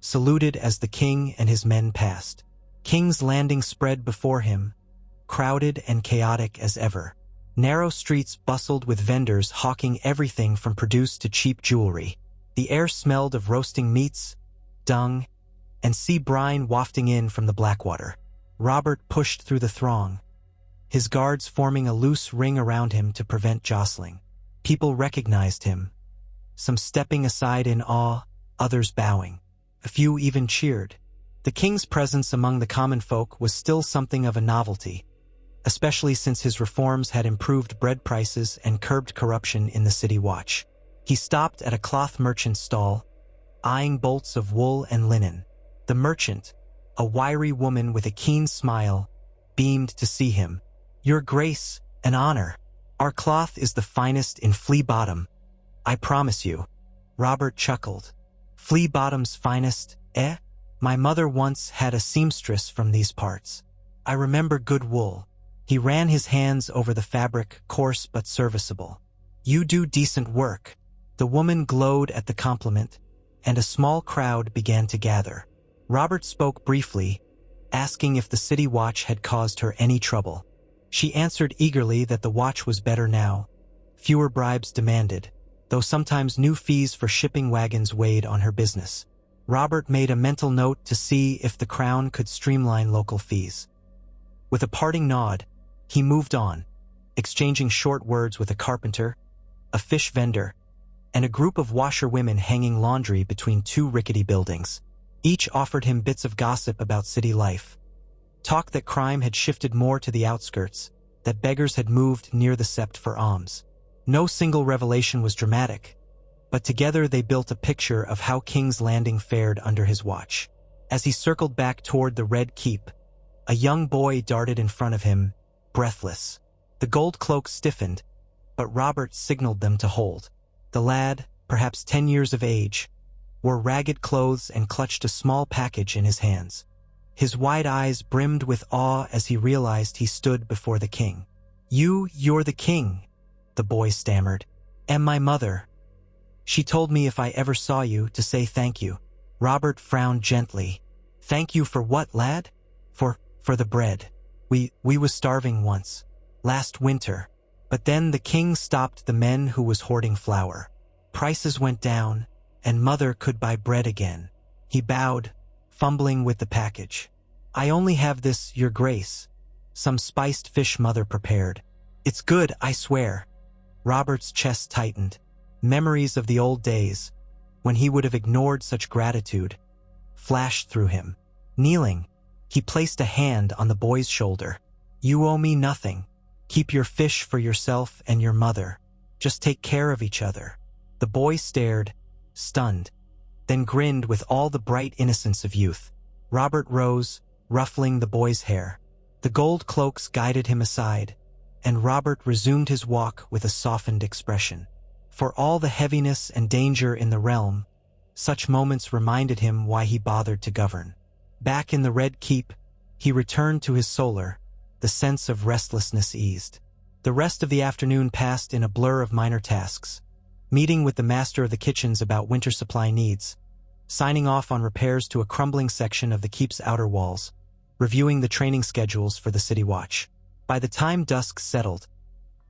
saluted as the king and his men passed. King's Landing spread before him, crowded and chaotic as ever. Narrow streets bustled with vendors hawking everything from produce to cheap jewelry. The air smelled of roasting meats, dung, and sea brine wafting in from the Blackwater. Robert pushed through the throng, his guards forming a loose ring around him to prevent jostling. People recognized him, some stepping aside in awe, others bowing. A few even cheered. The king's presence among the common folk was still something of a novelty, especially since his reforms had improved bread prices and curbed corruption in the city watch. He stopped at a cloth merchant's stall, eyeing bolts of wool and linen. The merchant, a wiry woman with a keen smile, beamed to see him. "Your Grace, an honor. Our cloth is the finest in Flea Bottom, I promise you." Robert chuckled. "Flea Bottom's finest, eh? My mother once had a seamstress from these parts. I remember good wool." He ran his hands over the fabric, coarse but serviceable. "You do decent work." The woman glowed at the compliment, and a small crowd began to gather. Robert spoke briefly, asking if the city watch had caused her any trouble. She answered eagerly that the watch was better now. Fewer bribes demanded, though sometimes new fees for shipping wagons weighed on her business. Robert made a mental note to see if the Crown could streamline local fees. With a parting nod, he moved on, exchanging short words with a carpenter, a fish vendor, and a group of washerwomen hanging laundry between two rickety buildings. Each offered him bits of gossip about city life. Talk that crime had shifted more to the outskirts, that beggars had moved near the sept for alms. No single revelation was dramatic, but together they built a picture of how King's Landing fared under his watch. As he circled back toward the Red Keep, a young boy darted in front of him, breathless. The gold cloaks stiffened, but Robert signaled them to hold. The lad, perhaps 10 years of age, wore ragged clothes and clutched a small package in his hands. His wide eyes brimmed with awe as he realized he stood before the king. You're the king," the boy stammered. "And my mother. She told me if I ever saw you to say thank you." Robert frowned gently. "Thank you for what, lad?" For the bread. We was starving once, last winter." But then the king stopped the men who was hoarding flour. Prices went down, and mother could buy bread again. He bowed, fumbling with the package. "I only have this, your grace. Some spiced fish mother prepared. It's good, I swear." Robert's chest tightened. Memories of the old days, when he would have ignored such gratitude, flashed through him. Kneeling, he placed a hand on the boy's shoulder. "You owe me nothing. Keep your fish for yourself and your mother." Just take care of each other." The boy stared, stunned, then grinned with all the bright innocence of youth. Robert rose, ruffling the boy's hair. The gold cloaks guided him aside, and Robert resumed his walk with a softened expression. For all the heaviness and danger in the realm, such moments reminded him why he bothered to govern. Back in the Red Keep, he returned to his solar, the sense of restlessness eased. The rest of the afternoon passed in a blur of minor tasks, meeting with the master of the kitchens about winter supply needs, signing off on repairs to a crumbling section of the keep's outer walls, reviewing the training schedules for the city watch. By the time dusk settled,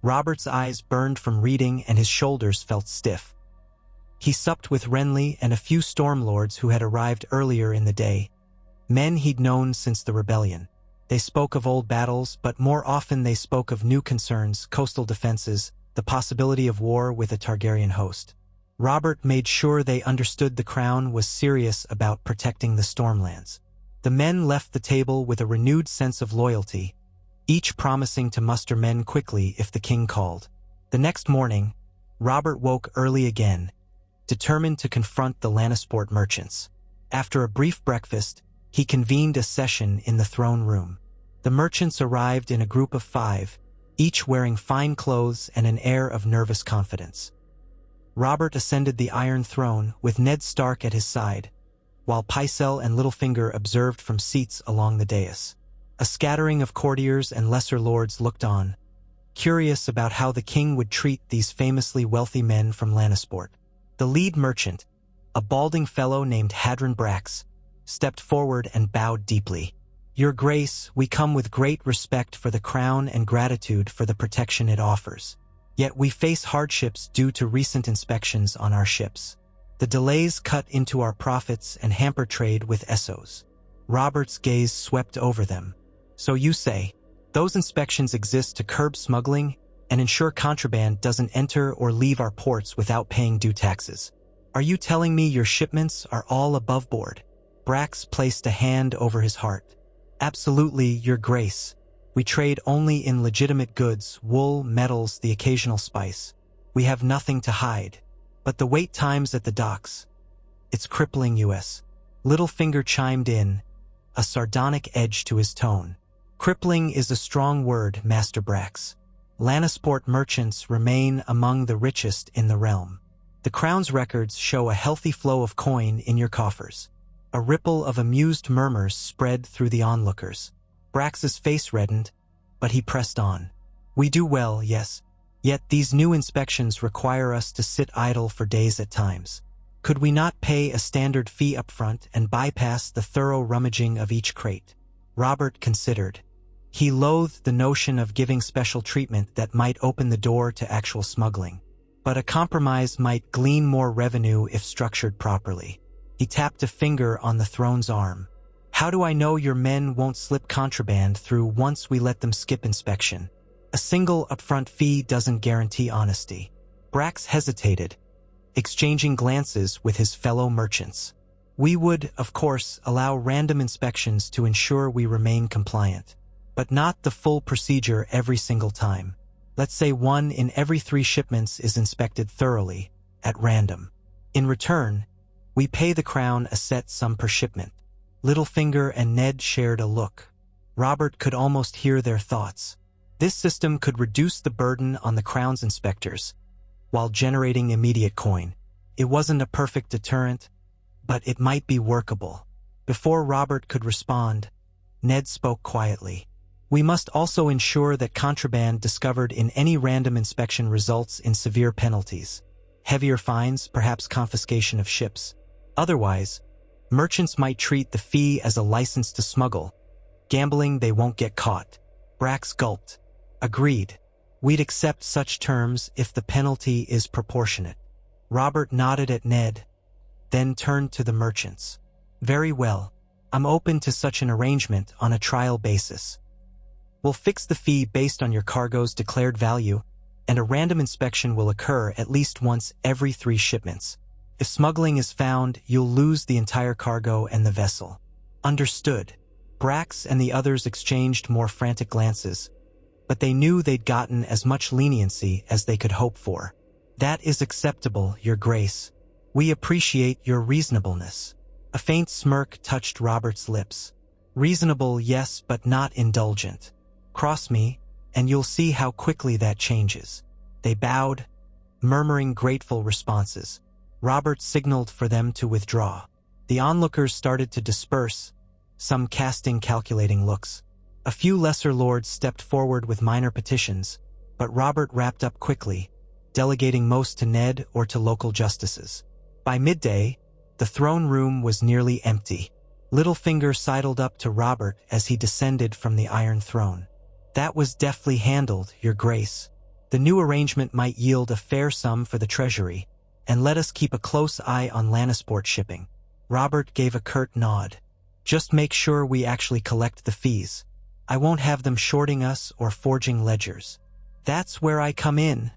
Robert's eyes burned from reading and his shoulders felt stiff. He supped with Renly and a few stormlords who had arrived earlier in the day, men he'd known since the rebellion. They spoke of old battles, but more often they spoke of new concerns, coastal defenses, the possibility of war with a Targaryen host. Robert made sure they understood the crown was serious about protecting the Stormlands. The men left the table with a renewed sense of loyalty, each promising to muster men quickly if the king called. The next morning, Robert woke early again, determined to confront the Lannisport merchants. After a brief breakfast, he convened a session in the throne room. The merchants arrived in a group of 5, each wearing fine clothes and an air of nervous confidence. Robert ascended the Iron Throne with Ned Stark at his side, while Pycelle and Littlefinger observed from seats along the dais. A scattering of courtiers and lesser lords looked on, curious about how the king would treat these famously wealthy men from Lannisport. The lead merchant, a balding fellow named Hadron Brax, stepped forward and bowed deeply. "Your Grace, we come with great respect for the crown and gratitude for the protection it offers. Yet we face hardships due to recent inspections on our ships. The delays cut into our profits and hamper trade with Essos." Robert's gaze swept over them. "So you say, those inspections exist to curb smuggling and ensure contraband doesn't enter or leave our ports without paying due taxes. Are you telling me your shipments are all above board?" Brax placed a hand over his heart. "Absolutely, Your Grace. We trade only in legitimate goods, wool, metals, the occasional spice. We have nothing to hide. But the wait times at the docks, it's crippling us." Littlefinger chimed in, a sardonic edge to his tone. "Crippling is a strong word, Master Brax. Lannisport merchants remain among the richest in the realm. The crown's records show a healthy flow of coin in your coffers." A ripple of amused murmurs spread through the onlookers. Brax's face reddened, but he pressed on. "We do well, yes. Yet these new inspections require us to sit idle for days at times. Could we not pay a standard fee up front and bypass the thorough rummaging of each crate?" Robert considered. He loathed the notion of giving special treatment that might open the door to actual smuggling. But a compromise might glean more revenue if structured properly. He tapped a finger on the throne's arm. "How do I know your men won't slip contraband through once we let them skip inspection? A single upfront fee doesn't guarantee honesty." Brax hesitated, exchanging glances with his fellow merchants. "We would, of course, allow random inspections to ensure we remain compliant, but not the full procedure every single time. Let's say 1 in every 3 shipments is inspected thoroughly, at random. In return, we pay the crown a set sum per shipment." Littlefinger and Ned shared a look. Robert could almost hear their thoughts. This system could reduce the burden on the crown's inspectors, while generating immediate coin. It wasn't a perfect deterrent, but it might be workable. Before Robert could respond, Ned spoke quietly. "We must also ensure that contraband discovered in any random inspection results in severe penalties. Heavier fines, perhaps confiscation of ships. Otherwise, merchants might treat the fee as a license to smuggle, gambling they won't get caught." Brax gulped. "Agreed. We'd accept such terms if the penalty is proportionate." Robert nodded at Ned, then turned to the merchants. "Very well. I'm open to such an arrangement on a trial basis. We'll fix the fee based on your cargo's declared value, and a random inspection will occur at least once every 3 shipments. If smuggling is found, you'll lose the entire cargo and the vessel." "Understood." Brax and the others exchanged more frantic glances, but they knew they'd gotten as much leniency as they could hope for. That is acceptable, Your Grace. We appreciate your reasonableness. A faint smirk touched Robert's lips. Reasonable, yes, but not indulgent. Cross me, and you'll see how quickly that changes. They bowed, murmuring grateful responses. Robert signaled for them to withdraw. The onlookers started to disperse, some casting calculating looks. A few lesser lords stepped forward with minor petitions, but Robert wrapped up quickly, delegating most to Ned or to local justices. By midday, the throne room was nearly empty. Littlefinger sidled up to Robert as he descended from the Iron Throne. That was deftly handled, Your Grace. The new arrangement might yield a fair sum for the treasury, and let us keep a close eye on Lannisport shipping. Robert gave a curt nod. Just make sure we actually collect the fees. I won't have them shorting us or forging ledgers. That's where I come in,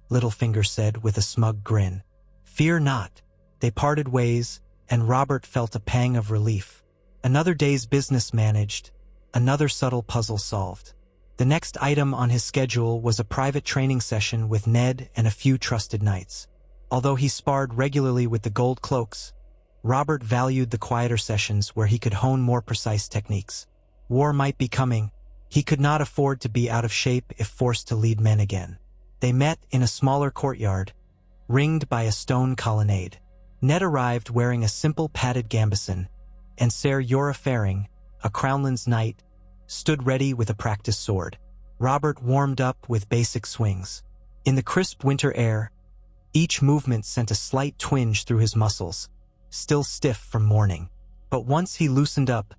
Littlefinger said with a smug grin. Fear not. They parted ways, and Robert felt a pang of relief. Another day's business managed, another subtle puzzle solved. The next item on his schedule was a private training session with Ned and a few trusted knights. Although he sparred regularly with the Gold Cloaks, Robert valued the quieter sessions where he could hone more precise techniques. War might be coming. He could not afford to be out of shape if forced to lead men again. They met in a smaller courtyard, ringed by a stone colonnade. Ned arrived wearing a simple padded gambeson, and Ser Jorah Faring, a Crownlands knight, stood ready with a practiced sword. Robert warmed up with basic swings. In the crisp winter air, each movement sent a slight twinge through his muscles, still stiff from mourning. But once he loosened up,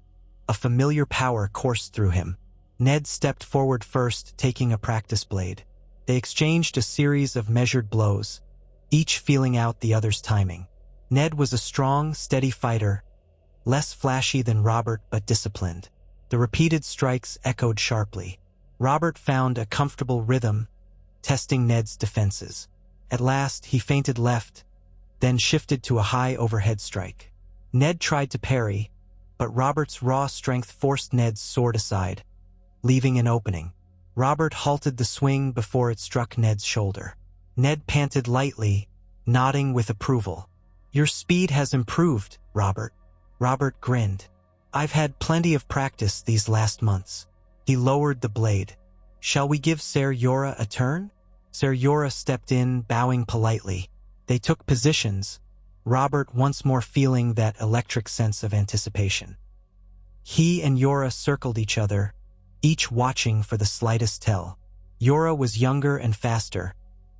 a familiar power coursed through him. Ned stepped forward first, taking a practice blade. They exchanged a series of measured blows, each feeling out the other's timing. Ned was a strong, steady fighter, less flashy than Robert but disciplined. The repeated strikes echoed sharply. Robert found a comfortable rhythm, testing Ned's defenses. At last, he feinted left, then shifted to a high overhead strike. Ned tried to parry, but Robert's raw strength forced Ned's sword aside, leaving an opening. Robert halted the swing before it struck Ned's shoulder. Ned panted lightly, nodding with approval. Your speed has improved, Robert. Robert grinned. I've had plenty of practice these last months. He lowered the blade. Shall we give Ser Jorah a turn? Ser Jorah stepped in, bowing politely. They took positions, Robert once more feeling that electric sense of anticipation. He and Jorah circled each other, each watching for the slightest tell. Jorah was younger and faster,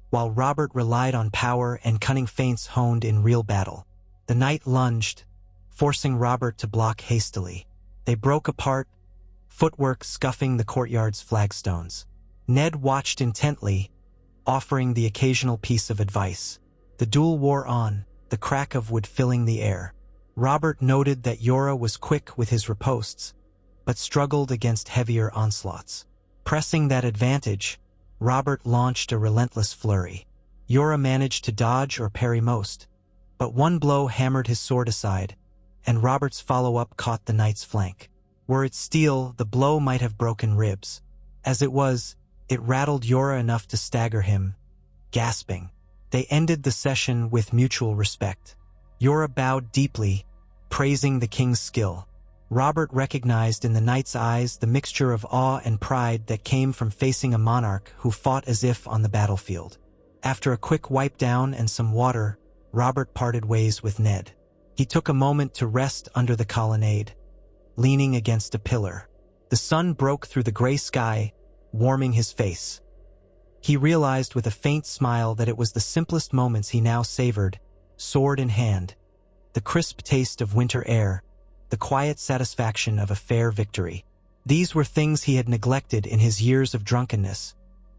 while Robert relied on power and cunning feints honed in real battle. The knight lunged, forcing Robert to block hastily. They broke apart, footwork scuffing the courtyard's flagstones. Ned watched intently, offering the occasional piece of advice. The duel wore on, the crack of wood filling the air. Robert noted that Jorah was quick with his riposts, but struggled against heavier onslaughts. Pressing that advantage, Robert launched a relentless flurry. Jorah managed to dodge or parry most, but one blow hammered his sword aside, and Robert's follow-up caught the knight's flank. Were it steel, the blow might have broken ribs. As it was, it rattled Jorah enough to stagger him, gasping. They ended the session with mutual respect. Jorah bowed deeply, praising the king's skill. Robert recognized in the knight's eyes the mixture of awe and pride that came from facing a monarch who fought as if on the battlefield. After a quick wipe down and some water, Robert parted ways with Ned. He took a moment to rest under the colonnade, leaning against a pillar. The sun broke through the gray sky, warming his face. He realized with a faint smile that it was the simplest moments he now savored, sword in hand, the crisp taste of winter air, the quiet satisfaction of a fair victory. These were things he had neglected in his years of drunkenness,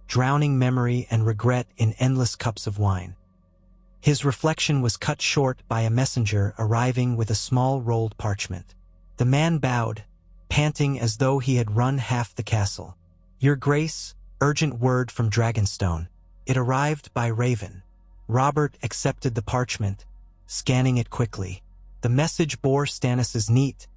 drowning memory and regret in endless cups of wine. His reflection was cut short by a messenger arriving with a small rolled parchment. The man bowed, panting as though he had run half the castle. Your Grace, urgent word from Dragonstone. It arrived by Raven. Robert accepted the parchment, scanning it quickly. The message bore Stannis's neat,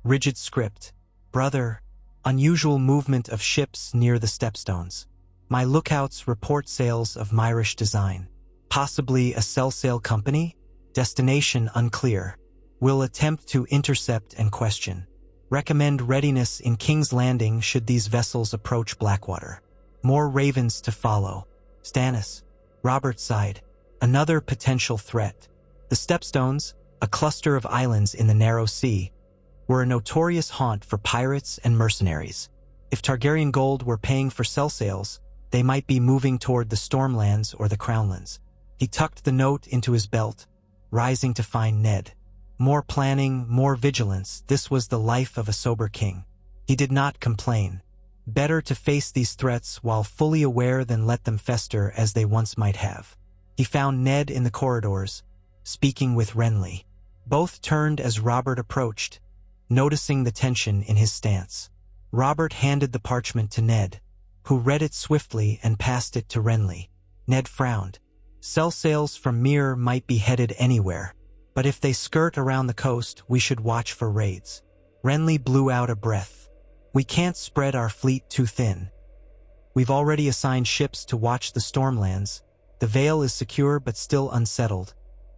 rigid script. Brother, unusual movement of ships near the stepstones. My lookouts report sails of Myrish design. Possibly a sell-sail company? Destination unclear. Will attempt to intercept and question. Recommend readiness in King's Landing should these vessels approach Blackwater. More ravens to follow. Stannis. Robert sighed. Another potential threat. The Stepstones, a cluster of islands in the narrow sea, were a notorious haunt for pirates and mercenaries. If Targaryen gold were paying for sell sales, they might be moving toward the Stormlands or the Crownlands. He tucked the note into his belt, rising to find Ned. More planning, more vigilance, this was the life of a sober king. He did not complain. Better to face these threats while fully aware than let them fester as they once might have. He found Ned in the corridors, speaking with Renly. Both turned as Robert approached, noticing the tension in his stance. Robert handed the parchment to Ned, who read it swiftly and passed it to Renly. Ned frowned. Sell sails from Myr might be headed anywhere, but if they skirt around the coast, we should watch for raids. Renly blew out a breath. We can't spread our fleet too thin. We've already assigned ships to watch the Stormlands. The Vale is secure but still unsettled,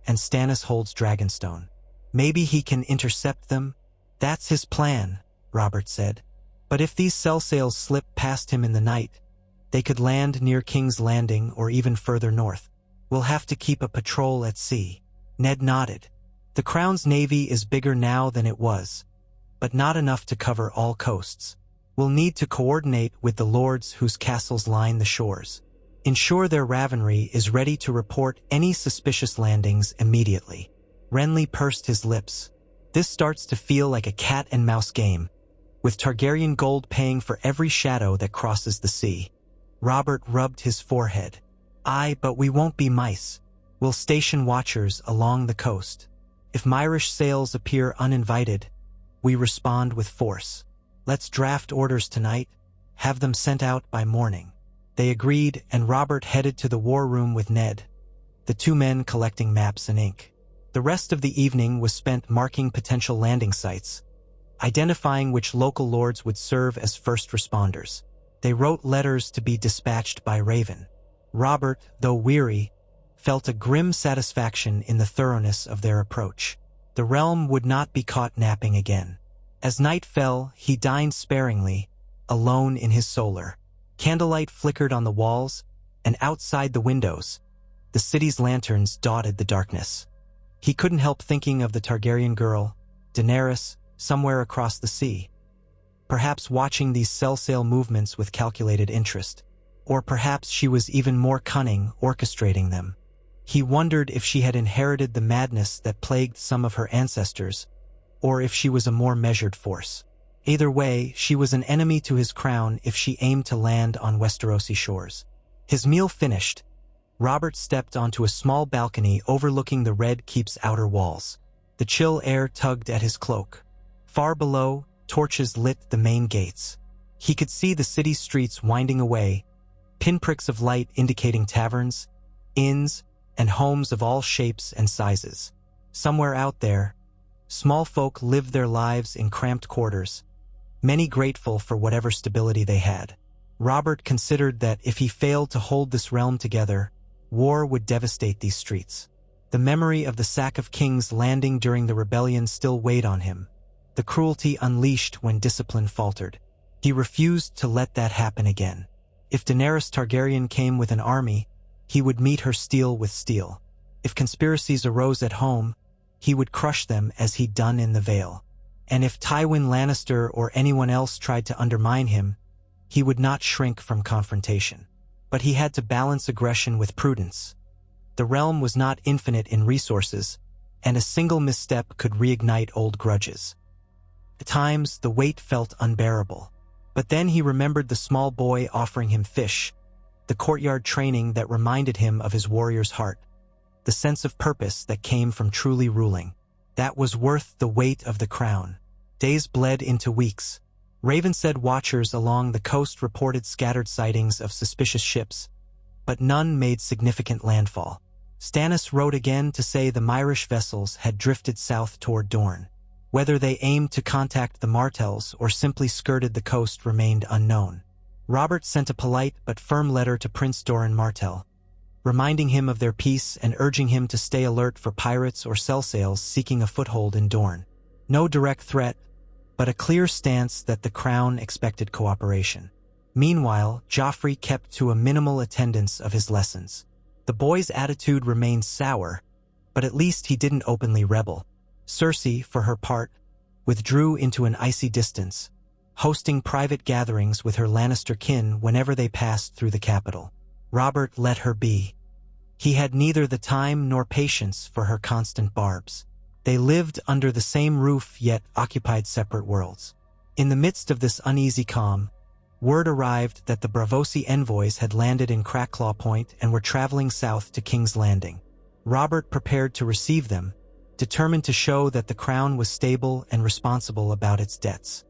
and Stannis holds Dragonstone. Maybe he can intercept them? That's his plan, Robert said. But if these sell sails slip past him in the night, they could land near King's Landing or even further north. We'll have to keep a patrol at sea. Ned nodded. The Crown's navy is bigger now than it was, but not enough to cover all coasts. We'll need to coordinate with the lords whose castles line the shores. Ensure their ravenry is ready to report any suspicious landings immediately. Renly pursed his lips. This starts to feel like a cat-and-mouse game, with Targaryen gold paying for every shadow that crosses the sea. Robert rubbed his forehead. Aye, but we won't be mice. We'll station watchers along the coast. If Myrish sails appear uninvited, we respond with force. Let's draft orders tonight, have them sent out by morning. They agreed, and Robert headed to the war room with Ned, the two men collecting maps and ink. The rest of the evening was spent marking potential landing sites, identifying which local lords would serve as first responders. They wrote letters to be dispatched by Raven. Robert, though weary, felt a grim satisfaction in the thoroughness of their approach. The realm would not be caught napping again. As night fell, he dined sparingly, alone in his solar. Candlelight flickered on the walls, and outside the windows, the city's lanterns dotted the darkness. He couldn't help thinking of the Targaryen girl, Daenerys, somewhere across the sea. Perhaps watching these sell-sail movements with calculated interest. Or perhaps she was even more cunning, orchestrating them. He wondered if she had inherited the madness that plagued some of her ancestors, or if she was a more measured force. Either way, she was an enemy to his crown if she aimed to land on Westerosi shores. His meal finished, Robert stepped onto a small balcony overlooking the Red Keep's outer walls. The chill air tugged at his cloak. Far below, torches lit the main gates. He could see the city streets winding away, pinpricks of light indicating taverns, inns, and homes of all shapes and sizes. Somewhere out there, small folk lived their lives in cramped quarters, many grateful for whatever stability they had. Robert considered that if he failed to hold this realm together, war would devastate these streets. The memory of the sack of King's Landing during the rebellion still weighed on him, the cruelty unleashed when discipline faltered. He refused to let that happen again. If Daenerys Targaryen came with an army, he would meet her steel with steel. If conspiracies arose at home, he would crush them as he'd done in the Vale. And if Tywin Lannister or anyone else tried to undermine him, he would not shrink from confrontation. But he had to balance aggression with prudence. The realm was not infinite in resources, and a single misstep could reignite old grudges. At times, the weight felt unbearable. But then he remembered the small boy offering him fish, the courtyard training that reminded him of his warrior's heart, the sense of purpose that came from truly ruling. That was worth the weight of the crown. Days bled into weeks. Raven-said watchers along the coast reported scattered sightings of suspicious ships, but none made significant landfall. Stannis wrote again to say the Myrish vessels had drifted south toward Dorne. Whether they aimed to contact the Martells or simply skirted the coast remained unknown. Robert sent a polite but firm letter to Prince Doran Martell, reminding him of their peace and urging him to stay alert for pirates or cell sails seeking a foothold in Dorne. No direct threat, but a clear stance that the crown expected cooperation. Meanwhile, Joffrey kept to a minimal attendance of his lessons. The boy's attitude remained sour, but at least he didn't openly rebel. Cersei, for her part, withdrew into an icy distance, hosting private gatherings with her Lannister kin whenever they passed through the capital. Robert let her be. He had neither the time nor patience for her constant barbs. They lived under the same roof yet occupied separate worlds. In the midst of this uneasy calm, word arrived that the Braavosi envoys had landed in Crackclaw Point and were traveling south to King's Landing. Robert prepared to receive them, determined to show that the crown was stable and responsible about its debts.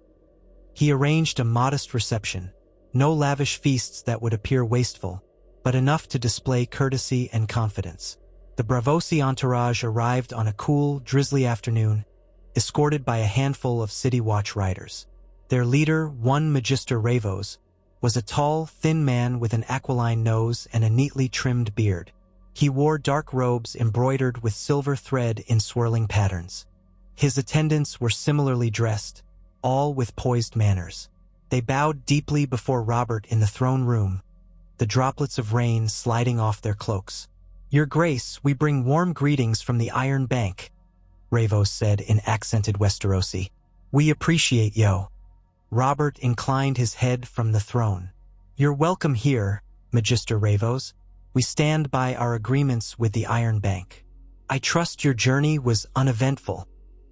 He arranged a modest reception, no lavish feasts that would appear wasteful, but enough to display courtesy and confidence. The Braavosi entourage arrived on a cool, drizzly afternoon, escorted by a handful of City Watch riders. Their leader, one Magister Ravos, was a tall, thin man with an aquiline nose and a neatly trimmed beard. He wore dark robes embroidered with silver thread in swirling patterns. His attendants were similarly dressed, all with poised manners. They bowed deeply before Robert in the throne room, the droplets of rain sliding off their cloaks. "Your Grace, we bring warm greetings from the Iron Bank," Ravos said in accented Westerosi. "We appreciate yo." Robert inclined his head from the throne. "You're welcome here, Magister Ravos. We stand by our agreements with the Iron Bank. I trust your journey was uneventful."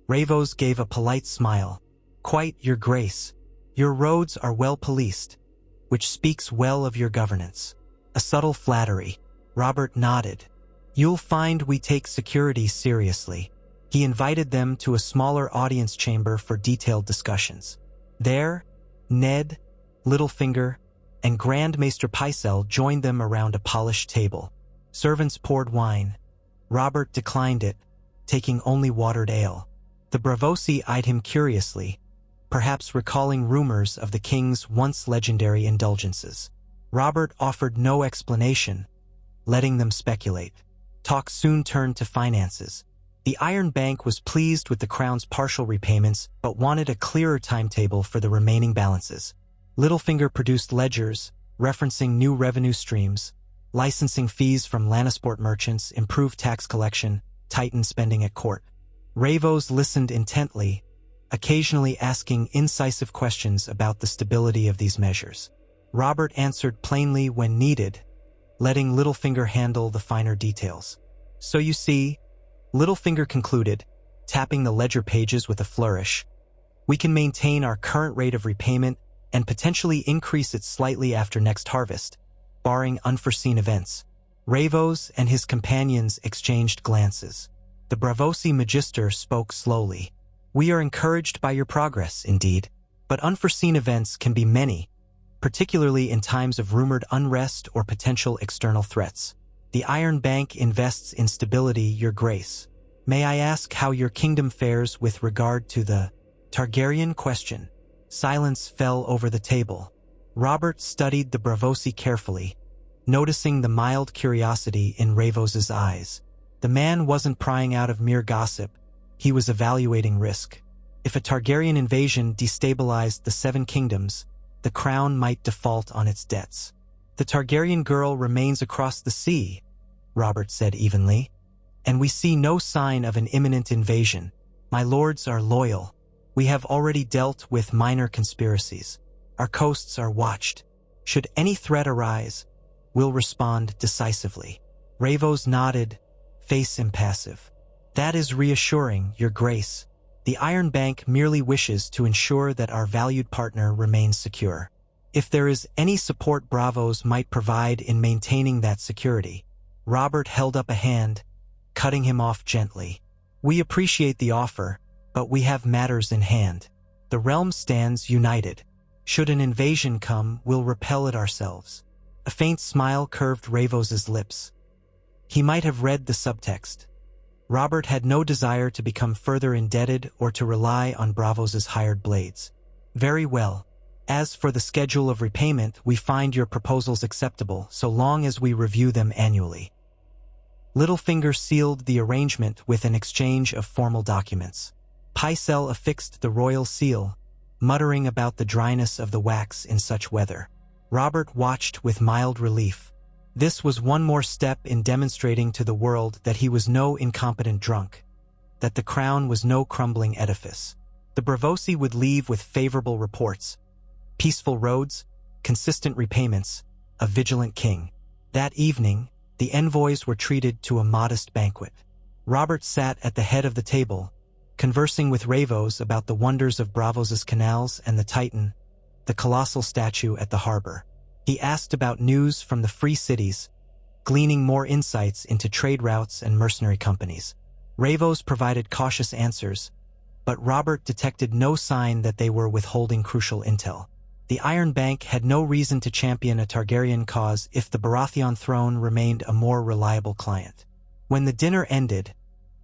Ravos gave a polite smile. "Quite, Your Grace. Your roads are well policed, which speaks well of your governance." A subtle flattery. Robert nodded. "You'll find we take security seriously." He invited them to a smaller audience chamber for detailed discussions. There, Ned, Littlefinger, and Grand Maester Pycelle joined them around a polished table. Servants poured wine. Robert declined it, taking only watered ale. The Braavosi eyed him curiously, perhaps recalling rumors of the king's once legendary indulgences. Robert offered no explanation, letting them speculate. Talk soon turned to finances. The Iron Bank was pleased with the crown's partial repayments but wanted a clearer timetable for the remaining balances. Littlefinger produced ledgers, referencing new revenue streams, licensing fees from Lannisport merchants, improved tax collection, tightened spending at court. Ravos listened intently, occasionally asking incisive questions about the stability of these measures. Robert answered plainly when needed, letting Littlefinger handle the finer details. "So you see," Littlefinger concluded, tapping the ledger pages with a flourish, "we can maintain our current rate of repayment and potentially increase it slightly after next harvest, barring unforeseen events." Ravos and his companions exchanged glances. The Braavosi Magister spoke slowly. "We are encouraged by your progress, indeed, but unforeseen events can be many, particularly in times of rumored unrest or potential external threats. The Iron Bank invests in stability, Your Grace. May I ask how your kingdom fares with regard to the Targaryen question?" Silence fell over the table. Robert studied the Braavosi carefully, noticing the mild curiosity in Ravos's eyes. The man wasn't prying out of mere gossip, he was evaluating risk. If a Targaryen invasion destabilized the Seven Kingdoms, the crown might default on its debts. "The Targaryen girl remains across the sea," Robert said evenly, "and we see no sign of an imminent invasion. My lords are loyal. We have already dealt with minor conspiracies. Our coasts are watched. Should any threat arise, we'll respond decisively." Ravos nodded, face impassive. "That is reassuring, Your Grace. The Iron Bank merely wishes to ensure that our valued partner remains secure. If there is any support Braavos might provide in maintaining that security." Robert held up a hand, cutting him off gently. "We appreciate the offer, but we have matters in hand. The realm stands united. Should an invasion come, we'll repel it ourselves." A faint smile curved Ravos's lips. He might have read the subtext. Robert had no desire to become further indebted or to rely on Braavos's hired blades. "Very well. As for the schedule of repayment, we find your proposals acceptable so long as we review them annually. Littlefinger sealed the arrangement with an exchange of formal documents. Pycelle affixed the royal seal, muttering about the dryness of the wax in such weather. Robert watched with mild relief. This was one more step in demonstrating to the world that he was no incompetent drunk, that the crown was no crumbling edifice. The Braavosi would leave with favorable reports: peaceful roads, consistent repayments, a vigilant king. That evening, the envoys were treated to a modest banquet. Robert sat at the head of the table, conversing with Ravos about the wonders of Braavos's canals and the Titan, the colossal statue at the harbor. He asked about news from the free cities, gleaning more insights into trade routes and mercenary companies. Ravos provided cautious answers, but Robert detected no sign that they were withholding crucial intel. The Iron Bank had no reason to champion a Targaryen cause if the Baratheon throne remained a more reliable client. When the dinner ended,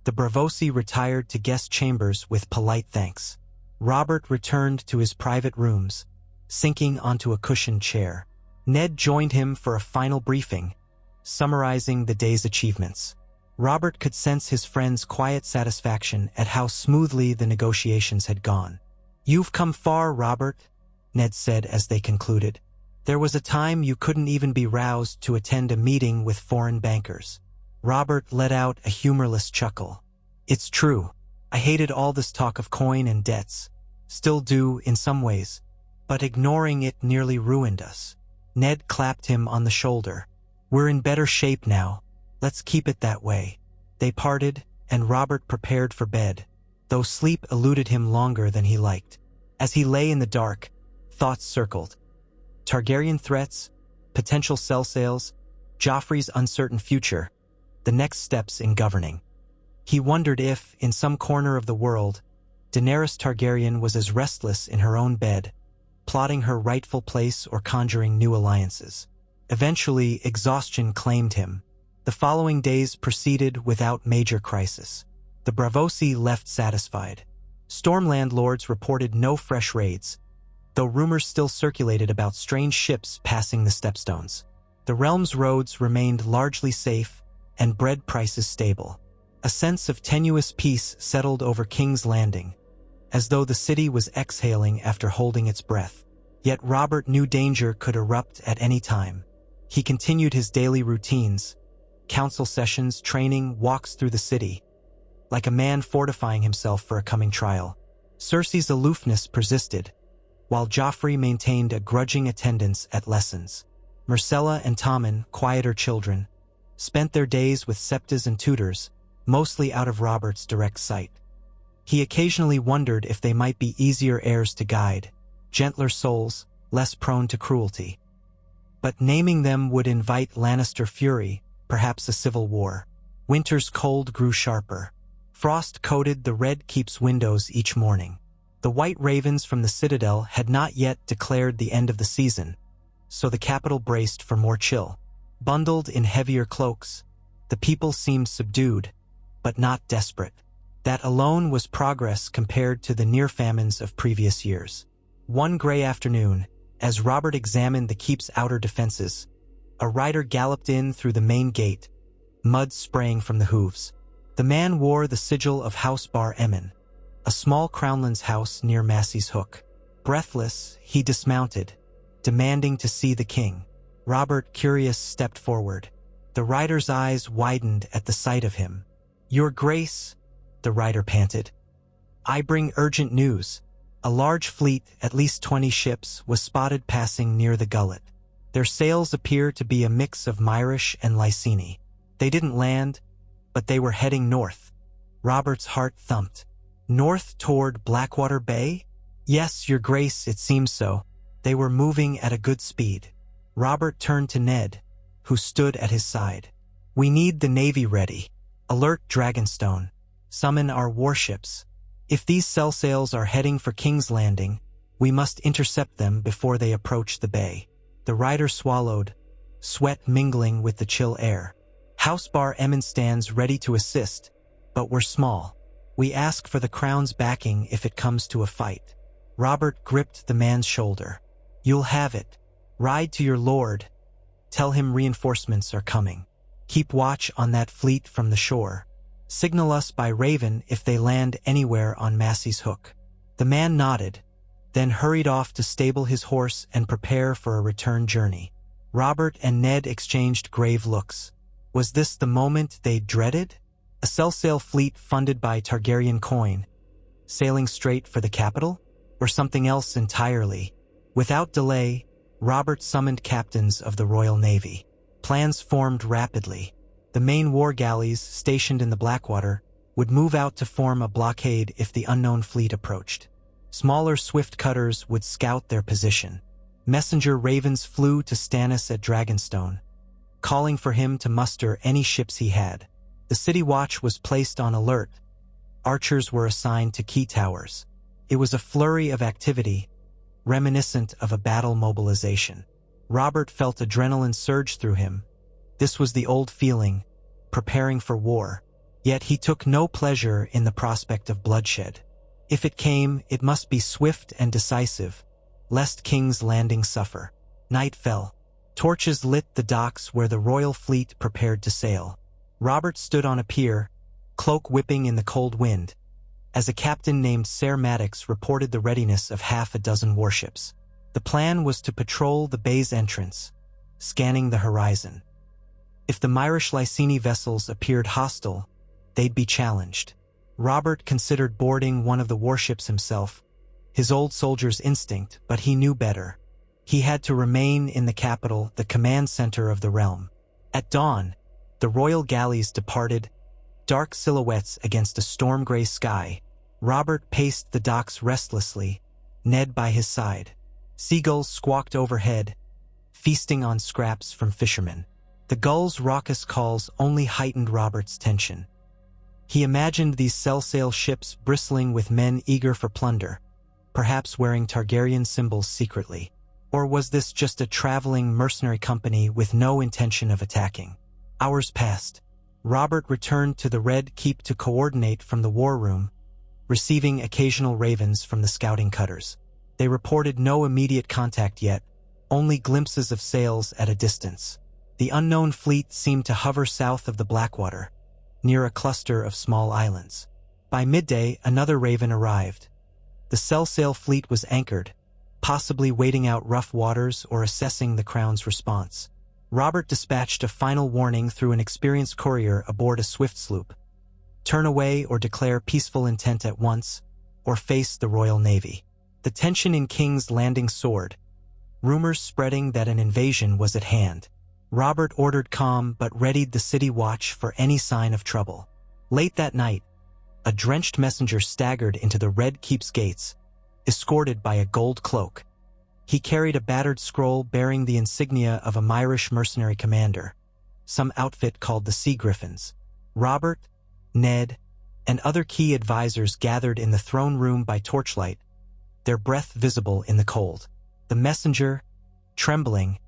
the Braavosi retired to guest chambers with polite thanks. Robert returned to his private rooms, sinking onto a cushioned chair. Ned joined him for a final briefing, summarizing the day's achievements. Robert could sense his friend's quiet satisfaction at how smoothly the negotiations had gone. "You've come far, Robert," Ned said as they concluded. "There was a time you couldn't even be roused to attend a meeting with foreign bankers." Robert let out a humorless chuckle. "It's true. I hated all this talk of coin and debts. Still do in some ways. But ignoring it nearly ruined us." Ned clapped him on the shoulder. "We're in better shape now. Let's keep it that way." They parted, and Robert prepared for bed, though sleep eluded him longer than he liked. As he lay in the dark, thoughts circled. Targaryen threats, potential cell sales, Joffrey's uncertain future, the next steps in governing. He wondered if, in some corner of the world, Daenerys Targaryen was as restless in her own bed, plotting her rightful place or conjuring new alliances. Eventually, exhaustion claimed him. The following days proceeded without major crisis. The Braavosi left satisfied. Storm landlords reported no fresh raids, though rumors still circulated about strange ships passing the stepstones. The realm's roads remained largely safe and bread prices stable. A sense of tenuous peace settled over King's Landing, as though the city was exhaling after holding its breath. Yet Robert knew danger could erupt at any time. He continued his daily routines, council sessions, training, walks through the city, like a man fortifying himself for a coming trial. Cersei's aloofness persisted, while Joffrey maintained a grudging attendance at lessons. Myrcella and Tommen, quieter children, spent their days with septas and tutors, mostly out of Robert's direct sight. He occasionally wondered if they might be easier heirs to guide, gentler souls, less prone to cruelty. But naming them would invite Lannister fury, perhaps a civil war. Winter's cold grew sharper. Frost coated the Red Keep's windows each morning. The White Ravens from the Citadel had not yet declared the end of the season, so the capital braced for more chill. Bundled in heavier cloaks, the people seemed subdued, but not desperate. That alone was progress compared to the near-famines of previous years. One gray afternoon, as Robert examined the keep's outer defenses, a rider galloped in through the main gate, mud spraying from the hooves. The man wore the sigil of House Bar Emmon, a small crownland's house near Massey's Hook. Breathless, he dismounted, demanding to see the king. Robert, curious, stepped forward. The rider's eyes widened at the sight of him. "Your Grace," the rider panted, "I bring urgent news." A large fleet, at least 20 ships, was spotted passing near the gullet. Their sails appeared to be a mix of Myrish and Lyseni. They didn't land, but they were heading north. Robert's heart thumped. North toward Blackwater Bay? "Yes, Your Grace, it seems so." They were moving at a good speed. Robert turned to Ned, who stood at his side. "We need the Navy ready. Alert Dragonstone. Summon our warships. If these cell sails are heading for King's Landing, we must intercept them before they approach the bay." The rider swallowed, sweat mingling with the chill air. "House Bar Emmon stands ready to assist, but we're small. We ask for the crown's backing if it comes to a fight." Robert gripped the man's shoulder. You'll have it. Ride to your lord. Tell him reinforcements are coming. Keep watch on that fleet from the shore. Signal us by Raven if they land anywhere on Massey's Hook." The man nodded, then hurried off to stable his horse and prepare for a return journey. Robert and Ned exchanged grave looks. Was this the moment they dreaded? A Cell fleet funded by Targaryen coin, sailing straight for the capital? Or something else entirely? Without delay, Robert summoned captains of the Royal Navy. Plans formed rapidly. The main war galleys stationed in the Blackwater would move out to form a blockade if the unknown fleet approached. Smaller swift cutters would scout their position. Messenger ravens flew to Stannis at Dragonstone, calling for him to muster any ships he had. The city watch was placed on alert. Archers were assigned to key towers. It was a flurry of activity, reminiscent of a battle mobilization. Robert felt adrenaline surge through him. This was the old feeling, preparing for war. Yet he took no pleasure in the prospect of bloodshed. If it came, it must be swift and decisive, lest King's Landing suffer. Night fell. Torches lit the docks where the royal fleet prepared to sail. Robert stood on a pier, cloak whipping in the cold wind, as a captain named Ser Maddox reported the readiness of half a dozen warships. The plan was to patrol the bay's entrance, scanning the horizon. If the Myrish Lyseni vessels appeared hostile, they'd be challenged. Robert considered boarding one of the warships himself, his old soldier's instinct, but he knew better. He had to remain in the capital, the command center of the realm. At dawn, the royal galleys departed, dark silhouettes against a storm-gray sky. Robert paced the docks restlessly, Ned by his side. Seagulls squawked overhead, feasting on scraps from fishermen. The gulls' raucous calls only heightened Robert's tension. He imagined these sail ships bristling with men eager for plunder, perhaps wearing Targaryen symbols secretly. Or was this just a traveling mercenary company with no intention of attacking? Hours passed. Robert returned to the Red Keep to coordinate from the war room, receiving occasional ravens from the scouting cutters. They reported no immediate contact yet, only glimpses of sails at a distance. The unknown fleet seemed to hover south of the Blackwater, near a cluster of small islands. By midday, another raven arrived. The Cell fleet was anchored, possibly waiting out rough waters or assessing the Crown's response. Robert dispatched a final warning through an experienced courier aboard a swift sloop. Turn away or declare peaceful intent at once, or face the Royal Navy. The tension in King's Landing soared, rumors spreading that an invasion was at hand. Robert ordered calm but readied the city watch for any sign of trouble. Late that night, a drenched messenger staggered into the Red Keep's gates, escorted by a gold cloak. He carried a battered scroll bearing the insignia of a Myrish mercenary commander, some outfit called the Sea Griffins. Robert, Ned, and other key advisors gathered in the throne room by torchlight, their breath visible in the cold. The messenger, trembling,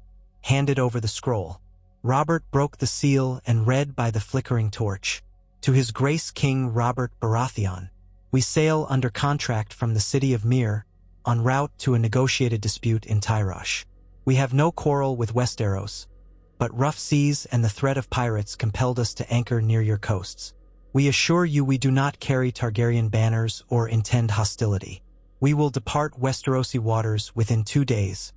handed over the scroll. Robert broke the seal and read by the flickering torch. To His Grace King Robert Baratheon, we sail under contract from the city of Myr, en route to a negotiated dispute in Tyrosh. We have no quarrel with Westeros, but rough seas and the threat of pirates compelled us to anchor near your coasts. We assure you we do not carry Targaryen banners or intend hostility. We will depart Westerosi waters within 2 days,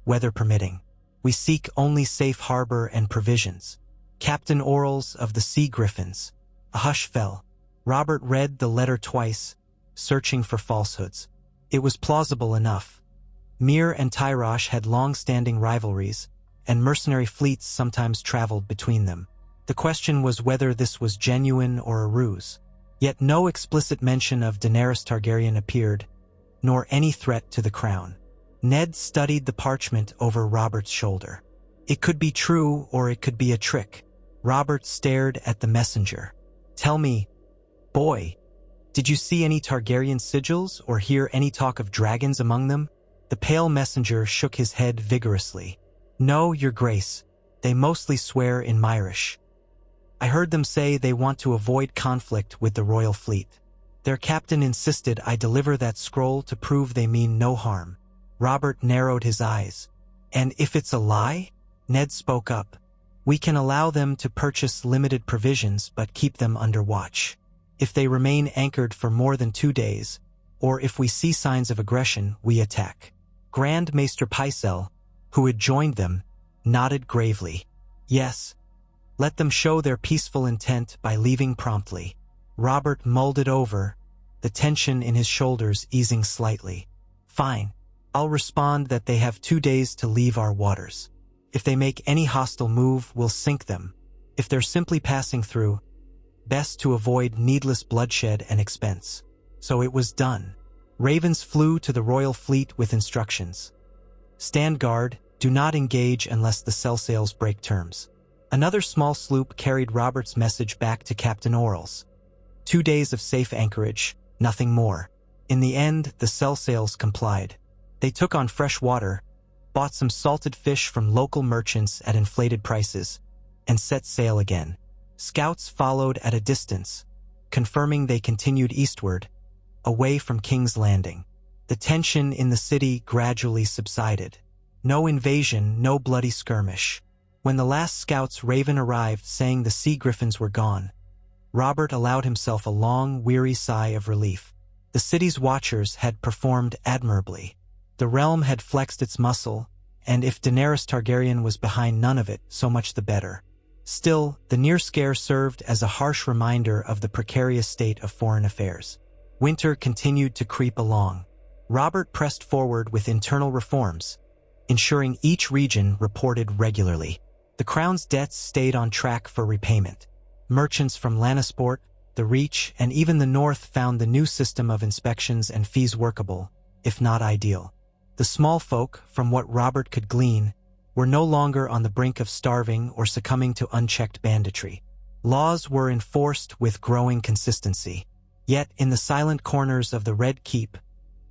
weather permitting. We seek only safe harbor and provisions. Captain Orals of the Sea Griffins. A hush fell. Robert read the letter twice, searching for falsehoods. It was plausible enough. Myr and Tyrosh had long-standing rivalries, and mercenary fleets sometimes traveled between them. The question was whether this was genuine or a ruse. Yet no explicit mention of Daenerys Targaryen appeared, nor any threat to the crown. Ned studied the parchment over Robert's shoulder. It could be true or it could be a trick. Robert stared at the messenger. Tell me, boy, did you see any Targaryen sigils or hear any talk of dragons among them? The pale messenger shook his head vigorously. No, your grace. They mostly swear in Myrish. I heard them say they want to avoid conflict with the royal fleet. Their captain insisted I deliver that scroll to prove they mean no harm. Robert narrowed his eyes. And if it's a lie? Ned spoke up. We can allow them to purchase limited provisions but keep them under watch. If they remain anchored for more than 2 days, or if we see signs of aggression, we attack. Grand Maester Pycelle, who had joined them, nodded gravely. Yes, let them show their peaceful intent by leaving promptly. Robert mulled it over, the tension in his shoulders easing slightly. Fine, I'll respond that they have 2 days to leave our waters. If they make any hostile move, we'll sink them. If they're simply passing through, best to avoid needless bloodshed and expense. So it was done. Ravens flew to the royal fleet with instructions. Stand guard, do not engage unless the cell sails break terms. Another small sloop carried Robert's message back to Captain Orles. 2 days of safe anchorage, nothing more. In the end, the cell sails complied. They took on fresh water, bought some salted fish from local merchants at inflated prices, and set sail again. Scouts followed at a distance, confirming they continued eastward, away from King's Landing. The tension in the city gradually subsided. No invasion, no bloody skirmish. When the last scout's raven arrived saying the sea griffins were gone, Robert allowed himself a long, weary sigh of relief. The city's watchers had performed admirably. The realm had flexed its muscle, and if Daenerys Targaryen was behind none of it, so much the better. Still, the near scare served as a harsh reminder of the precarious state of foreign affairs. Winter continued to creep along. Robert pressed forward with internal reforms, ensuring each region reported regularly. The Crown's debts stayed on track for repayment. Merchants from Lannisport, the Reach, and even the North found the new system of inspections and fees workable, if not ideal. The small folk, from what Robert could glean, were no longer on the brink of starving or succumbing to unchecked banditry. Laws were enforced with growing consistency. Yet, in the silent corners of the Red Keep,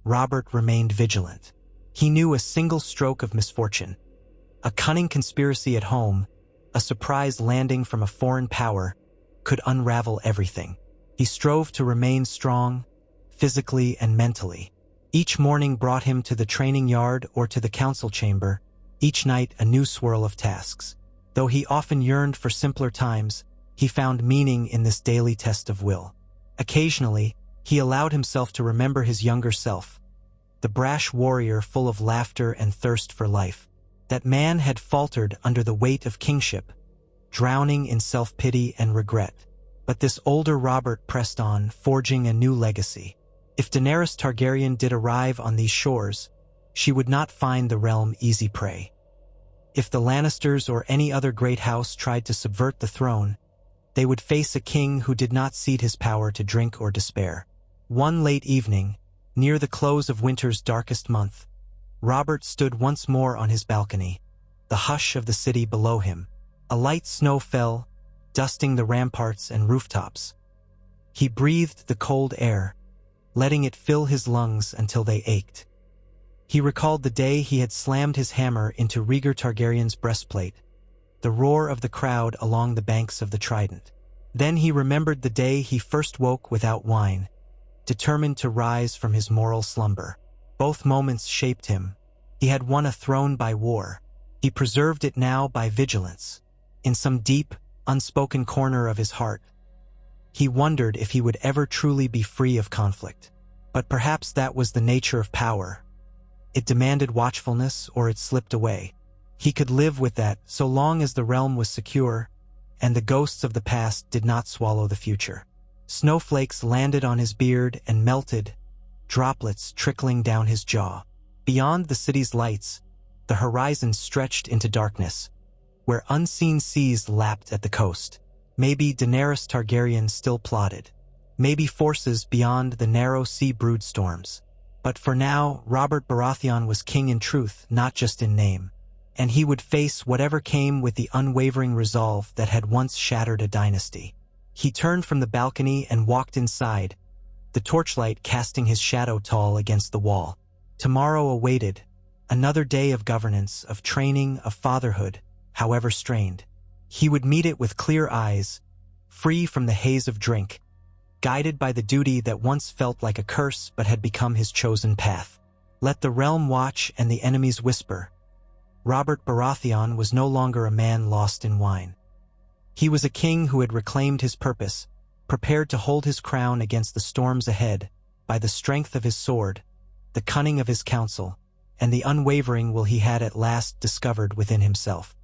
Robert remained vigilant. He knew a single stroke of misfortune, a cunning conspiracy at home, a surprise landing from a foreign power, could unravel everything. He strove to remain strong, physically and mentally. Each morning brought him to the training yard or to the council chamber, each night a new swirl of tasks. Though he often yearned for simpler times, he found meaning in this daily test of will. Occasionally, he allowed himself to remember his younger self, the brash warrior full of laughter and thirst for life. That man had faltered under the weight of kingship, drowning in self-pity and regret. But this older Robert pressed on, forging a new legacy. If Daenerys Targaryen did arrive on these shores, she would not find the realm easy prey. If the Lannisters or any other great house tried to subvert the throne, they would face a king who did not cede his power to drink or despair. One late evening, near the close of winter's darkest month, Robert stood once more on his balcony, the hush of the city below him. A light snow fell, dusting the ramparts and rooftops. He breathed the cold air, letting it fill his lungs until they ached. He recalled the day he had slammed his hammer into Rhaegar Targaryen's breastplate, the roar of the crowd along the banks of the Trident. Then he remembered the day he first woke without wine, determined to rise from his moral slumber. Both moments shaped him. He had won a throne by war. He preserved it now by vigilance. In some deep, unspoken corner of his heart, he wondered if he would ever truly be free of conflict. But perhaps that was the nature of power. It demanded watchfulness or it slipped away. He could live with that so long as the realm was secure and the ghosts of the past did not swallow the future. Snowflakes landed on his beard and melted, droplets trickling down his jaw. Beyond the city's lights, the horizon stretched into darkness, where unseen seas lapped at the coast. Maybe Daenerys Targaryen still plotted. Maybe forces beyond the narrow sea brewed storms. But for now, Robert Baratheon was king in truth, not just in name. And he would face whatever came with the unwavering resolve that had once shattered a dynasty. He turned from the balcony and walked inside, the torchlight casting his shadow tall against the wall. Tomorrow awaited, another day of governance, of training, of fatherhood, however strained. He would meet it with clear eyes, free from the haze of drink, guided by the duty that once felt like a curse but had become his chosen path. Let the realm watch and the enemies whisper. Robert Baratheon was no longer a man lost in wine. He was a king who had reclaimed his purpose, prepared to hold his crown against the storms ahead, by the strength of his sword, the cunning of his counsel, and the unwavering will he had at last discovered within himself.